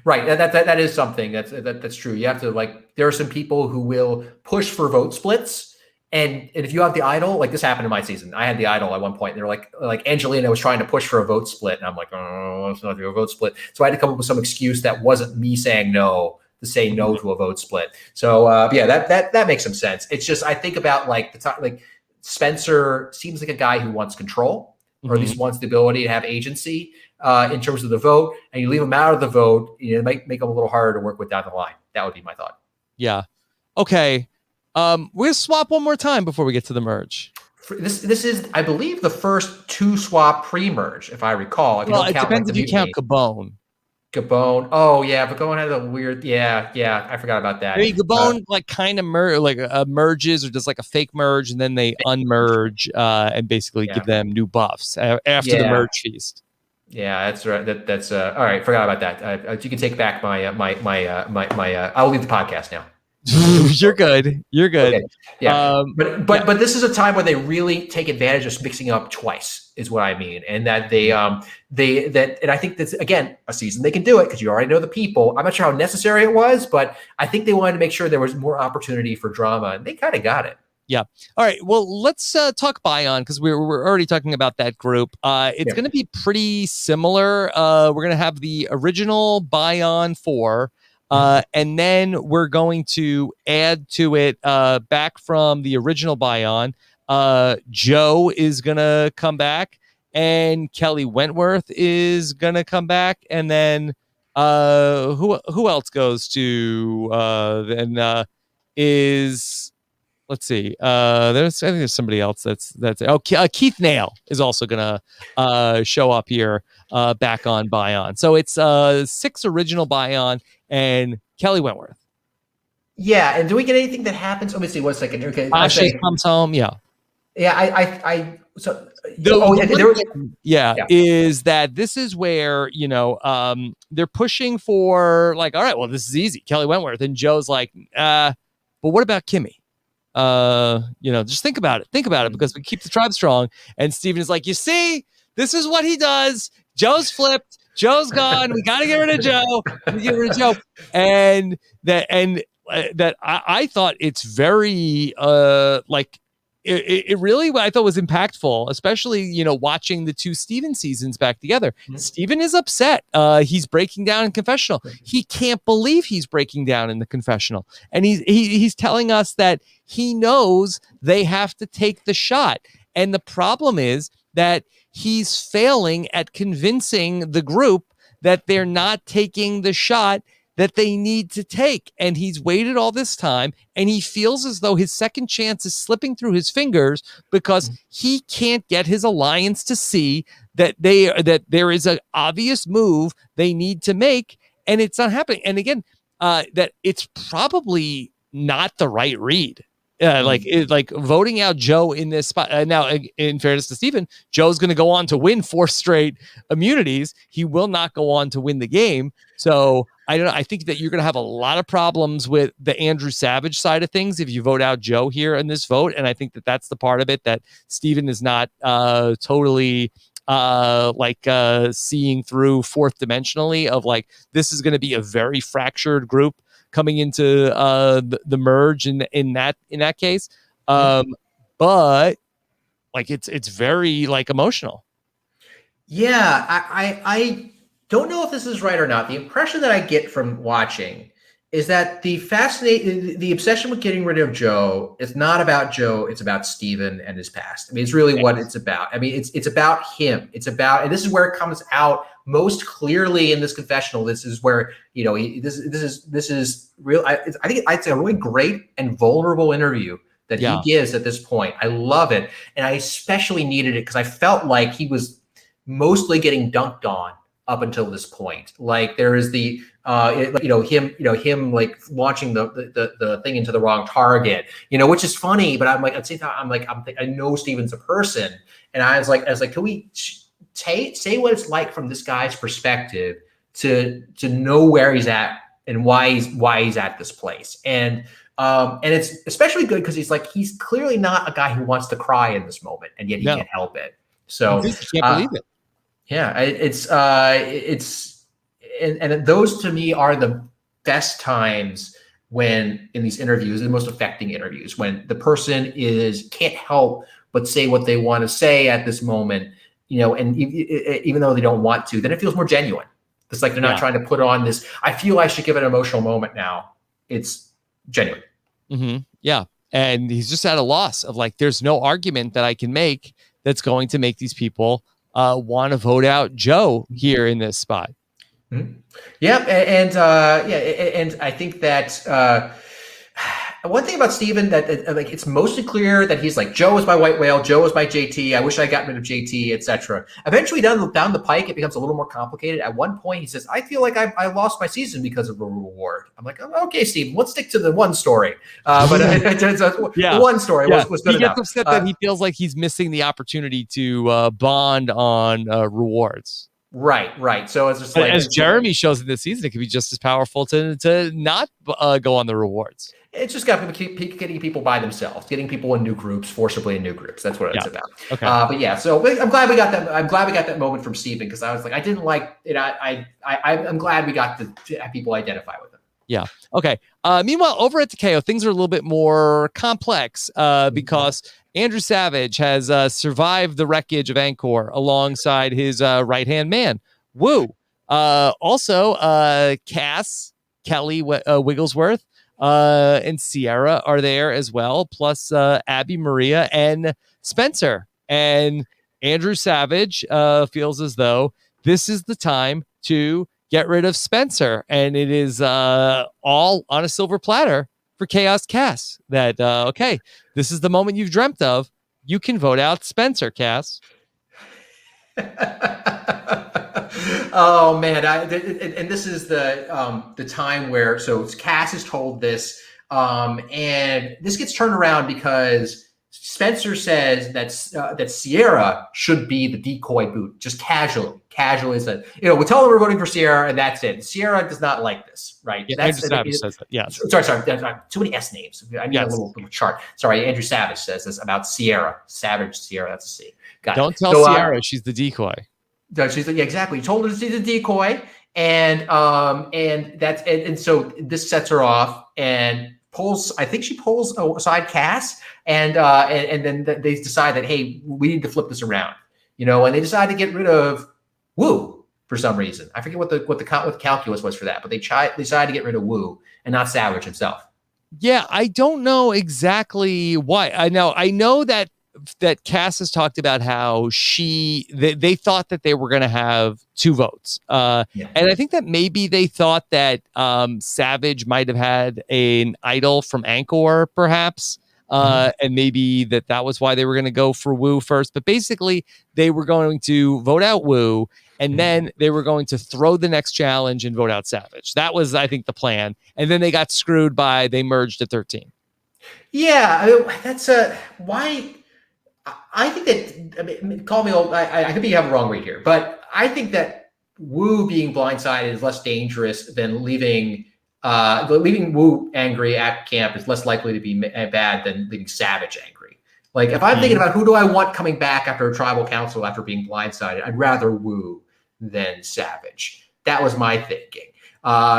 Right. That is something that's true. You have to there are some people who will push for vote splits. And if you have the idol, like this happened in my season, I had the idol at one point. And they're like Angelina was trying to push for a vote split, and I'm like, oh, it's not a vote split. So I had to come up with some excuse that wasn't me saying no to say no to a vote split. So that makes some sense. It's just I think about like the time, like Spencer seems like a guy who wants control, or at least wants the ability to have agency in terms of the vote. And you leave him out of the vote, it might make him a little harder to work with down the line. That would be my thought. Yeah. Okay. We're gonna swap one more time before we get to the merge. This is, I believe, the first 2 swap pre-merge, if I recall. Well, it depends if you count Gabon. Gabon. Oh yeah, Gabon had a weird. Yeah. I forgot about that. Maybe Gabon kind of merges, or does like a fake merge, and then they unmerge and basically give them new buffs after the merge feast. Yeah, that's right. That's all right. Forgot about that. You can take back my. I'll leave the podcast now. You're good. Okay. Yeah. But this is a time when they really take advantage of mixing up twice, is what I mean. And that and I think that's, again, a season they can do it because you already know the people. I'm not sure how necessary it was, but I think they wanted to make sure there was more opportunity for drama, and they kind of got it. Yeah. All right. Well, let's talk Bion, because we're already talking about that group. It's going to be pretty similar. We're going to have the original Bion 4. And then we're going to add to it back from the original Bion. Joe is going to come back, and Kelly Wentworth is going to come back. And then who else goes to let's see. I think there's somebody else that's Keith Nail is also going to show up here back on Bion. So it's 6 original Bion and Kelly Wentworth. Yeah, and do we get anything that happens? Let me see 1 second. Okay, Ashley comes home. Yeah. Yeah, so yeah, is that this is where, they're pushing for like, all right, well, this is easy, Kelly Wentworth, and Joe's like, but what about Kimmy? Just think about it because we keep the tribe strong. And Steven is like, you see, this is what he does. Joe's flipped. Joe's gone. We got to get rid of Joe. And that I thought it's very it really, what I thought was impactful, especially, watching the two Steven seasons back together. Mm-hmm. Steven is upset. He's breaking down in confessional. He can't believe he's breaking down in the confessional. And he's telling us that he knows they have to take the shot. And the problem is that he's failing at convincing the group that they're not taking the shot that they need to take. And he's waited all this time, and he feels as though his second chance is slipping through his fingers because he can't get his alliance to see that there is an obvious move they need to make, and it's not happening. And again, that it's probably not the right read. Like voting out Joe in this spot. Now, in fairness to Steven, Joe's going to go on to win 4 straight immunities. He will not go on to win the game. So I don't know. I think that you're going to have a lot of problems with the Andrew Savage side of things if you vote out Joe here in this vote. And I think that that's the part of it that Steven is not totally seeing through fourth dimensionally of like, this is going to be a very fractured group coming into the merge in that case. But like it's very like emotional. Yeah, I don't know if this is right or not. The impression that I get from watching is that the obsession with getting rid of Joe is not about Joe. It's about Steven and his past. I mean, it's really what it's about. I mean, it's about him. It's about, and this is where it comes out most clearly in this confessional. This is where, this is real. I think it's a really great and vulnerable interview that he gives at this point. I love it. And I especially needed it because I felt like he was mostly getting dunked on up until this point. Like there is the, him like launching the thing into the wrong target, which is funny, but I'm like, at the same time, I know Steven's a person. And I was like, can we say what it's like from this guy's perspective to know where he's at and why he's at this place. And it's especially good because he's clearly not a guy who wants to cry in this moment, and yet he can't help it. So he can't believe it. Yeah, and those to me are the best times when in these interviews, the most affecting interviews, when the person can't help but say what they want to say at this moment, and even though they don't want to, then it feels more genuine. It's like they're not trying to put on this, I feel I should give an emotional moment now. It's genuine. Mm-hmm. Yeah. And he's just at a loss of like, there's no argument that I can make that's going to make these people want to vote out Joe here in this spot. Mm-hmm. Yeah. And I think that one thing about Steven that it's mostly clear that he's like, Joe is my white whale, Joe is my JT, I wish I got rid of JT, etc. Eventually down the pike, it becomes a little more complicated. At one point he says, I feel like I lost my season because of a reward. I'm like, oh, okay, Steven, let's stick to the one story. The one story was good enough. He gets upset that he feels like he's missing the opportunity to bond on rewards. Right. So it's just like, as Jeremy shows in this season, it could be just as powerful to not go on the rewards. It's just got to keep getting people by themselves, getting people in new groups, forcibly in new groups. That's what it's about. Okay. But yeah, so I'm glad we got that. I'm glad we got that moment from Steven because I was like, I didn't like it. I'm glad we got to have people identify with him. Yeah. Okay. Meanwhile, over at Takeo, things are a little bit more complex because Andrew Savage has survived the wreckage of Angkor alongside his right-hand man, Wu. Also, Cass, Kelly Wigglesworth, and Sierra are there as well, plus Abby, Maria, and Spencer. And Andrew Savage feels as though this is the time to get rid of Spencer, and it is all on a silver platter for Chaos Cass. That okay, this is the moment you've dreamt of. You can vote out Spencer, Cass. Oh man, and this is the time where Cass is told this, and this gets turned around because Spencer says that Sierra should be the decoy boot, just casually. Casually is we tell them we're voting for Sierra, and that's it. Sierra does not like this, right? Yeah, That's Andrew Savage says that. Yes. Sorry. Too many S names. I need a little chart. Sorry, Andrew Savage says this about Sierra. Savage Sierra. That's a C. Got Don't it. tell Sierra she's the decoy. She's exactly. You told her she's a decoy, and so this sets her off and pulls. I think she pulls aside Cass, and then they decide that, hey, we need to flip this around, and they decide to get rid of Wu for some reason. I forget what the calculus was for that, but they decided to get rid of Wu and not Savage himself. Yeah, I don't know exactly why. I know that Cass has talked about how they thought that they were going to have 2 votes. And I think that maybe they thought that Savage might have had an idol from Angkor, perhaps. And maybe that was why they were going to go for Wu first. But basically, they were going to vote out Wu, and then they were going to throw the next challenge and vote out Savage. That was, I think, the plan. And then they got screwed they merged at 13. Yeah, that's why. I think that, call me old. I could be having a wrong read here, but I think that Wu being blindsided is less dangerous than leaving Wu angry at camp is less likely to be bad than leaving Savage angry. Like, if I'm thinking about who do I want coming back after a tribal council after being blindsided, I'd rather Wu than Savage. That was my thinking.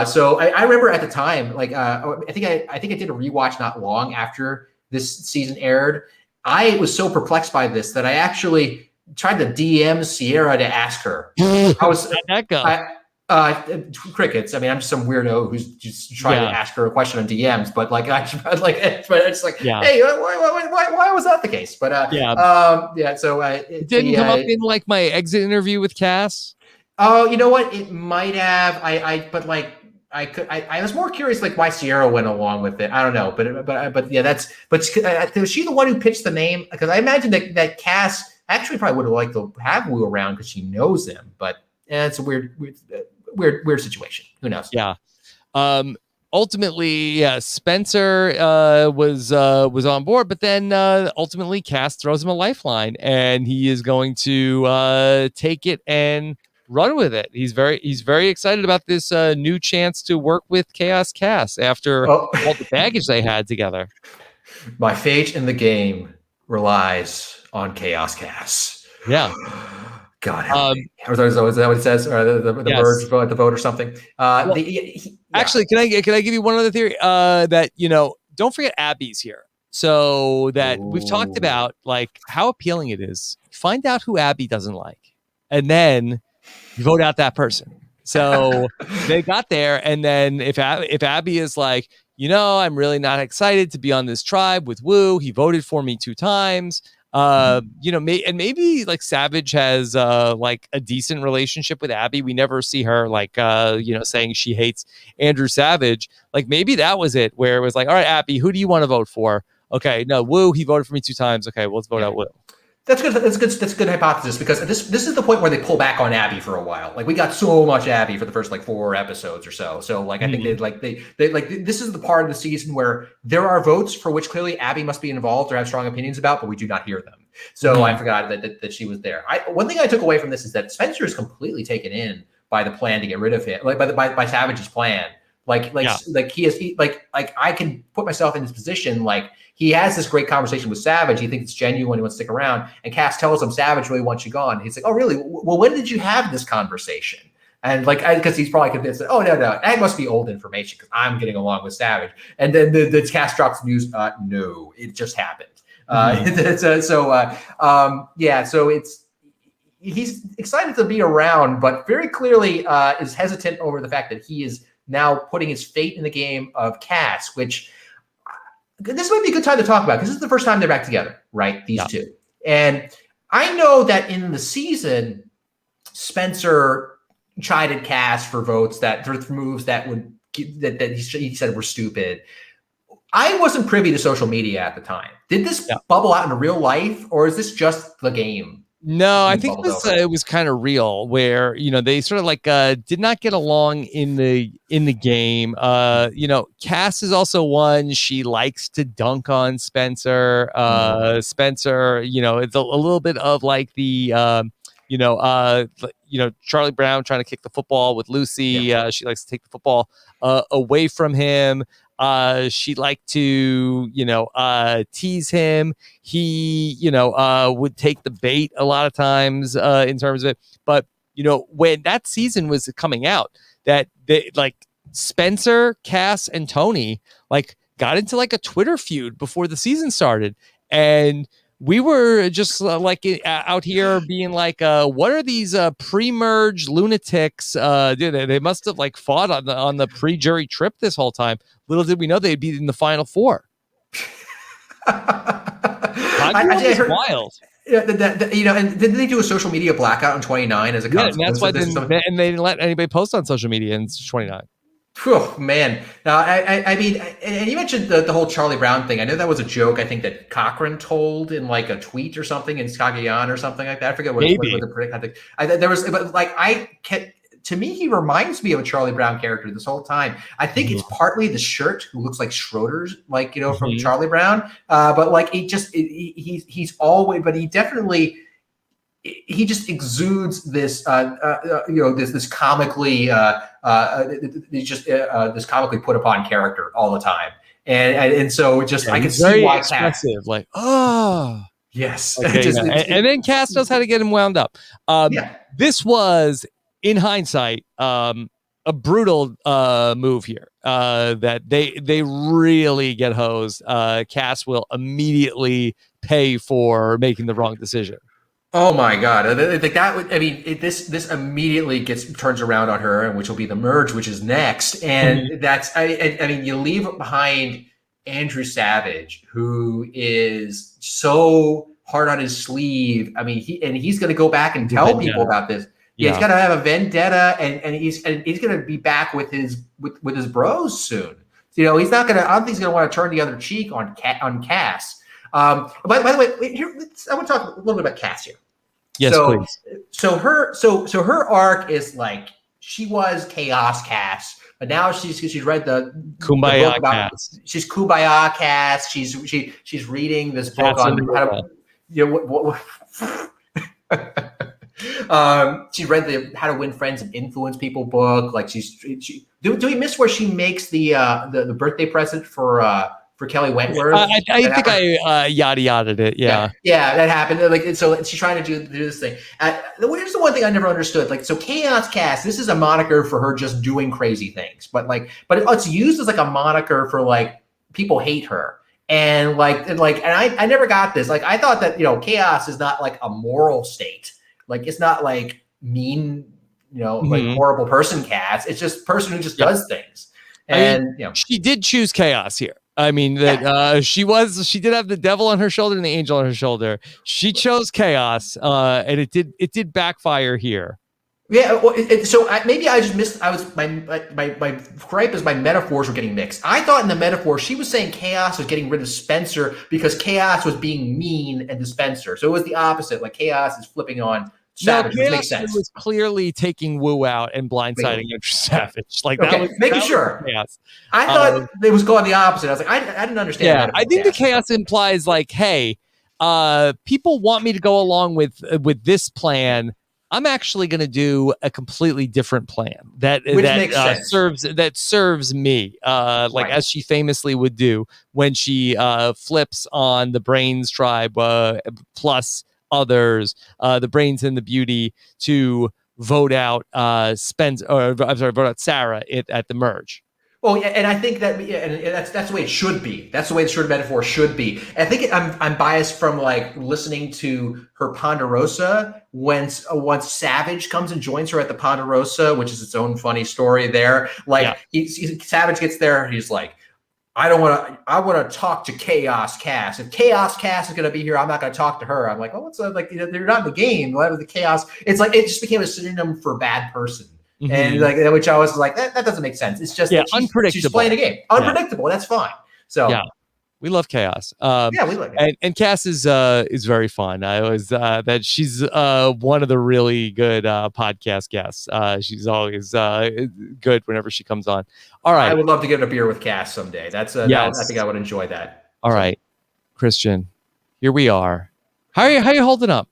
So I remember at the time, like I think I did a rewatch not long after this season aired. I was so perplexed by this that I actually tried to DM Sierra to ask her. How'd that go? Crickets. I mean, I'm just some weirdo who's just trying to ask her a question on DMs, but it's like, hey, why was that the case? But So it didn't come up in like my exit interview with Cass. Oh, you know what? It might have. I was more curious, like, why Sierra went along with it. I don't know, but was she the one who pitched the name? Because I imagine that Cass actually probably would have liked to have Wu around because she knows him. But it's a weird situation. Who knows? Yeah. Ultimately, Spencer was on board, but then ultimately Cass throws him a lifeline, and he is going to take it and run with it. He's very excited about this new chance to work with Chaos Cass after all the baggage they had together. My fate in the game relies on Chaos Cass. Yeah. God help me. Is that what it says? Or the merge vote, the vote or something? Actually, can I give you one other theory? That don't forget Abby's here. So that we've talked about, like, how appealing it is. Find out who Abby doesn't like, and then you vote out that person. So they got there, and then if Abby is like, I'm really not excited to be on this tribe with Wu. He voted for me 2 times. Maybe like Savage has like a decent relationship with Abby. We never see her like saying she hates Andrew Savage. Like, maybe that was it, where it was like, all right, Abby, who do you want to vote for? Okay, no, Wu, he voted for me 2 times. Okay, well, let's vote out Wu. That's good. That's a good hypothesis, because this is the point where they pull back on Abby for a while. Like, we got so much Abby for the first 4 episodes or so. So like, I think this is the part of the season where there are votes for which clearly Abby must be involved or have strong opinions about, but we do not hear them. So I forgot that she was there. One thing I took away from this is that Spencer is completely taken in by the plan to get rid of him, like by Savage's plan. Like I can put myself in this position. Like, he has this great conversation with Savage. He thinks it's genuine. He wants to stick around. And Cass tells him Savage really wants you gone. He's like, oh, really? Well, when did you have this conversation? And because he's probably convinced that, oh, no, that must be old information because I'm getting along with Savage. And then the Cass drops news. No, it just happened. So he's excited to be around, but very clearly is hesitant over the fact that he is now putting his fate in the game of Cass, which this might be a good time to talk about, because this is the first time they're back together, right? These two. And I know that in the season, Spencer chided Cass for votes for moves that he said were stupid. I wasn't privy to social media at the time. Did this bubble out in real life, or is this just the game No, I being think bubbled over. it was kind of real where, they sort of like did not get along in the game. Cass is also one, she likes to dunk on Spencer. Spencer, it's a little bit of like the Charlie Brown trying to kick the football with Lucy. She likes to take the football away from him. She liked to, tease him. He, would take the bait a lot of times in terms of it. But, when that season was coming out, that they like Spencer, Cass, and Tony like got into like a Twitter feud before the season started. And we were just out here being like, what are these pre-merge lunatics? They must have like fought on the pre-jury trip this whole time. Little did we know they'd be in the Final Four. I heard, wild. And did they do a social media blackout in 29 as a consequence? And that's why and they didn't let anybody post on social media in 29. Oh man! Now, I mean, and you mentioned the whole Charlie Brown thing. I know that was a joke. I think that Cochran told in like a tweet or something in Skagayan or something like that. I forget what there was, but like to me, he reminds me of a Charlie Brown character this whole time. I think it's partly the shirt, who looks like Schroeder's, like from Charlie Brown. But like he's always, but he definitely. He just exudes this, this comically, this comically put upon character all the time, and so just I can see why expressive, like yes, okay, and then Cass knows how to get him wound up. This was, in hindsight, a brutal move here. That they really get hosed. Cass will immediately pay for making the wrong decision. Oh my God! This immediately turns around on her, and which will be the merge, which is next, and that's you leave behind Andrew Savage, who is so hard on his sleeve. I mean, he's going to go back and tell people about this. Yeah, he's got to have a vendetta, and he's going to be back with his bros soon. He's not going to. I don't think he's going to want to turn the other cheek on Cass. By the way, here I want to talk a little bit about Cass here. Yes, please. So her arc is like she was Chaos Cass, but now she's read the Kumbaya book about, Cass. She's Kumbaya Cass. She's reading this book on how to. She read the How to Win Friends and Influence People book. Like do we miss where she makes the birthday present for Kelly Wentworth? I think I yada yada'd it. Yeah, that happened. Like, so she's trying to do this thing. Here's the one thing I never understood. Like, so Chaos Cass, this is a moniker for her just doing crazy things, but it's used as like a moniker for like people hate her. And I never got this. Like, I thought that chaos is not like a moral state. Like, it's not like mean, like horrible person Cass. It's just a person who just does things. And she did choose chaos here. I mean, that she did have the devil on her shoulder and the angel on her shoulder. She chose chaos, and it did backfire here. Yeah, well, maybe I just missed. My gripe is my metaphors were getting mixed. I thought in the metaphor she was saying Chaos was getting rid of Spencer because Chaos was being mean and to Spencer. So it was the opposite. Like Chaos is flipping on Savage, which makes sense. Was clearly taking Wu out and blindsiding Andrew Savage. Like okay, that was making sure. Chaos. I thought it was going the opposite. I was like, I didn't understand. Yeah, I think the chaos implies like, hey, people want me to go along with this plan. I'm actually going to do a completely different plan that serves me, as she famously would do when she flips on the Brains tribe plus others, the Brains and the Beauty, to vote out vote out Sarah at the merge. Well, yeah, and I think that and that's the way it should be. That's the way the short metaphor should be. And I think I'm biased from like listening to her Ponderosa once Savage comes and joins her at the Ponderosa, which is its own funny story there. Like Savage gets there, he's like, I want to talk to Chaos Cass. If Chaos Cass is going to be here, I'm not going to talk to her. I'm like, oh, what's they're not in the game. What the chaos? It's like it just became a synonym for bad person. Mm-hmm. And which I was like, that doesn't make sense. It's just unpredictable. She's playing a game. Unpredictable. That's fine. So We love chaos. Yeah, we like it. And Cass is very fun. I always that she's one of the really good podcast guests. She's always good whenever she comes on. All right. I would love to get a beer with Cass someday. That's Yes. I think I would enjoy that. All right, Christian, here we are. How are you holding up?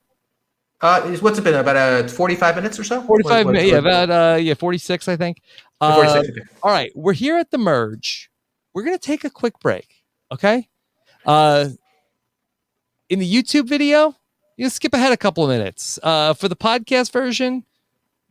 What's it been, about 45 minutes or so? 45 minutes, yeah, about 46, I think. 46. Okay. All right, we're here at the merge. We're gonna take a quick break, okay? In the YouTube video, you skip ahead a couple of minutes. For the podcast version,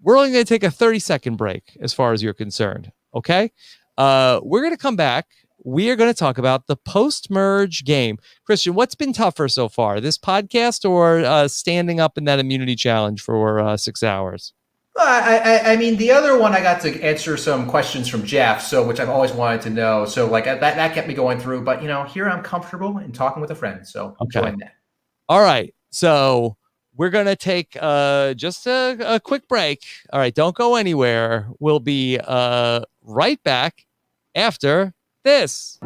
we're only gonna take a 30-second break as far as you're concerned, okay? We're gonna come back. We are going to talk about the post-merge game. Christian, what's been tougher so far, this podcast or standing up in that immunity challenge for 6 hours? I mean, the other one I got to answer some questions from Jeff, which I've always wanted to know. So like that kept me going through. But here I'm comfortable in talking with a friend, so enjoying that. All right, so we're going to take just a quick break. All right, don't go anywhere. We'll be right back after this.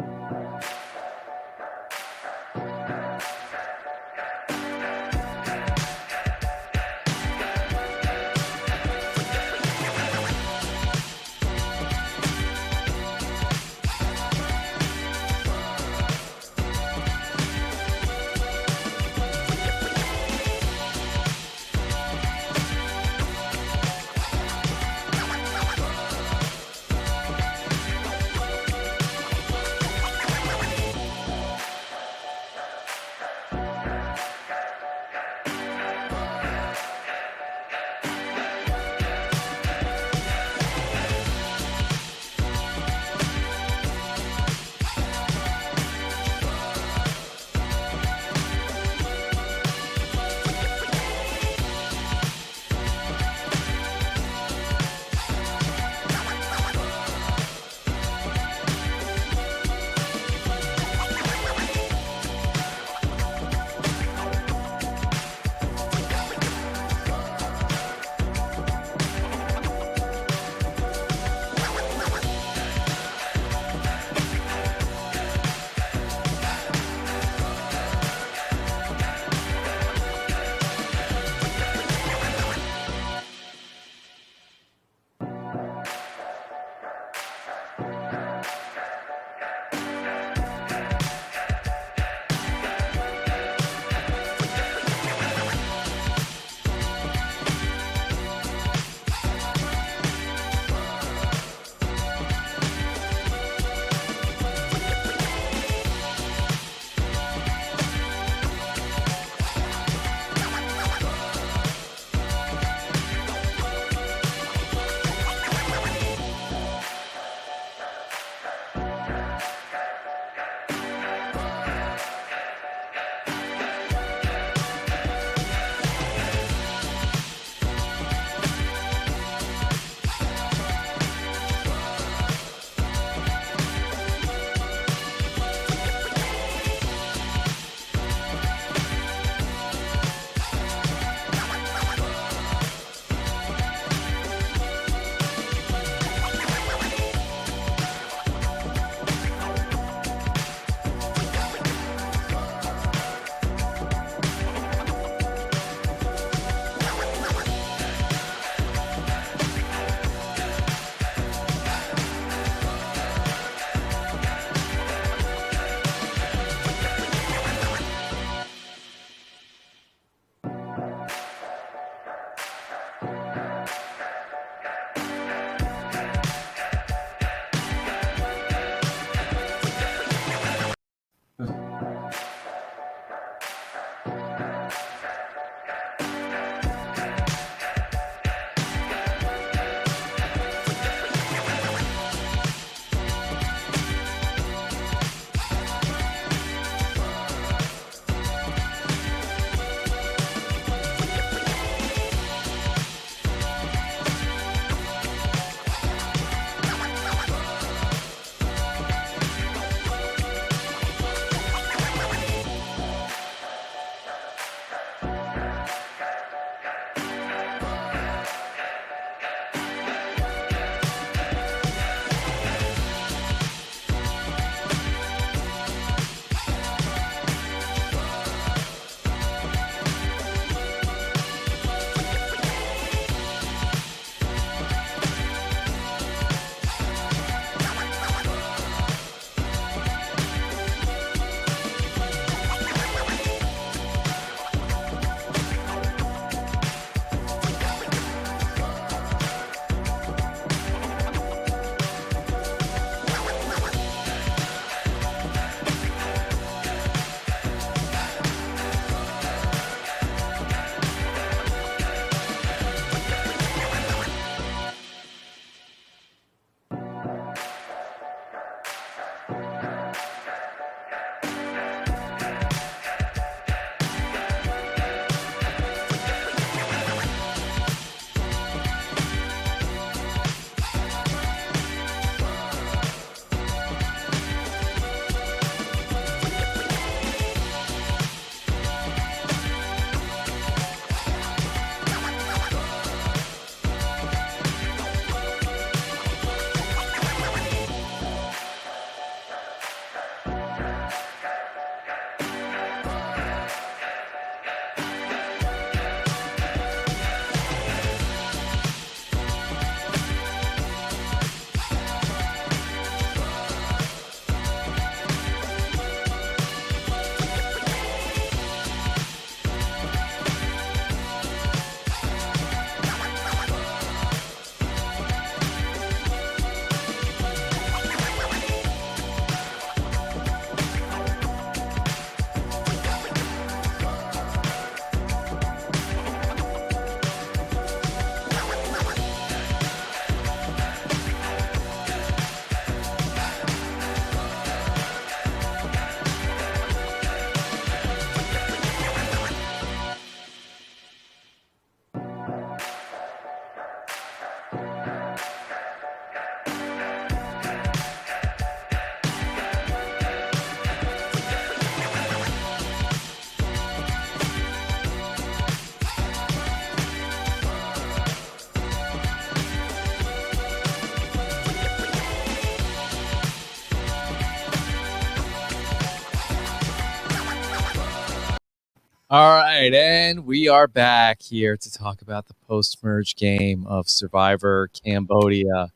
All right, and we are back here to talk about the post-merge game of Survivor Cambodia.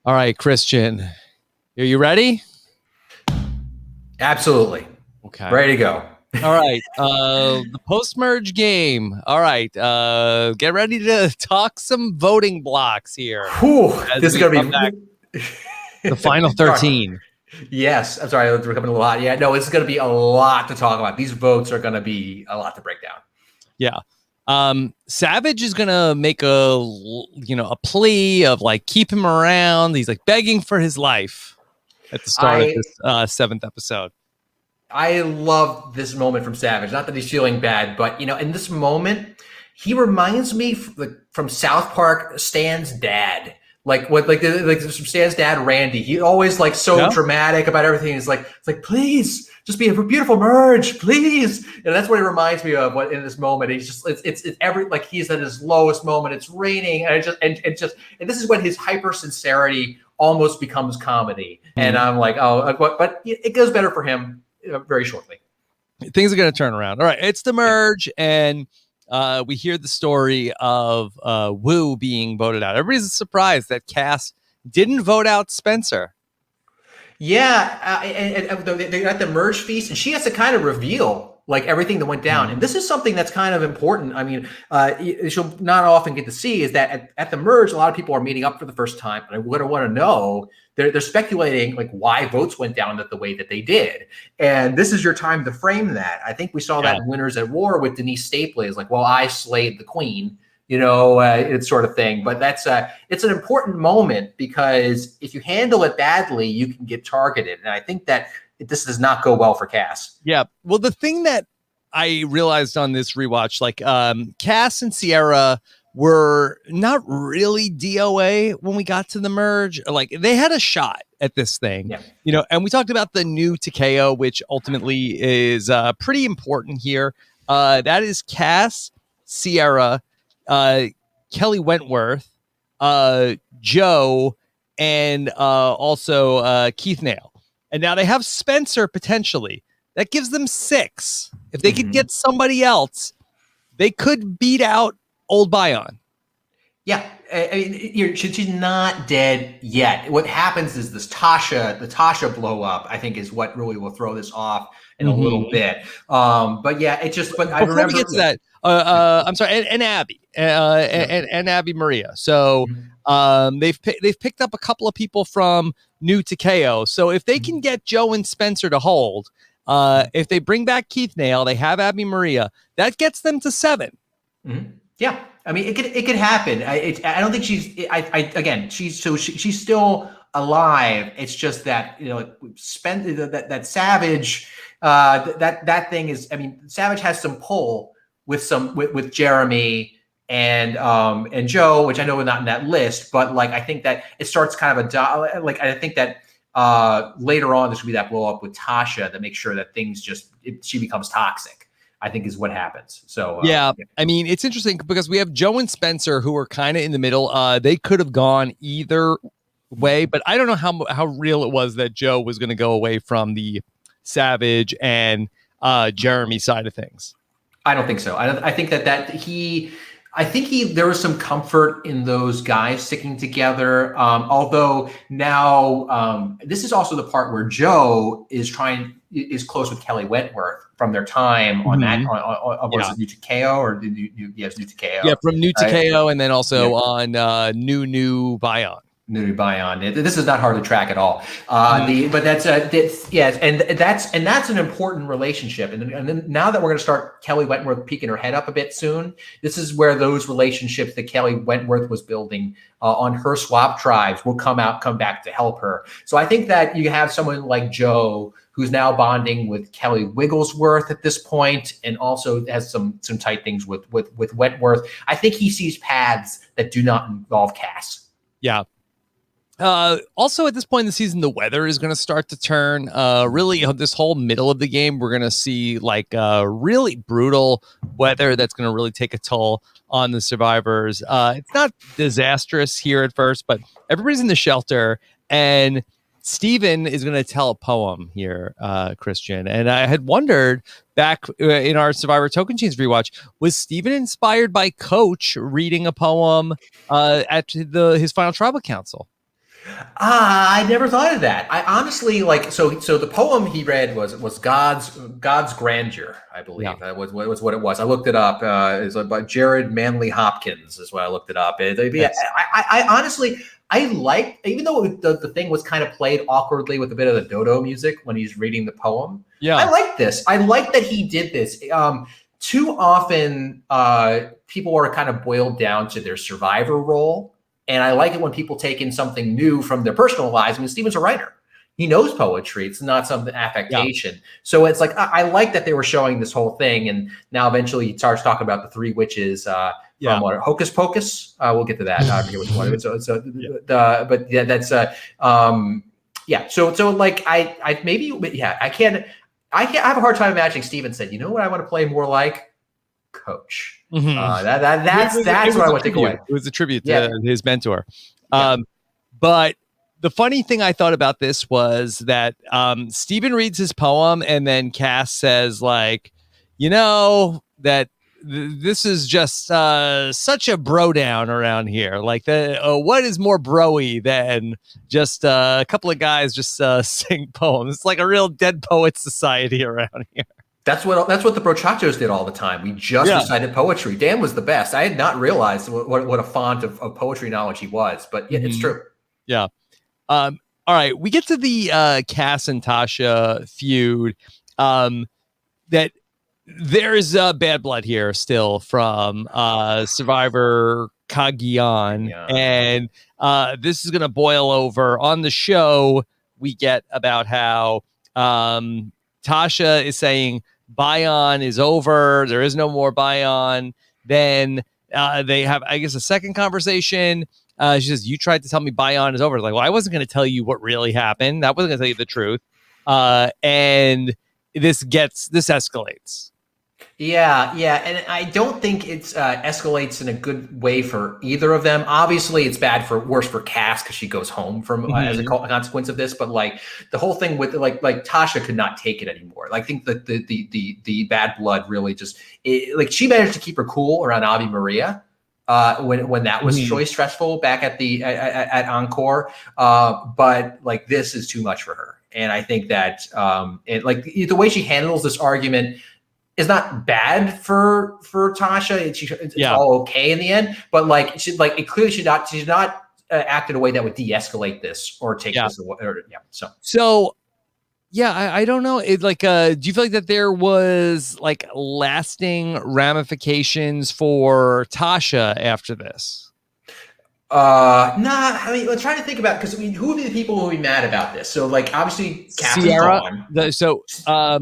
All right, Christian, are you ready? Absolutely. Okay. Ready to go. All right, the post-merge game. All right, get ready to talk some voting blocks here. Whew, As this is we going come to back be the final Sorry. 13. Yes, I'm sorry, we're coming a little hot. Yeah, no, it's going to be a lot to talk about. These votes are going to be a lot to break down. Yeah. Savage is gonna make a plea of like keep him around. He's like begging for his life at the start of this 7th episode. I love this moment from Savage. Not that he's feeling bad, but in this moment, he reminds me from South Park, Stan's dad. Like Stan's dad, Randy. He always like so dramatic about everything. It's like please just be a beautiful merge, please. And that's what he reminds me of. What in this moment, he's just it's every like he's at his lowest moment. It's raining, and this is when his hyper sincerity almost becomes comedy. And I'm like, oh, but it goes better for him very shortly. Things are going to turn around. All right, it's the merge, and we hear the story of Wu being voted out. Everybody's surprised that Cass didn't vote out Spencer. Yeah, and they're at the merge feast, and she has to kind of reveal like everything that went down. And this is something that's kind of important. I mean, she'll not often get to see is that at the merge, a lot of people are meeting up for the first time, and we're going to want to know. They're speculating like why votes went down the way that they did, and this is your time to frame that. I think we saw that in Winners at War with Denise Stapley. Is like, well, I slayed the queen. It's sort of thing. But it's an important moment because if you handle it badly, you can get targeted. And I think that this does not go well for Cass. Yeah. Well, the thing that I realized on this rewatch, like Cass and Sierra were not really DOA when we got to the merge. Like they had a shot at this thing, and we talked about the new Takeo, which ultimately is pretty important here. That is Cass, Sierra, Kelly Wentworth, Joe, and also Keith Nail. And now they have Spencer potentially. That gives them 6. If they could get somebody else, they could beat out Old Bion. Yeah, I mean, she's not dead yet. What happens is the Tasha blow up, I think, is what really will throw this off in a little bit. But yeah, it just. But I remember. Before we get to that, I'm sorry, and Abby, and Abby Maria. So they've picked up a couple of people from New Takeo. So if they can get Joe and Spencer to hold, if they bring back Keith Nail, they have Abby Maria. That gets them to 7. Yeah, I mean, it could happen. I don't think she's. She's still alive. It's just that that Savage. That thing is. I mean, Savage has some pull with Jeremy and Joe, which I know are not in that list, but like I think that it starts kind of I think that later on there should be that blow up with Tasha that makes sure that things she becomes toxic. I think is what happens. So I mean, it's interesting because we have Joe and Spencer who are kind of in the middle. They could have gone either way, but I don't know how real it was that Joe was going to go away from the Savage and Jeremy side of things. I don't think so. I think there was some comfort in those guys sticking together. Although now this is also the part where Joe is close with Kelly Wentworth from their time on that was it New Takeo or New Takeo? Yeah, from New Takeo and then also on New Bion. New Bion. This is not hard to track at all. But that's an important relationship. And then now that we're going to start Kelly Wentworth peeking her head up a bit soon, this is where those relationships that Kelly Wentworth was building on her swap tribes will come back to help her. So I think that you have someone like Joe who's now bonding with Kelly Wigglesworth at this point, and also has some tight things with Wentworth. I think he sees paths that do not involve Cass. Yeah. Also, at this point in the season, the weather is going to start to turn. Really, this whole middle of the game, we're going to see like really brutal weather that's going to really take a toll on the survivors. It's not disastrous here at first, but everybody's in the shelter, and Steven is going to tell a poem here, Christian. And I had wondered back in our Survivor Token Chains rewatch, was Steven inspired by Coach reading a poem at his final tribal council? I never thought of that. I honestly so the poem he read was God's grandeur, I believe. Yeah. That was what it was. I looked it up. It's by Jared Manley Hopkins is what I looked it up. I honestly like, even though the thing was kind of played awkwardly with a bit of the dodo music when he's reading the poem. Yeah. I like this. I like that he did this. Too often people are kind of boiled down to their survivor role. And I like it when people take in something new from their personal lives. I mean, Steven's a writer. He knows poetry. It's not some affectation. Yeah. So it's like, I like that they were showing this whole thing. And now eventually he starts talking about the three witches from Hocus Pocus. We'll get to that. I forget which one. But yeah, that's, yeah. So like, I have a hard time imagining Steven said, you know what I want to play more like? Coach. Mm-hmm. That's what I want to take away. It was a tribute to his mentor. But the funny thing I thought about this was that Steven reads his poem and then Cass says, like, that this is just such a bro down around here. Like, what is more broy than just a couple of guys just sing poems? It's like a real dead poet society around here. That's what the Brochachos did all the time. We just recited poetry. Dan was the best. I had not realized what a font of poetry knowledge he was, but yeah, it's true. Yeah. All right. We get to the Cass and Tasha feud. That there's bad blood here still from Survivor Cagayan. And this is going to boil over. On the show, we get about how Tasha is saying, Bion is over. There is no more Bion. Then they have, I guess, a second conversation. She says, you tried to tell me Bion is over. Like, well, I wasn't going to tell you what really happened. I wasn't going to tell you the truth. And this escalates. Yeah. And I don't think it escalates in a good way for either of them. Obviously, it's worse for Cass because she goes home from as a consequence of this. But like the whole thing with like Tasha could not take it anymore. Like, I think that the bad blood really just she managed to keep her cool around Ave Maria when that was really stressful back at at Encore. But like, this is too much for her, and I think that the way she handles this argument is not bad for Tasha. It's all okay in the end, but like, it clearly she's not acted a way that would de-escalate this or take this away. I don't know. Do you feel like that there was like lasting ramifications for Tasha after this? I mean, let's try to think about, because who would be the people who would be mad about this? So like, obviously Sierra,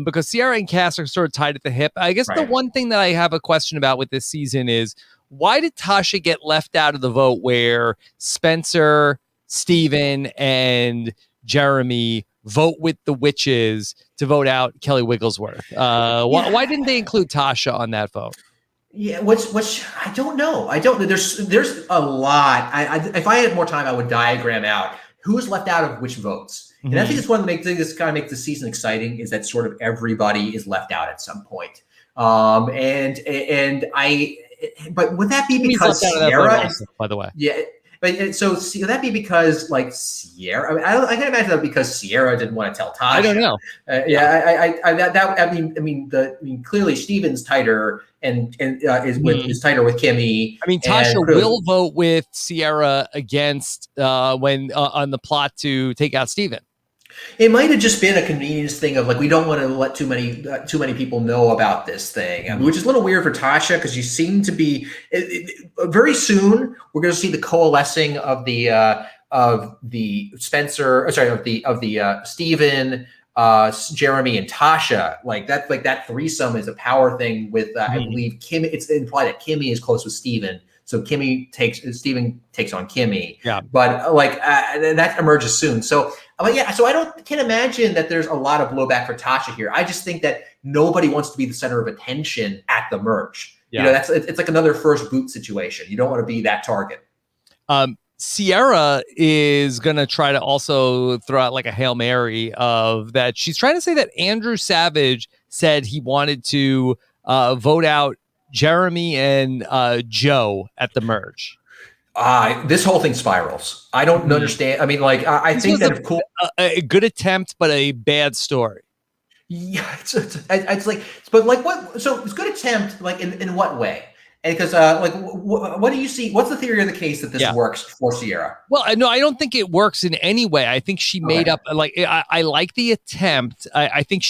because Sierra and Cass are sort of tied at the hip. I guess the one thing that I have a question about with this season is, why did Tasha get left out of the vote where Spencer, Steven, and Jeremy vote with the witches to vote out Kelly Wigglesworth? Why didn't they include Tasha on that vote? Yeah, which I don't know. There's a lot. If I had more time, I would diagram out who's left out of which votes. Mm-hmm. And I think it's one of the things that kind of makes the season exciting, is that sort of everybody is left out at some point. But would that be because Sierra, by the way? Yeah. But so would that be because like Sierra? I mean, I can imagine that because Sierra didn't want to tell Tasha. I don't know. Clearly Steven's tighter and is tighter with Kimmy. I mean, Tasha will vote with Sierra against when on the plot to take out Steven. It might have just been a convenience thing of like, we don't want to let too many people know about this thing, which is a little weird for Tasha, because you seem to be very soon we're going to see the coalescing of the Steven, Jeremy, and Tasha. Like that threesome is a power thing with I believe Kim. It's implied that Kimmy is close with Steven. So Steven takes on Kimmy. Yeah. But that emerges soon. So so I can't imagine that there's a lot of blowback for Tasha here. I just think that nobody wants to be the center of attention at the merge. Yeah. It's like another first boot situation. You don't want to be that target. Sierra is going to try to also throw out like a Hail Mary of that. She's trying to say that Andrew Savage said he wanted to vote out Jeremy and Joe at the merge. This whole thing spirals. I don't understand. I mean, like, I think that was a good attempt, but a bad story. Yeah, it's like, but like what? So it's a good attempt, like in what way? And because like, what do you see? What's the theory of the case that this works for Sierra? Well, no, I don't think it works in any way. I think she made up, like, I like the attempt. I think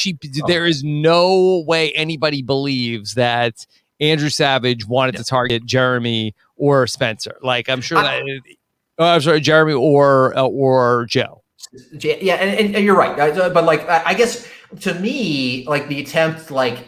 there is no way anybody believes that Andrew Savage wanted to target Jeremy or Spencer. Like, I'm sure I'm sorry, Jeremy or Joe. Yeah, and you're right. But like, I guess to me, like the attempt, like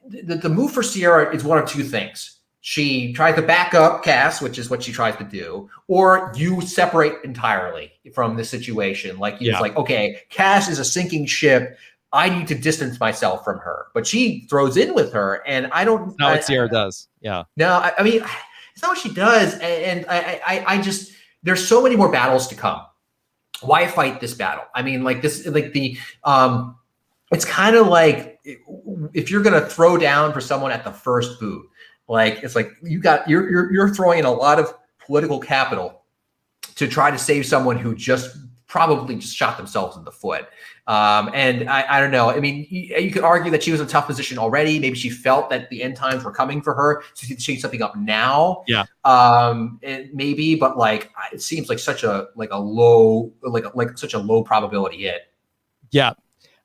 the move for Sierra is one of two things. She tries to back up Cass, which is what she tries to do, or you separate entirely from the situation. Like he's like, okay, Cass is a sinking ship. I need to distance myself from her. But she throws in with her, and I don't. That's not what Sierra does. Yeah. No, I mean, it's not what she does, and I just there's so many more battles to come. Why fight this battle? I mean, like this, like it's kind of like if you're going to throw down for someone at the first boot, like it's like you're throwing in a lot of political capital to try to save someone who probably just shot themselves in the foot. And I don't know. I mean, you could argue that she was in a tough position already. Maybe she felt that the end times were coming for her, so she could change something up now. Yeah. And maybe, but like it seems like such a low probability hit. Yeah.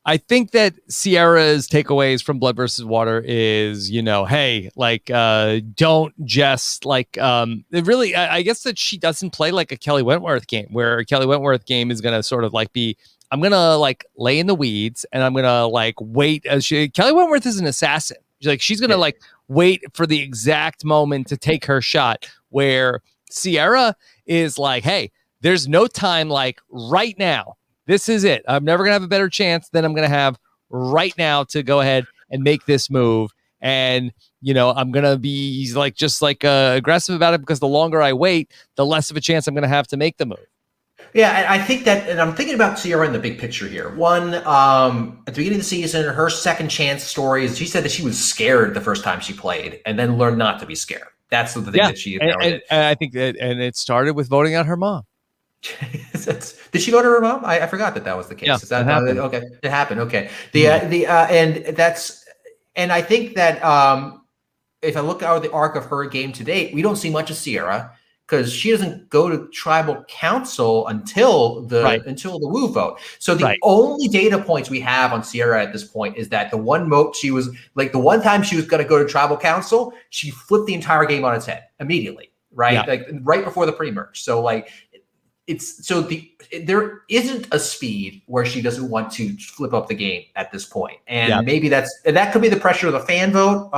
I think that Sierra's takeaways from Blood versus Water is, hey, like, don't just like, really, I guess that she doesn't play like a Kelly Wentworth game, where a Kelly Wentworth game is going to sort of like be, I'm going to like lay in the weeds and I'm going to like wait Kelly Wentworth is an assassin. She's going to like wait for the exact moment to take her shot, where Sierra is like, hey, there's no time, like right now. This is it. I'm never going to have a better chance than I'm going to have right now to go ahead and make this move. And, I'm going to be like, just like aggressive about it, because the longer I wait, the less of a chance I'm going to have to make the move. Yeah, I think that, and I'm thinking about Sierra in the big picture here. One, at the beginning of the season, her second chance stories, she said that she was scared the first time she played and then learned not to be scared. That's the thing that she and I think that, and it started with voting out her mom. Did she vote her mom? I forgot that was the case. Yeah, Is that happened. Okay? It happened. Okay. And I think that if I look at the arc of her game to date, we don't see much of Sierra, because she doesn't go to tribal council until the Wu vote. So the only data points we have on Sierra at this point is that the one vote she was like, the one time she was going to go to tribal council, she flipped the entire game on its head immediately, right? Yeah. Like right before the pre-merge. So like, there isn't a speed where she doesn't want to flip up the game at this point. And maybe that could be the pressure of the fan vote.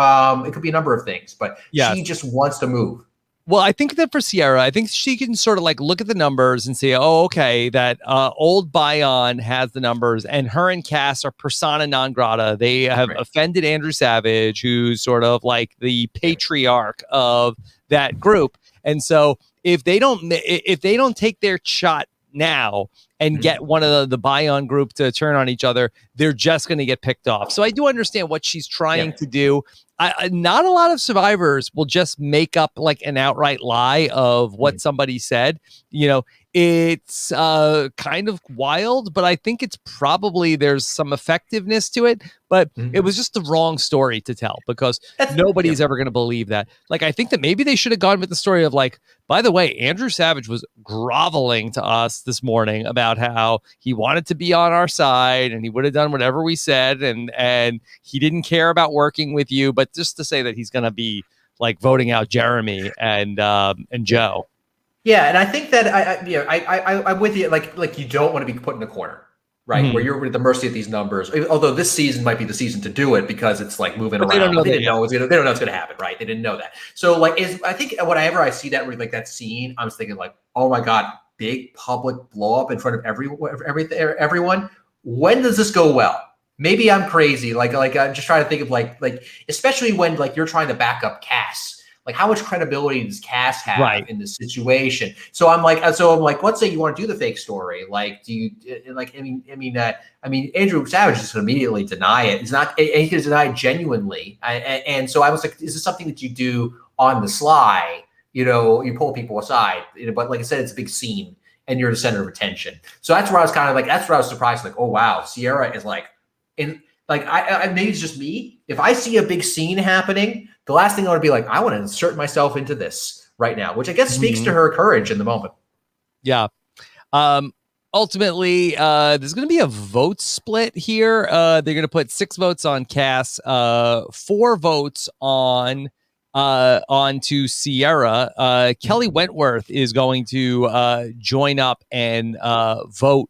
It could be a number of things, but she just wants to move. Well, I think that for Sierra, I think she can sort of like look at the numbers and say, oh, okay, that old Bion has the numbers, and her and Cass are persona non grata. They have offended Andrew Savage, who's sort of like the patriarch of that group. And so if they don't take their shot now and get one of the Bion group to turn on each other, they're just going to get picked off. So I do understand what she's trying to do. Not a lot of survivors will just make up like an outright lie of what somebody said. It's kind of wild, but I think it's probably there's some effectiveness to it. But it was just the wrong story to tell, because nobody's ever going to believe that. Like, I think that maybe they should have gone with the story of like, by the way, Andrew Savage was groveling to us this morning about how he wanted to be on our side and he would have done whatever we said, and he didn't care about working with you. But just to say that he's going to be like voting out Jeremy and Joe. Yeah, and I think that I'm with you. Like you don't want to be put in a corner, right? Where you're at the mercy of these numbers. Although this season might be the season to do it, because it's like moving around. They don't know they don't know it's going to happen, right? They didn't know that. So like, I think whenever I see that, like that scene, I was thinking like, oh my god, big public blow up in front of everyone. When does this go well? Maybe I'm crazy. Like I'm just trying to think of like especially when like you're trying to back up Cass. like how much credibility does Cass have Right. in this situation? So I'm like, let's say you want to do the fake story. Like, do you like? I mean, Andrew Savage is going to immediately deny it. He's not. He can deny it genuinely. And so I was like, is this something that you do on the sly? You know, you pull people aside. But like I said, it's a big scene, and you're the center of attention. So that's where I was kind of like, that's where I was surprised. Like, oh wow, Sierra is like in. Like I maybe it's just me. If I see a big scene happening, the last thing I want to be like, I want to insert myself into this right now, which I guess speaks to her courage in the moment. Yeah. Ultimately, there's going to be a vote split here. They're going to put 6 votes on Cass, 4 votes onto Sierra. Kelly Wentworth is going to join up and vote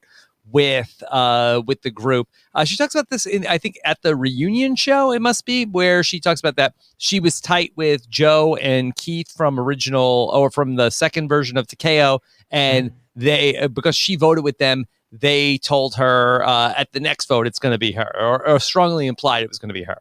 with the group. She talks about this I think at the reunion show, it must be, where she talks about that she was tight with Joe and Keith from the second version of Takeo, and they, because she voted with them, they told her at the next vote it's going to be her, or strongly implied it was going to be her.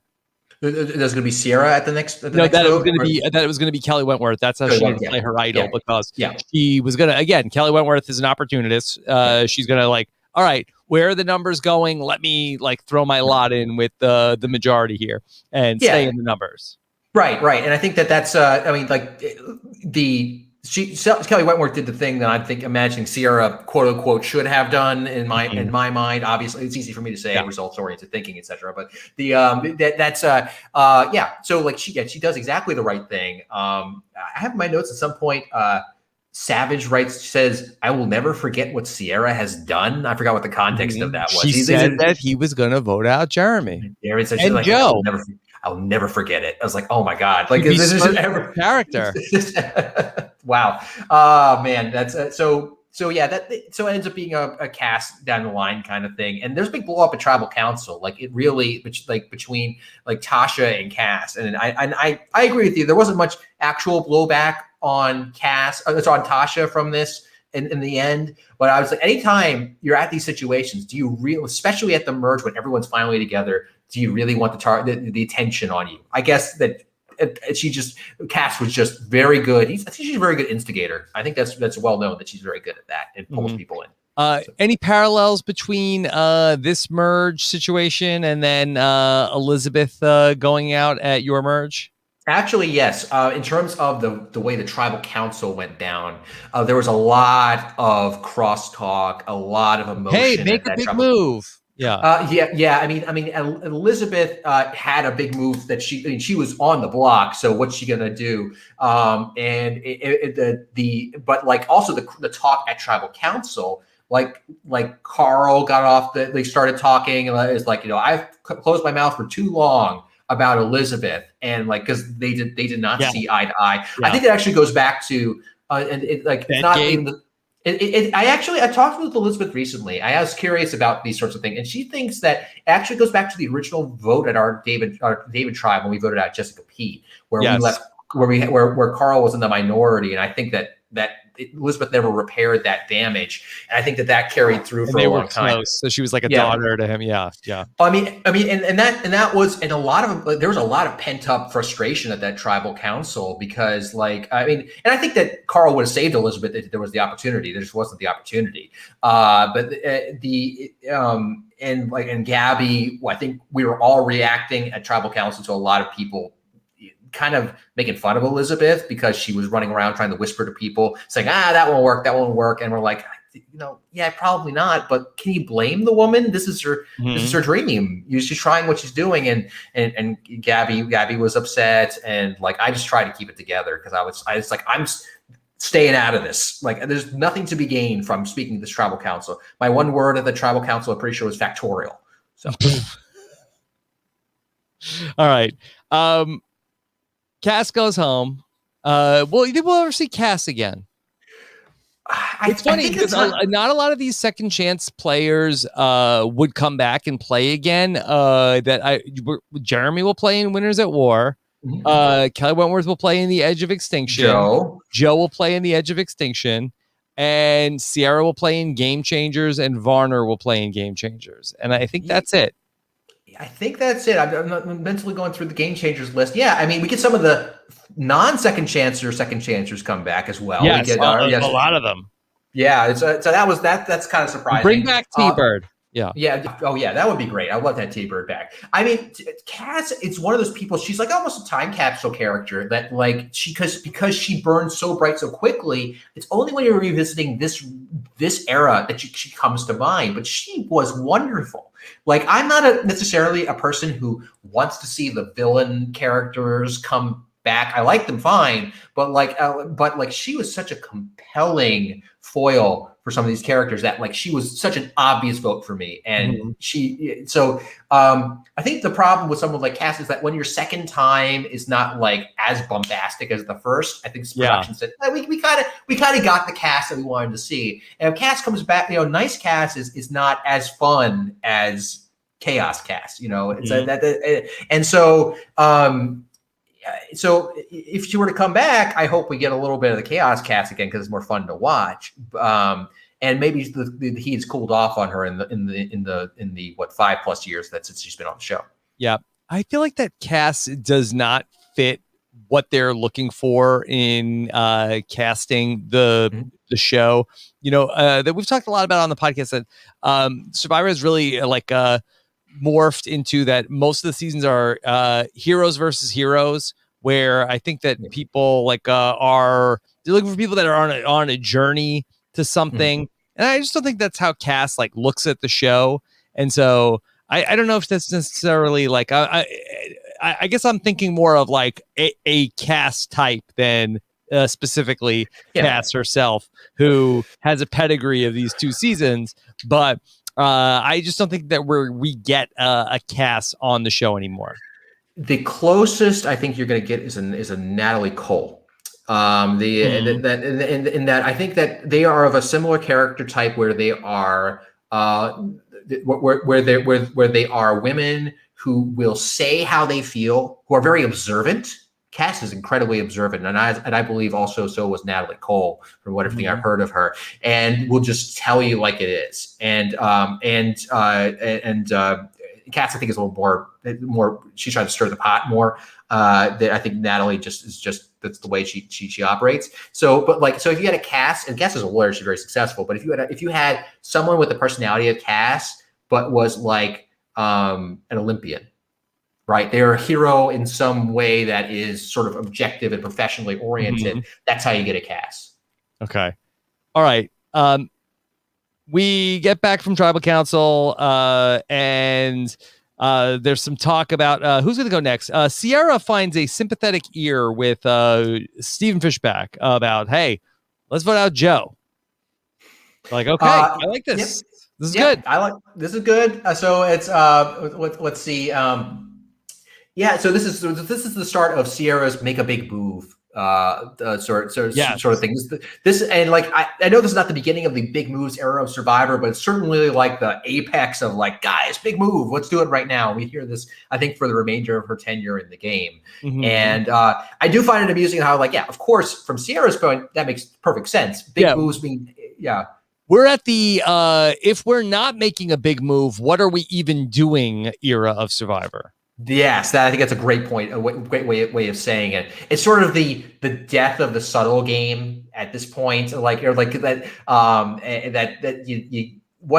There's going to be Sierra at the next. That it was going to be Kelly Wentworth. That's how she didn't play her idol, because she was going to, again, Kelly Wentworth is an opportunist. She's going to like, all right, where are the numbers going? Let me like throw my lot in with the majority here and stay in the numbers. Right. And I think that's Kelly Wentworth did the thing that I think imagining Sierra quote unquote should have done in my mind. Obviously, it's easy for me to say results oriented thinking, etc. But So like she does exactly the right thing. I have in my notes at some point. Savage says, "I will never forget what Sierra has done." I forgot what the context of that was. She said that he was going to vote out Jeremy. Jeremy said, and like, Joe. I'll never forget it. I was like, oh my God. Like, is this ever character? Wow. Oh man. That's so it ends up being a cast down the line kind of thing. And there's a big blow up at Tribal Council. Like it really, between like Tasha and Cass. And I agree with you. There wasn't much actual blowback on Cass. It's on Tasha from this in the end. But I was like, anytime you're at these situations, do you really, especially at the merge when everyone's finally together, do you really want the attention on you? I guess that Cass was just very good. I think she's a very good instigator. I think that's well known that she's very good at that and pulls people in. Any parallels between this merge situation and then Elizabeth going out at your merge? Actually, yes. In terms of the way the Tribal Council went down, there was a lot of crosstalk, a lot of emotion. Hey, make a big move. Yeah. I mean, Elizabeth had a big move that she was on the block. So what's she gonna do? But like also the talk at Tribal Council, like Carl got off they started talking, and it's like, I've closed my mouth for too long about Elizabeth, and like because they did not see eye to eye. I think it actually goes back to it's not even the. I talked with Elizabeth recently. I was curious about these sorts of things, and she thinks that it actually goes back to the original vote at our David tribe when we voted out Jessica P, where we left where Carl was in the minority, and I think that Elizabeth never repaired that damage, and I think that carried through for a long time. Close, so she was like a daughter to him. Yeah. I mean, there was a lot of pent up frustration at that Tribal Council because, and I think that Carl would have saved Elizabeth if there was the opportunity. There just wasn't the opportunity. And Gabby, I think we were all reacting at Tribal Council to a lot of people kind of making fun of Elizabeth because she was running around trying to whisper to people saying, that won't work. And we're like, probably not. But can you blame the woman? This is her dream. She's trying what she's doing. And Gabby was upset. And like, I just tried to keep it together because I was like, I'm staying out of this. Like, there's nothing to be gained from speaking to this Tribal Council. My one word at the Tribal Council, I'm pretty sure, was factorial. So. All right. Cass goes home. Will you ever see Cass again? It's funny because not a lot of these second chance players would come back and play again. Jeremy will play in Winners at War. Mm-hmm. Kelly Wentworth will play in The Edge of Extinction. Joe will play in The Edge of Extinction. And Sierra will play in Game Changers, and Varner will play in Game Changers. And I think that's it. I think that's it. I'm mentally going through the game changers list. Yeah, I mean, we get some of the non-second chancer, second chancers come back as well. We Yes, get a lot of them. Yeah, so that's kind of Bring surprising. back T-Bird. Yeah. Yeah. Oh, yeah. That would be great. I love that T-Bird back. I mean, Cass, it's one of those people. She's like almost a time capsule character that, like, because she burns so bright so quickly. It's only when you're revisiting this era that she comes to mind. But she was wonderful. Like, I'm not necessarily a person who wants to see the villain characters come back. I like them fine, but like she was such a compelling foil for some of these characters that, like, she was such an obvious vote for me. And I think the problem with someone like Cass is that when your second time is not like as bombastic as the first, I think production said, we kind of got the Cass that we wanted to see. And if Cass comes back, nice Cass is not as fun as Chaos Cass, so if she were to come back, I hope we get a little bit of the Chaos Cast again because it's more fun to watch. And maybe the heat's cooled off on her in the 5+ years since she's been on the show. Yeah, I feel like that cast does not fit what they're looking for in casting the show. That we've talked a lot about on the podcast that Survivor is really morphed into that. Most of the seasons are heroes versus heroes, where I think that people they're looking for people that are on a journey to something. And I just don't think that's how Cass looks at the show. And so I don't know if that's necessarily I guess I'm thinking more of a Cass type than specifically Cass herself, who has a pedigree of these 2 seasons, but I just don't think that we get a Cass on the show anymore. The closest I think you're going to get is a Natalie Cole. In that I think that they are of a similar character type where they are where they are women who will say how they feel, who are very observant. Cass is incredibly observant, and I believe also so was Natalie Cole from everything I've heard of her, and will just tell you like it is. Cass, I think, is a little more. She's trying to stir the pot more. That I think Natalie just that's the way she operates. So if you had a Cass, and Cass is a lawyer, she's very successful. But if you had someone with the personality of Cass, but was like an Olympian, right? They're a hero in some way that is sort of objective and professionally oriented. That's how you get a Cass. Okay. All right. We get back from Tribal Council, and there's some talk about who's going to go next. Sierra finds a sympathetic ear with Stephen Fishback about, hey, let's vote out Joe. Okay, I like this. Yep. This is good. This is good. So it's let's see. So this is the start of Sierra's make a big move sort of thing. This and I know this is not the beginning of the big moves era of Survivor, but it's certainly like the apex of guys, big move, let's do it right now. We hear this, I think, for the remainder of her tenure in the game. And I do find it amusing how of course, from Sierra's point, that makes perfect sense. Big moves being we're at the if we're not making a big move, what are we even doing era of Survivor? Yes, I think that's a great point, a great way of saying it. It's sort of the death of the subtle game at this point, what's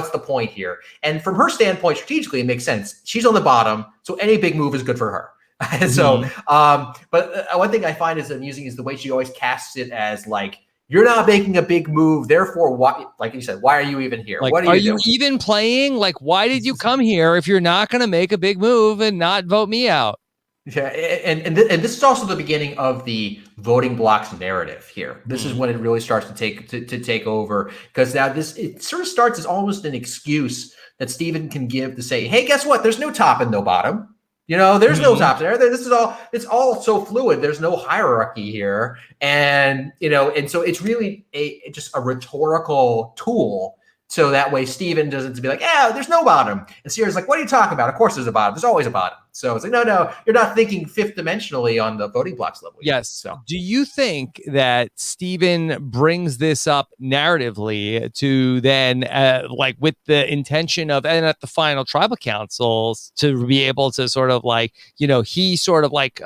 the point here? And from her standpoint, strategically, it makes sense. She's on the bottom, so any big move is good for her. But one thing I find is amusing is the way she always casts it as you're not making a big move, therefore, why? Like you said, why are you even here? What are you even playing? Why did you come here if you're not going to make a big move and not vote me out? Yeah, and this is also the beginning of the voting blocks narrative here. This is when it really starts to take over, because now it sort of starts as almost an excuse that Steven can give to say, hey, guess what? There's no top and no bottom. There's no top there. It's all so fluid. There's no hierarchy here. And so it's really just a rhetorical tool. So that way Steven doesn't be like, there's no bottom. And Sierra's like, what are you talking about? Of course there's a bottom. There's always a bottom. So it's like, no, you're not thinking fifth dimensionally on the voting blocks level yet. Yes. So Do you think that Steven brings this up narratively to then, like with the intention of, and at the final tribal councils, to be able to sort of like, he sort of like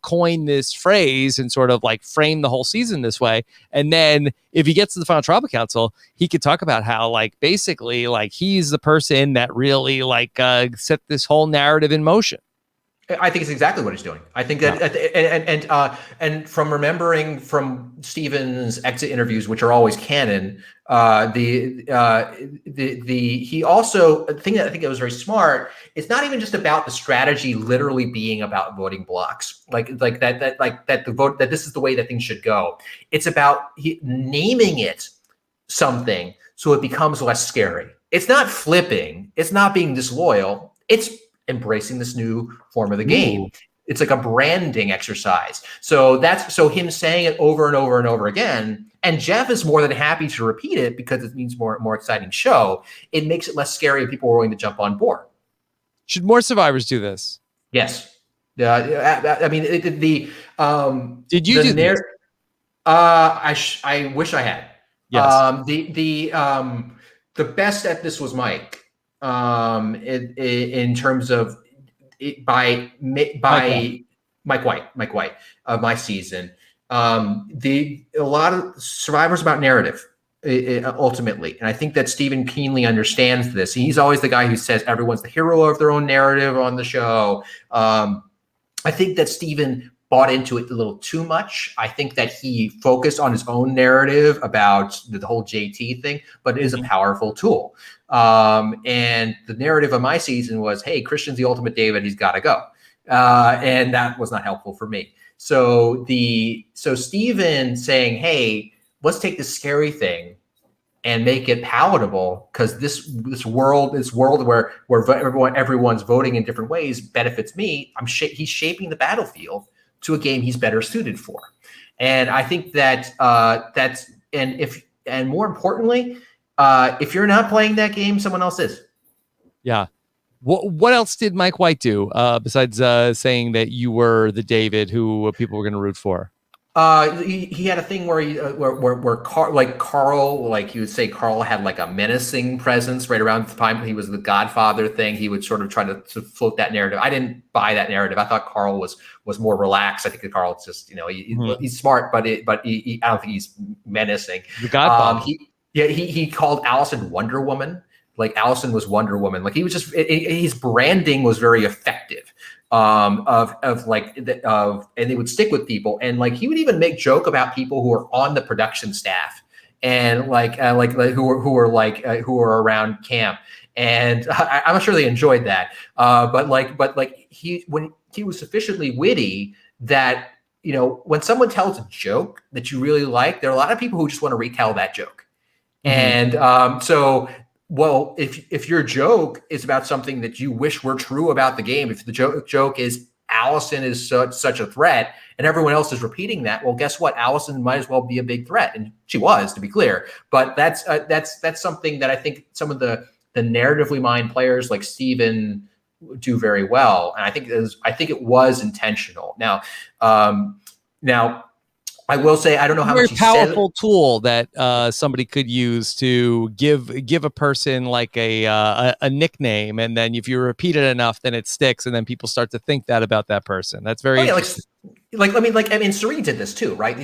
coined this phrase and sort of like frame the whole season this way. And then if he gets to the final tribal council, he could talk about how like basically like he's the person that really like set this whole narrative in motion. I think it's exactly what he's doing. I think that, and from remembering from Steven's exit interviews, which are always canon, he also, the thing that I think that was very smart, it's not even just about the strategy literally being about voting blocks, like that this is the way that things should go. It's about naming it something so it becomes less scary. It's not flipping. It's not being disloyal. It's embracing this new form of the game. Ooh. It's like a branding exercise. So him saying it over and over and over again, and Jeff is more than happy to repeat it because it means more exciting show. It makes it less scary and people are willing to jump on board. Should more survivors do this? Yes. I mean, did you do this? I wish I had. Yes. The best at this was Mike. In terms of by Mike White of my season, a lot of survivors about narrative ultimately, and I think that Steven keenly understands this. He's always the guy who says everyone's the hero of their own narrative on the show. I think that Steven bought into it a little too much. I think that he focused on his own narrative about the whole JT thing, but it is a powerful tool. And the narrative of my season was, hey, Christian's the ultimate David, he's got to go. And that was not helpful for me. So Steven saying, hey, let's take this scary thing and make it palatable, because this world where everyone's voting in different ways benefits me. He's shaping the battlefield to a game he's better suited for. And I think that and more importantly, if you're not playing that game, someone else is. Yeah. What else did Mike White do besides saying that you were the David who people were going to root for? He had a thing where Carl, like he would say Carl had like a menacing presence right around the time he was the Godfather thing. He would sort of try to float that narrative. I didn't buy that narrative. I thought Carl was more relaxed. I think that Carl's just, he's smart, but I don't think he's menacing. The Godfather. He called Allison Wonder Woman. Like Allison was Wonder Woman. Like he was just, his branding was very effective. And they would stick with people, and like he would even make joke about people who are on the production staff and who were around camp, and I'm not sure they enjoyed that. But when he was sufficiently witty that when someone tells a joke that you really like, there are a lot of people who just want to retell that joke, and well, if your joke is about something that you wish were true about the game, if the joke is Allison is such a threat and everyone else is repeating that, well, guess what? Allison might as well be a big threat, and she was, to be clear. But that's something that I think some of the narratively minded players like Steven do very well, and I think it was intentional. Now. I will say, I don't know how much he said. Very powerful tool that somebody could use to give a person like a nickname, and then if you repeat it enough, then it sticks, and then people start to think that about that person. That's very Serene did this too, right?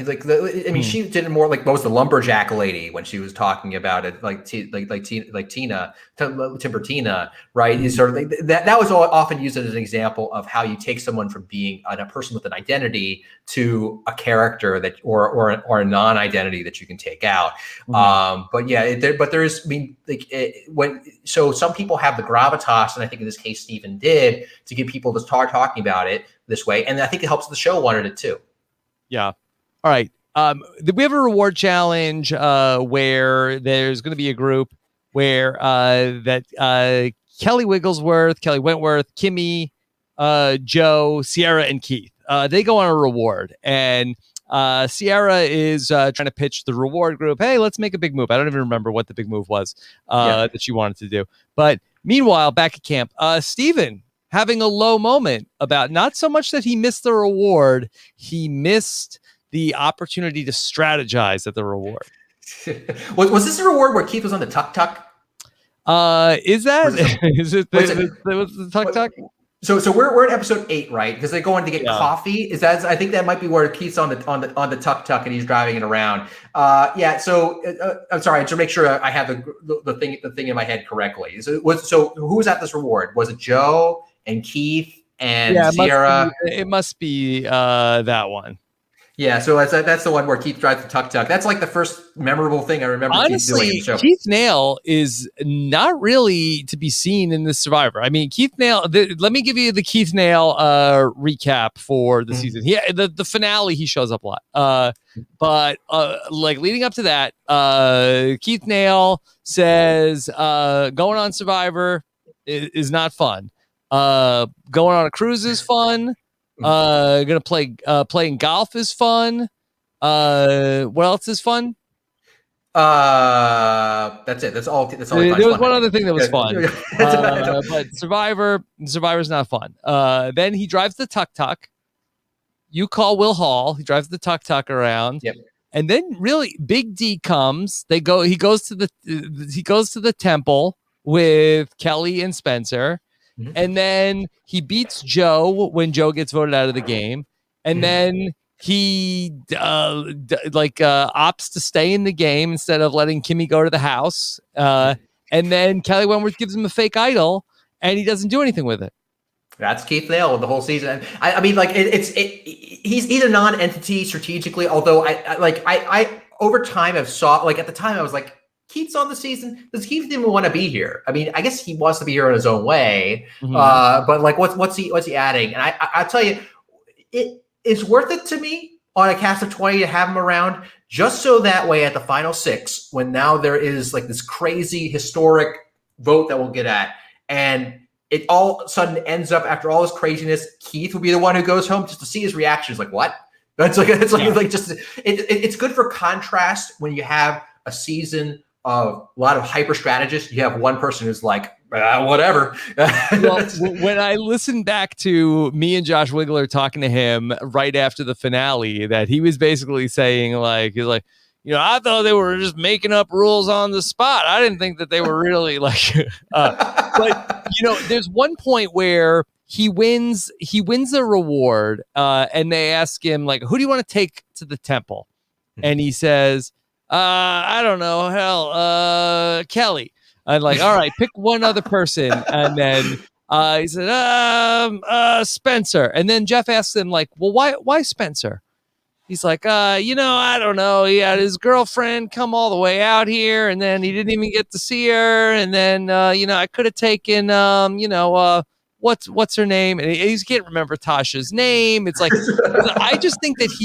She did it more like what was the lumberjack lady when she was talking about it, Tina, Timbertina, right? It's sort of like that was often used as an example of how you take someone from being a person with an identity to a character that or a non-identity that you can take out. So some people have the gravitas, and I think in this case Stephen did, to get people to start talking about it this way, and I think it helps the show wanted it too. Yeah. All right. We have a reward challenge where there's going to be a group where Kelly Wigglesworth, Kelly Wentworth, Kimmy, Joe, Sierra, and Keith. They go on a reward, and Sierra is trying to pitch the reward group. Hey, let's make a big move. I don't even remember what the big move was that she wanted to do. But meanwhile, back at camp, Steven having a low moment about not so much that he missed the reward, he missed the opportunity to strategize at the reward. was this a reward where Keith was on the tuk-tuk? Is that is it the tuk-tuk? So we're in episode 8, right? Because they go in to get coffee. Is that? I think that might be where Keith's on the tuk-tuk and he's driving it around. Yeah. So I'm sorry to make sure I have the thing in my head correctly. So who was at this reward? Was it Joe and Keith and Sierra? It must be that one. Yeah, so that's the one where Keith drives the tuk-tuk. That's like the first memorable thing I remember Honestly, Keith doing in the show. Keith Nail is not really to be seen in this Survivor. I mean, Keith Nail, let me give you the Keith Nail recap for the season. Yeah, the finale, he shows up a lot. But like leading up to that, Keith Nail says going on Survivor is not fun. Going on a cruise is fun. Gonna playing golf is fun. What else is fun? That's it. That's all. There was one other thing that was fun. But Survivor's not fun. Then he drives the tuk-tuk. You call Will Hall. He drives the tuk-tuk around. Yep. And then really Big D comes. He goes to the temple with Kelly and Spencer. And then he beats Joe when Joe gets voted out of the game. And then he opts to stay in the game instead of letting Kimmy go to the house. And then Kelly Wentworth gives him a fake idol and he doesn't do anything with it. That's Keith Nail the whole season. I mean, like he's a non-entity strategically, although I over time have saw, like at the time I was like, Keith's on the season. Does Keith even want to be here? I mean, I guess he wants to be here in his own way. But like, what's he adding? And I tell you, it's worth it to me on a cast of 20 to have him around, just so that way at the final 6, when now there is like this crazy historic vote that we'll get at, and it all of a sudden ends up after all this craziness, Keith will be the one who goes home just to see his reactions. Like what? It's good for contrast when you have a season of a lot of hyper strategists. You have one person who's like, whatever. Well, when I listened back to me and Josh Wigler talking to him right after the finale, that he was basically saying he's like, I thought they were just making up rules on the spot. I didn't think that they were really like, but there's one point where he wins the reward and they ask him like, who do you want to take to the temple? And he says, I don't know, hell, Kelly. And like, all right, pick one other person. And then he said, Spencer. And then Jeff asks him like, well, why Spencer? He's like, I don't know. He had his girlfriend come all the way out here and then he didn't even get to see her. And then, I could have taken, what's her name? And he can't remember Tasha's name. It's like, I just think that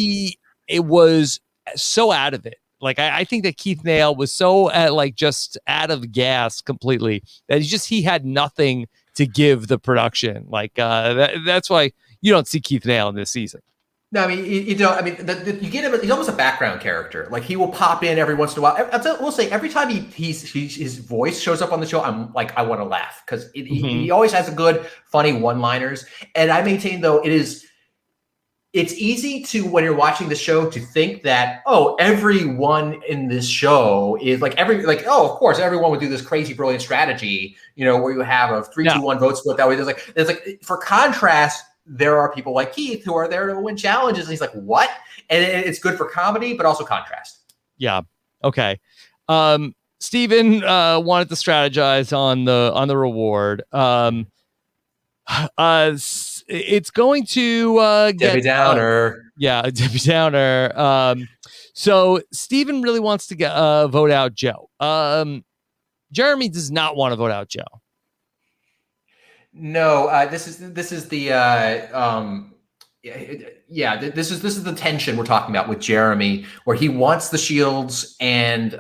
it was so out of it. Like, I think that Keith Nail was so just out of gas completely that he had nothing to give the production. Like, that's why you don't see Keith Nail in this season. No, I mean, you get him. He's almost a background character. Like he will pop in every once in a while. We'll say every time his voice shows up on the show, I'm like, I want to laugh because he always has a good, funny one-liners. And I maintain though it's easy to, when you're watching the show, to think that, everyone in this show is of course, everyone would do this crazy, brilliant strategy, where you have a 3-2-1 vote split that way. There's like, for contrast, there are people like Keith who are there to win challenges. And he's like, what? And it's good for comedy, but also contrast. Yeah. Okay. Steven wanted to strategize on the reward. It's going to get Debbie Downer. Debbie Downer. So Steven really wants to get vote out Joe. Jeremy does not want to vote out Joe. No, this is the this is the tension we're talking about with Jeremy, where he wants the shields and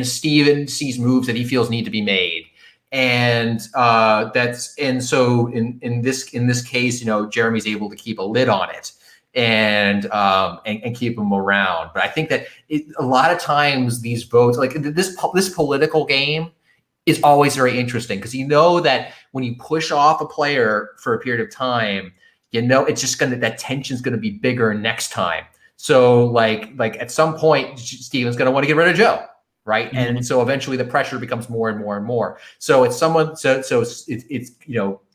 Steven sees moves that he feels need to be made. And so in this case, Jeremy's able to keep a lid on it and keep him around. But I think that a lot of times these votes, like this political game, is always very interesting because that when you push off a player for a period of time, it's just that tension's gonna be bigger next time. So like at some point, Steven's gonna want to get rid of Joe, right? Mm-hmm. And so eventually the pressure becomes more and more and more. So it's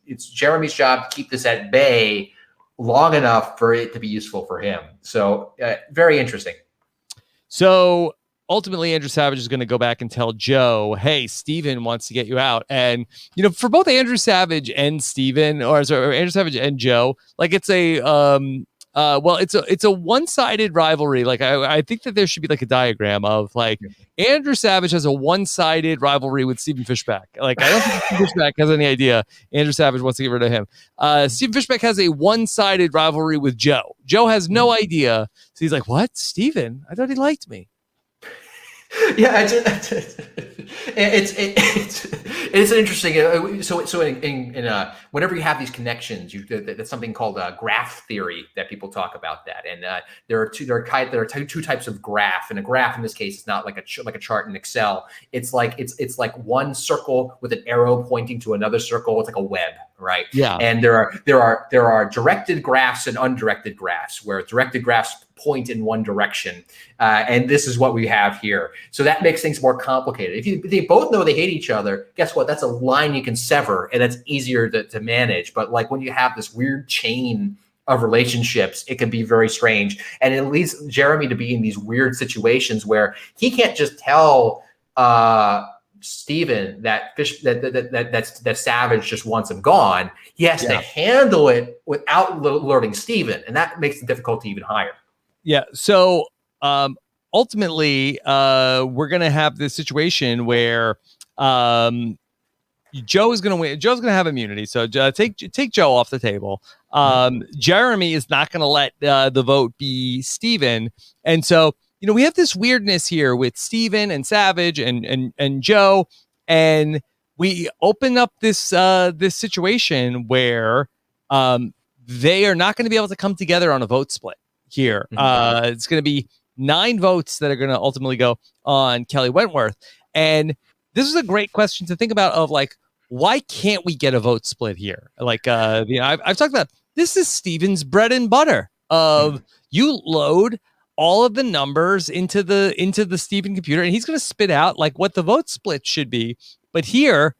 it's Jeremy's job to keep this at bay long enough for it to be useful for him. So very interesting. So ultimately, Andrew Savage is going to go back and tell Joe, hey, Steven wants to get you out. And, for both Andrew Savage and Steven, or Andrew Savage and Joe, like it's a, it's a one-sided rivalry. Like I think that there should be like a diagram of like Andrew Savage has a one-sided rivalry with Stephen Fishback. Like I don't think Stephen Fishback has any idea Andrew Savage wants to get rid of him. Stephen Fishback has a one-sided rivalry with Joe. Joe has no idea. So he's like, what? Steven? I thought he liked me. Yeah, it's an interesting. So in whenever you have these connections, that's something called graph theory that people talk about that. And there are two types of graph. And a graph in this case is not like a chart in Excel. It's like one circle with an arrow pointing to another circle. It's like a web, right? Yeah. And there are directed graphs and undirected graphs, where directed graphs point in one direction, and this is what we have here. So that makes things more complicated. If they both know they hate each other, guess what? That's a line you can sever, and that's easier to manage. But like when you have this weird chain of relationships, it can be very strange, and it leads Jeremy to be in these weird situations where he can't just tell Steven that Savage just wants him gone. He has to handle it without alerting Steven, and that makes the difficulty even higher. Yeah. So ultimately, we're going to have this situation where Joe is going to win. Joe's going to have immunity. So take Joe off the table. Jeremy is not going to let the vote be Steven. And so, we have this weirdness here with Steven and Savage and Joe. And we open up this this situation where they are not going to be able to come together on a vote split here. It's going to be 9 votes that are going to ultimately go on Kelly Wentworth. And this is a great question to think about of like, why can't we get a vote split here? Like, I've talked about, this is Steven's bread and butter of you load all of the numbers into the Steven computer, and he's going to spit out like what the vote split should be. But here,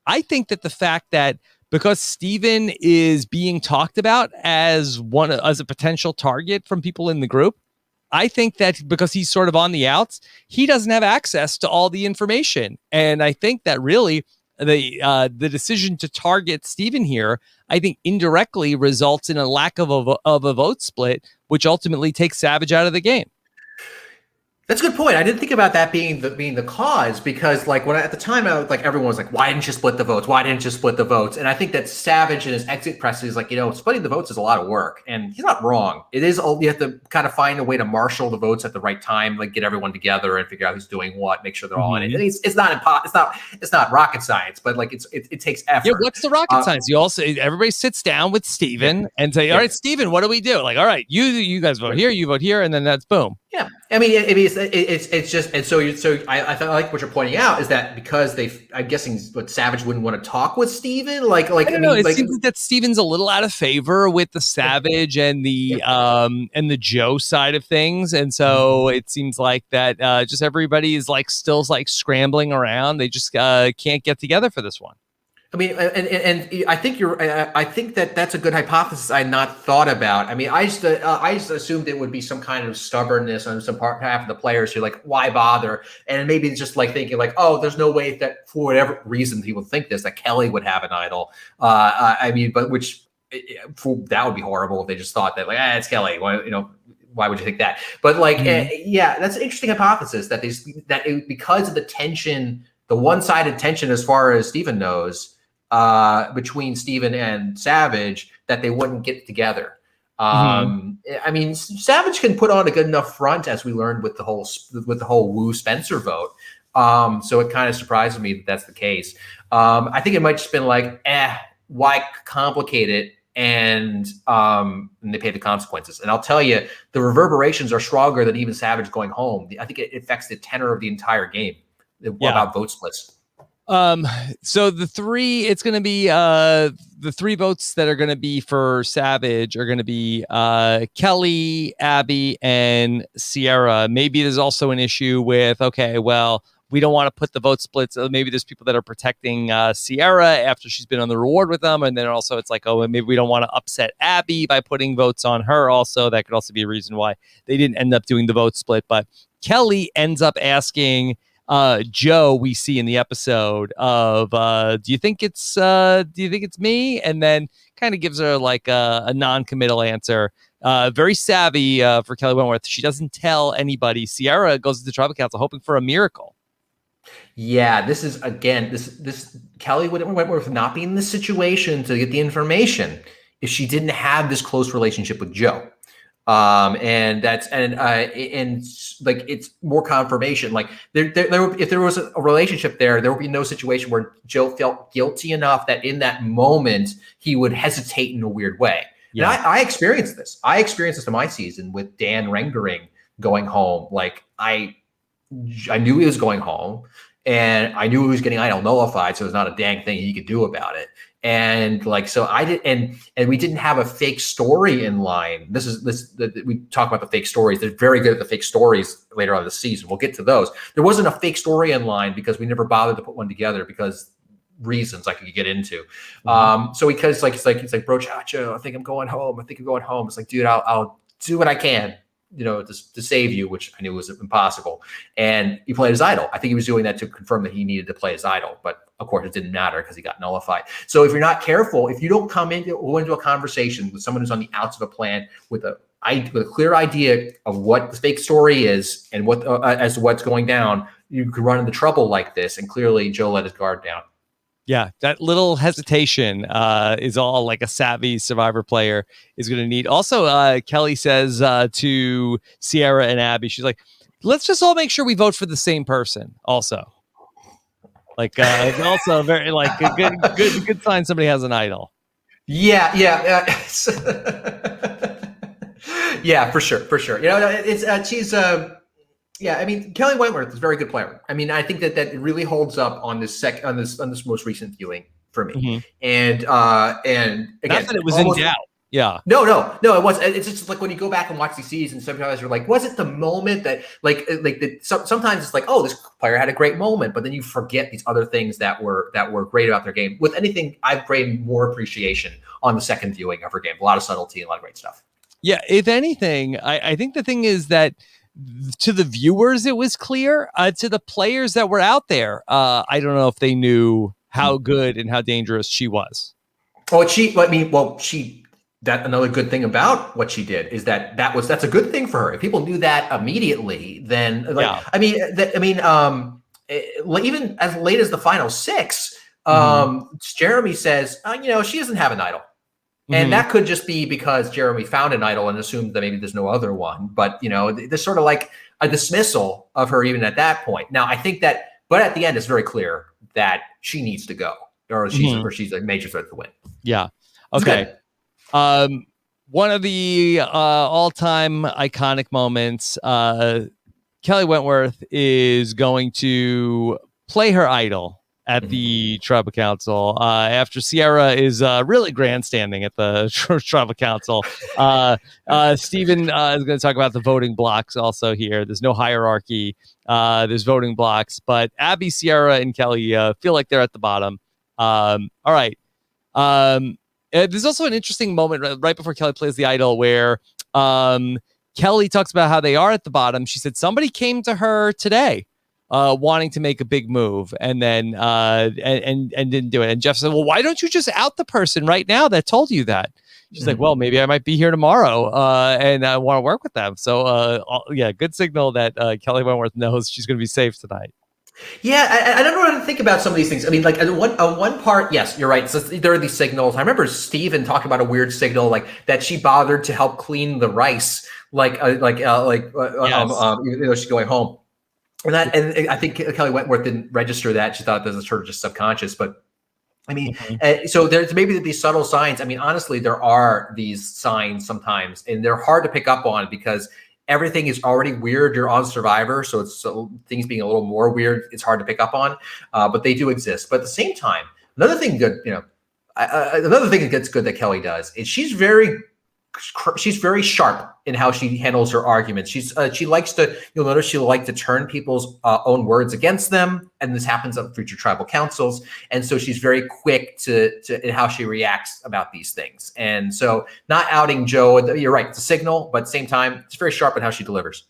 I think that the fact that because Steven is being talked about as a potential target from people in the group, I think that because he's sort of on the outs, he doesn't have access to all the information. And I think that really the decision to target Steven here, I think indirectly results in a lack of a vote split, which ultimately takes Savage out of the game. That's a good point. I didn't think about that being the cause, because like at the time I was like, everyone was like, why didn't you split the votes? Why didn't you split the votes? And I think that Savage in his exit press is like, splitting the votes is a lot of work, and he's not wrong. It is. You have to kind of find a way to marshal the votes at the right time, like get everyone together and figure out who's doing what, make sure they're all in it. And it's not rocket science, but like it takes effort. Yeah, what's the rocket science? Everybody sits down with Steven and say, all right, Steven, what do we do? Like, all right, you guys vote here, you vote here, and then that's boom. Yeah, I mean, it's just, and so I like what you're pointing out is that because I'm guessing what Savage wouldn't want to talk with Steven, I don't know. It seems that Steven's a little out of favor with the Savage and the Joe side of things, and so it seems like that just everybody is like still like scrambling around. They just can't get together for this one. I mean, and I think I think that's a good hypothesis I had not thought about. I mean, I just assumed it would be some kind of stubbornness on some half of the players who like, why bother? And maybe it's just like thinking like, oh, there's no way that for whatever reason people think this, that Kelly would have an idol. I mean, but that would be horrible if they just thought that like, it's Kelly. Why would you think that? But like, yeah, that's an interesting hypothesis because of the tension, the one-sided tension as far as Steven knows, between Steven and Savage, that they wouldn't get together. I mean, Savage can put on a good enough front, as we learned with the whole Wu Spencer vote. So it kind of surprises me that that's the case. I think it might just been like, why complicate it? And they pay the consequences. And I'll tell you, the reverberations are stronger than even Savage going home. I think it affects the tenor of the entire game about vote splits. So it's going to be the three votes that are going to be for Savage are going to be Kelly, Abby, and Sierra. Maybe there's also an issue with, okay, well, we don't want to put the vote splits. Maybe there's people that are protecting Sierra after she's been on the reward with them. And then also it's like, oh, maybe we don't want to upset Abby by putting votes on her also. That could also be a reason why they didn't end up doing the vote split. But Kelly ends up asking Joe, we see in the episode of do you think it's me? And then kind of gives her like a non-committal answer. Very savvy for Kelly Wentworth. She doesn't tell anybody. Sierra goes to the tribal council hoping for a miracle. Yeah, this is again this Kelly Wentworth not being in this situation to get the information if she didn't have this close relationship with Joe. And like it's more confirmation. Like if there was a relationship there would be no situation where Joe felt guilty enough that in that moment he would hesitate in a weird way. Yeah. And I experienced this. I experienced this in my season with Dan Rengering going home. Like I knew he was going home, and I knew he was getting idol nullified, so there's not a dang thing he could do about it. And like, so I did, and we didn't have a fake story in line. We talk about the fake stories. They're very good at the fake stories later on in the season. We'll get to those. There wasn't a fake story in line because we never bothered to put one together because reasons I could get into. So because it's like, bro, chacho, I think I'm going home. It's like, dude, I'll do what I can, to save you, which I knew was impossible. And he played his idol. I think he was doing that to confirm that he needed to play his idol, but of course it didn't matter because he got nullified. So if you're not careful, if you don't go into a conversation with someone who's on the outs of a plan with a clear idea of what the fake story is and what as to what's going down, you could run into trouble like this. And clearly Joe let his guard down. Yeah, that little hesitation is all like a savvy Survivor player is going to need. Also, Kelly says to Sierra and Abby, she's like, let's just all make sure we vote for the same person also. Like, also very like a good sign somebody has an idol. Yeah. Yeah, for sure. It's she's yeah, I mean, Kelly Wentworth is a very good player. I mean, I think that really holds up on this most recent viewing for me. Mm-hmm. And again, not that it was in doubt. Yeah. No, it wasn't. It's just like when you go back and watch these seasons, sometimes you're like, was it the moment that sometimes it's like, oh, this player had a great moment, but then you forget these other things that were great about their game. With anything, I've gained more appreciation on the second viewing of her game. A lot of subtlety and a lot of great stuff. Yeah, if anything, I think the thing is that to the viewers, it was clear. To the players that were out there, I don't know if they knew how good and how dangerous she was. Oh, another good thing about what she did is that's a good thing for her. If people knew that immediately, then even as late as the final 6, Jeremy says, she doesn't have an idol. And that could just be because Jeremy found an idol and assumed that maybe there's no other one. But, there's sort of like a dismissal of her even at that point. Now, I think but at the end, it's very clear that she needs to go or she's a major threat to win. Yeah. Okay. One of the all-time iconic moments, Kelly Wentworth is going to play her idol at the tribal council after Sierra is really grandstanding at the tribal council. Steven is going to talk about the voting blocks also here. There's no hierarchy. There's voting blocks, but Abby, Sierra, and Kelly feel like they're at the bottom. All right. There's also an interesting moment right before Kelly plays the idol where Kelly talks about how they are at the bottom. She said somebody came to her today wanting to make a big move and then and didn't do it. And Jeff said, well, why don't you just out the person right now that told you that? She's like, well, maybe I might be here tomorrow and I want to work with them. So good signal that Kelly Wentworth knows she's going to be safe tonight. Yeah, I don't know how to think about some of these things. I mean, like on one part, yes, you're right. So there are these signals. I remember Steven talking about a weird signal, like that she bothered to help clean the rice, even though she's going home. And I think Kelly Wentworth didn't register that. She thought this was sort of just subconscious. But I mean, so there's maybe these subtle signs. I mean, honestly, there are these signs sometimes, and they're hard to pick up on because everything is already weird. You're on Survivor, so things being a little more weird, it's hard to pick up on, but they do exist. But at the same time, another thing good, another thing that's good that Kelly does is she's very sharp in how she handles her arguments. She likes to, you'll notice she'll like to turn people's own words against them. And this happens on future tribal councils. And so she's very quick to in how she reacts about these things. And so not outing Joe, you're right, it's a signal, but at the same time, it's very sharp in how she delivers.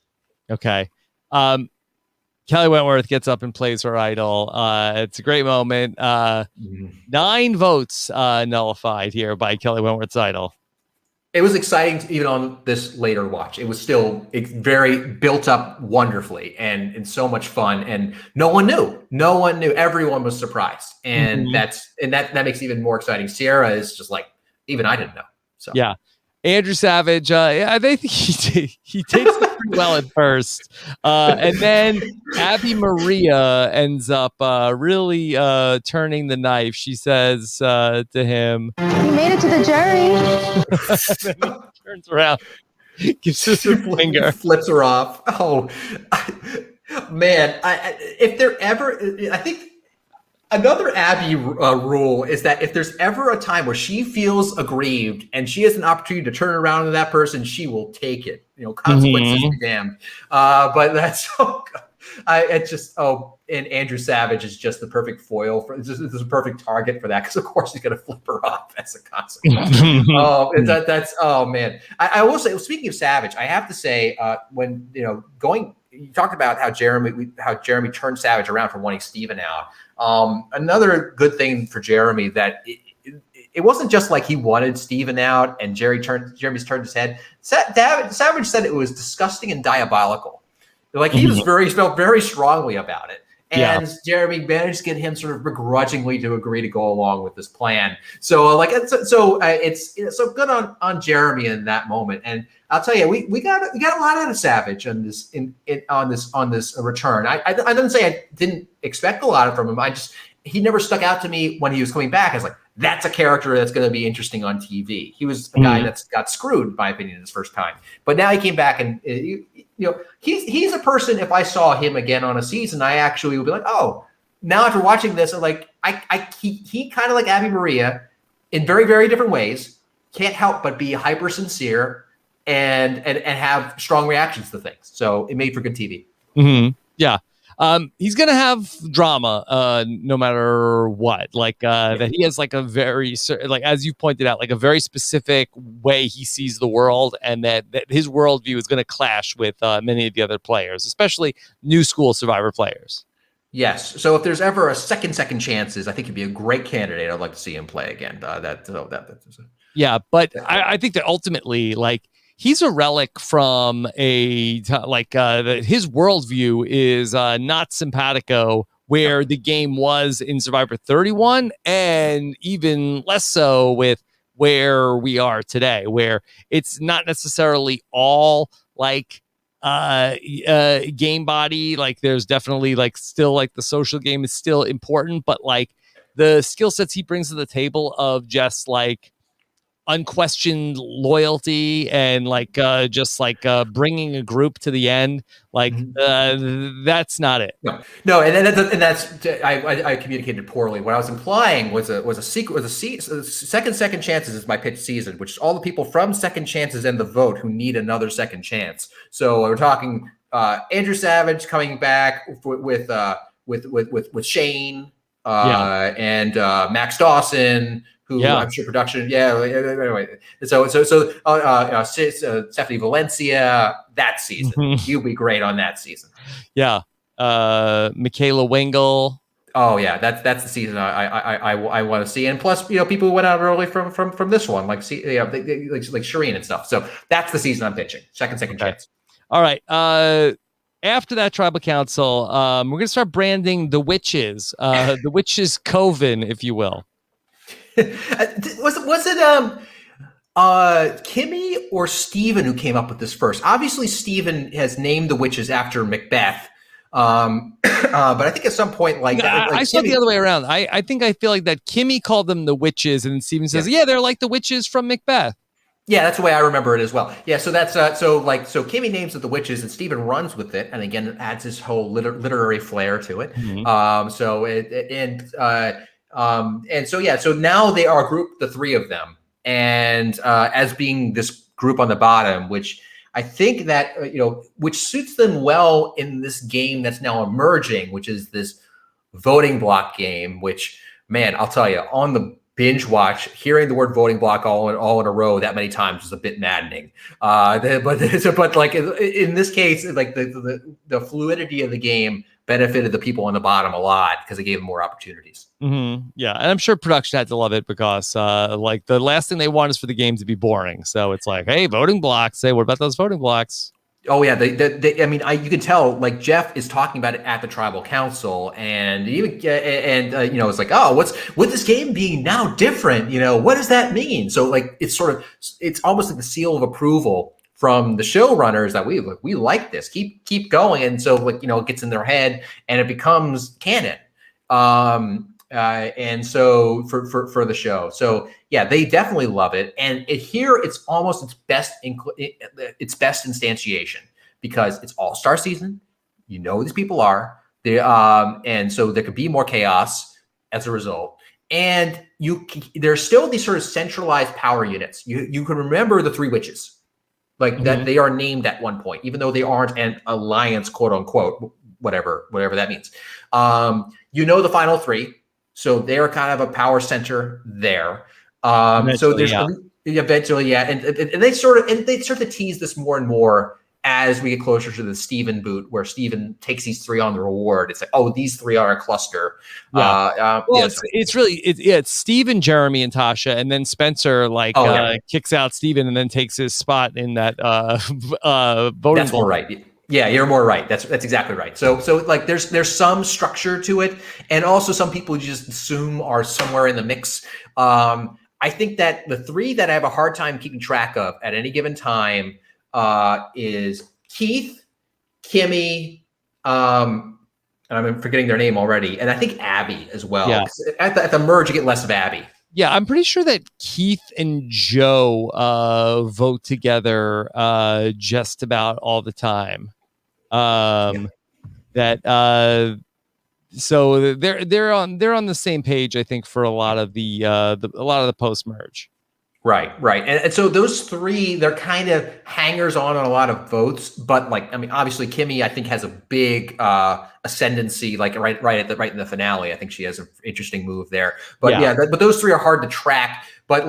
Okay. Kelly Wentworth gets up and plays her idol. It's a great moment. 9 votes nullified here by Kelly Wentworth's idol. It was exciting even on this later watch. It was still very built up wonderfully and so much fun. And no one knew. Everyone was surprised. And that makes it even more exciting. Sierra is just like, even I didn't know. So yeah. Andrew Savage, I think he takes it pretty well at first. And then Abby Maria ends up really turning the knife. She says to him, "You made it to the jury." Then he turns around, gives us her finger. Flips her off. Oh, man. If there ever, I think another Abby rule is that if there's ever a time where she feels aggrieved and she has an opportunity to turn around to that person, she will take it. Consequences be damned. But that's and Andrew Savage is just the perfect foil for this is a perfect target for that because of course he's going to flip her off as a consequence. Oh man. I will say, speaking of Savage, I have to say when you talked about how Jeremy turned Savage around from wanting Steven out. Another good thing for Jeremy that it wasn't just like he wanted Steven out and Jeremy's turned his head. Savage said it was disgusting and diabolical. Like he felt very strongly about it. And Jeremy managed to get him sort of begrudgingly to agree to go along with this plan. So it's so good on Jeremy in that moment. And I'll tell you, we got a lot out of Savage on this on this return. I didn't say I didn't expect a lot from him. He never stuck out to me when he was coming back. I was like, that's a character that's going to be interesting on TV. He was a guy that's got screwed, in my opinion, his first time. But now he came back and he's a person. If I saw him again on a season, I actually would be like, oh, now after watching this, he kind of like Abby Maria in very, very different ways. Can't help but be hyper sincere and have strong reactions to things. So it made for good TV. Yeah. He's gonna have drama, no matter what. That he has a very as you pointed out, a very specific way he sees the world, and that his worldview is going to clash with many of the other players, especially new school Survivor players. Yes. So if there's ever a second chances, I think he'd be a great candidate. I'd like to see him play again. Yeah, but I think that ultimately, he's a relic from his worldview is not simpatico where the game was in Survivor 31, and even less so with where we are today, where it's not necessarily all game body. There's definitely still the social game is still important, but the skill sets he brings to the table of just unquestioned loyalty and bringing a group to the end, that's not it. No, and that's I communicated poorly. What I was implying was second chances is my pitch season, which is all the people from second chances and the vote who need another second chance. So we're talking Andrew Savage coming back with Shane and Max Dawson. Who I'm sure production, anyway. So Stephanie Valencia that season, you'll be great on that season. Yeah, Michaela Wingle. Oh yeah, that's the season I want to see. And plus, people who went out early from this one, like Shireen and stuff. So that's the season I'm pitching. Second chance. All right. After that tribal council, we're gonna start branding the witches, the witches coven, if you will. Was it Kimmy or Steven who came up with this first? Obviously, Steven has named the witches after Macbeth. But I think at some point, I saw it the other way around. I feel like that Kimmy called them the witches, and Steven says, yeah, they're like the witches from Macbeth. Yeah, that's the way I remember it as well. Yeah, so that's so Kimmy names it the witches, and Steven runs with it, and again it adds this whole literary flair to it. So now they are grouped, the three of them, and as being this group on the bottom, which I think that which suits them well in this game that's now emerging, which is this voting block game. Which, man, I'll tell you, on the binge watch, hearing the word voting block all in a row that many times was a bit maddening. But like in this case, like the fluidity of the game benefited the people on the bottom a lot because it gave them more opportunities. Yeah, and I'm sure production had to love it because like the last thing they want is for the game to be boring. So it's like, hey, voting blocks. Hey, what about those voting blocks? Oh yeah, I mean, you can tell like Jeff is talking about it at the tribal council, and even it's like, oh, what's with this game being now different? What does that mean? So like, it's almost like the seal of approval from the showrunners that we like this, keep going, and so like it gets in their head and it becomes canon. And so for the show, so yeah, they definitely love it. And here it's almost its best instantiation because it's all-star season. These people are there, and so there could be more chaos as a result. And there's still these sort of centralized power units. You can remember the three witches, like that they are named at one point, even though they aren't an alliance, quote unquote, whatever that means. The final three. So they're kind of a power center there. So there's eventually, yeah, and they start to tease this more and more as we get closer to the Steven boot, where Steven takes these three on the reward. It's like, oh, these three are a cluster. Yeah. It's Steven, Jeremy, and Tasha, and then Spencer kicks out Steven and then takes his spot in that voting. That's more right. Yeah, you're more right. That's exactly right. So like there's some structure to it, and also some people you just assume are somewhere in the mix. I think that the three that I have a hard time keeping track of at any given time is Keith, Kimmy, and I'm forgetting their name already, and I think Abby as well. Yeah. At the merge, you get less of Abby. Yeah, I'm pretty sure that Keith and Joe vote together just about all the time. So they're on the same page, I think, for a lot of the post merge. Right. And so those three, they're kind of hangers on a lot of votes, but obviously Kimmy, I think, has a big ascendancy, like right in the finale. I think she has an interesting move there. But but those three are hard to track. But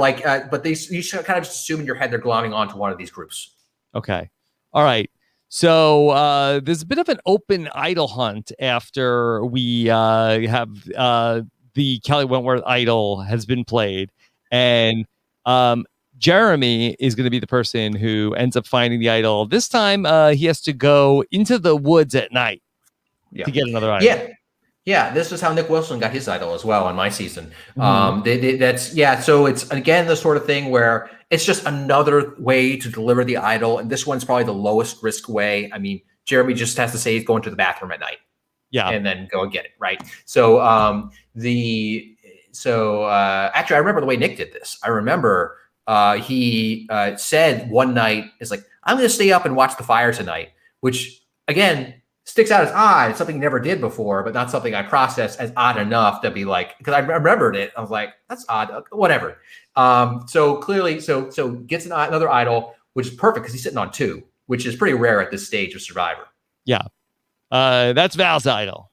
you should kind of just assume in your head they're glomming onto one of these groups. Okay. All right. So there's a bit of an open idol hunt after we have the Kelly Wentworth idol has been played, and Jeremy is going to be the person who ends up finding the idol. This time he has to go into the woods at night to get another idol. Yeah, this is how Nick Wilson got his idol as well on my season. So it's again the sort of thing where it's just another way to deliver the idol, and this one's probably the lowest risk way. I mean, Jeremy just has to say he's going to the bathroom at night, and then go and get it, right? So actually, I remember the way Nick did this. I remember he said one night, "Is like, I'm going to stay up and watch the fire tonight," which again sticks out as odd. It's something he never did before, but not something I processed as odd enough to be like, because I remembered it. I was like, that's odd, whatever. So clearly, so gets another idol, which is perfect because he's sitting on two, which is pretty rare at this stage of Survivor. Yeah. That's Val's idol,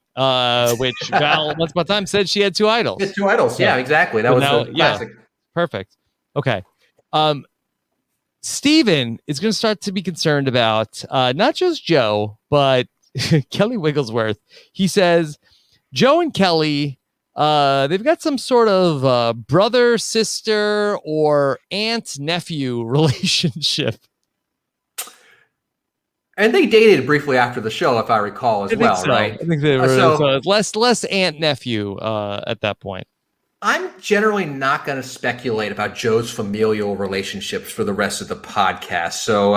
which Val once upon a time said she had two idols. She had two idols. Yeah, exactly. That was classic. Perfect. Okay. Steven is going to start to be concerned about not just Joe, but Kelly Wigglesworth. He says Joe and Kelly, they've got some sort of brother, sister, or aunt, nephew relationship. And they dated briefly after the show, if I recall, right? I think they were less aunt, nephew at that point. I'm generally not going to speculate about Joe's familial relationships for the rest of the podcast. So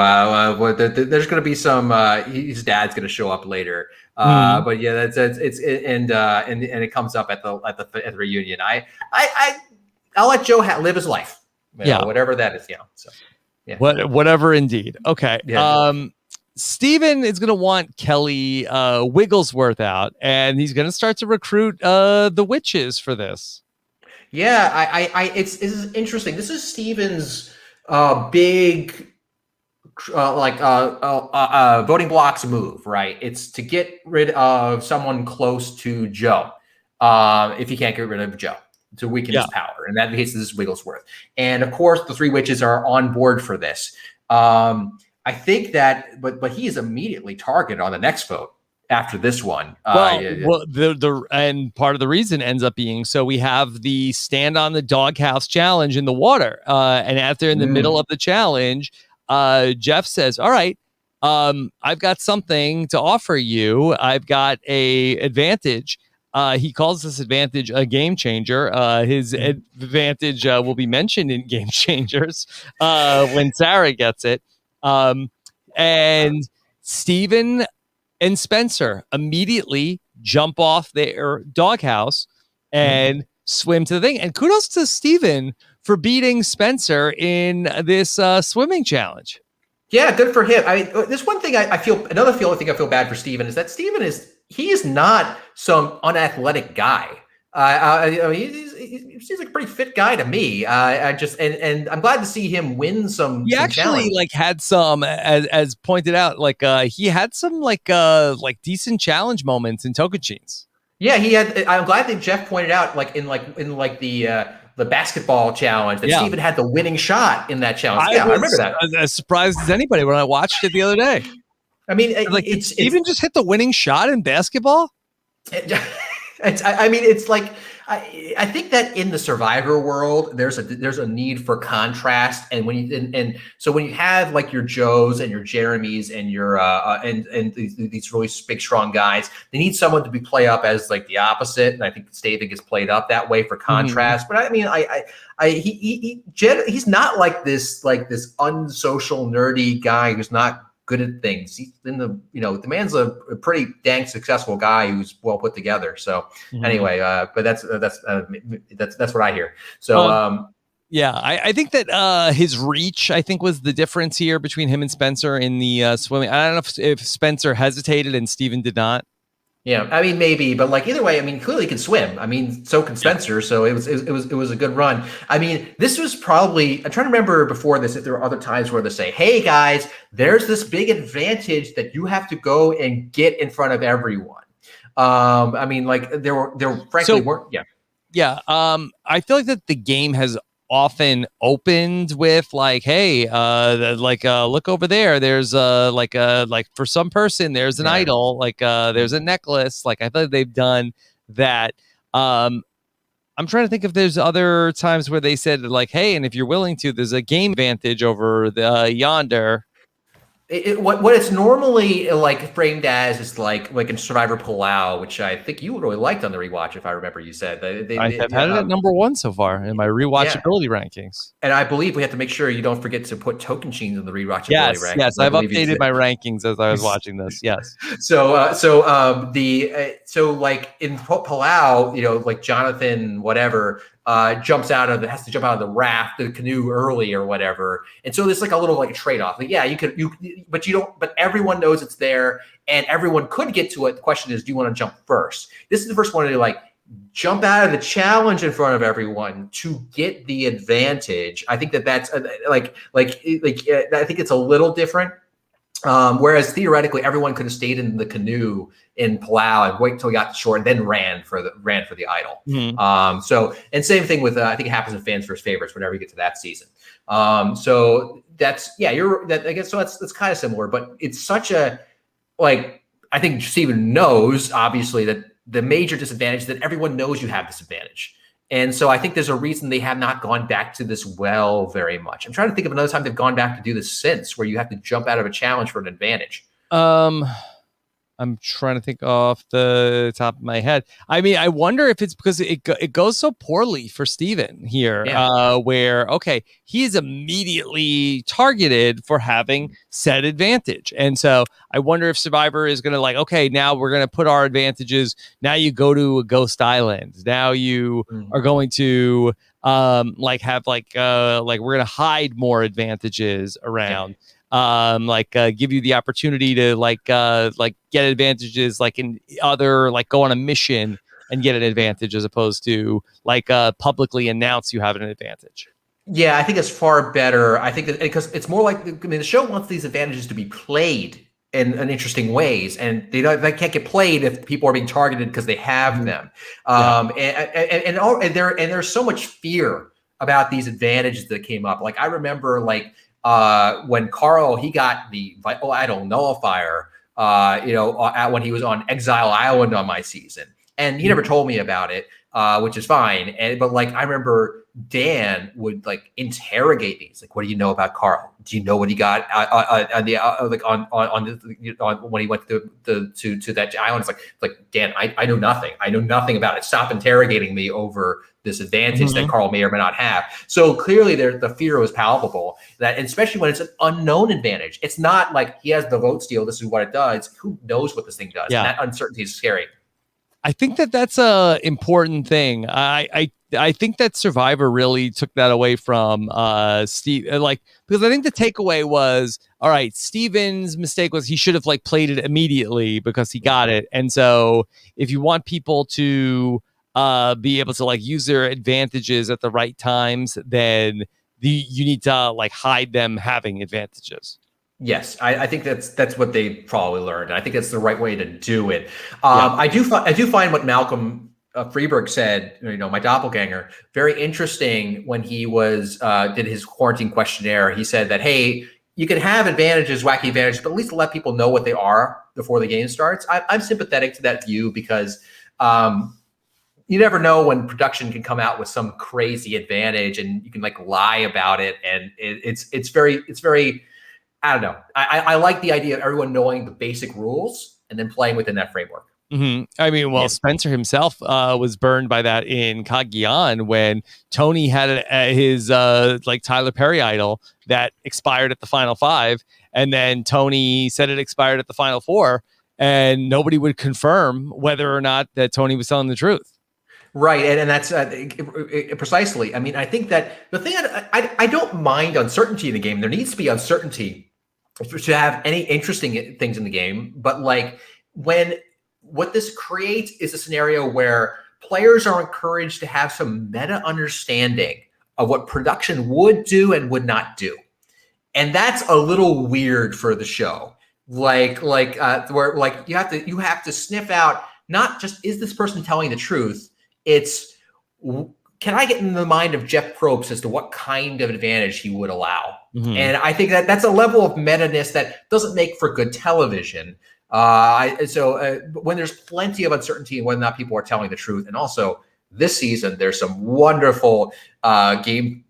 there's going to be some. His dad's going to show up later, but yeah, and it comes up at the reunion. I'll let Joe live his life, whatever that is. So Yeah. Whatever, indeed. Okay. Yeah. Steven is going to want Kelly Wigglesworth out, and he's going to start to recruit the witches for this. Yeah, it's interesting. This is Steven's big voting blocks move, right? It's to get rid of someone close to Joe. If he can't get rid of Joe, to weaken his power, and that case this is Wigglesworth. And of course, the three witches are on board for this. I think that, but he is immediately targeted on the next vote after this one. And part of the reason ends up being so we have the stand on the doghouse challenge in the water, and as they're in the middle of the challenge, Jeff says, "All right, I've got something to offer you. I've got a advantage." He calls this advantage a game changer. His advantage will be mentioned in Game Changers when Sarah gets it. And Steven and Spencer immediately jump off their doghouse and swim to the thing. And kudos to Steven for beating Spencer in this swimming challenge. Yeah, good for him. I mean, this one thing I feel, another thing I feel bad for Steven is that Steven is not some unathletic guy. I mean, he seems like a pretty fit guy to me. And I'm glad to see him win some. He actually had some, as pointed out, he had some decent challenge moments in Tocantins. Yeah, he had. I'm glad that Jeff pointed out the basketball challenge that Steven had the winning shot in that challenge. I remember that. As surprised as anybody when I watched it the other day. I mean, Steven just hit the winning shot in basketball. I think that in the Survivor world, there's a need for contrast, and so when you have like your Joes and your Jeremys and your and these really big strong guys, they need someone to play up as like the opposite, and I think Steven gets played up that way for contrast. But I mean, he's not like this unsocial nerdy guy who's not good at things. He's in the man's a pretty dang successful guy who's well put together. So anyway, but that's what I hear. So I think that his reach, I think, was the difference here between him and Spencer in the swimming. I don't know if Spencer hesitated and Steven did not. Yeah, I mean, maybe, but like either way, I mean, clearly he can swim. I mean, so can Spencer. So it was a good run. I mean, this was probably, I'm trying to remember before this if there were other times where they say, "Hey guys, there's this big advantage that you have to go and get in front of everyone." I mean, like there frankly weren't. Yeah. I feel like that the game has often opened with like, hey, look over there, there's for some person there's an idol, there's a necklace. Like I feel like they've done that. I'm trying to think if there's other times where they said like, hey, and if you're willing to, there's a game advantage over the yonder. What it's normally like framed as is like in Survivor Palau, which I think you really liked on the rewatch, if I remember. You said I've had it at number 1 so far in my rewatchability rankings, and I believe we have to make sure you don't forget to put Tocantins in the rewatchability rankings. Yes, I've updated my rankings as I was watching this. Yes. So like in Palau, like Jonathan whatever. Has to jump out of the raft, the canoe early or whatever. And so there's like a little trade-off. Like, yeah, but everyone knows it's there and everyone could get to it. The question is, do you want to jump first? This is the first one to jump out of the challenge in front of everyone to get the advantage. I think that's I think it's a little different. Whereas theoretically, everyone could have stayed in the canoe in Palau and wait until he got to shore and then ran for the idol. And same thing with I think it happens in Fans vs. Favorites whenever you get to that season. So that's I guess so. That's kind of similar, but it's such a I think Steven knows obviously that the major disadvantage is that everyone knows you have this advantage. And so I think there's a reason they have not gone back to this well very much. I'm trying to think of another time they've gone back to do this since, where you have to jump out of a challenge for an advantage. I'm trying to think off the top of my head. I mean, I wonder if it's because it goes so poorly for Steven here, where, okay, he is immediately targeted for having said advantage. And so I wonder if Survivor is going to like, okay, now we're going to put our advantages. Now you go to a ghost island. Now you are going to like have like we're going to hide more advantages around. Give you the opportunity to get advantages like in other, like go on a mission and get an advantage as opposed to publicly announce you have an advantage. Yeah, I think it's far better. I think that because it's more like, I mean, the show wants these advantages to be played in interesting ways, and they can't get played if people are being targeted because they have them. And there's so much fear about these advantages that came up. Like I remember when Carl, he got the Idol nullifier, when he was on Exile Island on my season, and he never told me about it, which is fine. But I remember Dan would interrogate me. He's like, "What do you know about Carl? Do you know what he got when he went to that island?" It's like Dan, I know nothing. I know nothing about it. Stop interrogating me over this advantage that Carl may or may not have. So clearly the fear was palpable, that especially when it's an unknown advantage. It's not like he has the vote steal, this is what it does. Who knows what this thing does? And that uncertainty is scary. I think that's a important thing. I think that Survivor really took that away from Steve, because I think the takeaway was, all right, Steven's mistake was he should have played it immediately because he got it. And so if you want people to be able to use their advantages at the right times, then you need to hide them having advantages. Yes, I think that's what they probably learned. I think that's the right way to do it. I do find what Malcolm Freeberg said, my doppelganger, very interesting when he was did his quarantine questionnaire. He said that, hey, you can have advantages, wacky advantages, but at least let people know what they are before the game starts. I'm sympathetic to that view because you never know when production can come out with some crazy advantage and you can lie about it, and it's very. I don't know. I like the idea of everyone knowing the basic rules and then playing within that framework. Mm-hmm. I mean, Spencer himself was burned by that in Cagayan when Tony had his Tyler Perry idol that expired at the final 5, and then Tony said it expired at the final 4, and nobody would confirm whether or not that Tony was telling the truth. Right, and that's precisely. I mean, I think that the thing I don't mind uncertainty in the game. There needs to be uncertainty to have any interesting things in the game. But when what this creates is a scenario where players are encouraged to have some meta understanding of what production would do and would not do, and that's a little weird for the show. Where you have to sniff out not just, is this person telling the truth? It's, can I get in the mind of Jeff Probst as to what kind of advantage he would allow? Mm-hmm. And I think that's a level of meta-ness that doesn't make for good television. So when there's plenty of uncertainty in whether or not people are telling the truth, and also this season there's some wonderful game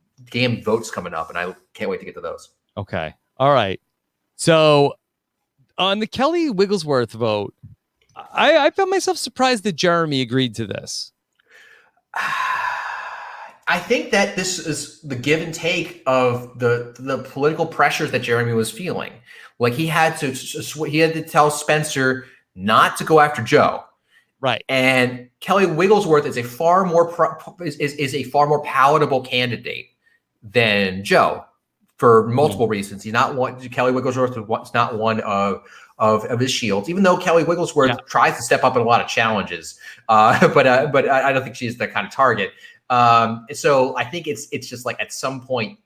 votes coming up, and I can't wait to get to those. Okay, all right. So on the Kelly Wigglesworth vote, I found myself surprised that Jeremy agreed to this. I think that this is the give and take of the political pressures that Jeremy was feeling. He had to tell Spencer not to go after Joe, right? And Kelly Wigglesworth is a far more palatable candidate than Joe for multiple reasons. Kelly Wigglesworth is not one of his shields, even though Kelly Wigglesworth tries to step up in a lot of challenges. But I don't think she's that kind of target. So I think it's just at some point,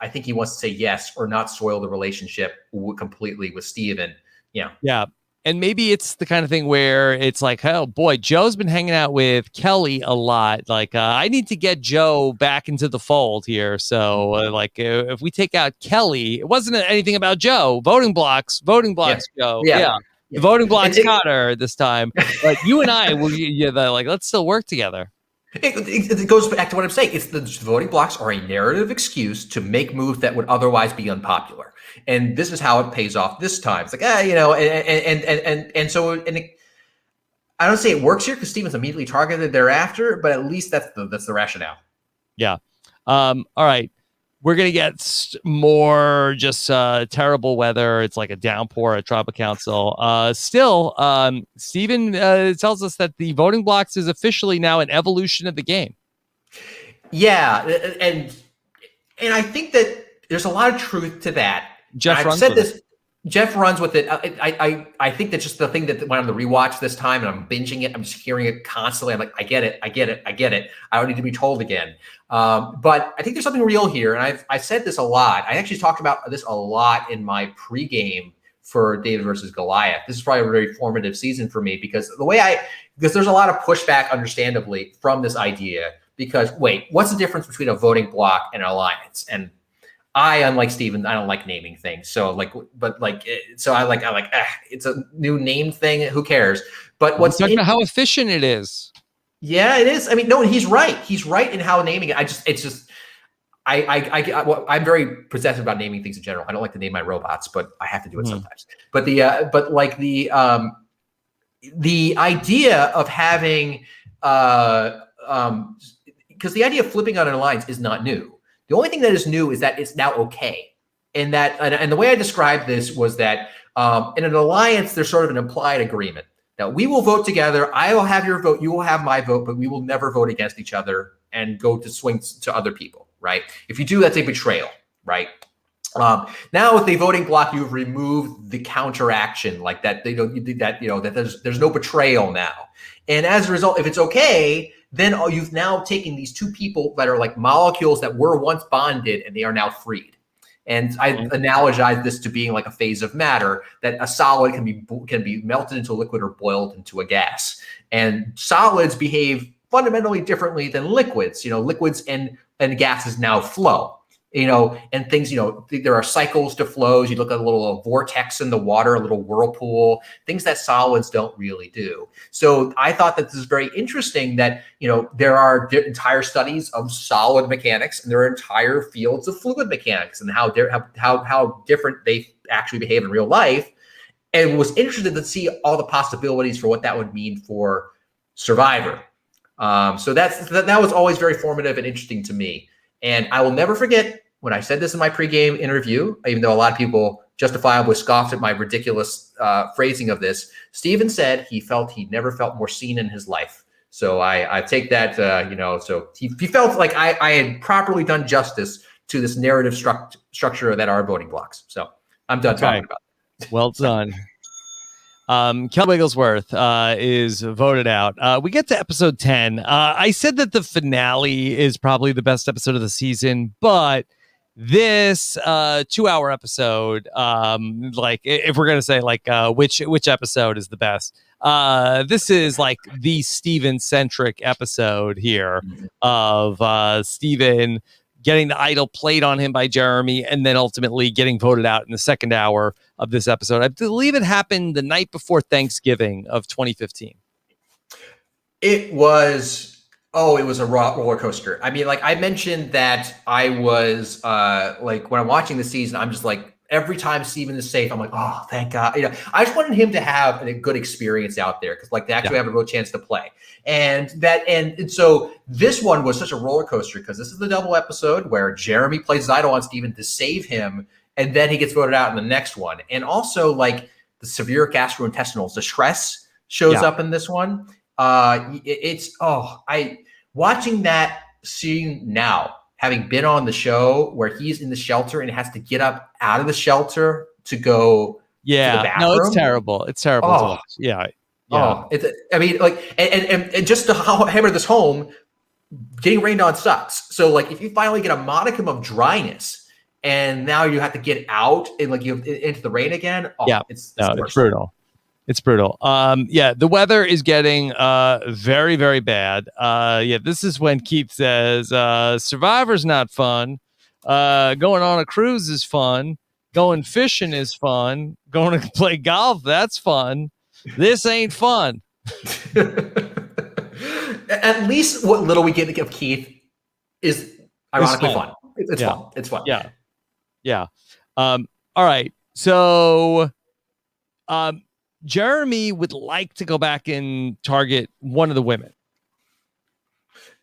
I think he wants to say yes or not soil the relationship completely with Steven. Yeah. Yeah. And maybe it's the kind of thing where it's oh boy, Joe's been hanging out with Kelly a lot. I need to get Joe back into the fold here. So if we take out Kelly, it wasn't anything about Joe. Voting blocks, Joe. Yeah. The voting blocks got her this time. But you and I, let's still work together. It goes back to what I'm saying. It's the voting blocks are a narrative excuse to make moves that would otherwise be unpopular, and this is how it pays off this time. It's like, I don't say it works here because Steven's immediately targeted thereafter, but at least that's the rationale. Yeah. All right. We're going to get more just terrible weather. It's like a downpour at Tribal Council. Still, Steven tells us that the voting blocks is officially now an evolution of the game. Yeah. And I think that there's a lot of truth to that. Jeff runs with it. I think that's just the thing that when I'm the rewatch this time and I'm binging it, I'm just hearing it constantly. I'm like, I get it. I don't need to be told again. But I think there's something real here. And I said this a lot. I actually talked about this a lot in my pregame for David versus Goliath. This is probably a very formative season for me because because there's a lot of pushback, understandably, from this idea. Because wait, what's the difference between a voting block and an alliance? And unlike Steven, I don't like naming things. So it's a new name thing. Who cares? But what's talking about how efficient it is. Yeah, it is. I mean, no, he's right. He's right in how naming it. I'm very possessive about naming things in general. I don't like to name my robots, but I have to do it sometimes. But the idea of having because the idea of flipping on an alliance is not new. The only thing that is new is that it's now okay. And the way I described this was that in an alliance, there's sort of an implied agreement. Now, we will vote together. I will have your vote. You will have my vote, but we will never vote against each other and go to swing to other people, right? If you do, that's a betrayal, right? Now, with the voting block, you've removed the counteraction like that. That there's no betrayal now. And as a result, if it's okay, then you've now taken these two people that are like molecules that were once bonded and they are now freed. And I analogize this to being like a phase of matter, that a solid can be melted into a liquid or boiled into a gas. And solids behave fundamentally differently than liquids. Liquids and gases now flow. And things, there are cycles to flows. You look at a little vortex in the water, a little whirlpool, things that solids don't really do. So I thought that this is very interesting that, there are entire studies of solid mechanics and there are entire fields of fluid mechanics and how different they actually behave in real life. And was interested to see all the possibilities for what that would mean for Survivor. So that was always very formative and interesting to me. And I will never forget when I said this in my pregame interview, even though a lot of people justifiably scoffed at my ridiculous phrasing of this, Steven said he never felt more seen in his life. So I take that, so he felt like I had properly done justice to this narrative structure that are voting blocks. So I'm done talking about it. Well done. Kel Wigglesworth is voted out. We get to episode 10. I said that the finale is probably the best episode of the season, but this 2-hour episode, if we're gonna say which episode is the best, this is like the Steven-centric episode here of Steven getting the idol played on him by Jeremy, and then ultimately getting voted out in the second hour of this episode. I believe it happened the night before Thanksgiving of 2015. It was a roller coaster. I mean, like I mentioned that I was when I'm watching the season, I'm just like, every time Steven is safe, I'm like, oh, thank God. I just wanted him to have a good experience out there because they actually have a real chance to play. And so this one was such a roller coaster because this is the double episode where Jeremy plays his idol on Steven to save him, and then he gets voted out in the next one. And also the severe gastrointestinal distress shows up in this one. Watching that scene now, having been on the show where he's in the shelter and has to get up out of the shelter to go to the bathroom. No, it's terrible. It's terrible to watch. Yeah. Oh, and just to hammer this home, getting rained on sucks. So if you finally get a modicum of dryness and now you have to get out and into the rain again. It's brutal. It's brutal. The weather is getting very, very bad. This is when Keith says, Survivor's not fun. Going on a cruise is fun. Going fishing is fun. Going to play golf, that's fun. This ain't fun. At least what little we get of Keith is ironically fun. It's fun. It's fun. Yeah. All right. So, Jeremy would like to go back and target one of the women.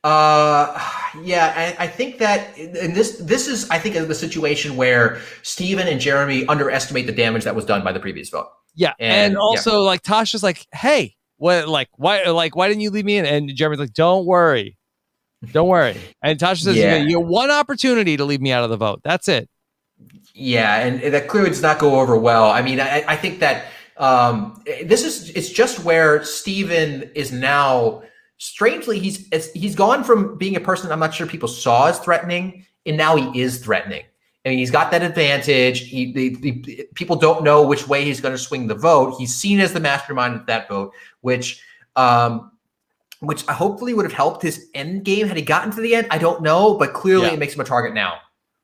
I think that this is I think the situation where Steven and Jeremy underestimate the damage that was done by the previous vote. Yeah, and also like Tasha's like, hey, what, like why didn't you leave me in? And Jeremy's like, don't worry. And Tasha says, you have one opportunity to leave me out of the vote. That's it. Yeah, and that clearly does not go over well. I mean, I think that it's just where Steven is now. Strangely, he's gone from being a person I'm not sure people saw as threatening, and now he is threatening. I mean, he's got that advantage. People don't know which way he's going to swing the vote. He's seen as the mastermind of that vote, which hopefully would have helped his end game had he gotten to the end. I don't know, but clearly it makes him a target now.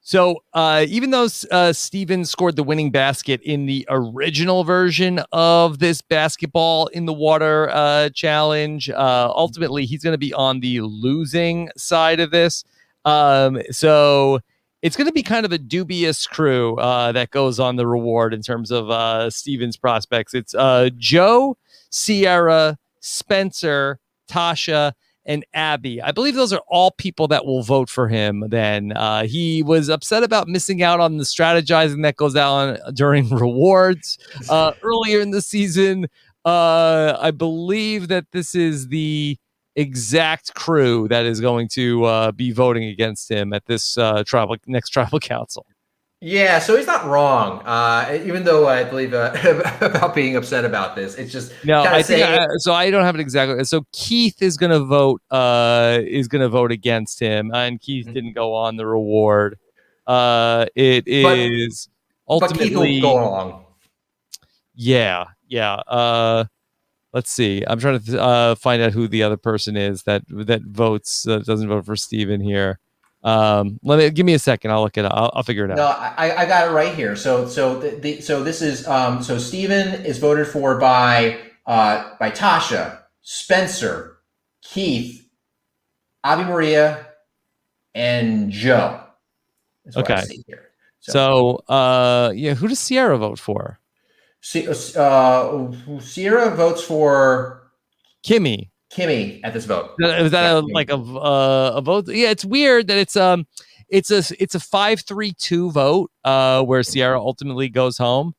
So even though Steven scored the winning basket in the original version of this basketball in the water challenge, ultimately he's going to be on the losing side of this. So it's going to be kind of a dubious crew that goes on the reward in terms of Steven's prospects. It's Joe, Sierra, Spencer, Tasha, and Abby. I believe those are all people that will vote for him. Then he was upset about missing out on the strategizing that goes on during rewards earlier in the season. I believe that this is the exact crew that is going to be voting against him at this next tribal council. Yeah, so he's not wrong. Even though I believe about being upset about this, it's just no. I think so. I don't have it exactly. So Keith is going to vote. Against him, and Keith didn't go on the reward. It is ultimately. But Keith will go along. Yeah. Let's see. I'm trying to find out who the other person is that votes doesn't vote for Steven here. Give me a second. I'll look it up. I'll figure it out. No, I got it right here. So this is so Steven is voted for by Tasha, Spencer, Keith, Abby Maria, and Joe. That's what I see here. So who does Sierra vote for? Sierra votes for Kimmy at this vote. Is that a vote? Yeah, it's weird that it's a 5-3-2 vote where Sierra ultimately goes home.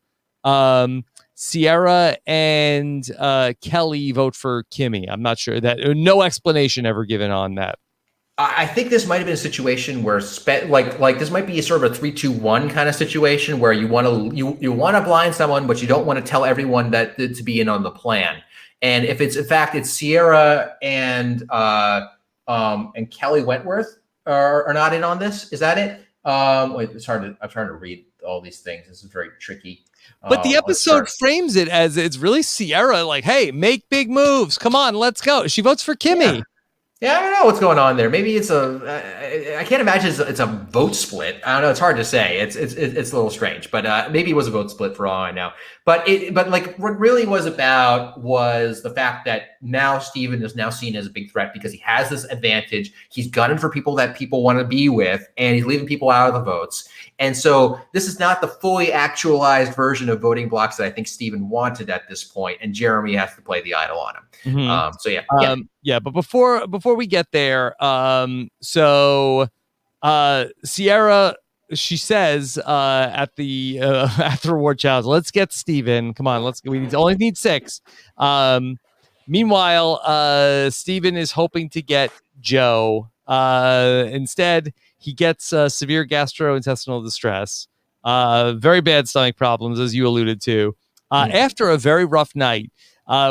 Sierra and Kelly vote for Kimmy. I'm not sure that no explanation ever given on that. I think this might have been a situation where like this might be a sort of a 3-2-1 kind of situation where you want to blind someone, but you don't want to tell everyone that to be in on the plan. And if it's in fact it's Sierra and Kelly Wentworth are not in on this, is that it? Wait, it's hard. I'm trying to read all these things. This is very tricky. But the episode frames it as it's really Sierra, like, hey, make big moves. Come on, let's go. She votes for Kimmy. Yeah, I don't know what's going on there. Maybe it's I can't imagine it's a vote split. I don't know. It's hard to say. It's a little strange, but maybe it was a vote split for all I know. But like what really was about was the fact that now Steven is now seen as a big threat because he has this advantage. He's gunning for people that people want to be with, and he's leaving people out of the votes. And so this is not the fully actualized version of voting blocks that I think Steven wanted at this point, and Jeremy has to play the idol on him. Mm-hmm. But before we get there, Sierra, she says at the reward challenge, let's get Steven. Come on, we only need 6. Meanwhile, Steven is hoping to get Joe. Instead, he gets severe gastrointestinal distress, very bad stomach problems, as you alluded to. After a very rough night,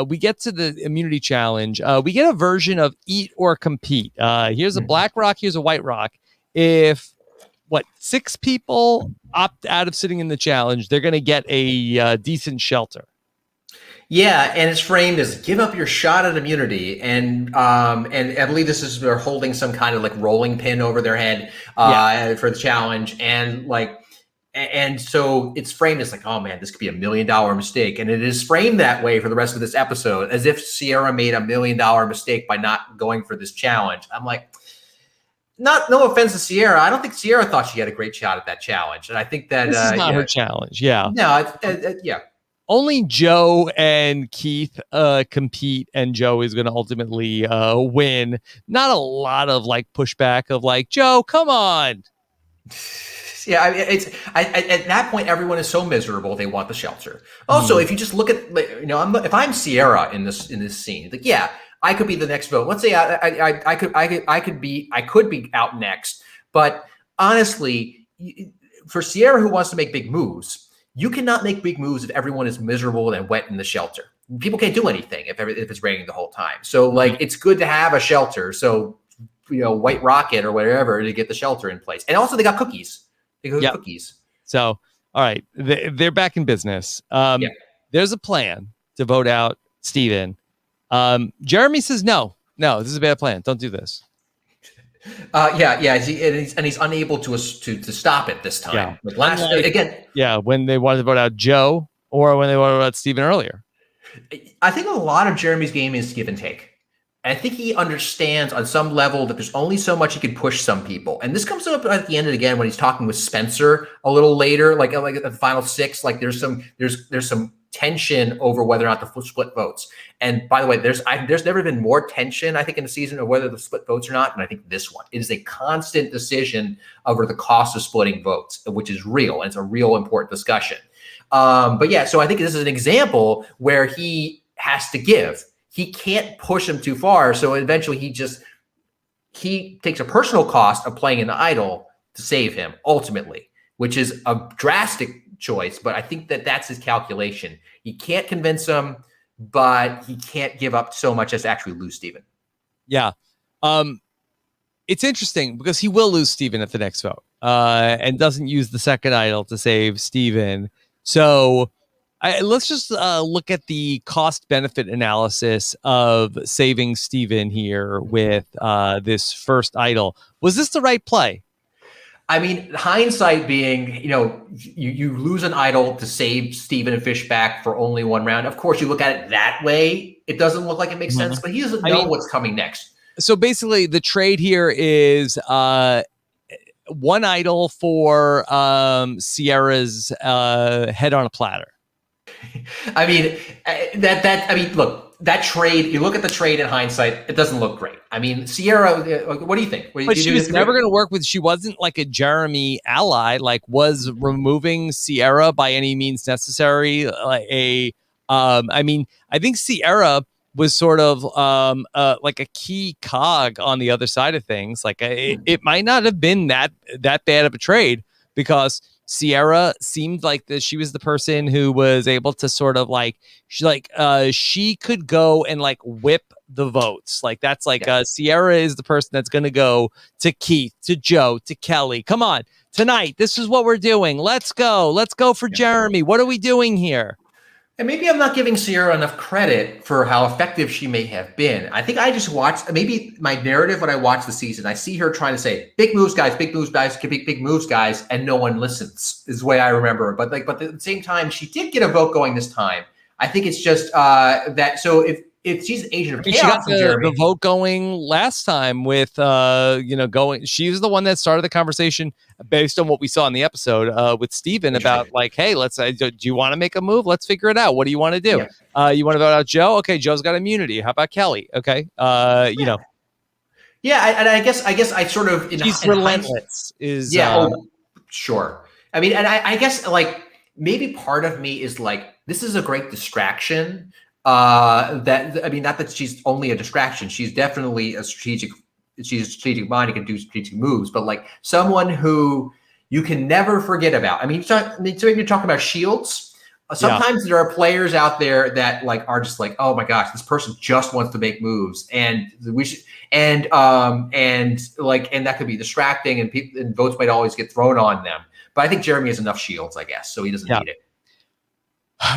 we get to the immunity challenge. We get a version of eat or compete. Here's a black rock. Here's a white rock. If 6 people opt out of sitting in the challenge, they're going to get a decent shelter. Yeah, and it's framed as give up your shot at immunity, and I believe this is they're holding some kind of like rolling pin over their head for the challenge, and like And so it's framed as like, oh man, this could be $1 million mistake. And it is framed that way for the rest of this episode, as if Sierra made $1 million mistake by not going for this challenge. I'm like, no offense to Sierra. I don't think Sierra thought she had a great shot at that challenge. And I think that this is not her challenge. Yeah. No, yeah. Only Joe and Keith compete, and Joe is going to ultimately win. Not a lot of like pushback of like, Joe, come on. Yeah, I mean, at that point, everyone is so miserable they want the shelter. Also, if you just look at, if I'm Sierra in this scene, like, yeah, I could be the next vote. Let's say I could be out next. But honestly, for Sierra, who wants to make big moves, you cannot make big moves if everyone is miserable and wet in the shelter. People can't do anything if it's raining the whole time. So, like, it's good to have a shelter. So, White Rocket or whatever to get the shelter in place. And also, they got cookies. Cookies. So, all right, they're back in business. There's a plan to vote out Steven. Jeremy says no, this is a bad plan. Don't do this. He's unable to stop it this time. Yeah. When they wanted to vote out Joe or when they wanted to vote out Steven earlier. I think a lot of Jeremy's game is give and take. I think he understands on some level that there's only so much he can push some people. And this comes up at the end again when he's talking with Spencer a little later, like at the final 6, like there's some tension over whether or not to split votes. And by the way, there's never been more tension, I think, in the season of whether to split votes or not. And I think this one, it is a constant decision over the cost of splitting votes, which is real. And it's a real important discussion. So I think this is an example where he has to give. He can't push him too far. So eventually he takes a personal cost of playing in the idol to save him ultimately, which is a drastic choice. But I think that's his calculation. He can't convince him, but he can't give up so much as to actually lose Steven. Yeah. It's interesting because he will lose Steven at the next vote and doesn't use the second idol to save Steven. So let's just look at the cost-benefit analysis of saving Steven here with this first idol. Was this the right play? I mean, hindsight being, you lose an idol to save Steven and Fishback for only one round. Of course, you look at it that way. It doesn't look like it makes sense, but he doesn't know what's coming next. So basically, the trade here is one idol for Sierra's head on a platter. I mean, look, that trade, you look at the trade in hindsight, it doesn't look great. I mean, Sierra, what do you think? But she was never going to work with, she wasn't like a Jeremy ally, like was removing Sierra by any means necessary. I think Sierra was sort of like a key cog on the other side of things. Like it might not have been that bad of a trade because Sierra seemed like she was the person who was able to sort of like she could go and like whip the votes. Like that's like Sierra is the person that's going to go to Keith, to Joe, to Kelly. Come on, tonight. This is what we're doing. Let's go for Jeremy. What are we doing here? And maybe I'm not giving Sierra enough credit for how effective she may have been. I think I just watched, maybe my narrative when I watch the season, I see her trying to say, big moves, guys, big moves, guys, big moves, guys, and no one listens, is the way I remember. But at the same time, she did get a vote going this time. I think it's just that, so if she's an agent of chaos, she got the vote going last time with going. She was the one that started the conversation based on what we saw in the episode with Steven about like, hey, let's do you want to make a move? Let's figure it out. What do you want to do? You want to vote out Joe? Okay, Joe's got immunity. How about Kelly? Okay, Yeah, and I guess I sort of she's relentless. Sure. I mean, and I guess like maybe part of me is like, this is a great distraction. Not that she's only a distraction. She's definitely she's a strategic mind who can do strategic moves, but like someone who you can never forget about. I mean, you're talking about shields. Sometimes there are players out there that like are just like, oh my gosh, this person just wants to make moves, and we should, and that could be distracting, and votes might always get thrown on them. But I think Jeremy has enough shields, I guess, so he doesn't need it.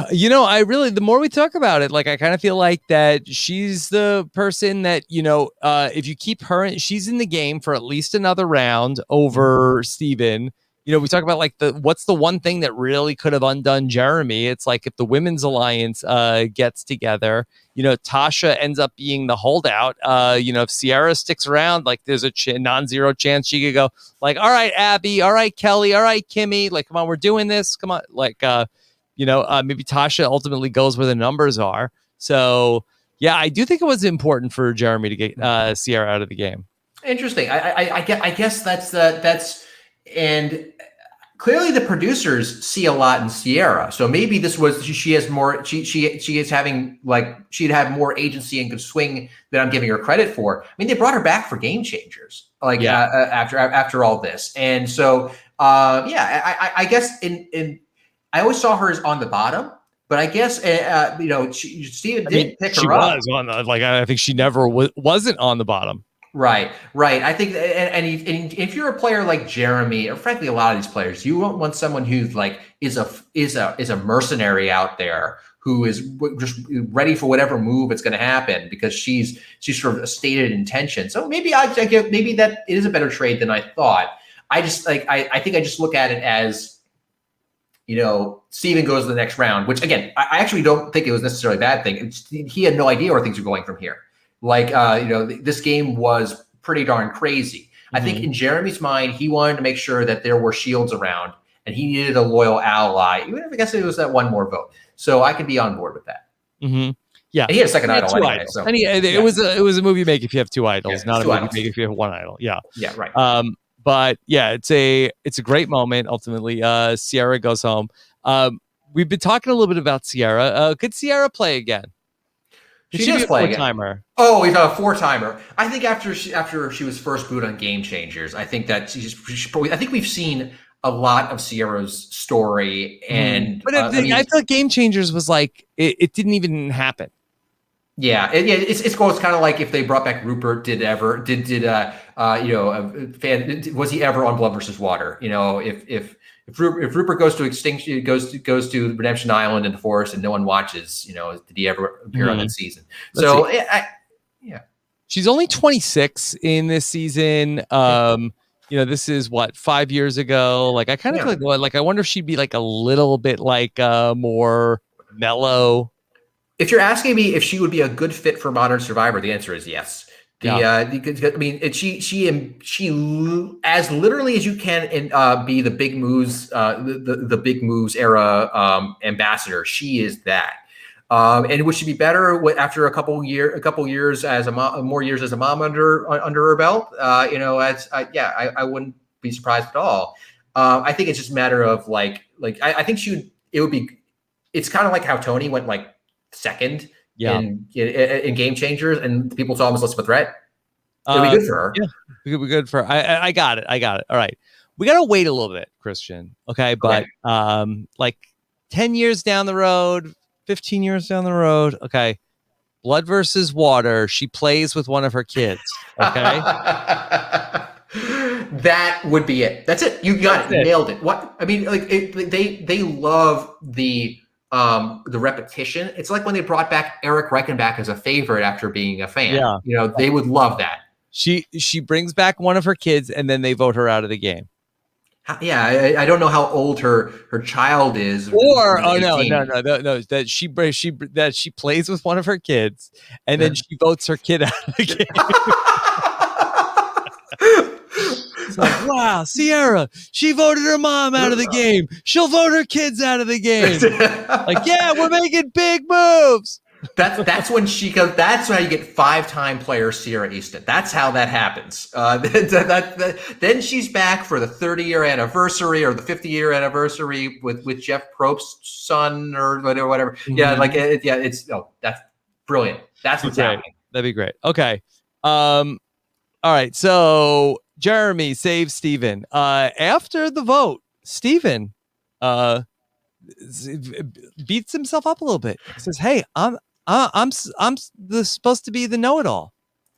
The more we talk about it, like I kind of feel like that she's the person that, if you keep her, she's in the game for at least another round over Steven. we talk about like what's the one thing that really could have undone Jeremy? It's like if the women's alliance gets together, Tasha ends up being the holdout. If Sierra sticks around, like there's a non-zero chance she could go like, all right, Abby, all right, Kelly, all right, Kimmy, like, come on, we're doing this. Come on. Like, maybe Tasha ultimately goes where the numbers are. So yeah, I do think it was important for Jeremy to get Sierra out of the game. Interesting. I guess that's and clearly the producers see a lot in Sierra. So maybe this was she has more. She is having like she'd have more agency and could swing than I'm giving her credit for. I mean, they brought her back for Game Changers, like after all this, and so I guess I always saw her as on the bottom. But I guess Steven did pick her up. She was on I think she never wasn't on the bottom. Right. I think, and if you're a player like Jeremy, or frankly a lot of these players, you won't want someone who's like is a mercenary out there who is just ready for whatever move it's going to happen because she's sort of a stated intention. So maybe maybe that is a better trade than I thought. I just I think I just look at it as, Steven goes to the next round, which again, I actually don't think it was necessarily a bad thing. He had no idea where things were going from here. Like, this game was pretty darn crazy. I think in Jeremy's mind, he wanted to make sure that there were shields around and he needed a loyal ally, even if I guess it was that one more vote. So I could be on board with that. Mm-hmm. Yeah. And he had a second idol anyway. So. It was a movie you make if you have two idols, not a movie you make if you have one idol. Yeah. Yeah, right. But yeah, it's a great moment. Ultimately, Sierra goes home. We've been talking a little bit about Sierra. Could Sierra play again? She does play again. Four-timer. Oh, he's a four-timer. I think after she was first booted on Game Changers, I think that I think we've seen a lot of Sierra's story, and but I thought Game Changers was like it didn't even happen. Yeah, it's kind of like if they brought back Rupert. Was he ever on Blood versus Water? If Rupert goes to extinction, goes to Redemption Island in the forest, and no one watches, did he ever appear on that season? So, she's only 26 in this season. This is what 5 years ago. Like I kind of like I wonder if she'd be like a little bit like more mellow. If you're asking me if she would be a good fit for Modern Survivor, the answer is yes. I mean, she as literally as you can be the big moves, the big moves era ambassador. She is that. And would she be better after a couple years as more years as a mom under her belt? I wouldn't be surprised at all. I think it's just a matter of I think it would be. It's kind of like how Tony went like second in Game Changers, and people saw him as less of a threat. It'd be good for her. Yeah, it would be good for her. I got it. All right. We got to wait a little bit, Christian. Okay. But like 10 years down the road, 15 years down the road. Okay. Blood versus Water. She plays with one of her kids. Okay. That would be it. That's it. You got it. Nailed it. What? I mean, they love the repetition. It's like when they brought back Eric Reichenbach as a favorite after being a fan. Yeah. They would love that. She brings back one of her kids and then they vote her out of the game. Yeah, I don't know how old her child is. Or no, that she plays with one of her kids and then she votes her kid out of the game. It's like, wow, Sierra, she voted her mom out of the game. She'll vote her kids out of the game. Like, yeah, we're making big moves. That's when she goes. That's how you get 5-time player Sierra Easton. That's how that happens. Then she's back for the 30-year anniversary or the 50-year anniversary with Jeff Probst's son or whatever. Mm-hmm. Yeah, that's brilliant. That's what's happening. That'd be great. Okay. All right. So Jeremy saves Steven. After the vote, Steven beats himself up a little bit. He says, "Hey, I'm supposed to be the know-it-all.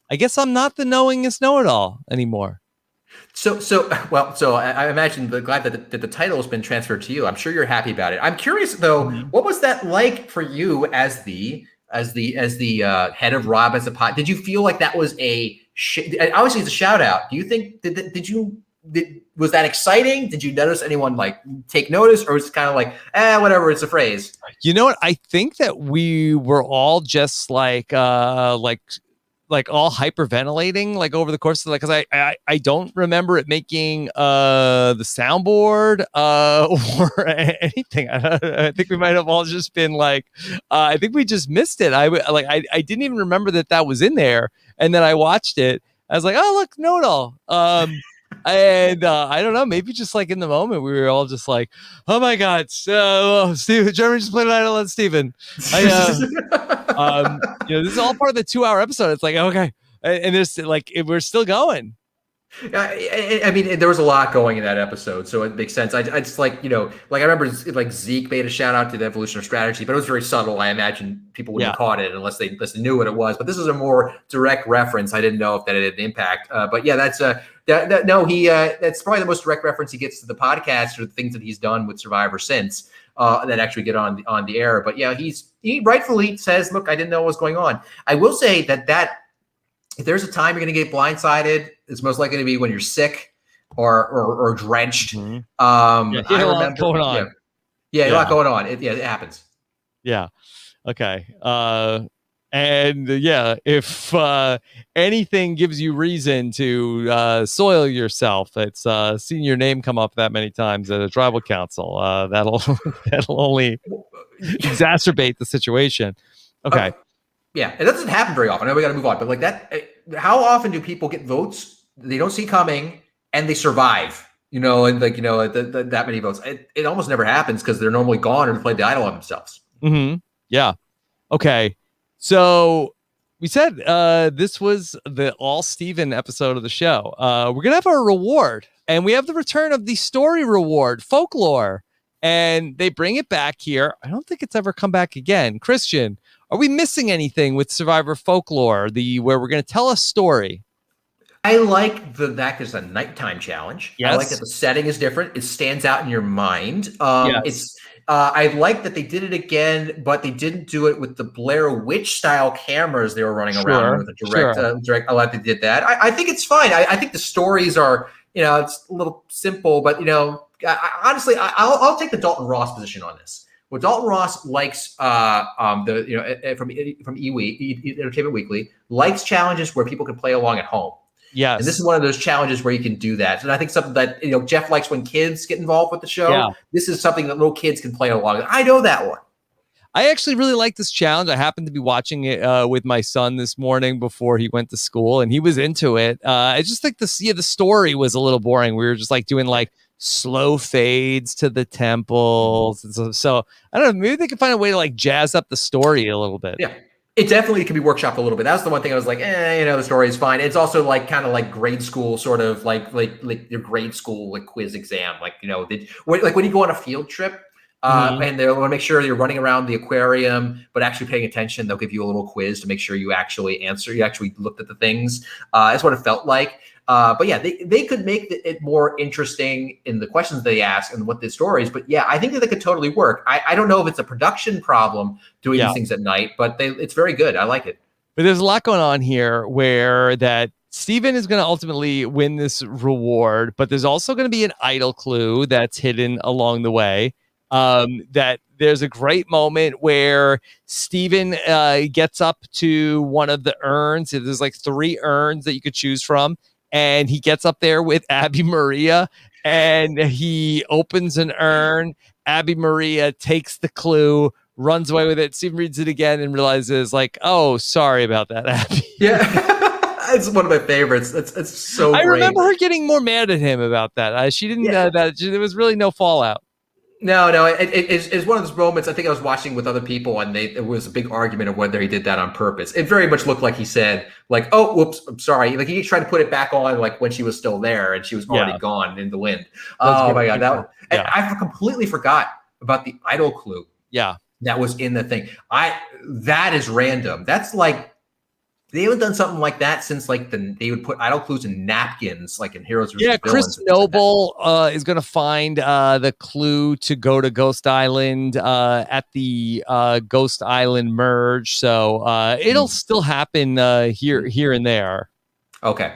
I guess I'm not the knowingest know-it-all anymore." So I imagine glad that the title has been transferred to you. I'm sure you're happy about it. I'm curious though, what was that like for you as the head of Rob as a pod? Did you feel like that was obviously it's a shout out? Do you think did you was that exciting? Did you notice anyone like take notice, or was it kind of like, whatever, it's a phrase? You know what? I think that we were all just like all hyperventilating like over the course of because I don't remember it making the soundboard or anything. I think we might have all just been like I think we just missed it. I didn't even remember that was in there, and then I watched it. I was like, oh look, know-it-all. And I don't know, maybe just like in the moment we were all just like, oh my god, so Steven, Jeremy just played an idol on Steven. This is all part of the 2-hour episode. It's like, okay, and there's like we're still going. I mean, there was a lot going in that episode, so it makes sense. I just like, like I remember like Zeke made a shout out to the evolution of strategy, but it was very subtle. I imagine people wouldn't have caught it unless they knew what it was. But this is a more direct reference. I didn't know if that had an impact. But yeah, that's that's probably the most direct reference he gets to the podcast or the things that he's done with Survivor since that actually get on the air. But yeah, he rightfully says, look, I didn't know what was going on. I will say that if there's a time you're going to get blindsided, it's most likely to be when you're sick or drenched. Mm-hmm. I remember going on. A lot going on. It happens. Yeah. Okay. If anything gives you reason to soil yourself, it's seeing your name come up that many times at a tribal council. That'll only exacerbate the situation. Okay. Yeah, it doesn't happen very often. I know we got to move on, but like that, how often do people get votes they don't see coming and they survive? That many votes. It almost never happens because they're normally gone or played the idol on themselves. Mm-hmm. Yeah. Okay. So we said this was the all Steven episode of the show. We're gonna have our reward, and we have the return of the story reward, folklore, and they bring it back here. I don't think it's ever come back again. Christian, are we missing anything with Survivor Folklore, where we're going to tell a story? I like that is a nighttime challenge. Yes. I like that the setting is different. It stands out in your mind. I like that they did it again, but they didn't do it with the Blair Witch style cameras they were running around with a direct. I like they did that. I think it's fine. I think the stories are, it's a little simple, but honestly, I'll take the Dalton Ross position on this. What Dalton Ross likes, from Entertainment Weekly, likes challenges where people can play along at home. Yes. And this is one of those challenges where you can do that. And I think something that, Jeff likes when kids get involved with the show. Yeah. This is something that little kids can play along. I know that one. I actually really like this challenge. I happened to be watching it with my son this morning before he went to school, and he was into it. I just think the story was a little boring. We were just like doing like slow fades to the temples. And so I don't know, maybe they can find a way to like jazz up the story a little bit. Yeah. It definitely can be workshopped a little bit. That's the one thing I was like, the story is fine. It's also like kind of like grade school, sort of like your grade school like quiz exam. Like, like when you go on a field trip and they want to make sure you're running around the aquarium, but actually paying attention, they'll give you a little quiz to make sure you actually answer. You actually looked at the things. That's what it felt like. But yeah, they could make it more interesting in the questions they ask and what the stories. But yeah, I think that they could totally work. I don't know if it's a production problem doing these things at night, but it's very good. I like it. But there's a lot going on here where that Steven is going to ultimately win this reward, but there's also going to be an idol clue that's hidden along the way. That there's a great moment where Steven gets up to one of the urns. There's like 3 urns that you could choose from. And he gets up there with Abby Maria and he opens an urn. Abby Maria takes the clue, runs away with it. Steven reads it again and realizes like, oh, sorry about that, Abby. Yeah. It's one of my favorites. It's so great. I remember her getting more mad at him about that. She didn't there was really no fallout. No, it's one of those moments. I think I was watching with other people, and there was a big argument of whether he did that on purpose. It very much looked like he said, like, "Oh, whoops, I'm sorry." Like he tried to put it back on, like when she was still there and she was already gone in the wind. Oh my god, and I completely forgot about the idol clue. Yeah, that was in the thing. That is random. That's like. They haven't done something like that since like they would put idol clues in napkins, like in Heroes vs. Villains. Chris Noble is going to find the clue to go to Ghost Island at the Ghost Island merge. So it'll still happen here and there. Okay.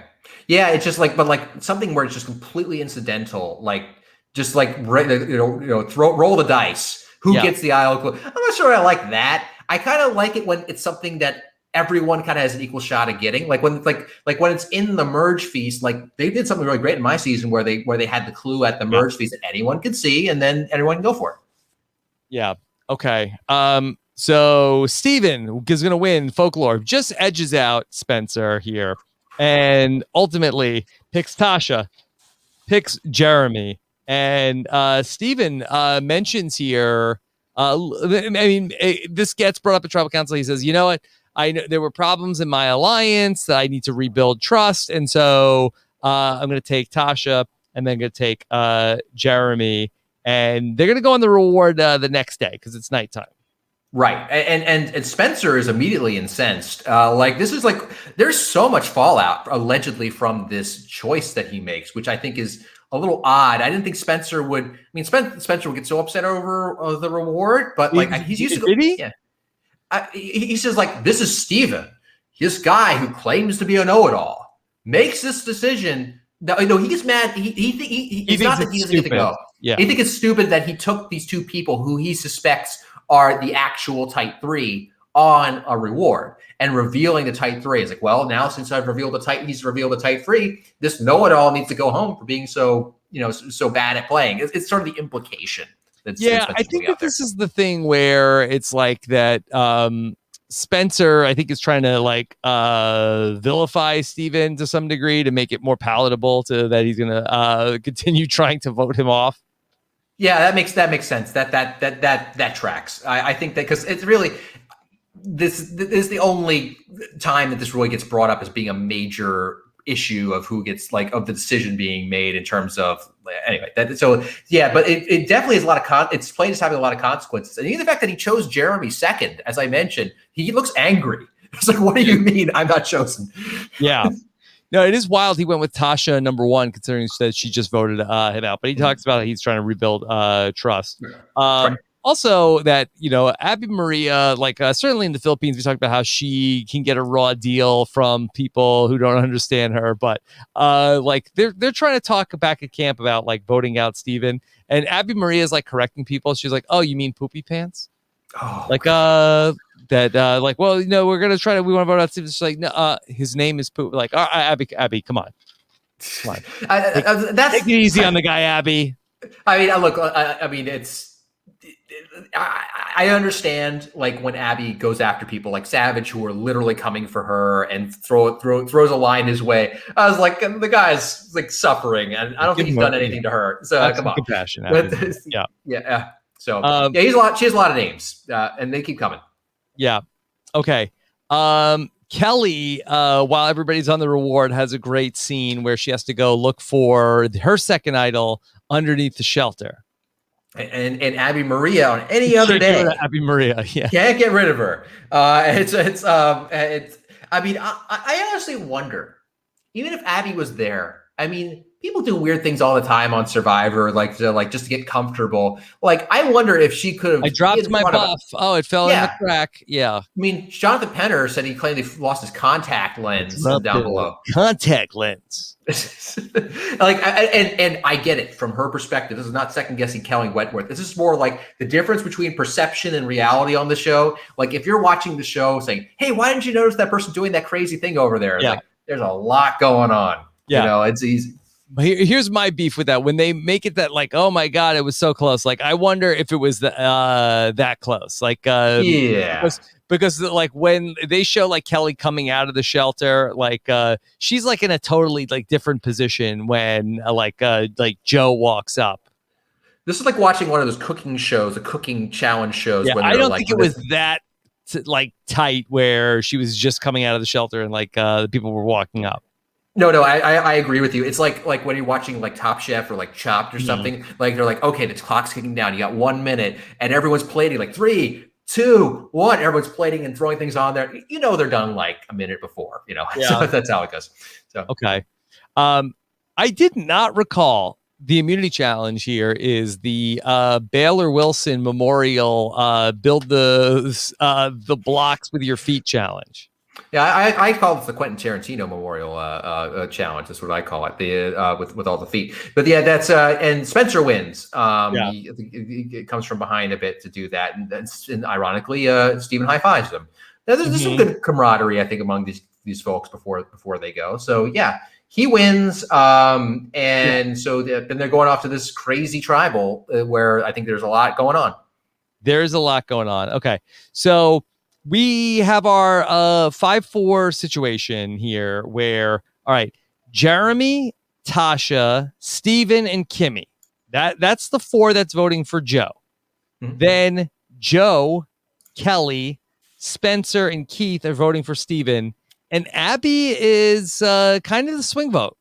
Yeah, it's just like, but like something where it's just completely incidental, like just like roll the dice. Who gets the aisle? I'm not sure I like that. I kind of like it when it's something that everyone kind of has an equal shot at getting. Like when when it's in the merge feast, like they did something really great in my season where they had the clue at the merge feast that anyone could see, and then everyone can go for it. Yeah. Okay. So Steven is going to win folklore, just edges out Spencer here, and ultimately picks Tasha, picks Jeremy, and Steven mentions here. I mean, this gets brought up at Tribal Council. He says, "You know what? I know there were problems in my alliance that I need to rebuild trust, and so I'm going to take Tasha, and then going to take Jeremy." And they're going to go on the reward the next day because it's nighttime. Right. And Spencer is immediately incensed. Like this is like there's so much fallout allegedly from this choice that he makes, which I think is a little odd. I didn't think Spencer would. I mean, Spencer would get so upset over the reward, but like he's used to. Did he? Yeah. He says like this is Steven, this guy who claims to be a know-it-all, makes this decision. No, he gets mad. It's not that he doesn't get to go. Yeah. He thinks it's stupid that he took these two people who he suspects are the actual tight three on a reward and revealing the tight three. It's like, well, now since I've revealed he's revealed the tight three, this know-it-all needs to go home for being so bad at playing. It's sort of the implication. I think that this is the thing where it's like that. Spencer, I think, is trying to like vilify Steven to some degree to make it more palatable to that he's going to continue trying to vote him off. Yeah, that makes sense. That tracks. I think that because it's really this is the only time that this really gets brought up as being a major issue of who gets of the decision being made in terms of anyway. But it definitely is it's played as having a lot of consequences. And even the fact that he chose Jeremy second, as I mentioned, he looks angry. It's like, what do you mean I'm not chosen? Yeah. No, it is wild. He went with Tasha number one, considering that she just voted him out. But he talks about he's trying to rebuild trust. Right. Also, that Abby Maria, certainly in the Philippines, we talked about how she can get a raw deal from people who don't understand her. But they're trying to talk back at camp about voting out Steven. And Abby Maria is correcting people. She's like, "Oh, you mean poopy pants?" Oh, we're gonna try to. We want to vote out Steven. She's like, "No, his name is poop." Like, all right, Abby, come on. Take it easy on the guy, Abby. I mean, look. I mean, it's. I understand when Abby goes after people like Savage who are literally coming for her and throws a line his way. I was like, the guy's suffering, and I don't think he's done anything to her. So come on, compassion. Yeah. So she has a lot of names, and they keep coming. Yeah. Okay. Kelly, while everybody's on the reward, has a great scene where she has to go look for her second idol underneath the shelter. And Abby Maria on any other day. Abby Maria, yeah, can't get rid of her. I mean, I honestly wonder, even if Abby was there. I mean, people do weird things all the time on Survivor, just to get comfortable. I wonder if she could have. I dropped my buff. It fell in the crack. Yeah. I mean, Jonathan Penner said he claimed he lost his contact lens down below. Contact lens. And I get it from her perspective. This is not second guessing Kelly Wentworth. This is more the difference between perception and reality on the show. If you're watching the show saying, "Hey, why didn't you notice that person doing that crazy thing over there?" It's there's a lot going on. Yeah. It's easy. Here's my beef with that. When they make it that oh my God, it was so close. I wonder if it was that close. Because when they show Kelly coming out of the shelter, she's in a totally different position when Joe walks up. This is watching one of those cooking shows, the cooking challenge shows. Yeah, I don't think it was that tight where she was just coming out of the shelter and the people were walking up. No, I agree with you. It's like when you're watching Top Chef or Chopped or something. They're okay, the clock's kicking down. You got 1 minute, and everyone's plating 3, 2, 1. Everyone's plating and throwing things on there. They're done a minute before. Yeah. So that's how it goes. So okay, I did not recall the immunity challenge here is the Baylor Wilson Memorial build the blocks with your feet challenge. Yeah, I call it the Quentin Tarantino Memorial Challenge. That's what I call it. With all the feet. But yeah, that's and Spencer wins. He comes from behind a bit to do that, and ironically, Stephen high fives him. Now, there's some good camaraderie, I think, among these folks before they go. So yeah, he wins. So then they're going off to this crazy tribal where I think there's a lot going on. There's a lot going on. Okay, so we have our 5-4 situation here where, all right, Jeremy, Tasha, Steven, and Kimmy. That's the 4 that's voting for Joe. Mm-hmm. Then Joe, Kelly, Spencer, and Keith are voting for Steven. And Abby is kind of the swing vote.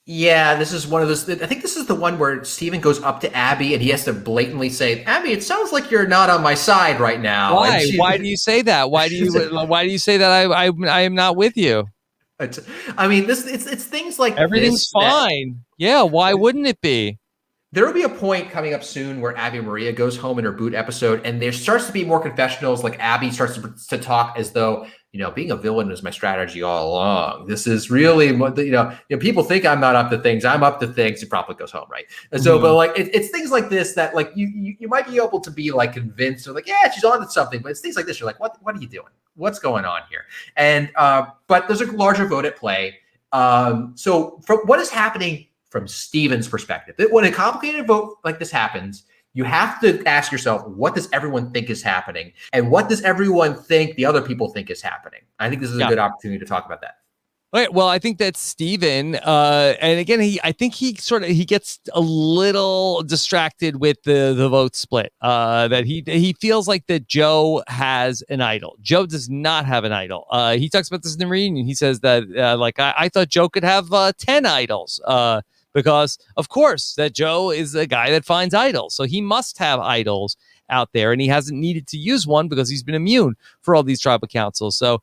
Yeah, this is one of those. I think this is the one where Steven goes up to Abby and he has to blatantly say, "Abby, it sounds like you're not on my side right now." Why? Why do you say that? Why do you say that I am not with you? I mean, it's things like everything's fine. Yeah, why wouldn't it be? There will be a point coming up soon where Abby Maria goes home in her boot episode, and there starts to be more confessionals. Like Abby starts to talk as though, being a villain was my strategy all along. This is really, people think I'm not up to things. I'm up to things. It probably goes home, right? And so, but like it's things like this that like you might be able to be like convinced or like, yeah, she's on to something. But it's things like this. You're like, what are you doing? What's going on here? And but there's a larger vote at play. So from what is happening from Steven's perspective, when a complicated vote like this happens, you have to ask yourself, what does everyone think is happening? And what does everyone think the other people think is happening? I think this is a good opportunity to talk about that. All right, well, I think that Steven, and again, I think he gets a little distracted with the vote split. That he feels like that Joe has an idol. Joe does not have an idol. He talks about this in the reunion. He says that I thought Joe could have 10 idols. Because, of course, that Joe is a guy that finds idols. So he must have idols out there, and he hasn't needed to use one because he's been immune for all these tribal councils. So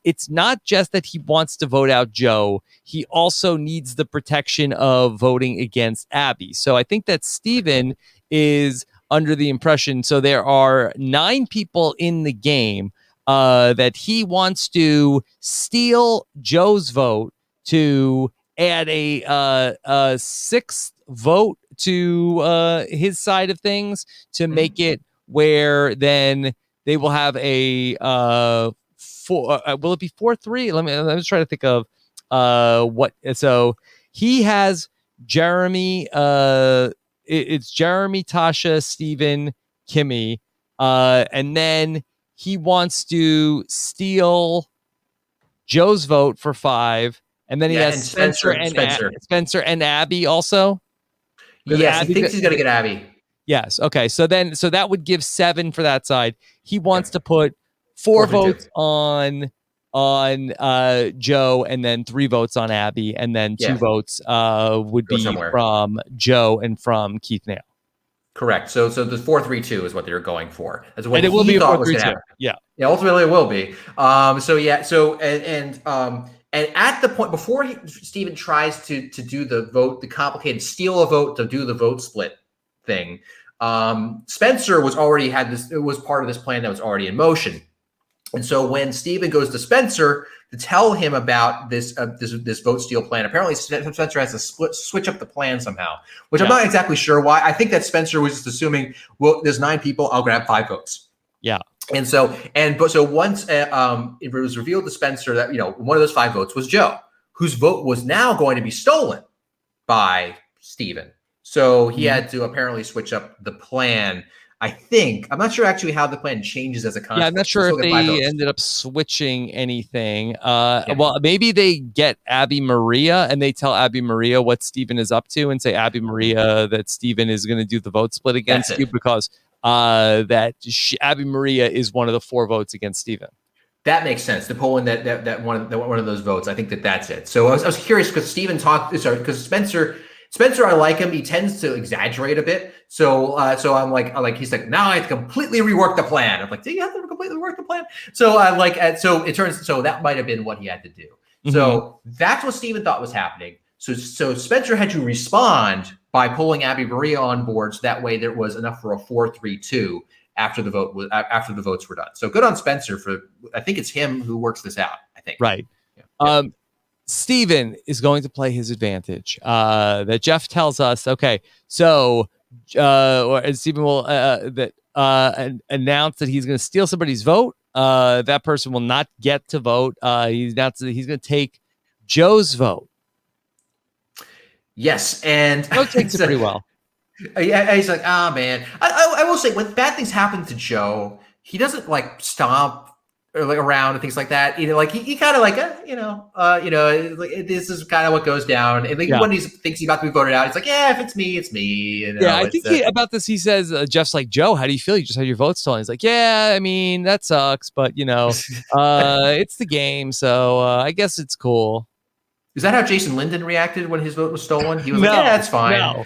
it's not just that he wants to vote out Joe. He also needs the protection of voting against Abby. So I think that Steven is under the impression, so there are 9 people in the game that he wants to steal Joe's vote to add a 6th vote to his side of things to make it where then they will have a 4. Will it be 4-3? Let me just try to think of what. So he has Jeremy. It's Jeremy, Tasha, Steven, Kimmy, and then he wants to steal Joe's vote for 5. And then he has Spencer and Abby also. Yes, he thinks he's going to get Abby. Yes. Okay. So that would give 7 for that side. He wants to put 4 votes on Joe, and then 3 votes on Abby, and then 2 votes would be from Joe and from Keith Nail. Correct. So the 4-3-2 is what they're going for. That's what and it will be a 4-3-2. Yeah. Ultimately it will be. And at the point before Steven tries to do the vote, the complicated steal a vote to do the vote split thing, Spencer was already it was part of this plan that was already in motion. And so when Steven goes to Spencer to tell him about this vote steal plan, apparently Spencer has to switch up the plan somehow, which I'm not exactly sure why. I think that Spencer was just assuming, well, there's 9 people, I'll grab 5 votes. Yeah. And so once it was revealed to Spencer that, one of those 5 votes was Joe, whose vote was now going to be stolen by Steven. So he had to apparently switch up the plan. I think, I'm not sure actually how the plan changes as a consequence. Yeah, I'm not sure if they ended up switching anything. Well, maybe they get Abby Maria and they tell Abby Maria what Steven is up to and say, Abby Maria, that Steven is going to do the vote split against you because Abby Maria is one of the 4 votes against Steven. That makes sense. To pull in that one of those votes, I think that's it. So I was curious because because Spencer, I like him. He tends to exaggerate a bit. So I'm like he's like, now I have to completely rework the plan. I'm like, do you have to completely rework the plan? So that might have been what he had to do. Mm-hmm. So that's what Steven thought was happening. So Spencer had to respond by pulling Abby Maria on board, so that way there was enough for a 4-3-2 after the votes were done. So good on Spencer I think it's him who works this out. I think. Right. Yeah. Steven is going to play his advantage. That Jeff tells us, okay, so or Steven will announce that he's going to steal somebody's vote. That person will not get to vote. He announced that he's going to take Joe's vote. Yes, and Joe takes it pretty well. Yeah, he's like, man. I will say, when bad things happen to Joe, he doesn't like stomp or like around and things like that. Like he kind of like, like, this is kind of what goes down. And like when he thinks he's about to be voted out, it's like, yeah, if it's me, it's me. I think about this, he says, Jeff's like, Joe, how do you feel? You just had your vote stolen. He's like, yeah, I mean, that sucks, but it's the game, so I guess it's cool. Is that how Jason Linden reacted when his vote was stolen? He was like, yeah, that's fine. No.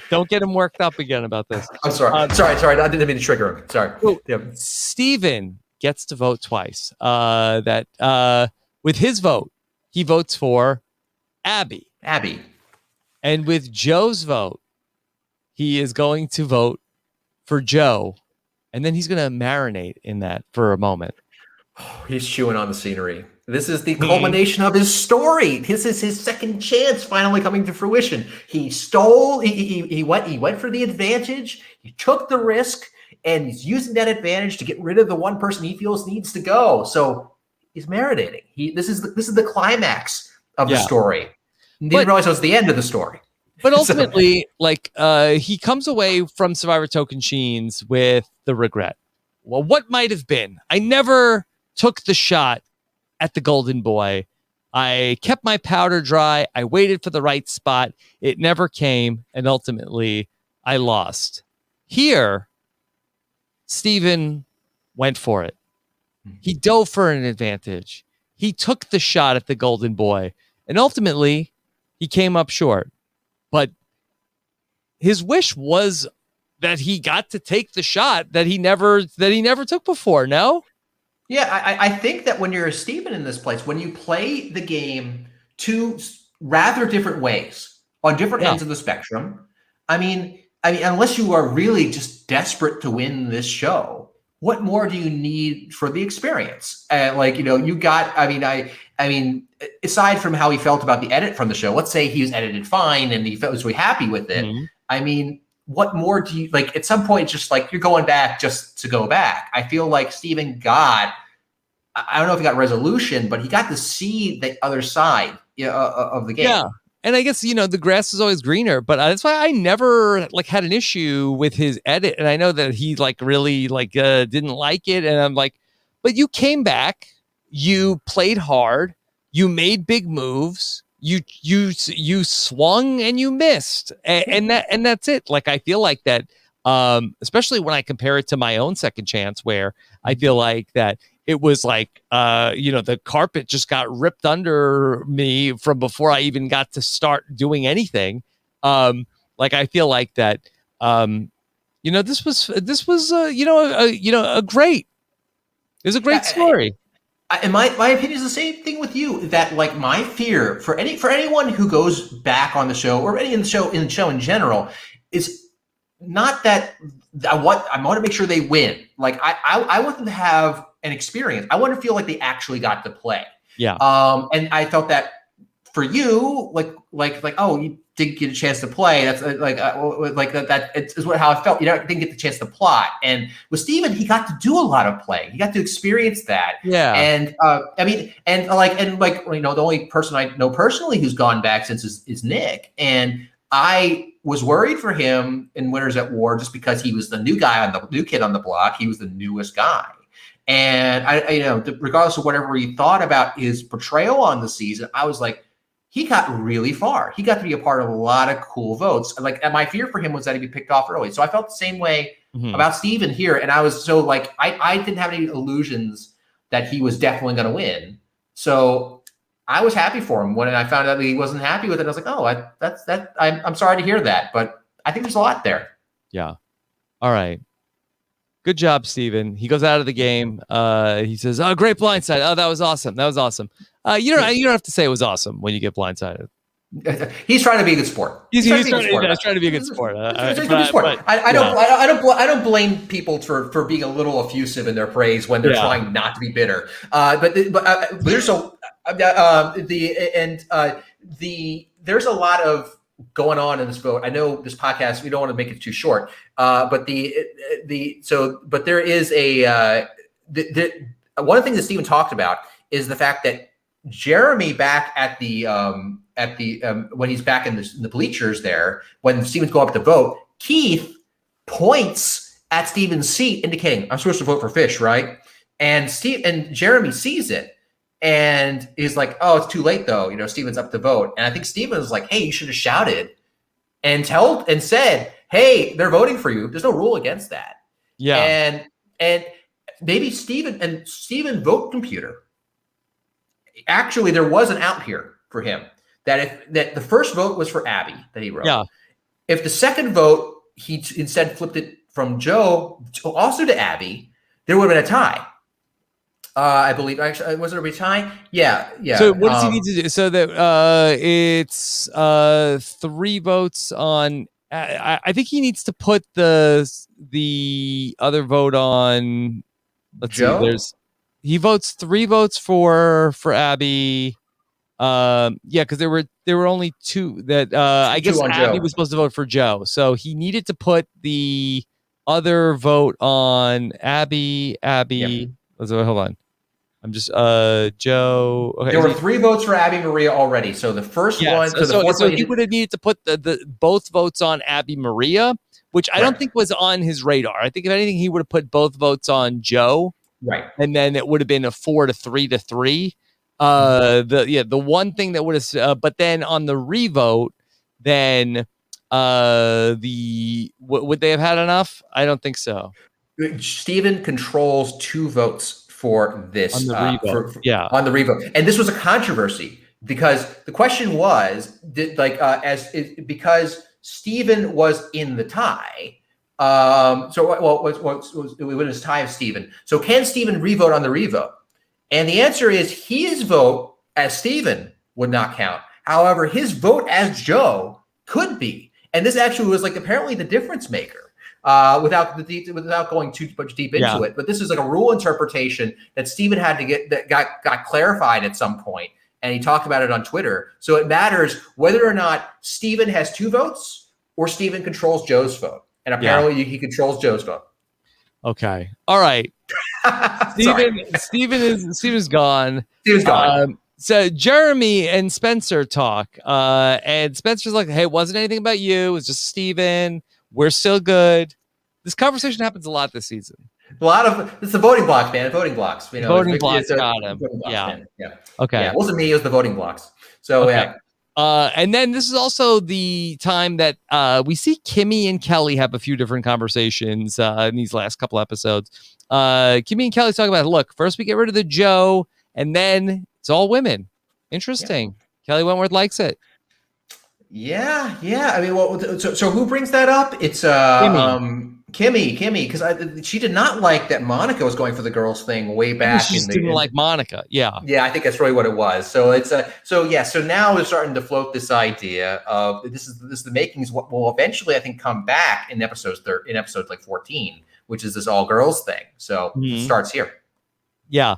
Don't get him worked up again about this. I'm sorry. Sorry. I didn't mean to trigger him. Sorry. Steven gets to vote twice. With his vote, he votes for Abby. And with Joe's vote, he is going to vote for Joe. And then he's going to marinate in that for a moment. He's chewing on the scenery. This is the culmination of his story. This is his second chance finally coming to fruition. He stole, he went for the advantage, he took the risk, and he's using that advantage to get rid of the one person he feels needs to go. So he's marinating. This is the climax of the story. Didn't realize it was the end of the story. But ultimately, he comes away from Survivor Tocantins with the regret. Well, what might have been? I never took the shot at the Golden Boy. I kept my powder dry. I waited for the right spot. It never came. And ultimately, I lost. Here, Steven went for it. He dove for an advantage. He took the shot at the Golden Boy. And ultimately, he came up short. But his wish was that he got to take the shot that he never took before, no? Yeah, I think that when you're a Steven in this place, when you play the game two rather different ways on different ends of the spectrum, I mean, unless you are really just desperate to win this show, what more do you need for the experience? Aside from how he felt about the edit from the show, let's say he was edited fine and he was really happy with it. Mm-hmm. I mean, what more do you like? At some point, just like you're going back just to go back. I feel like Steven I don't know if he got resolution, but he got to see the other side of the game. Yeah. And I guess, the grass is always greener, but that's why I never had an issue with his edit. And I know that he really didn't like it. And I'm like, but you came back, you played hard, you made big moves, you swung and you missed. And that's it. I feel like that, especially when I compare it to my own second chance, where I feel like that it was the carpet just got ripped under me from before I even got to start doing anything. I feel like that, this was a great story. And my opinion is the same thing with you, that my fear for anyone who goes back on the show or any in the show in general is not that I want to make sure they win. I want them to have an experience. I want to feel like they actually got to play. Yeah. And I felt that for you, oh, you didn't get a chance to play. That's that is how I felt. Didn't get the chance to plot. And with Steven, he got to do a lot of playing. He got to experience that. Yeah. And the only person I know personally who's gone back since is Nick. And I was worried for him in Winners at War just because he was the new kid on the block. He was the newest guy. And regardless of whatever he thought about his portrayal on the season, I was like, he got really far. He got to be a part of a lot of cool votes. And my fear for him was that he'd be picked off early. So I felt the same way about Steven here. And I was so I didn't have any illusions that he was definitely going to win. So I was happy for him when I found out that he wasn't happy with it. I was like, oh, I'm sorry to hear that, but I think there's a lot there. Yeah. All right. Good job, Steven. He goes out of the game. He says, "Oh, great blindside. Oh, that was awesome. That was awesome." You don't have to say it was awesome when you get blindsided. He's trying to be a good sport. He's trying to be a good sport. I don't blame people for being a little effusive in their praise when they're trying not to be bitter. But there's there's a lot of going on in this vote. I know this podcast, we don't want to make it too short, but there is one of the things that Stephen talked about is the fact that Jeremy back at the when he's back in the bleachers there, when Stephen's going up to vote, Keith points at Stephen's seat indicating, I'm supposed to vote for Fish, right? And Jeremy sees it and he's like, oh, it's too late though. Stephen's up to vote. And I think Stephen was like, hey, you should have shouted and said, hey, they're voting for you. There's no rule against that. Yeah. And maybe Stephen vote computer. Actually, there was an out here for him that the first vote was for Abby that he wrote. Yeah. If the second vote, he instead flipped it from Joe also to Abby, there would have been a tie. I believe. Actually, was it a tie? Yeah. So what does he need to do? So that it's 3 votes on. I think he needs to put the other vote on. Let's Joe? See. He votes 3 votes for Abby. Because there were only 2 that I guess Abby was supposed to vote for Joe. So he needed to put the other vote on Abby. Yep. Hold on. I'm just Joe. Okay. There were 3 votes for Abby Maria already. So the first one. So he would have needed to put the both votes on Abby Maria, which I don't think was on his radar. I think if anything, he would have put both votes on Joe. Right. And then it would have been a 4 to 3 to 3. The one thing that would have, but then on the revote, then would they have had enough? I don't think so. Stephen controls 2 votes for this on the revote. On the revote, and this was a controversy because the question was, because Stephen was in the tie. It was tie of Stephen. So can Stephen revote on the revote? And the answer is his vote as Stephen would not count. However, his vote as Joe could be. And this actually was apparently the difference maker without going too much deep into it. But this is a rule interpretation that Stephen had to get that got clarified at some point. And he talked about it on Twitter. So it matters whether or not Stephen has 2 votes or Stephen controls Joe's vote. And apparently he controls Joe's vote. Okay. All right. Steven's gone. Steven's gone. So Jeremy and Spencer talk. And Spencer's like, hey, it wasn't anything about you. It was just Steven. We're still good. This conversation happens a lot this season. It's the voting blocks, man. Voting blocks. Voting blocks got him. Yeah. Okay. Yeah, it wasn't me. It was the voting blocks. So, okay. And then this is also the time that we see Kimmy and Kelly have a few different conversations in these last couple episodes. Kimmy and Kelly talk about, look, first we get rid of the Joe, and then it's all women. Interesting. Yeah. Kelly Wentworth likes it. Yeah. I mean, so who brings that up? It's Kimmy, because she did not like that Monica was going for the girls thing way back. She didn't like Monica. Yeah, I think that's really what it was. So it's so now we're starting to float this idea of this is the makings what will eventually I think come back in episodes 14, which is this all girls thing. So it starts here. Yeah.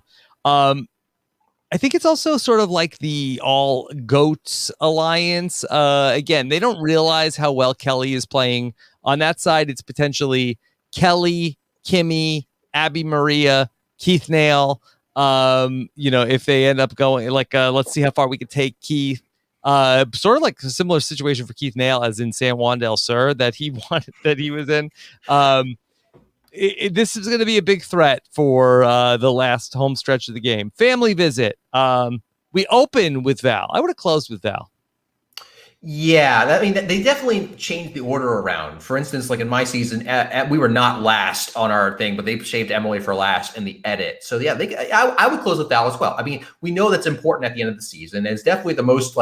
I think it's also sort of like the all goats alliance. Again, they don't realize how well Kelly is playing. On that side, it's potentially Kelly, Kimmy, Abby Maria, Keith Nail. If they end up going let's see how far we could take Keith. Sort of like a similar situation for Keith Nail as in San Juan del Sur that he was in. This is going to be a big threat for the last home stretch of the game. Family visit. We open with Val. I would have closed with Val. Yeah, they definitely changed the order around. For instance, like in my season, we were not last on our thing, but they shaved Emily for last in the edit. So yeah, I would close with Val as well. I mean, we know that's important at the end of the season. It's definitely the most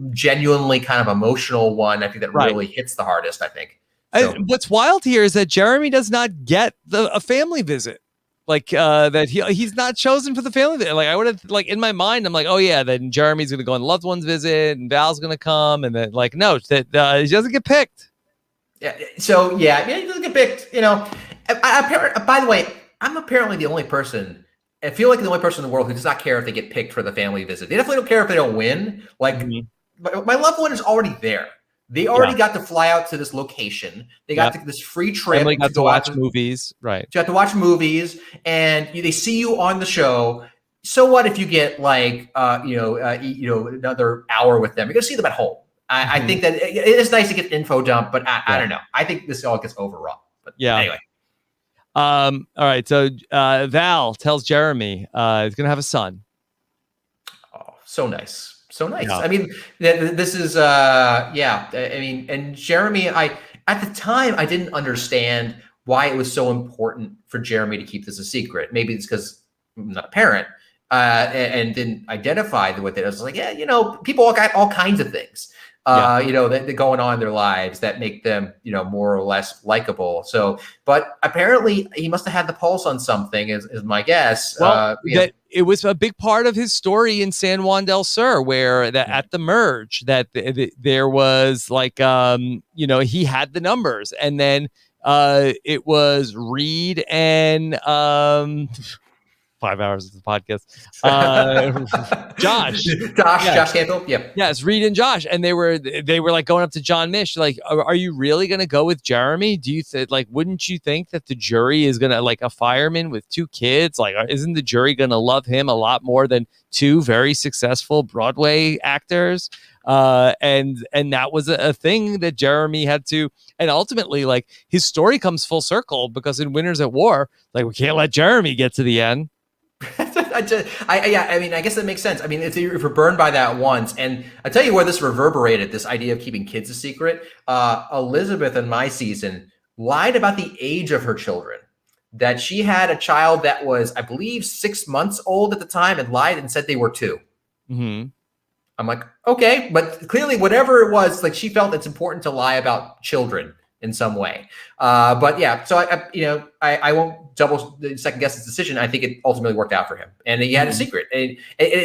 genuinely kind of emotional one. I think that really hits the hardest. I think. So. What's wild here is that Jeremy does not get a family visit. that he's not chosen for the family. Like I would have like in my mind, I'm like, oh yeah, then Jeremy's gonna go on loved ones visit and Val's gonna come, and then like no, that he doesn't get picked. Yeah. So yeah, he doesn't get picked. You know, by the way, I'm apparently the only person. I feel like the only person in the world who does not care if they get picked for the family visit. They definitely don't care if they don't win. Like my loved one is already there. They already got to fly out to this location. They got this free trip. They got to watch movies, right? You got to watch movies, and they see you on the show. So what if you get like another hour with them? You're gonna see them at home. I think that it is nice to get info dump, but I don't know. I think this all gets overrun. But anyway. All right. So Val tells Jeremy he's gonna have a son. Oh, so nice. So nice. Yeah. I mean, this is I mean, and Jeremy, at the time I didn't understand why it was so important for Jeremy to keep this a secret. Maybe it's because I'm not a parent and didn't identify with it. I was like, people got all kinds of things. That going on in their lives that make them, more or less likable. So, but apparently he must have had the pulse on something is my guess. Well, it was a big part of his story in San Juan del Sur, where at the merge that there was like, he had the numbers, and then it was Reed and 5 hours of the podcast. Josh Canfield. Yeah. Yes, Reed and Josh. And they were like going up to John Mish, like, are you really going to go with Jeremy? Do you wouldn't you think that the jury is going to, like, a fireman with 2 kids? Like, isn't the jury going to love him a lot more than 2 very successful Broadway actors? And that was a thing that Jeremy had to, and ultimately, like, his story comes full circle because in Winners at War, like, we can't let Jeremy get to the end. I guess that makes sense. I mean, if you're burned by that once, and I tell you where this reverberated, this idea of keeping kids a secret. Elizabeth in my season lied about the age of her children, that she had a child that was, I believe, 6 months old at the time, and lied and said they were 2. Mm-hmm. I'm like, okay, but clearly whatever it was, like, she felt it's important to lie about children in some way. But yeah, so I won't second guess his decision. I think it ultimately worked out for him, and he had a secret. And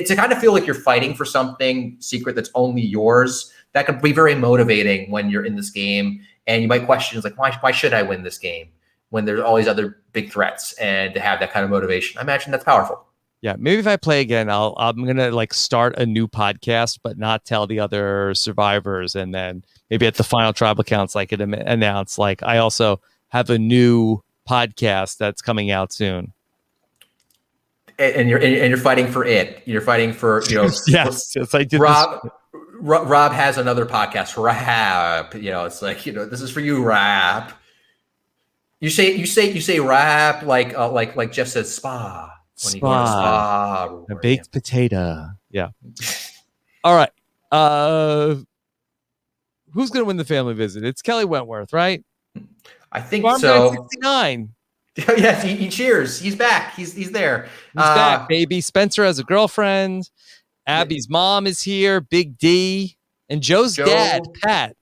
to kind of feel like you're fighting for something secret that's only yours, that could be very motivating when you're in this game, and you might question, like, why should I win this game when there's all these other big threats? And to have that kind of motivation, I imagine that's powerful. Yeah, maybe if I play again, I'm gonna like start a new podcast, but not tell the other survivors, and then maybe at the final tribal counts, I could announce, like, I also have a new podcast that's coming out soon. And you're fighting for it. You're fighting for yes, I did. Rob has another podcast, RHAP. It's like, this is for you, RHAP. You say RHAP like Jeff says spa. When you go to spa, a baked potato. Yeah. All right. Who's going to win the family visit? It's Kelly Wentworth, right? I think Farm so. Guy 69. Yes, he cheers. He's back. He's there. He's back, baby. Spencer has a girlfriend. Abby's mom is here. Big D. And Joe's dad, Pat.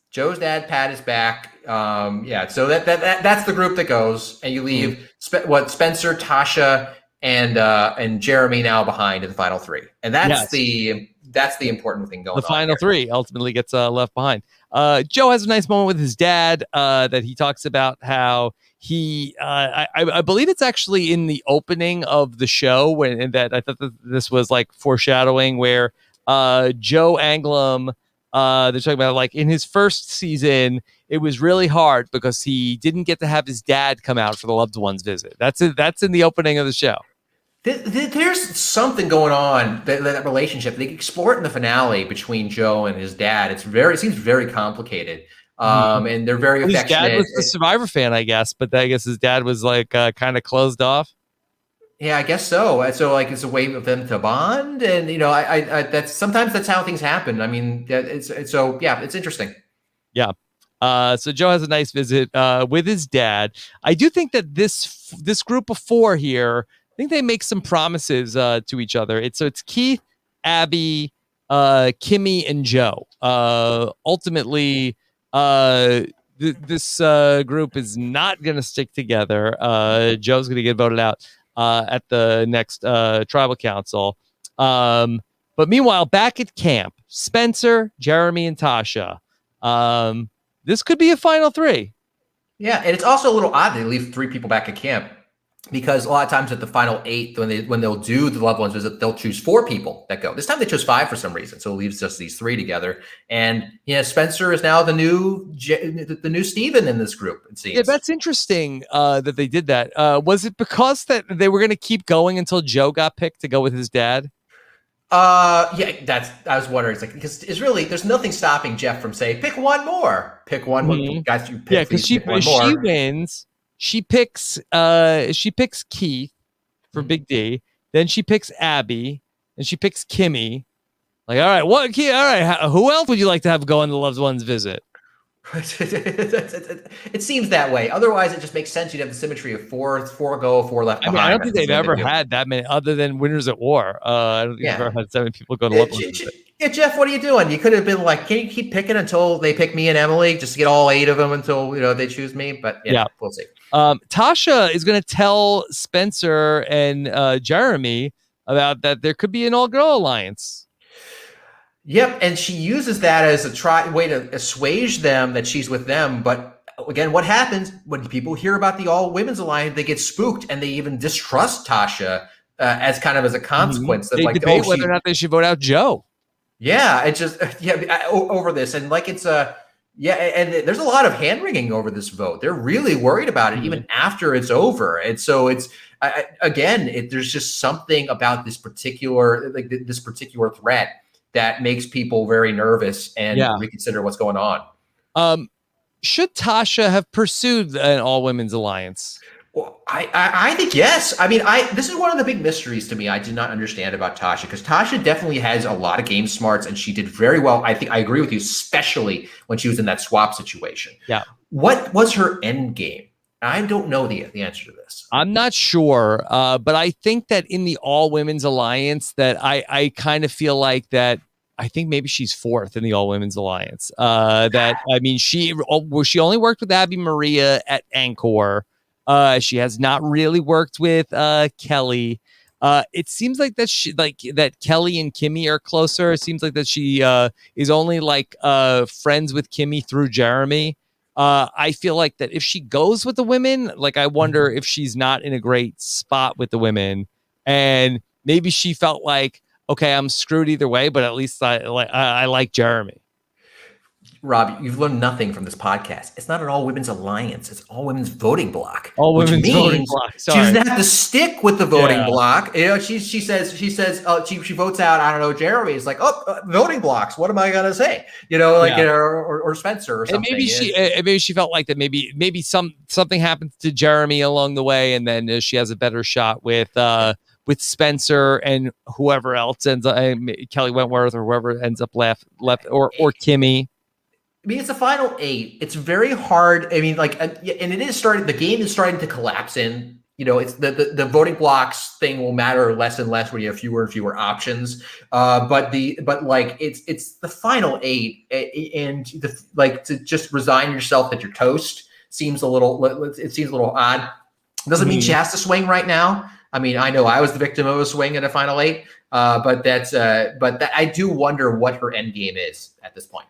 Joe's dad, Pat, is back. So that's the group that goes, and you leave Spencer, Tasha, and Jeremy now behind in the final 3, and that's the important thing going on. The final 3 ultimately gets left behind. Joe has a nice moment with his dad that he talks about how he I believe it's actually in the opening of the show and that I thought that this was like foreshadowing where Joe Anglum, they're talking about, like, in his first season it was really hard because he didn't get to have his dad come out for the loved ones visit. That's in the opening of the show. There's something going on, that relationship. They explore it in the finale between Joe and his dad. It seems very complicated. And they're very affectionate. His dad was the Survivor fan, I guess, but I guess his dad was like kind of closed off. Yeah, I guess so. So, like, it's a way of them to bond, and that's sometimes that's how things happen. I mean, it's interesting. Yeah. So Joe has a nice visit with his dad. I do think that this group of 4 here, I think they make some promises to each other. It's Keith, Abby, Kimmy, and Joe. Ultimately, this group is not going to stick together. Joe's going to get voted out at the next tribal council. But meanwhile, back at camp, Spencer, Jeremy, and Tasha. This could be a final three. Yeah, and it's also a little odd they leave 3 people back at camp, because a lot of times at the final 8, when they'll do the loved ones visit, they'll choose 4 people that go. This time they chose 5 for some reason, so it leaves just these 3 together. And Spencer is now the new Steven in this group. It seems. Yeah, that's interesting that they did that. Was it because that they were going to keep going until Joe got picked to go with his dad? I was wondering. It's like, because it's really, there's nothing stopping Jeff from saying, pick one more, more. Guys, you pick. Yeah, because she wins. She picks Keith for Big D. Then she picks Abby, and she picks Kimmy. Like, all right, what? All right, who else would you like to have go on the loved ones visit? It seems that way. Otherwise, it just makes sense. You'd have the symmetry of 4 go, 4 left behind. I don't think they've ever had that many, other than Winners at War. I don't think they've ever had 7 people go to loved ones visit. Yeah, Jeff, what are you doing? You could have been like, can you keep picking until they pick me and Emily, just to get all 8 of them until they choose me? But we'll see. Tasha is going to tell Spencer and Jeremy about that there could be an all-girl alliance. Yep, and she uses that as a way to assuage them that she's with them. But again, what happens when people hear about the all-women's alliance? They get spooked and they even distrust Tasha as a consequence. They debate whether or not they should vote out Joe. Yeah, it's just over this, and it's and there's a lot of hand wringing over this vote. They're really worried about it even after it's over, and so it's there's just something about this particular threat that makes people very nervous and reconsider what's going on. Should Tasha have pursued an all-women's alliance? Well, I think yes. I mean, this is one of the big mysteries to me I did not understand about Tasha, because Tasha definitely has a lot of game smarts, and she did very well. I think I agree with you, especially when she was in that swap situation. Yeah. What was her end game? I don't know the answer to this. I'm not sure, but I think that in the all-women's alliance, that I kind of feel like that. I think maybe she's 4th in the all-women's alliance. She only worked with Abby Maria at Angkor. She has not really worked with Kelly. It seems like that Kelly and Kimmy are closer. It seems like that she is only friends with Kimmy through Jeremy. I feel like that if she goes with the women, I wonder if she's not in a great spot with the women, and maybe she felt like, okay, I'm screwed either way, but at least I like Jeremy. Rob, you've learned nothing from this podcast. It's not an all-women's alliance. It's all-women's voting block. All-women's voting block. Sorry. She doesn't have to stick with the voting block. She says she votes out, I don't know, Jeremy. It's like, voting blocks. What am I going to say? Or Spencer or something. And maybe she felt like that maybe something happens to Jeremy along the way, and then she has a better shot with Spencer and whoever else ends up, Kelly Wentworth or whoever ends up left or Kimmy. I mean, it's the final 8. It's very hard. I mean, and it is starting. The game is starting to collapse in. It's the voting blocks thing will matter less and less when you have fewer and fewer options. It's the final 8, and to just resign yourself that you're toast seems a little odd. Doesn't mean she has to swing right now. I mean, I know I was the victim of a swing in a final 8, but I do wonder what her end game is at this point.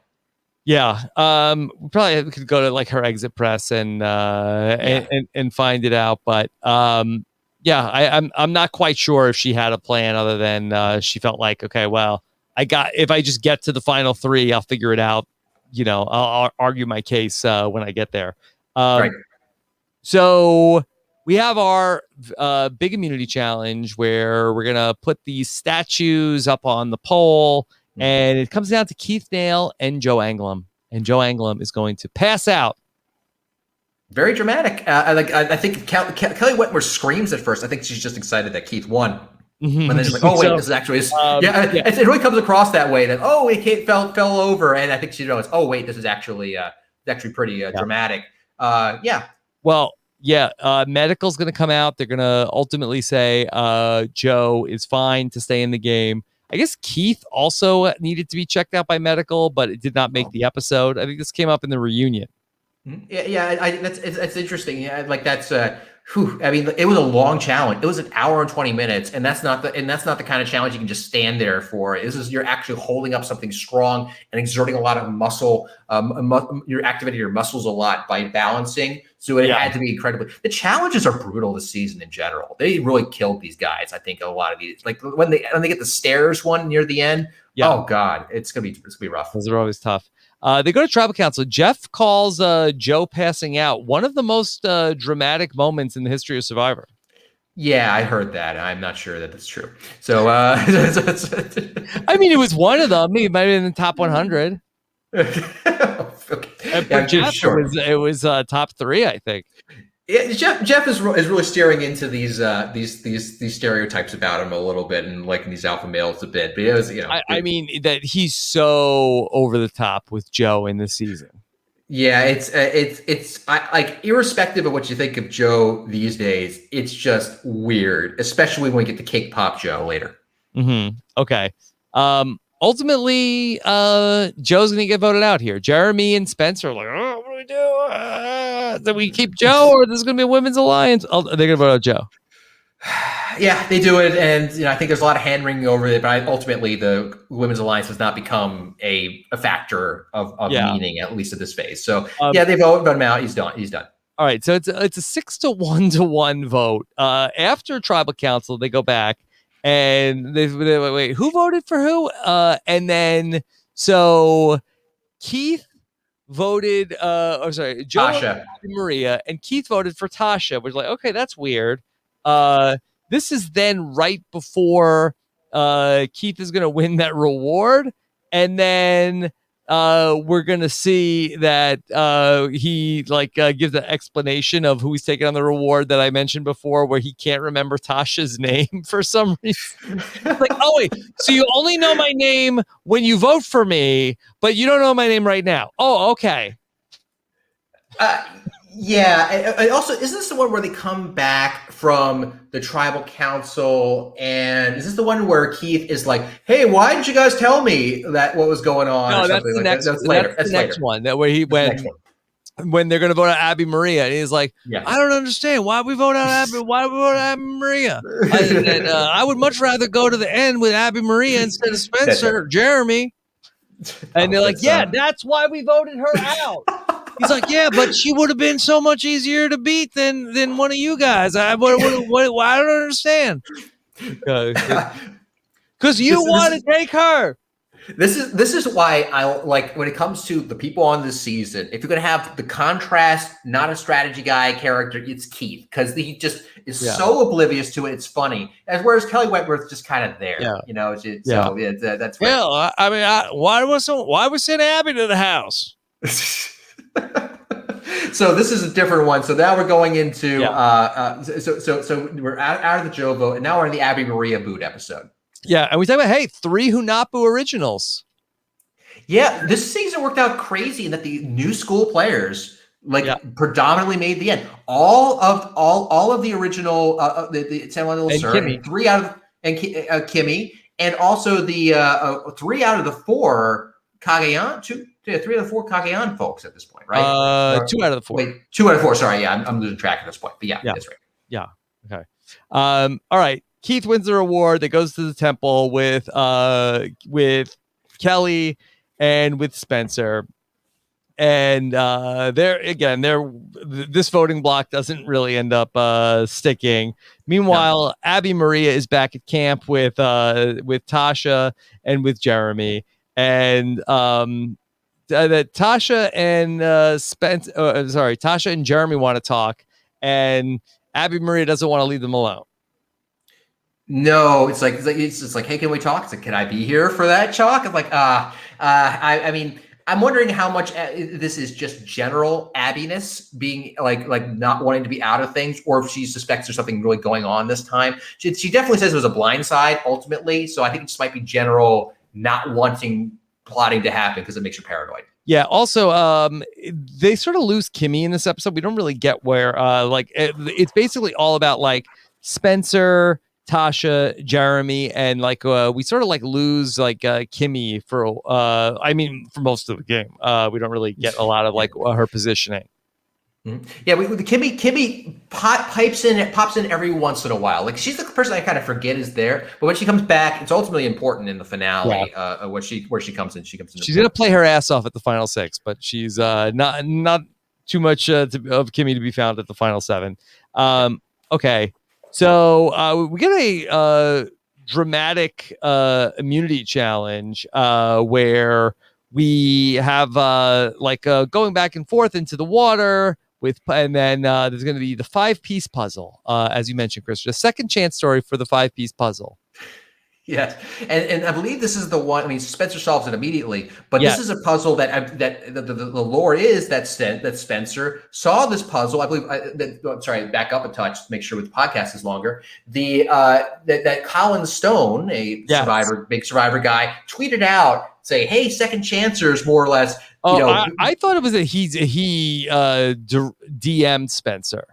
Yeah, we probably could go to her exit press and find it out, but I'm not quite sure if she had a plan other than she felt like, okay, well, if I just get to the final 3, I'll figure it out. I'll argue my case when I get there. Right. So we have our big immunity challenge where we're gonna put these statues up on the pole. And it comes down to Keith Nail and Joe Anglim. And Joe Anglim is going to pass out. Very dramatic. I think Kelly Wentworth screams at first. I think she's just excited that Keith won. And then she's like, oh, wait, this is actually his. It really comes across that way that, it fell over. And I think she knows, oh, wait, this is actually pretty dramatic. Well, medical's going to come out. They're going to ultimately say Joe is fine to stay in the game. I guess Keith also needed to be checked out by medical, but it did not make the episode. I think this came up in the reunion. Yeah. That's interesting. Yeah, like that's I mean, it was a long challenge. It was an hour and 20 minutes, and that's not the kind of challenge you can just stand there for. This is you're actually holding up something strong and exerting a lot of muscle. You're activating your muscles a lot by balancing. So it had to be incredibly. The challenges are brutal this season in general. They really killed these guys. I think a lot of these, like when they get the stairs one near the end. Yeah. Oh God, it's gonna be rough. Those are always tough. They go to tribal council. Jeff calls Joe passing out one of the most dramatic moments in the history of Survivor. Yeah, I heard that. I'm not sure that that's true. So, I mean, it was one of them. It might have been in the top 100. Okay. For Jeff, sure. It was top 3, I think. Yeah, Jeff is really steering into these stereotypes about him a little bit and liking these alpha males a bit. But it was, I mean that he's so over the top with Joe in this season. Yeah, it's like irrespective of what you think of Joe these days, it's just weird, especially when we get to Cake Pop Joe later. Mm-hmm. Okay. Ultimately, Joe's gonna get voted out here. Jeremy and Spencer are like, oh, what do we do? Do we keep Joe, or this is gonna be a women's alliance? They're gonna vote out Joe. Yeah, they do it, and I think there's a lot of hand wringing over it. But ultimately, the women's alliance has not become a factor of meaning, at least at this phase. So they vote him out. He's done. All right, so it's a 6-1 vote. After tribal council, they go back. And they wait, who voted for who? And then so Keith voted Joe Tasha. Maria, and Keith voted for Tasha, which is like, okay, that's weird. This is then right before Keith is gonna win that reward, and then we're gonna see that he gives an explanation of who he's taking on the reward that I mentioned before, where he can't remember Tasha's name for some reason. Like, oh wait, so you only know my name when you vote for me, but you don't know my name right now. Oh, okay. Yeah. And also, isn't this the one where they come back from the tribal council? And is this the one where Keith is like, "Hey, why didn't you guys tell me that what was going on?" No, that's the next. That's later. That's the next one. That where he when they're going to vote out Abby Maria, and he's like, "I don't understand why we vote out Abby. Why we vote out Abby Maria? I would much rather go to the end with Abby Maria instead of Spencer, Jeremy." And they're like, "Yeah, that's why we voted her out." He's like, yeah, but she would have been so much easier to beat than one of you guys. I don't understand. Because you want to take her. This is why I like when it comes to the people on this season. If you're gonna have the contrast, not a strategy guy character, it's Keith, because he just is so oblivious to it. It's funny, whereas Kelly Wentworth's just kind of there. Yeah. So that's right. Well, I mean, why was send Abby to the house? So this is a different one. So now we're going into so we're out of the Joe vote, and now we're in the Abby Maria boot episode. Yeah, and we talk about 3 Hunapu originals. Yeah, this season worked out crazy in that the new school players predominantly made the end. All of the original the San Juan del Sur, and 3 out of Kimmy, and also the 3 out of the 4 Cagayan, 3 out of the 4 Cagayan folks at this point, right? 2 out of the 4. Wait, 2 out of 4. Sorry, I'm losing track at this point. But yeah, that's right. Yeah. Okay. All right. Keith wins the reward that goes to the temple with Kelly and with Spencer. And this voting block doesn't really end up sticking. Meanwhile, Abby Maria is back at camp with Tasha and with Jeremy. And that Tasha and Tasha and Jeremy want to talk, and Abby Maria doesn't want to leave them alone. No, it's like, hey, can we talk? It's like, can I be here for that talk? I'm like, I mean, I'm wondering how much this is just general Abbiness being like not wanting to be out of things, or if she suspects there's something really going on this time. She definitely says it was a blind side ultimately. So I think it just might be general not wanting plotting to happen because it makes you paranoid. Yeah. Also, they sort of lose Kimmy in this episode. We don't really get where, it's basically all about like Spencer, Tasha, Jeremy, and we sort of lose Kimmy for most of the game. We don't really get a lot of her positioning. Yeah, the Kimmy pops in every once in a while. Like she's the person I kind of forget is there, but when she comes back, it's ultimately important in the finale. Where she comes in, she's gonna play her ass off at the final 6, but she's not too much of Kimmy to be found at the final 7. Okay, so we get a dramatic immunity challenge where we have going back and forth into the water. And then there's going to be the 5-piece puzzle, as you mentioned, Chris. A second chance story for the 5-piece puzzle. Yes, and I believe this is the one. I mean, Spencer solves it immediately, but this is a puzzle that the lore is that Spencer saw this puzzle. I believe. Sorry, back up a touch to make sure the podcast is longer. That Colin Stone, big survivor guy, tweeted out say, "Hey, second chancers, more or less." I thought it was that he DM'd Spencer.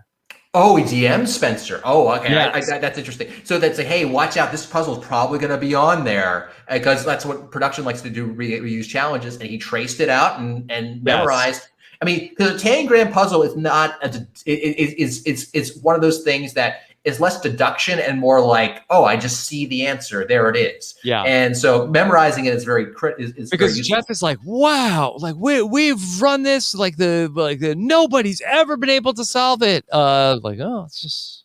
Oh, he DM'd Spencer. Oh, okay. Yes. That's interesting. So that's like, hey, watch out. This puzzle is probably going to be on there because that's what production likes to do, reuse challenges. And he traced it out and memorized. I mean, because a 10-gram puzzle is not it's one of those things that is less deduction and more like, oh, I just see the answer. There it is. Yeah. And so memorizing it is very is because Jeff is like, wow, like we've run this like the nobody's ever been able to solve it. It's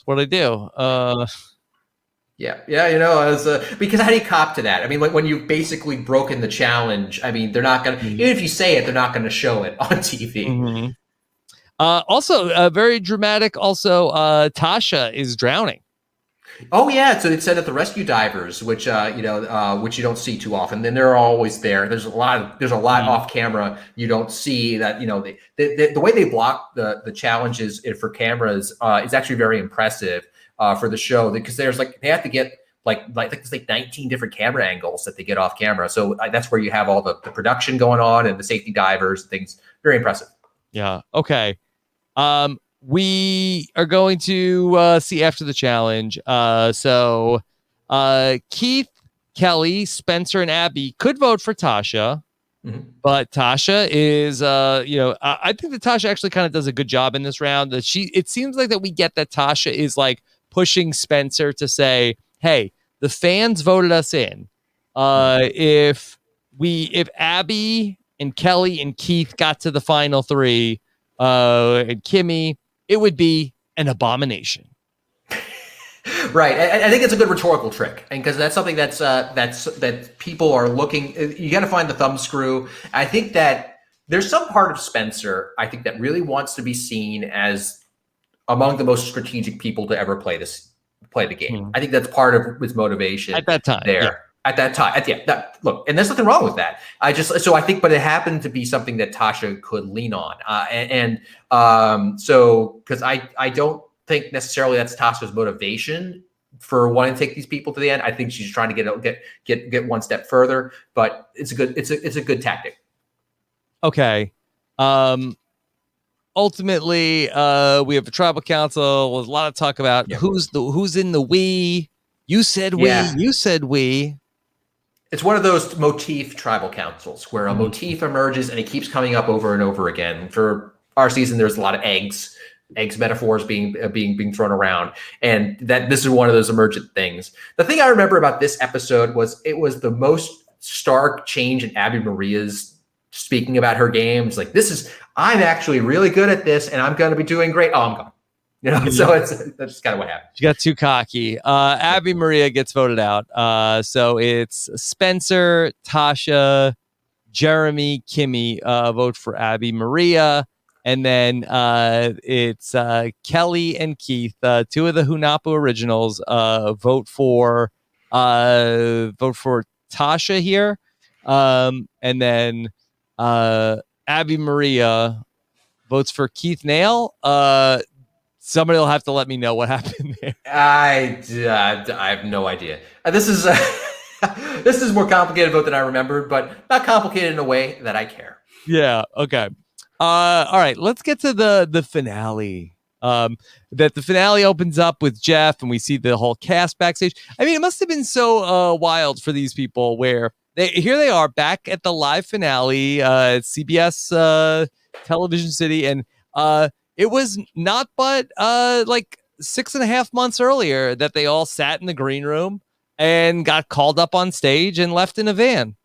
what I do. Yeah, because how do you cop to that? I mean, when you've basically broken the challenge, I mean, they're not going to, even if you say it, they're not going to show it on TV. Mm-hmm. Also, very dramatic. Also, Tasha is drowning. Oh yeah, so it said that the rescue divers, which you don't see too often, then they're always there. There's a lot off camera you don't see that. The way they block the challenges for cameras is actually very impressive for the show because they have to get like 19 different camera angles that they get off camera. So that's where you have all the production going on and the safety divers and things. Very impressive. Yeah. Okay. We are going to see after the challenge. So Keith, Kelly, Spencer, and Abby could vote for Tasha, but Tasha is, I think that Tasha actually kind of does a good job in this round. It seems like that we get that Tasha is like pushing Spencer to say, "Hey, the fans voted us in. If Abby and Kelly and Keith got to the final 3, and Kimmy, it would be an abomination." Right. I think it's a good rhetorical trick, and because that's something that people are looking. You got to find the thumb screw. I think that there's some part of Spencer, I think, that really wants to be seen as among the most strategic people to ever play the game. I think that's part of his motivation at that time. There. Yeah. At that time, look, and there's nothing wrong with that. I think, but it happened to be something that Tasha could lean on, because I don't think necessarily that's Tasha's motivation for wanting to take these people to the end. I think she's trying to get one step further, but it's a good tactic. Okay. Ultimately, we have a tribal council. There's a lot of talk about who's in the we. You said we. You said we. It's one of those motif tribal councils where a motif emerges and it keeps coming up over and over again. For our season, there's a lot of eggs metaphors being thrown around, and that this is one of those emergent things. The thing I remember about this episode was it was the most stark change in Abby Maria's speaking about her game. It's like, I'm actually really good at this, and I'm going to be doing great. Oh, I'm gone. So that's kind of what happened. She got too cocky. Abby Maria gets voted out. So it's Spencer, Tasha, Jeremy, Kimmy vote for Abby Maria. And then it's Kelly and Keith, 2 of the Hunapu originals, vote for Tasha here. And then Abby Maria votes for Keith Nail. Somebody will have to let me know what happened there. I have no idea. This is this is more complicated vote than I remembered, but not complicated in a way that I care. Yeah. Okay. All right. Let's get to the finale. That the finale opens up with Jeff, and we see the whole cast backstage. I mean, it must have been so wild for these people where here they are back at the live finale at CBS Television City, and it was not but like 6.5 months earlier that they all sat in the green room and got called up on stage and left in a van.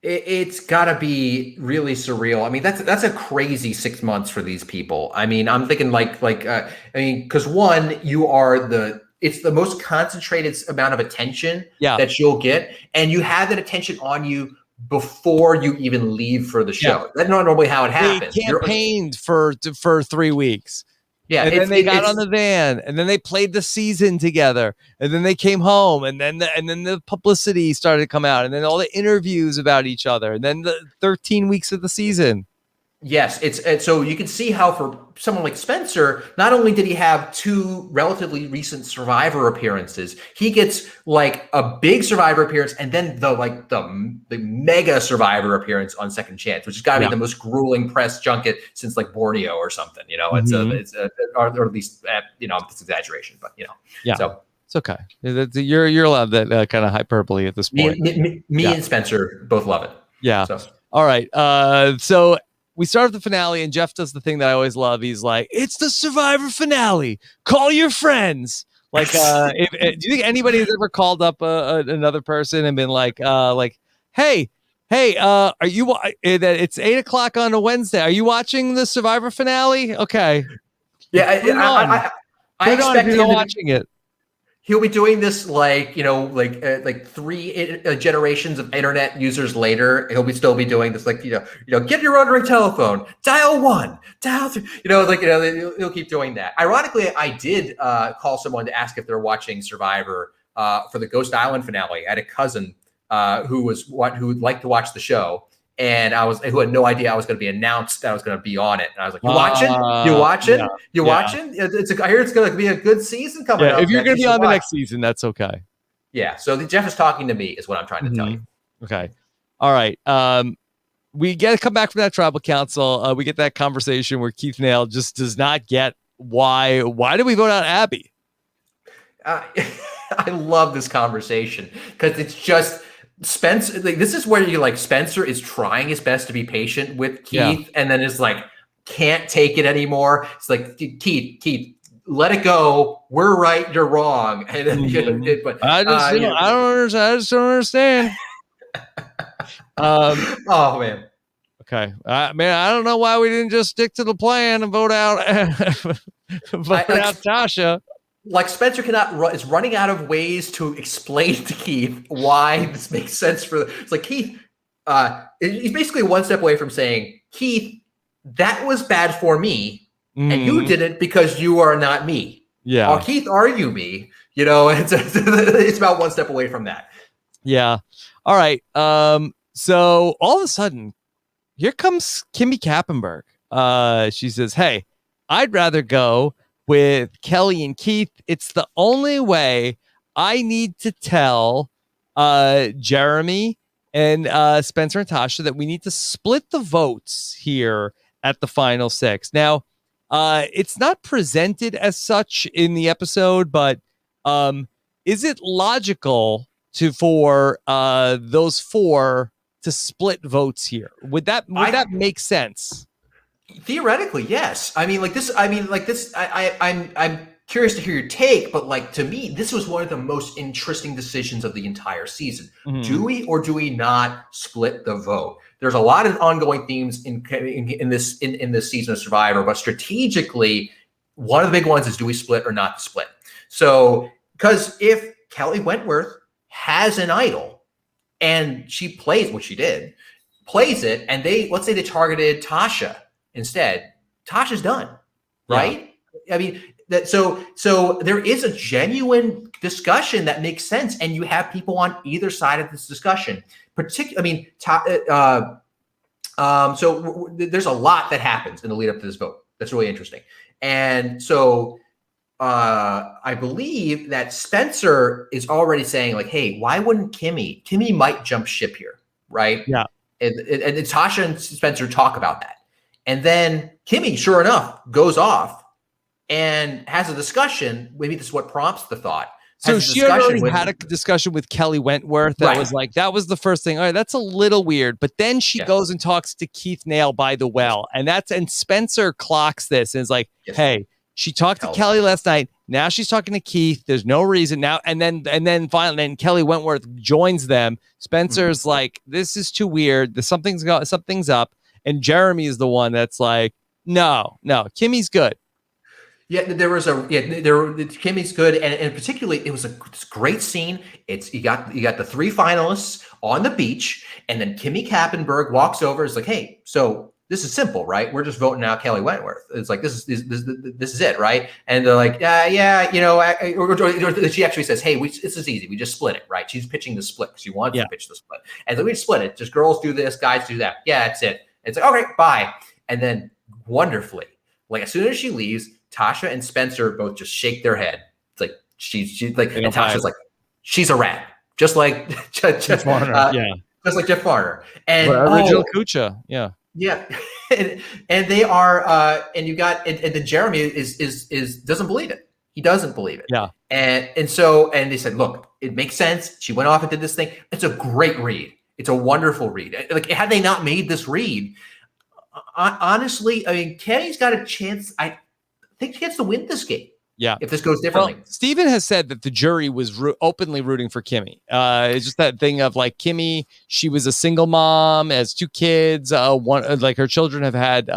It's got to be really surreal. I mean, that's a crazy 6 months for these people. I mean, I'm thinking because one, it's the most concentrated amount of attention that you'll get, and you have that attention on you before you even leave for the show. That's not normally how it happens. They campaigned for 3 weeks. Yeah, and then they got on the van, and then they played the season together, and then they came home, and then the publicity started to come out, and then all the interviews about each other, and then the 13 weeks of the season. Yes, it's so you can see how for someone like Spencer, not only did he have 2 relatively recent Survivor appearances, he gets like a big Survivor appearance and then the mega Survivor appearance on Second Chance, which has got to be the most grueling press junket since like Borneo or something. You know, or at least it's exaggeration, but so. It's okay. You're allowed that kind of hyperbole at this point. Me and Spencer both love it. Yeah. So. All right. So we start the finale, and Jeff does the thing that I always love. He's like, "It's the Survivor finale. Call your friends." Like, do you think anybody has ever called up another person and been like, "Hey, are you? It's 8:00 on a Wednesday. Are you watching the Survivor finale? Okay. Yeah, I expect him watching it. He'll be doing this like 3 generations of internet users later. He'll still be doing this get your rotary telephone, dial 1, dial 3. He'll keep doing that. Ironically, I did call someone to ask if they're watching Survivor for the Ghost Island finale. I had a cousin who would like to watch the show. And who had no idea I was going to be announced that I was going to be on it. And I was like, "You watching? You watching? You watching? I hear it's going to be a good season coming up. If you're going to be on the next season, that's okay." Yeah. So Jeff is talking to me, is what I'm trying to tell you. Okay. All right. We get to come back from that tribal council. We get that conversation where Keith Nail just does not get why did we vote out Abby? I love this conversation because it's just. Spencer, this is where Spencer is trying his best to be patient with Keith, and then is like, can't take it anymore. It's like, Keith, let it go. We're right, you're wrong. And then, but I just don't understand. Oh man. Okay, man, I don't know why we didn't just stick to the plan and vote out Tasha. Like Spencer is running out of ways to explain to Keith why this makes sense it's like Keith, he's basically one step away from saying, Keith, that was bad for me, and you did it because you are not me. Yeah. Or Keith, are you me? It's about one step away from that. Yeah. All right. So all of a sudden, here comes Kimmy Kappenberg. She says, "Hey, I'd rather go with Kelly and Keith. It's the only way. I need to tell Jeremy and Spencer and Tasha that we need to split the votes here at the final 6. Now, it's not presented as such in the episode, but is it logical for those 4 to split votes here? Would that make sense? Theoretically, yes. I'm curious to hear your take, but to me, this was one of the most interesting decisions of the entire season. Mm-hmm. Do we or do we not split the vote? There's a lot of ongoing themes in this season of Survivor, but strategically, one of the big ones is, do we split or not split? So, because if Kelly Wentworth has an idol and she plays what she did, plays it, and let's say they targeted Tasha instead, Tasha's done, right? Yeah. I mean, so there is a genuine discussion that makes sense, and you have people on either side of this discussion. So there's a lot that happens in the lead up to this vote. That's really interesting, and so I believe that Spencer is already saying hey, why wouldn't Kimmy? Kimmy might jump ship here, right? Yeah, and Tasha and Spencer talk about that. And then Kimmy, sure enough, goes off and has a discussion. Maybe this is what prompts the thought. So has a she had discussion already with had a discussion with Kelly Wentworth that was like, that was the first thing. All right, that's a little weird. But then she goes and talks to Keith Nail by the well. And Spencer clocks this and is like, hey, she talked to Kelly last night. Now she's talking to Keith. There's no reason now. And then finally, and Kelly Wentworth joins them. Spencer's like, this is too weird. Something's up. And Jeremy is the one that's like, no, Kimmy's good. Yeah, Kimmy's good, and particularly it was a great scene. You got the three finalists on the beach, and then Kimmy Kappenberg walks over. It's like, hey, so this is simple, right? We're just voting out Kelly Wentworth. It's like this is it, right? And they're like, yeah, or she actually says, hey, this is easy. We just split it, right? She's pitching the split. She wants to pitch the split, and then we split it. Just girls do this, guys do that. Yeah, that's it. It's like, okay, bye. And then wonderfully, like as soon as she leaves, Tasha and Spencer both just shake their head. It's like she's like, and Tasha's like, she's a rat, just like Jeff Varner, just like Jeff Varner, and original Kucha, yeah, and they are, and you got, and then Jeremy is doesn't believe it. He doesn't believe it, and they said, look, it makes sense. She went off and did this thing. It's a great read. It's a wonderful read. Like had they not made this read, honestly, I mean, Kenny's got a chance. I think she gets to win this game. Yeah. If this goes differently. Well, Steven has said that the jury was openly rooting for Kimmy. It's just that thing of like Kimmy, she was a single mom, has 2 kids. Like her children have had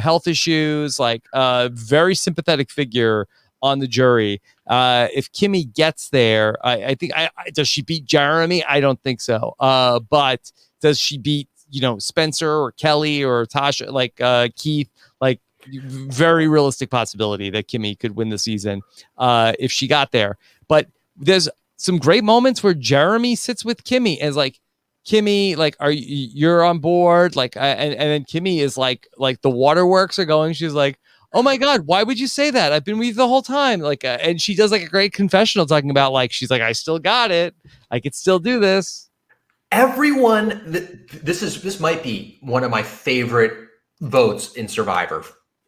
health issues, like very sympathetic figure on the jury. If Kimmy gets there, I think, does she beat Jeremy? I don't think so. But does she beat, Spencer or Kelly or Tasha, like Keith, like, very realistic possibility that Kimmy could win the season if she got there. But there's some great moments where Jeremy sits with Kimmy and is like, Kimmy, like, you're on board? Like, and then Kimmy is like the waterworks are going. She's like, oh my God, why would you say that? I've been with you the whole time. Like, and she does like a great confessional talking about like, she's like, I still got it. I could still do this. Everyone, this might be one of my favorite votes in Survivor.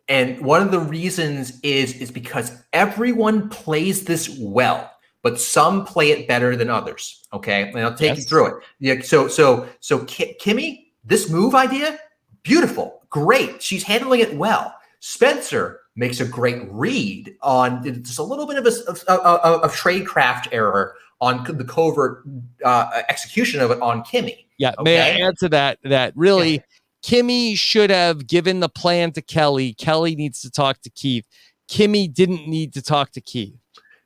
And one of the reasons is because everyone plays this well, but some play it better than others. Okay, and I'll take you through it. Yeah. So Kimmy, this move idea, beautiful, great. She's handling it well. Spencer makes a great read on just a little bit of a tradecraft error on the covert execution of it on Kimmy. Yeah. Okay? May I add to that? That really. Yeah. Kimmy should have given the plan to Kelly. Kelly needs to talk to Keith. Kimmy didn't need to talk to Keith.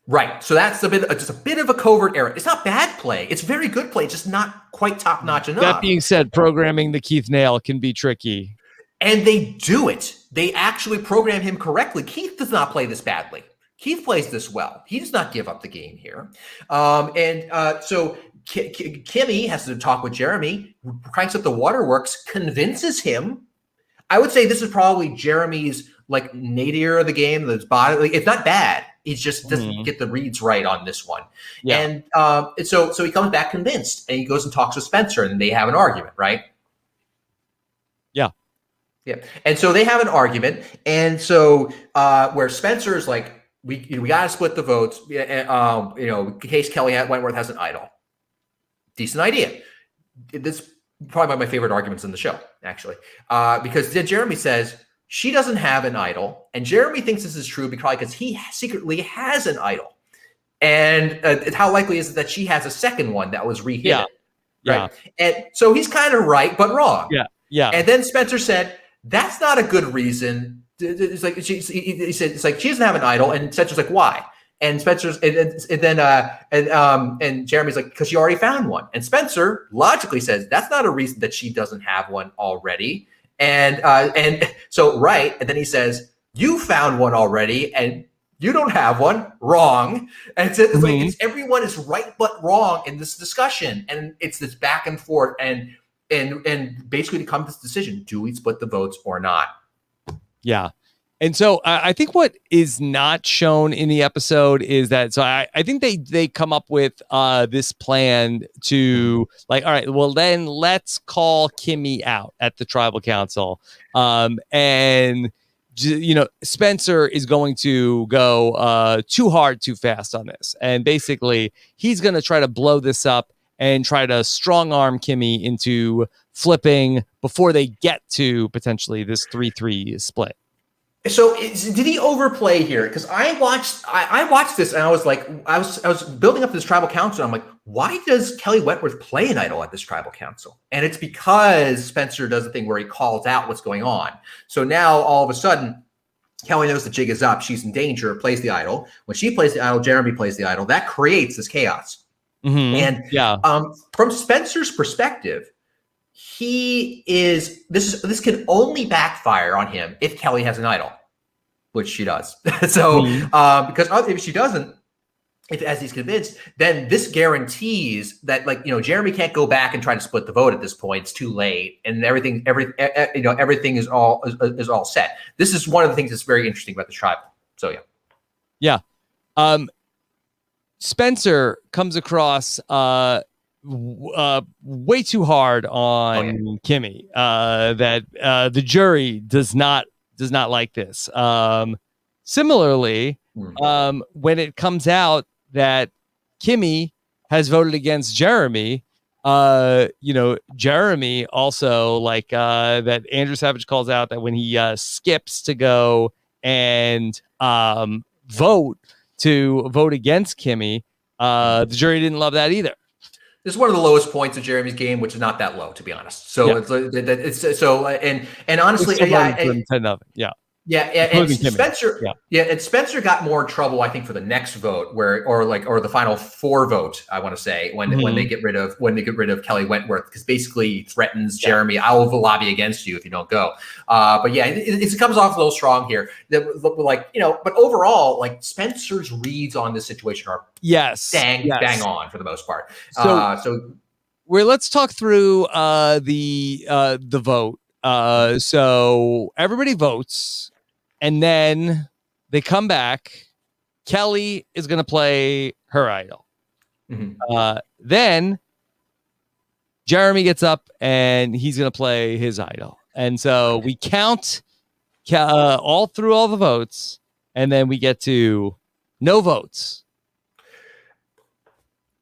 Right. So that's just a bit of a covert error. It's not bad play. It's very good play. It's just not quite top notch enough. That being said, programming the Keith Nail can be tricky. And they do it. They actually program him correctly. Keith does not play this badly. Keith plays this well. He does not give up the game here. So Kimmy has to talk with Jeremy, cranks up the waterworks, convinces him. I would say this is probably Jeremy's like nadir of the game. That's body. Like, it's not bad. He just doesn't get the reads right on this one. Yeah. And so he comes back convinced, and he goes and talks with Spencer, and they have an argument, right? Yeah. Yeah. And so they have an argument, and so where Spencer is like, we got to split the votes, in case Kelly Wentworth has an idol. Decent idea. This is probably one of my favorite arguments in the show, actually, because Jeremy says she doesn't have an idol, and Jeremy thinks this is true because he secretly has an idol, and how likely is it that she has a second one that was rehidden? Yeah. Right? And so he's kind of right, but wrong. Yeah, yeah. And then Spencer said, "That's not a good reason." It's like he said, "It's like she doesn't have an idol," and Spencer's like, "Why?" And Spencer's and Jeremy's like, because she already found one. And Spencer logically says that's not a reason that she doesn't have one already. And so right. And then he says, you found one already, and you don't have one. Wrong. And it's like everyone is right but wrong in this discussion, and it's this back and forth, and basically to come to this decision: do we split the votes or not? Yeah. And so I think what is not shown in the episode is that, so I think they come up with this plan to like, all right, well then let's call Kimmy out at the tribal council. And Spencer is going to go too hard, too fast on this. And basically, he's going to try to blow this up and try to strong arm Kimmy into flipping before they get to potentially this 3-3 split. So did he overplay here? Because I watched this and I was like, I was building up this tribal council. I'm like, why does Kelly Wentworth play an idol at this tribal council? And it's because Spencer does the thing where he calls out what's going on. So now all of a sudden, Kelly knows the jig is up. She's in danger, plays the idol. When she plays the idol, Jeremy plays the idol. That creates this chaos. And from Spencer's perspective, this can only backfire on him if Kelly has an idol, which she does. So because if she doesn't, as he's convinced, then this guarantees that Jeremy can't go back and try to split the vote at this point. It's too late, and everything is all set. This is one of the things that's very interesting about the tribal. So Spencer comes across way too hard on Kimmy. That the jury does not like this. Similarly, when it comes out that Kimmy has voted against Jeremy, Jeremy also that Andrew Savage calls out that when he skips to go and vote against Kimmy, the jury didn't love that either. This is one of the lowest points of Jeremy's game, which is not that low, to be honest. So and honestly, and Spencer, and Spencer got more trouble, I think, for the next vote, or the final 4 vote, I want to say, when they get rid of Kelly Wentworth, because basically he threatens Jeremy, I will lobby against you if you don't go. It comes off a little strong here. But overall, Spencer's reads on this situation are bang on for the most part. Let's talk through the vote. So everybody votes, and then they come back. Kelly is going to play her idol. Then Jeremy gets up and he's going to play his idol. And so we count all through all the votes, and then we get to no votes.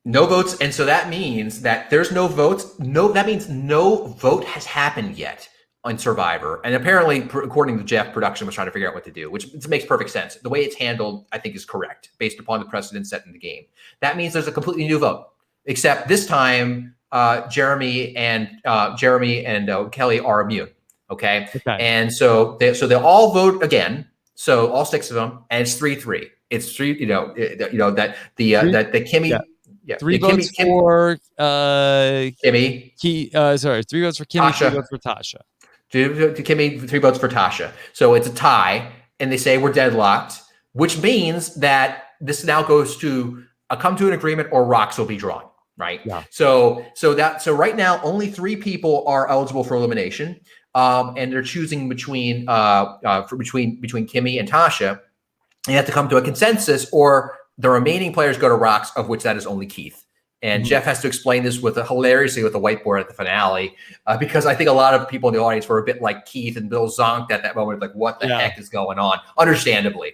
No votes. And so that means that there's no votes. That means no vote has happened yet on Survivor. And apparently, according to Jeff, production was trying to figure out what to do, which makes perfect sense. The way it's handled, I think, is correct based upon the precedent set in the game. That means there's a completely new vote, except this time Jeremy and Kelly are immune. Okay. And so they'll all vote again. So all 6 of them, and it's 3-3. It's 3. That Kimmy. Yeah. 3 votes for Kimmy. 3 votes for Kimmy. Tasha. 3 votes for Tasha. To Kimmy, 3 votes for Tasha. So it's a tie, and they say we're deadlocked, which means that this now goes to come to an agreement or rocks will be drawn, right? Yeah. So right now only 3 people are eligible for elimination, and they're choosing between Kimmy and Tasha. You have to come to a consensus, or the remaining players go to rocks, of which that is only Keith. And Jeff has to explain this hilariously with a whiteboard at the finale, because I think a lot of people in the audience were a bit like Keith and Bill zonked at that moment, like, what the heck is going on? Understandably.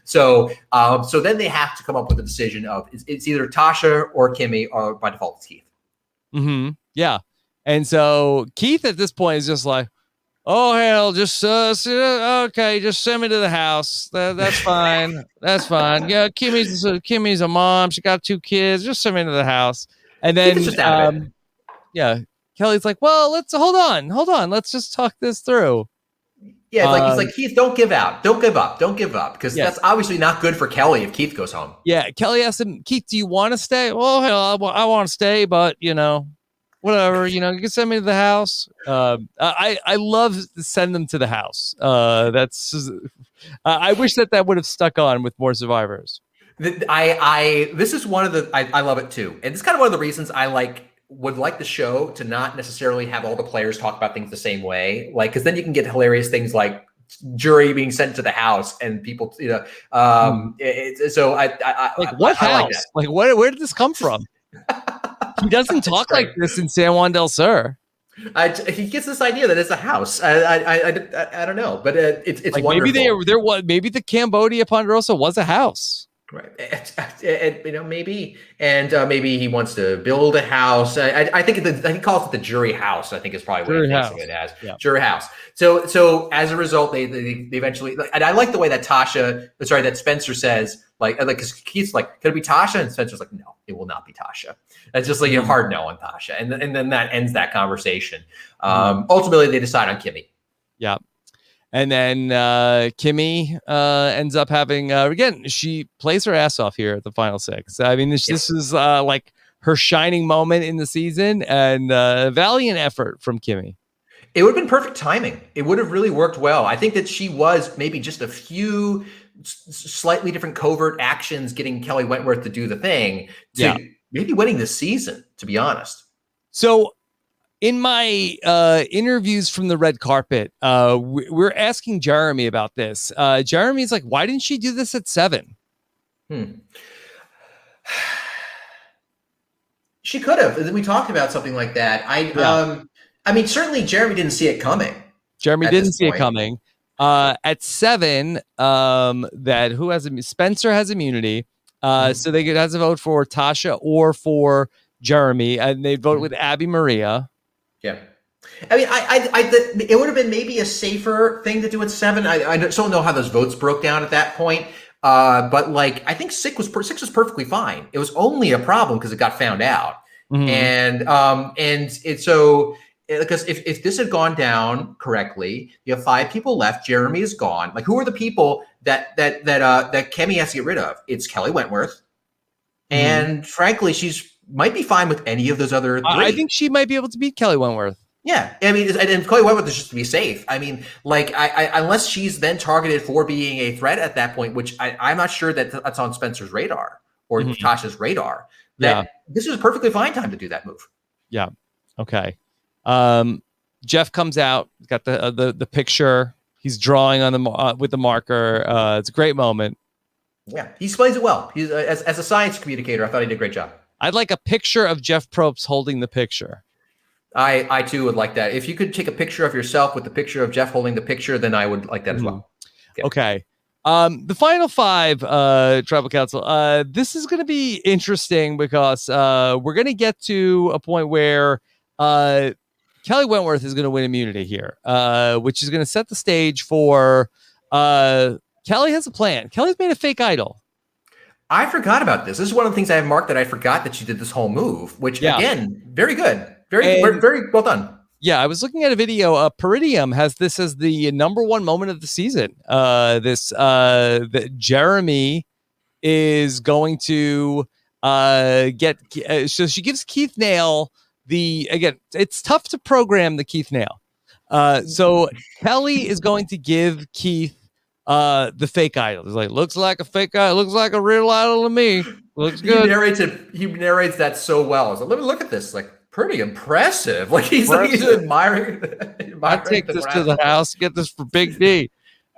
So then they have to come up with a decision of it's either Tasha or Kimmy, or by default it's Keith. Yeah. And so Keith at this point is just like, oh, hell, just okay, just send me to the house. That's fine. That's fine. Yeah, Kimmy's a mom. She got 2 kids. Just send me to the house. And then, Kelly's like, well, let's hold on. Let's just talk this through. Yeah, he's like, Keith, don't give out. Don't give up. Because that's obviously not good for Kelly if Keith goes home. Yeah, Kelly asked him, Keith, do you want to stay? Well, hell, I want to stay, but, whatever, you can send me to the house. I love to send them to the house. That's just, I wish that would have stuck on with more survivors. This is one of the, I love it too. And it's kind of one of the reasons I would like the show to not necessarily have all the players talk about things the same way. Because then you can get hilarious things like jury being sent to the house and people, so what house? Where did this come from? He doesn't talk like this in San Juan del Sur. He gets this idea that it's a house. I don't know, but it's Like wonderful. maybe there was maybe the Cambodia Ponderosa was a house. Right. Maybe, and maybe he wants to build a house. I think he calls it the jury house. I think is probably what he thinks of it as, jury house. So as a result, they eventually, and I like the way that that Spencer says, because Keith's like, could it be Tasha? And Spencer's like, no, it will not be Tasha. It's just like a hard no on Tasha, and then that ends that conversation. Ultimately, they decide on Kimmy. Yeah. And then Kimmy ends up having, again, she plays her ass off here at the final 6. I mean, this is like her shining moment in the season, and valiant effort from Kimmy. It would have been perfect timing. It would have really worked well. I think that she was maybe just a few slightly different covert actions getting Kelly Wentworth to do the thing to maybe winning this season, to be honest. So in my interviews from the red carpet, we're asking Jeremy about this. Jeremy's like, why didn't she do this at 7? She could have. We talked about something like that. I mean, certainly Jeremy didn't see it coming. Jeremy didn't see it coming. At 7, Spencer has immunity. So they has to vote for Tasha or for Jeremy, and they vote with Abby Maria. Yeah. I mean, it would have been maybe a safer thing to do at 7. I don't know how those votes broke down at that point. But like, I think 6 was perfectly fine. It was only a problem because it got found out. And it's so, because if this had gone down correctly, you have 5 people left. Jeremy is gone. Like, who are the people that Kimmy has to get rid of? It's Kelly Wentworth. And frankly, might be fine with any of those other 3. I think she might be able to beat Kelly Wentworth. Yeah, I mean, and Kelly Wentworth is just to be safe. I mean, like, unless she's then targeted for being a threat at that point, which I'm not sure that's on Spencer's radar or Tasha's radar. This is a perfectly fine time to do that move. Yeah. Okay. Jeff comes out, got the picture. He's drawing on with the marker. It's a great moment. Yeah, he explains it well. He's as a science communicator, I thought he did a great job. I'd like a picture of Jeff Probst holding the picture. I too would like that. If you could take a picture of yourself with the picture of Jeff holding the picture, then I would like that as well. Okay. The final 5, Tribal Council. This is going to be interesting because we're going to get to a point where Kelly Wentworth is going to win immunity here, which is going to set the stage for Kelly has a plan. Kelly's made a fake idol. I forgot about this. This is one of the things I have marked that I forgot that she did this whole move, which again, very good. Very well done. Yeah, I was looking at a video. Peridium has this as the number 1 moment of the season. That Jeremy is going to get. So she gives Keith Nail again. It's tough to program the Keith Nail. So Kelly is going to give Keith the fake idol. It's like, looks like a fake idol. Looks like a real idol to me. Looks good. He narrates that so well. So let me look at this. Like, pretty impressive. Like he's admiring. I take this to the house. Get this for Big D.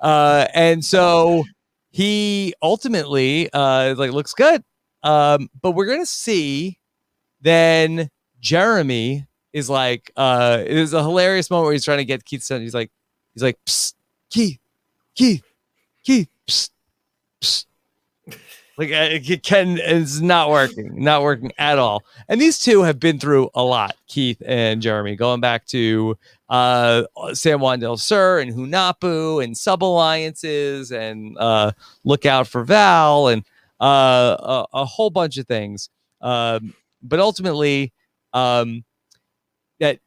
And so he ultimately looks good. But we're gonna see then Jeremy is like, it is a hilarious moment where he's trying to get Keith. He's like, psst, Keith, psst, psst. Like it's not working at all. And these two have been through a lot, Keith and Jeremy, going back to San Juan del Sur and Hunapu and sub-alliances and Look Out for Val and a whole bunch of things. But ultimately, that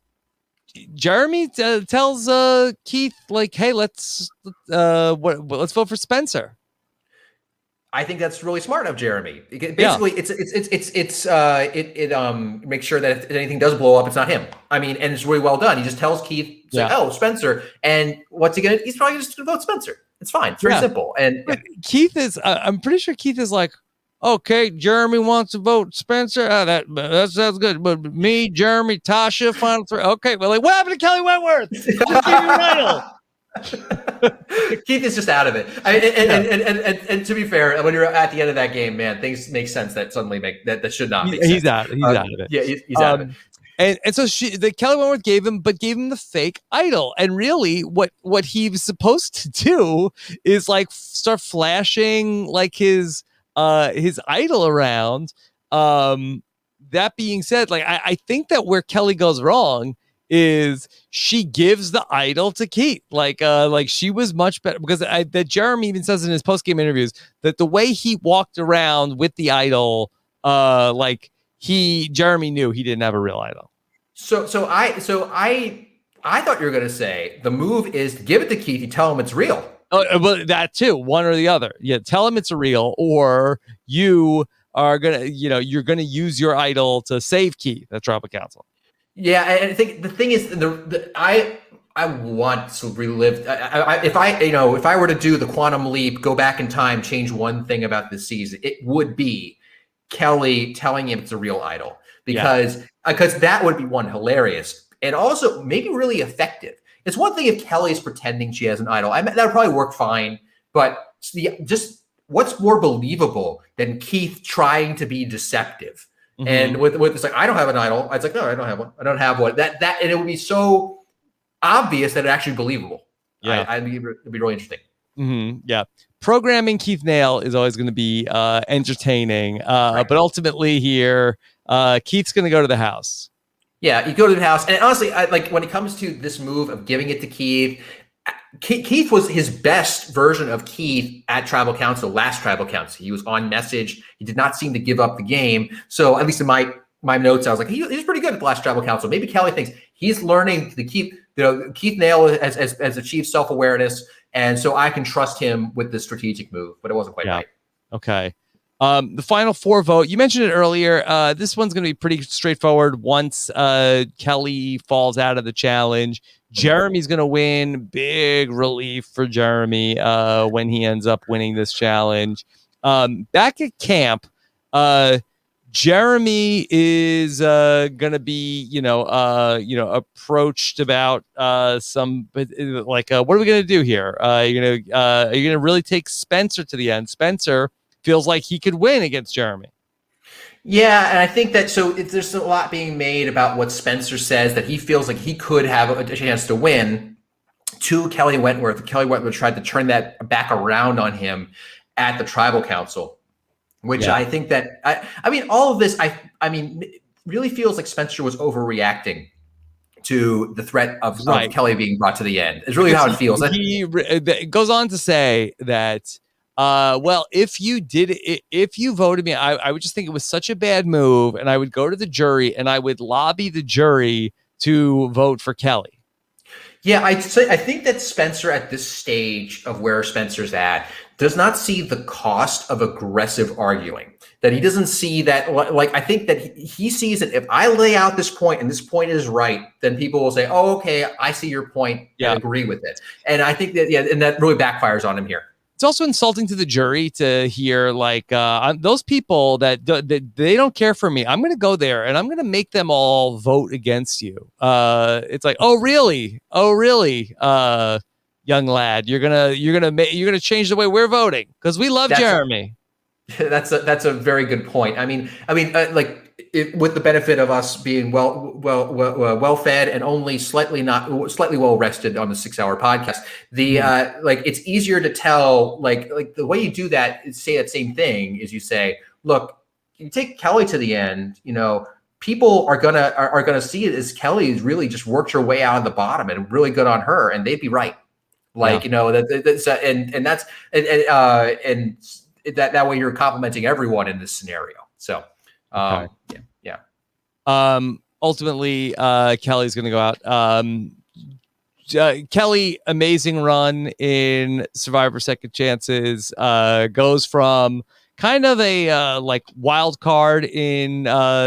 Jeremy tells Keith, like, hey, let's vote for Spencer. I think that's really smart of Jeremy. Basically, it makes sure that if anything does blow up, it's not him. I mean, and it's really well done. He just tells Keith, "Oh, Spencer," and what's he gonna? He's probably just gonna vote Spencer. It's fine. It's very simple. And Keith is. I'm pretty sure Keith is like, okay, Jeremy wants to vote Spencer. That sounds good. But me, Jeremy, Tasha, final 3. Okay, well, like, what happened to Kelly Wentworth? Just give me an idol. Keith is just out of it. And to be fair, when you're at the end of that game, man, things make sense that suddenly that should not make sense. He's out of it. Yeah, he's out of it. And so Kelly Wentworth gave him the fake idol. And really what he was supposed to do is like start flashing like his idol around. That being said, like I think that where Kelly goes wrong is she gives the idol to Keith. Like she was much better because that Jeremy even says in his post-game interviews that the way he walked around with the idol, Jeremy knew he didn't have a real idol. So I thought you were going to say the move is to give it to Keith. You tell him it's real. Oh, well, that too, one or the other. Yeah, tell him it's a real, or you are gonna, you're gonna use your idol to save Keith at Tribal Council. Yeah, and I think the thing is, I want to relive. If I were to do the quantum leap, go back in time, change one thing about this season, it would be Kelly telling him it's a real idol, because that would be one, hilarious, and also maybe really effective. It's one thing if Kelly's pretending she has an idol. That would probably work fine, but just what's more believable than Keith trying to be deceptive? Mm-hmm. And with it's like, I don't have an idol. It's like, no, I don't have one. I don't have one. That and it would be so obvious that it's actually believable. Yeah, it'd be really interesting. Mm-hmm. Yeah, programming Keith Nail is always going to be entertaining, right. But ultimately here, Keith's going to go to the house. Yeah, you go to the house, and honestly, when it comes to this move of giving it to Keith, Keith was his best version of Keith at Tribal Council, last Tribal Council. He was on message. He did not seem to give up the game. So at least in my notes, I was like, he's pretty good at the last Tribal Council. Maybe Kelly thinks he's learning to keep, Keith Nail has achieved self-awareness, and so I can trust him with this strategic move. But it wasn't quite right. Okay. The final 4 vote, you mentioned it earlier. This one's going to be pretty straightforward. Once Kelly falls out of the challenge, Jeremy's going to win. Big relief for Jeremy when he ends up winning this challenge. Back at camp, Jeremy is going to be, approached about some what are we going to do here? Are you going to really take Spencer to the end? Spencer feels like he could win against Jeremy. Yeah, and I think that there's a lot being made about what Spencer says, that he feels like he could have a chance to win to Kelly Wentworth. Kelly Wentworth tried to turn that back around on him at the Tribal Council, which I think that I mean all of this really feels like Spencer was overreacting to the threat of Kelly being brought to the end. It's really how it feels. It goes on to say that if you voted me, I would just think it was such a bad move, and I would go to the jury and I would lobby the jury to vote for Kelly. Yeah, I think that Spencer at this stage of where Spencer's at does not see the cost of aggressive arguing. That he doesn't see that, I think that he sees that if I lay out this point and this point is right, then people will say, oh, okay, I see your point and agree with it. And I think that, and that really backfires on him here. It's also insulting to the jury to hear those people that they don't care for me. I'm going to go there and I'm going to make them all vote against you. It's like, oh really, young lad, you're gonna change the way we're voting because we love Jeremy. That's a very good point. With the benefit of us being well fed and only slightly well rested on the 6-hour podcast, it's easier to tell the way you do that is say that same thing is you say, look, you take Kelly to the end, people are gonna see it as Kelly's really just worked her way out of the bottom and really good on her, and they'd be right. That way you're complimenting everyone in this scenario. So. Ultimately, Kelly's going to go out. Kelly, amazing run in Survivor Second Chances, goes from kind of a wild card in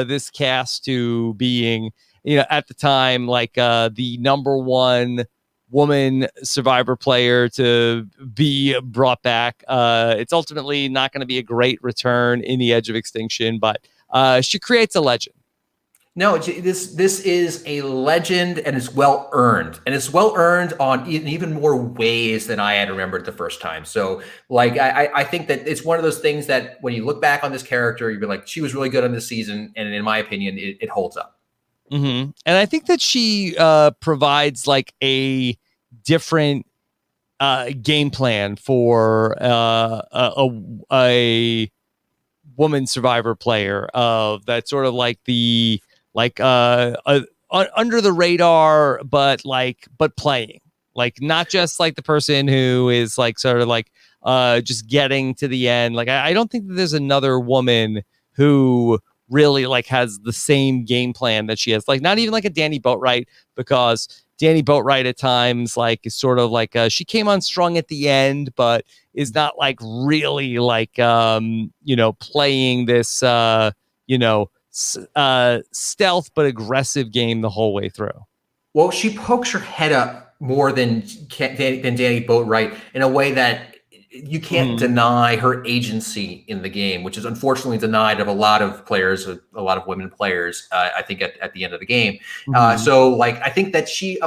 this cast to being, at the time, the number 1 woman Survivor player to be brought back. It's ultimately not going to be a great return in the Edge of Extinction, but she creates a legend. No, this is a legend, and it's well earned, and it's well earned in even more ways than I had remembered the first time. So, I think that it's one of those things that when you look back on this character, you'd be like, she was really good on this season, and in my opinion, it holds up. And I think that she provides like a different game plan for a woman survivor player of that sort of like the like under the radar, but playing like not just like the person who is like sort of like just getting to the end. Like I don't think that there's another woman who really like has the same game plan that she has. Like not even like a Danny Boatwright, because Danny Boatwright at times like is sort of like she came on strong at the end, but is not like really like playing this stealth but aggressive game the whole way through. Well, she pokes her head up more than Danny Boatwright in a way that you can't deny her agency in the game, which is unfortunately denied of a lot of players, a lot of women players, I think at the end of the game. So like, I think that she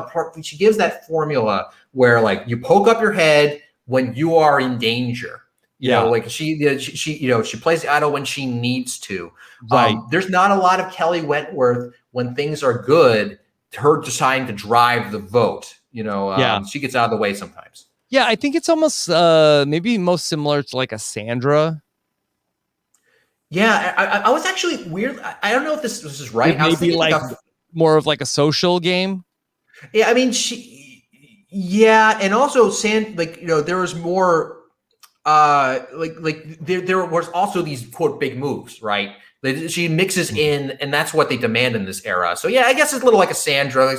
gives that formula where like you poke up your head when you are in danger. You know, like she plays the idol when she needs to. Right. There's not a lot of Kelly Wentworth when things are good, her deciding to drive the vote. She gets out of the way sometimes. Yeah, I think it's almost maybe most similar to like a Sandra. Yeah, I was actually weird. I don't know if this is right. I was maybe like more of like a social game. Yeah, I mean and also there was more there was also these quote big moves, right? She mixes in, and that's what they demand in this era. So yeah, I guess it's a little like a Sandra.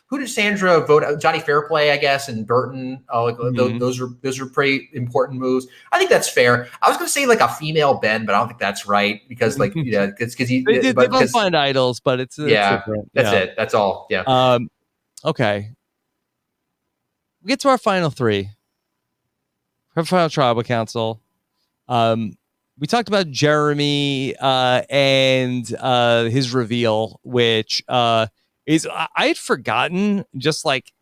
Who did Sandra vote? Johnny Fairplay, I guess, and Burton. Those are pretty important moves. I think that's fair. I was going to say like a female Ben, but I don't think that's right because because they both find idols, but it's different. That's it. That's all. Yeah. Okay. We get to our final three. Our final tribal council. We talked about Jeremy and his reveal, which is I had forgotten just like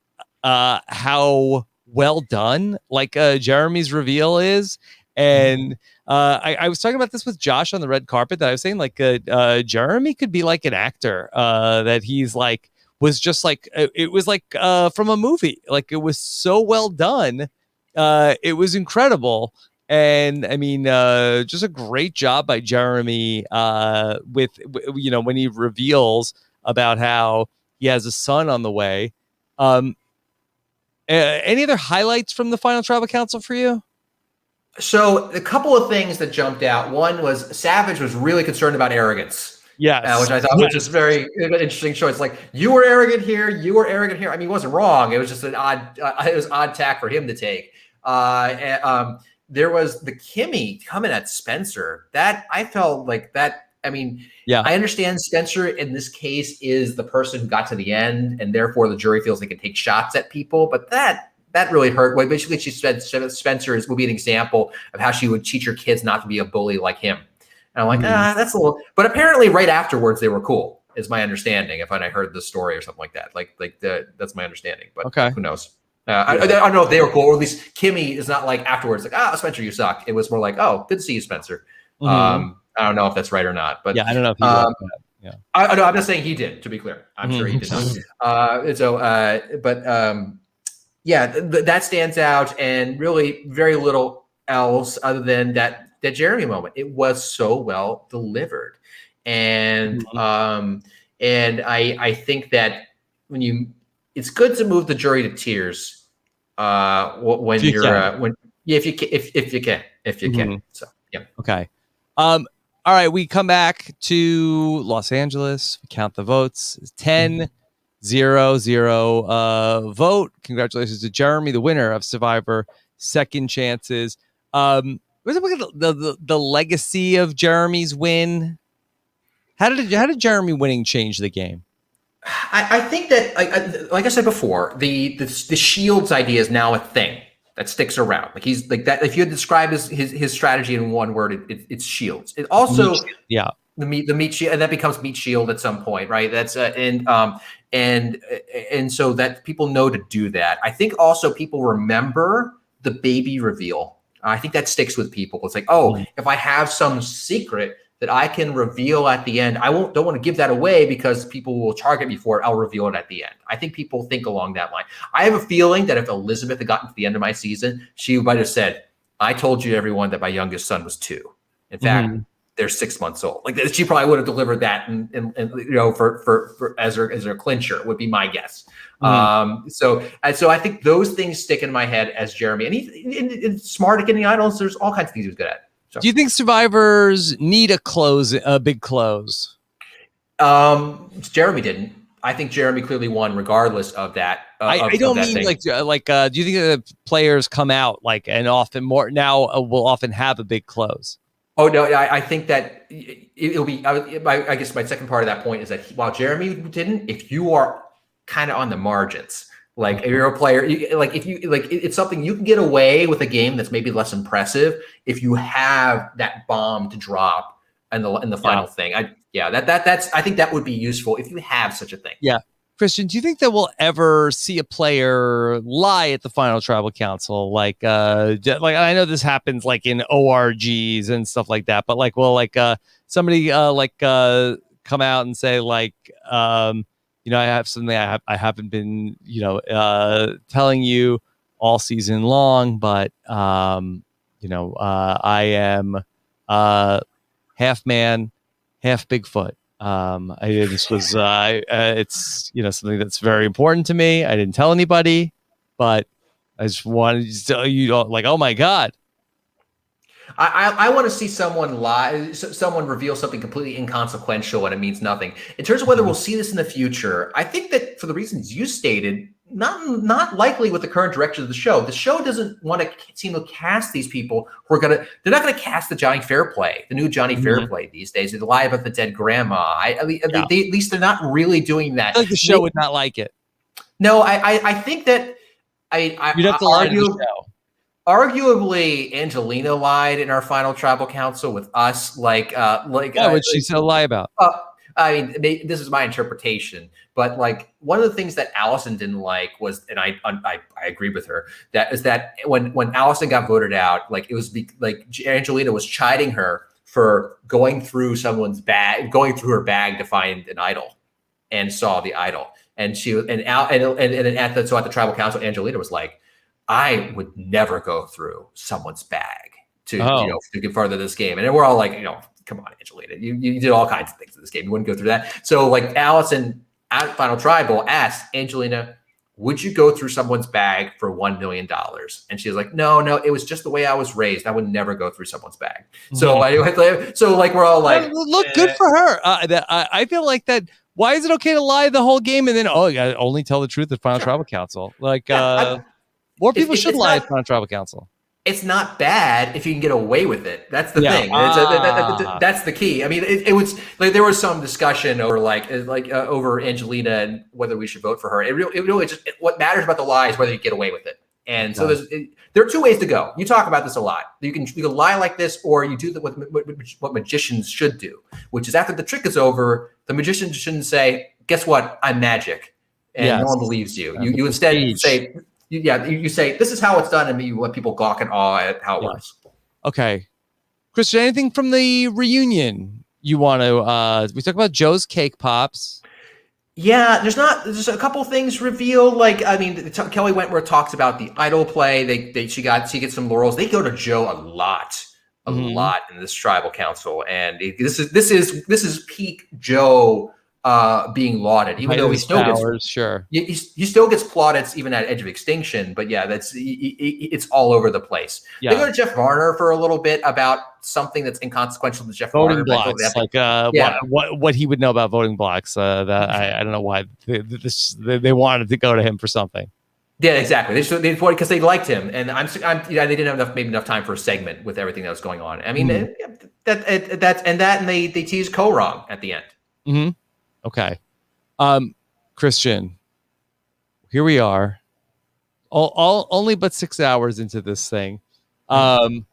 how well done like Jeremy's reveal is. And I was talking about this with Josh on the red carpet, that I was saying like Jeremy could be like an actor that he's like was just like it was like from a movie. Like it was so well done. It was incredible. And I mean, just a great job by Jeremy with when he reveals about how he has a son on the way. Any other highlights from the final tribal council for you? So a couple of things that jumped out. One was Savage was really concerned about arrogance. Yes. Which I thought was just very interesting choice. Like, you were arrogant here, you were arrogant here. I mean, he wasn't wrong. It was just an odd tack for him to take. There was the Kimmy coming at Spencer. That I felt like that. I mean, I understand Spencer in this case is the person who got to the end, and therefore the jury feels they can take shots at people. But that really hurt. Well, basically, she said Spencer will be an example of how she would teach her kids not to be a bully like him. And I'm like, that's a little. But apparently, right afterwards, they were cool. Is my understanding. If I heard the story or something like that, that's my understanding. But who knows? I don't know if they were cool, or at least Kimmy is not like afterwards, like, Spencer, you suck. It was more like, oh, good to see you, Spencer. I don't know if that's right or not, but I don't know if he liked that. Yeah, I'm not saying he did. To be clear, I'm sure he did not. That stands out, and really very little else other than that Jeremy moment. It was so well delivered, and I think that it's good to move the jury to tears if you can. So yeah. Okay. All right. We come back to Los Angeles. We count the votes. 10-0-0 vote. Congratulations to Jeremy, the winner of Survivor Second Chances. What's the legacy of Jeremy's win? How did Jeremy winning change the game? I think that, like I said before, the shields idea is now a thing that sticks around. Like he's like that. If you had described his strategy in one word, it's shields. It also the meat shield, and that becomes meat shield at some point, right? That's and so that people know to do that. I think also people remember the baby reveal. I think that sticks with people. It's like, if I have some secret that I can reveal at the end. Don't want to give that away because people will target me for it. I'll reveal it at the end. I think people think along that line. I have a feeling that if Elizabeth had gotten to the end of my season, she might have said, I told you everyone that my youngest son was 2. In fact, they're 6 months old. Like she probably would have delivered that and for as her clincher would be my guess. So I think those things stick in my head as Jeremy, and he's smart at getting idols. There's all kinds of things he's good at. So. Do you think survivors need a big close? Jeremy didn't. I think Jeremy clearly won regardless of that. I don't mean thing. Do you think the players come out and often more now will often have a big close? Oh no, I think that it'll be. I guess my second part of that point is that while Jeremy didn't, if you are kind of on the margins, if you're a player, it's something you can get away with a game that's maybe less impressive if you have that bomb to drop in the final thing. I think that would be useful if you have such a thing. Yeah. Christian, do you think that we'll ever see a player lie at the final tribal council? I know this happens in ORGs and stuff like that, but will somebody come out and say I have something I haven't been telling you all season long, but I am half man, half Bigfoot. It's something that's very important to me. I didn't tell anybody, but I just wanted to tell you oh my God. I want to see someone lie, someone reveal something completely inconsequential and it means nothing. In terms of whether we'll see this in the future, I think that for the reasons you stated, not likely with the current direction of the show. The show doesn't want to seem to cast these people who they're not going to cast the Johnny Fairplay, the new Johnny Fairplay these days. They lie about the dead grandma. At least they're not really doing that. I think the show would not like it. No, I think that you'd have to lie to the show. Arguably, Angelina lied in our final tribal council with us. What would she still lie about? This is my interpretation, but one of the things that Allison didn't like was, and I agree with her, that when Allison got voted out, it was Angelina was chiding her for going through her bag to find an idol, and saw the idol, and she at the tribal council, Angelina was like, I would never go through someone's bag to get further this game. And we're all come on, Angelina, you did all kinds of things in this game. You wouldn't go through that. So Allison at Final Tribal asked Angelina, would you go through someone's bag for $1 million? And she was like, no, it was just the way I was raised. I would never go through someone's bag. So we're all look, good for her. I feel like that. Why is it okay to lie the whole game and then, you gotta only tell the truth at Final Tribal Council? More people should lie at Final Tribal Council. It's not bad if you can get away with it. That's the thing. That's the key. I mean, it was there was some discussion over over Angelina and whether we should vote for her. It really just what matters about the lie is whether you get away with it. And so there are two ways to go. You talk about this a lot. You can lie like this, or you do what magicians should do, which is after the trick is over, the magician shouldn't say, "Guess what? I'm magic," and no one believes you. You instead say. You say, this is how it's done, and you let people gawk and awe at how it works. Okay. Christian, anything from the reunion you want to, we talk about Joe's Cake Pops. Yeah, there's a couple things revealed. Kelly Wentworth talks about the idol play. She gets some laurels. They go to Joe a lot in this tribal council. And this is peak Joe being lauded, even though he still gets plaudits even at Edge of Extinction. But yeah, it's all over the place. Yeah. They go to Jeff Varner for a little bit about something that's inconsequential to Jeff voting Varner. Blocks, what he would know about voting blocks. That I don't know why they wanted to go to him for something. Yeah, exactly. They because they liked him, and they didn't have enough time for a segment with everything that was going on. I mean, and they tease Ko-Rong at the end. Mm-hmm. Okay. Christian, here we are. Only but 6 hours into this thing. You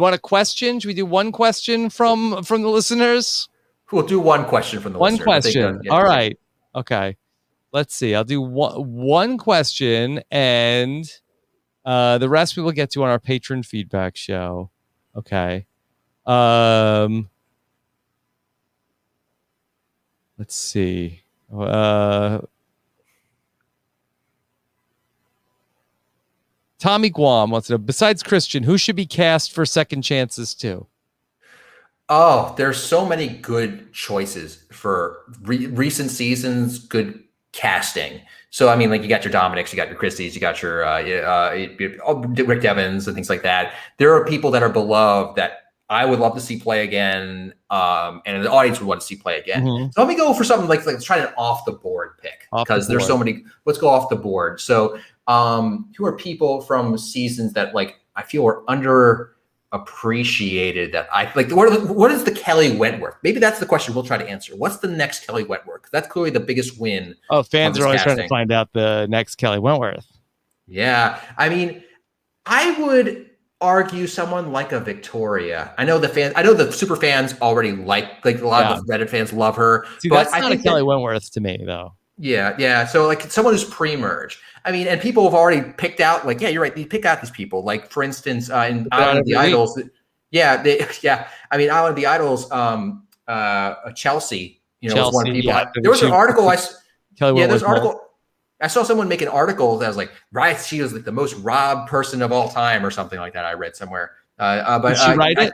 want a question? Should we do one question from the listeners? We'll do one question from the listeners. One question. All right. Okay. Let's see. I'll do one question, and the rest we will get to on our patron feedback show. Okay. Let's see. Tommy Guam wants to know, besides Christian, who should be cast for second chances too? Oh, there's so many good choices for recent seasons, good casting. So, I mean, like you got your Dominics, you got your Christies, you got your Rick Devens and things like that. There are people that are beloved that I would love to see play again, and the audience would want to see play again. Mm-hmm. So let me go for something like let's try an off the board pick because there's so many. Let's go off the board. So, who are people from seasons that like I feel are underappreciated that I like? What is the Kelly Wentworth? Maybe that's the question we'll try to answer. What's the next Kelly Wentworth? That's clearly the biggest win. Oh, fans are always trying to find out the next Kelly Wentworth. Yeah, I mean, I would argue someone like a Victoria. I know the super fans already like a lot of the Reddit fans love her. See, but that's not a Kelly Wentworth to me though. Yeah. So like someone who's pre-merge. I mean, and people have already picked out like, yeah, you're right. They pick out these people. Like for instance, in Island of the Idols. I mean, Island of the Idols, Chelsea, was one of the people. There was an article there's an article. I saw someone make an article that was like, right, she was like the most Rob person of all time or something like that. I read somewhere. But did she write it?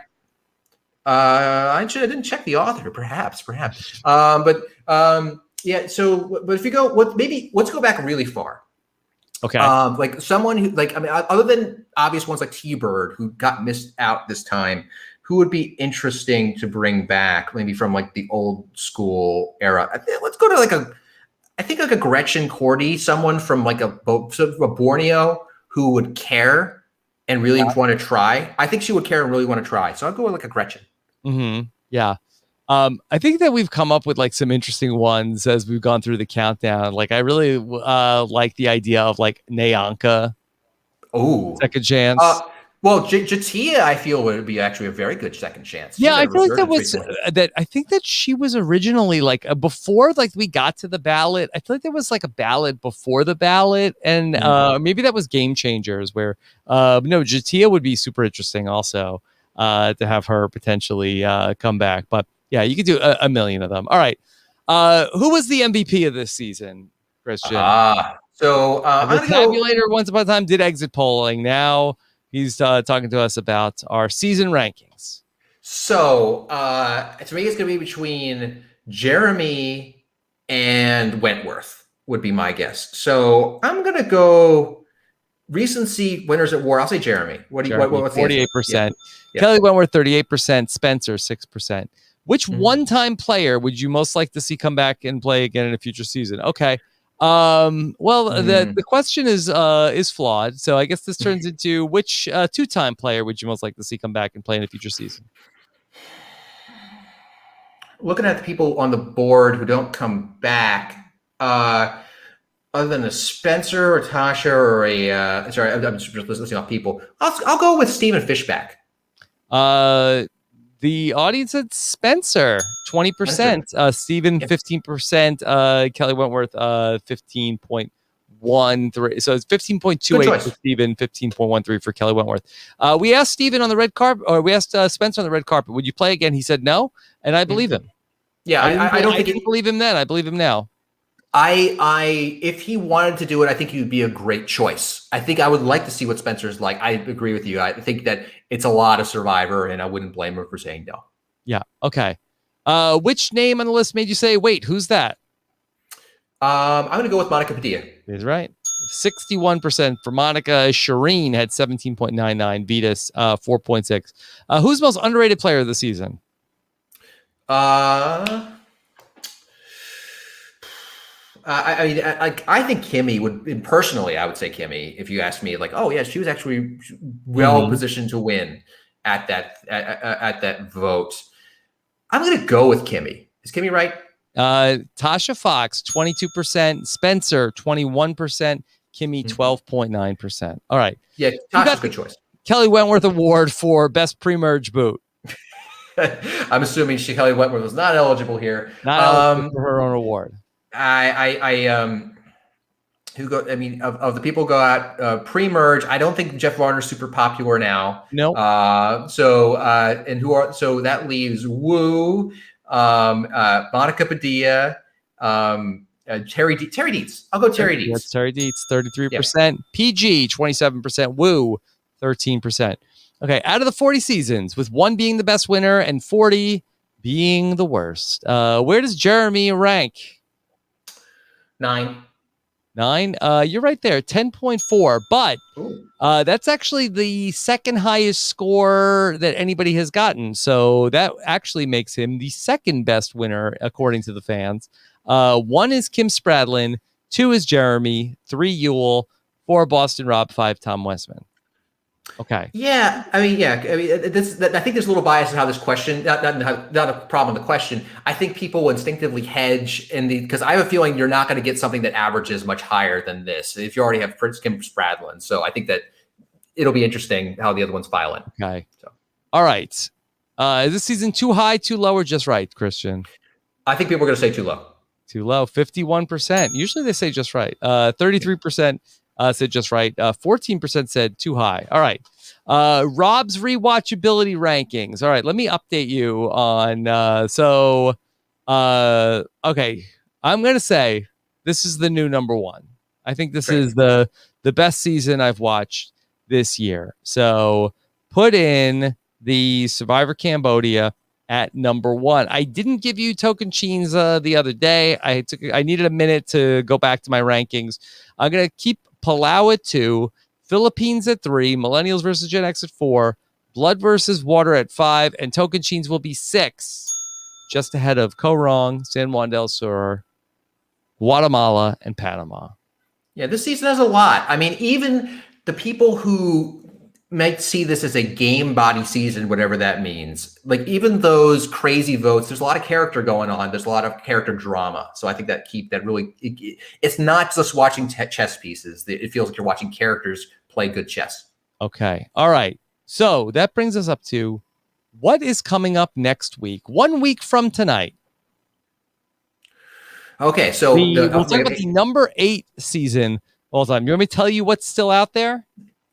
I didn't check the author, perhaps. But if you go, let's go back really far. Okay. Like someone who, like, I mean, other than obvious ones like T-Bird, who got missed out this time, who would be interesting to bring back, maybe from like the old school era? Let's go to like a Gretchen Cordy, someone from like a Borneo who would care and really want to try. I think she would care and really want to try. So I'll go with like a Gretchen. Mm-hmm. Yeah. I think that we've come up with like some interesting ones as we've gone through the countdown. Like I really like the idea of like Nayanka. Oh, second chance. Well, Jatia, I feel would be actually a very good second chance. Yeah, I feel like that was I think that she was originally like before like we got to the ballot. I feel like there was like a ballot before the ballot, and maybe that was Game Changers where no, Jatia would be super interesting also to have her potentially come back. But yeah, you could do a million of them. All right, who was the MVP of this season, Christian? So the tabulator once upon a time did exit polling. Now he's talking to us about our season rankings. So to me, it's going to be between Jeremy and Wentworth would be my guess. So I'm going to go recency winners at war. I'll say Jeremy. What's 48%. Kelly Wentworth, 38%. Spencer, 6%. Which one-time player would you most like to see come back and play again in a future season? Okay. The question is flawed. So I guess this turns into which two-time player would you most like to see come back and play in a future season? Looking at the people on the board who don't come back, other than a Spencer or Tasha or I'm just listening off people. I'll go with Steven Fishback. The audience said Spencer, 20%. Steven, 15%. Kelly Wentworth, 15.13. So it's 15.28 for Steven, 15.13 for Kelly Wentworth. We asked Steven on the red carpet, or we asked Spencer on the red carpet, would you play again? He said no, and I believe him. Yeah, I didn't believe him then. I believe him now. If he wanted to do it, I think he would be a great choice. I think I would like to see what Spencer's like. I agree with you. I think that it's a lot of Survivor, and I wouldn't blame her for saying no. Yeah. Okay. Which name on the list made you say, wait, who's that? I'm going to go with Monica Padilla. He's right. 61% for Monica. Shireen had 17.99. Vitas, 4.6. Who's the most underrated player of the season? I think Kimmy would personally. I would say Kimmy. If you asked me, like, oh yeah, she was actually well positioned to win at that vote. I'm going to go with Kimmy. Is Kimmy right? Tasha Fox, 22%. Spencer, 21%. Kimmy, 12.9%. All right. Yeah, Tasha's a good choice. Kelly Wentworth Award for Best Pre-Merge Boot. I'm assuming Kelly Wentworth was not eligible here. Not eligible for her own award. I of the people who go out pre-merge, I don't think Jeff Varner's super popular now. Nope. So that leaves Wu, Monica Padilla, Terry Dietz. I'll go Terry Dietz. That's Terry Dietz, 33%. PG, 27%. Wu, 13%. Okay, out of the 40 seasons, with 1 being the best winner and 40 being the worst, where does Jeremy rank? 9. You're right there, 10.4. But that's actually the second highest score that anybody has gotten. So that actually makes him the second best winner, according to the fans. 1 is Kim Spradlin, 2 is Jeremy, 3 Yule, 4 Boston Rob, 5 Tom Westman. Okay. Yeah, I think there's a little bias in how this question, not a problem in the question. I think people instinctively hedge because I have a feeling you're not going to get something that averages much higher than this if you already have Kim Spradlin. So I think that it'll be interesting how the other ones file in. Okay. So. All right. Is this season too high, too low, or just right, Christian? I think people are going to say too low. Too low, 51%. Usually they say just right. 33% said just right. 14% said too high. All right. Rob's rewatchability rankings. All right. Let me update you on. Okay. I'm going to say this is the new number 1. I think this is the best season I've watched this year. So put in the Survivor Cambodia at number 1. I didn't give you Tocantins the other day. I needed a minute to go back to my rankings. I'm going to keep Palau at 2, Philippines at 3, Millennials versus Gen X at 4, Blood versus Water at 5, and Tocantins will be 6, just ahead of Korong, San Juan del Sur, Guatemala, and Panama. Yeah, this season has a lot. I mean, even the people who might see this as a game body season, whatever that means, like even those crazy votes, there's a lot of character going on. There's a lot of character drama. So I think it's not just watching chess pieces. It feels like you're watching characters play good chess. Okay. All right. So that brings us up to what is coming up next week, 1 week from tonight. Okay. So we'll talk about the number 8 season all the time. You want me to tell you what's still out there?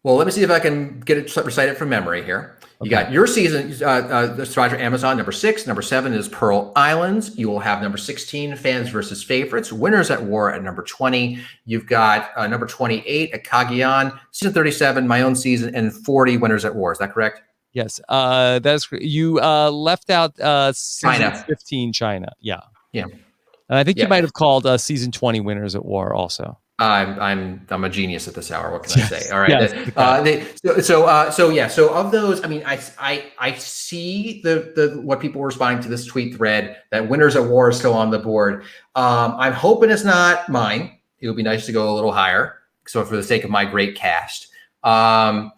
Well, let me see if I can get it recited from memory here. You got your season, the Survivor Amazon, number 6. Number 7 is Pearl Islands. You will have number 16, Fans versus Favorites. Winners at War at number 20. You've got number 28 at Cagayan. Season 37, My Own Season, and 40, Winners at War. Is that correct? Yes. That's you left out season China. 15, China. Yeah. Yeah. And I think you might have called season 20 Winners at War also. I'm a genius at this hour. What can I say? All right. Yes. So of those, I mean, I see the what people were responding to this tweet thread that Winners at War is still on the board. I'm hoping it's not mine. It would be nice to go a little higher. So for the sake of my great cast, I'm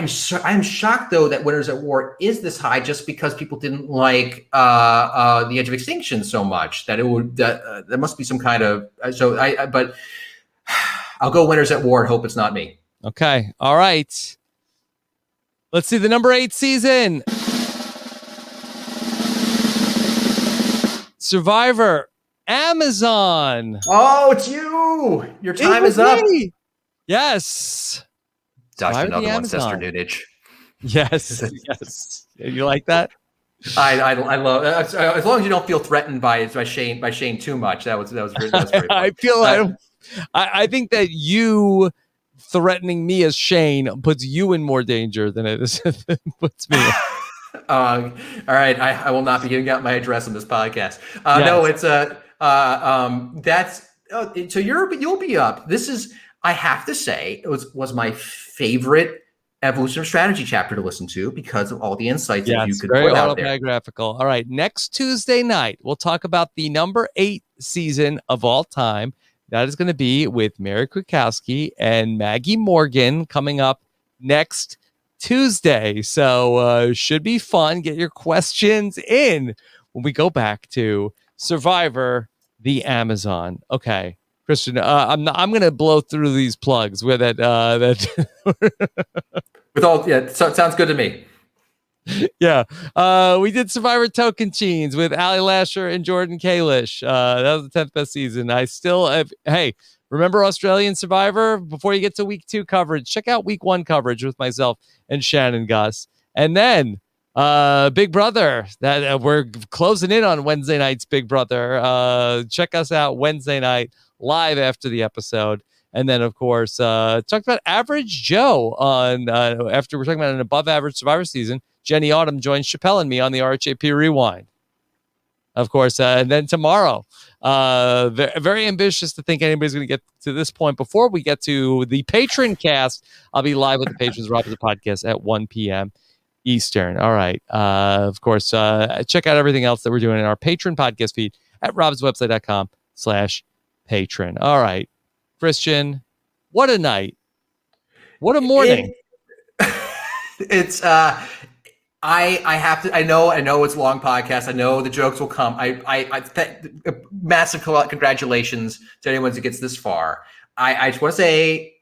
shocked though that Winners at War is this high just because people didn't like The Edge of Extinction so much that there must be some kind of but I'll go Winners at War and hope it's not me. Okay. All right. Let's see the number 8 season. Survivor Amazon. Oh, it's you. Your time is up. Yes. Dodged another one, Cesternino. Yes. Yes. You like that? I love as long as you don't feel threatened by Shane too much. That was very fun. I think that you threatening me as Shane puts you in more danger than it puts me. All right, I will not be giving out my address on this podcast. Yes. No, it's so you'll be up. This is, I have to say, it was my favorite Evolution of Strategy chapter to listen to because of all the insights that you could put out there. Autobiographical. All right, next Tuesday night we'll talk about the number 8 season of all time. That is going to be with Mary Kwiatkowski and Maggie Morgan coming up next Tuesday. So should be fun. Get your questions in when we go back to Survivor the Amazon. Okay, Christian, I'm going to blow through these plugs with it. With all, yeah, sounds good to me. Yeah. We did Survivor Tocantins with Ali Lasher and Jordan Kalish. That was the 10th best season. I still have, hey, remember Australian Survivor? Before you get to week 2 coverage, check out week 1 coverage with myself and Shannon Gus. And then Big Brother, that we're closing in on Wednesday night's Big Brother. Check us out Wednesday night live after the episode. And then, of course, talked about Average Joe on after we're talking about an above average Survivor season. Jenny Autumn joins Chappelle and me on the RHAP Rewind. Of course, and then tomorrow, very ambitious to think anybody's going to get to this point before we get to the patron cast. I'll be live with the patrons, Rob, the podcast at 1 p.m. Eastern. All right. Of course, check out everything else that we're doing in our patron podcast feed at robswebsite.com/patron. All right. Christian, what a night. What a morning. It's I have to. I know it's a long podcast. I know the jokes will come. Massive congratulations to anyone who gets this far. I just want to say,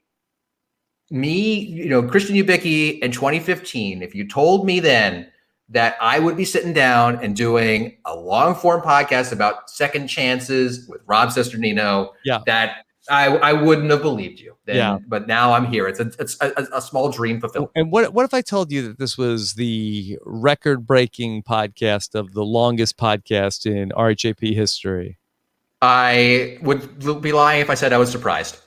Christian Hubicki in 2015. If you told me then that I would be sitting down and doing a long form podcast about second chances with Rob Cesternino, that I wouldn't have believed you then, but now I'm here. It's a small dream fulfilled. And what if I told you that this was the record-breaking podcast of the longest podcast in RHAP history? I would be lying if I said I was surprised.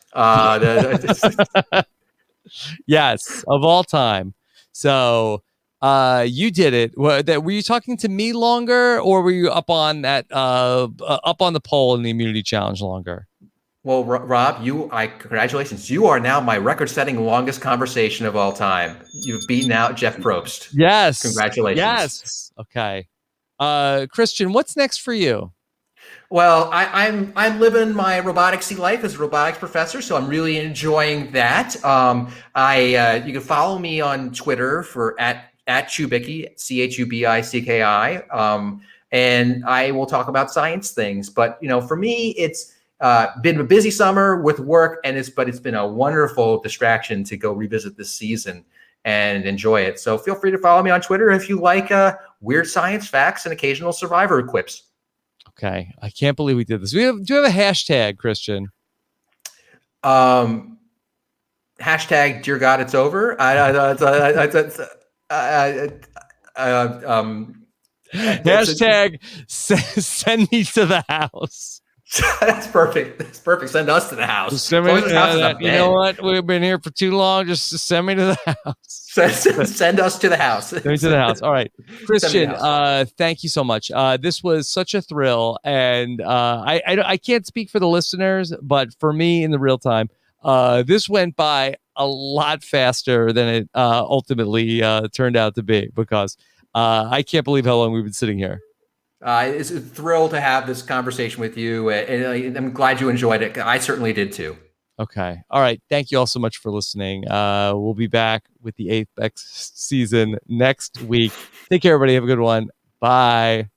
Yes, of all time. So you did it. Were you talking to me longer, or were you up on that up on the poll in the immunity challenge longer? Well, Rob, congratulations. You are now my record-setting longest conversation of all time. You've beaten out Jeff Probst. Yes. Congratulations. Yes. Okay. Christian, what's next for you? Well, I'm living my roboticsy life as a robotics professor, so I'm really enjoying that. You can follow me on Twitter for at Hubicki, CHUBICKI, and I will talk about science things. But for me, it's been a busy summer with work, but it's been a wonderful distraction to go revisit this season and enjoy it. So feel free to follow me on Twitter if you like weird science facts and occasional Survivor quips. Okay, I can't believe we did this. Do you have a hashtag, Christian? Hashtag Dear God, it's over. Hashtag send me to the house. That's perfect. That's perfect. Send us to the house. Send me you know what? We've been here for too long. Just send me to the house. Send us to the house. Send me to the house. All right. Christian, thank you so much. This was such a thrill. And I can't speak for the listeners, but for me in the real time, this went by a lot faster than it ultimately turned out to be, because I can't believe how long we've been sitting here. It's a thrill to have this conversation with you, and I'm glad you enjoyed it. I certainly did too. Okay. All right. Thank you all so much for listening. We'll be back with the 8th season next week. Take care, everybody. Have a good one. Bye.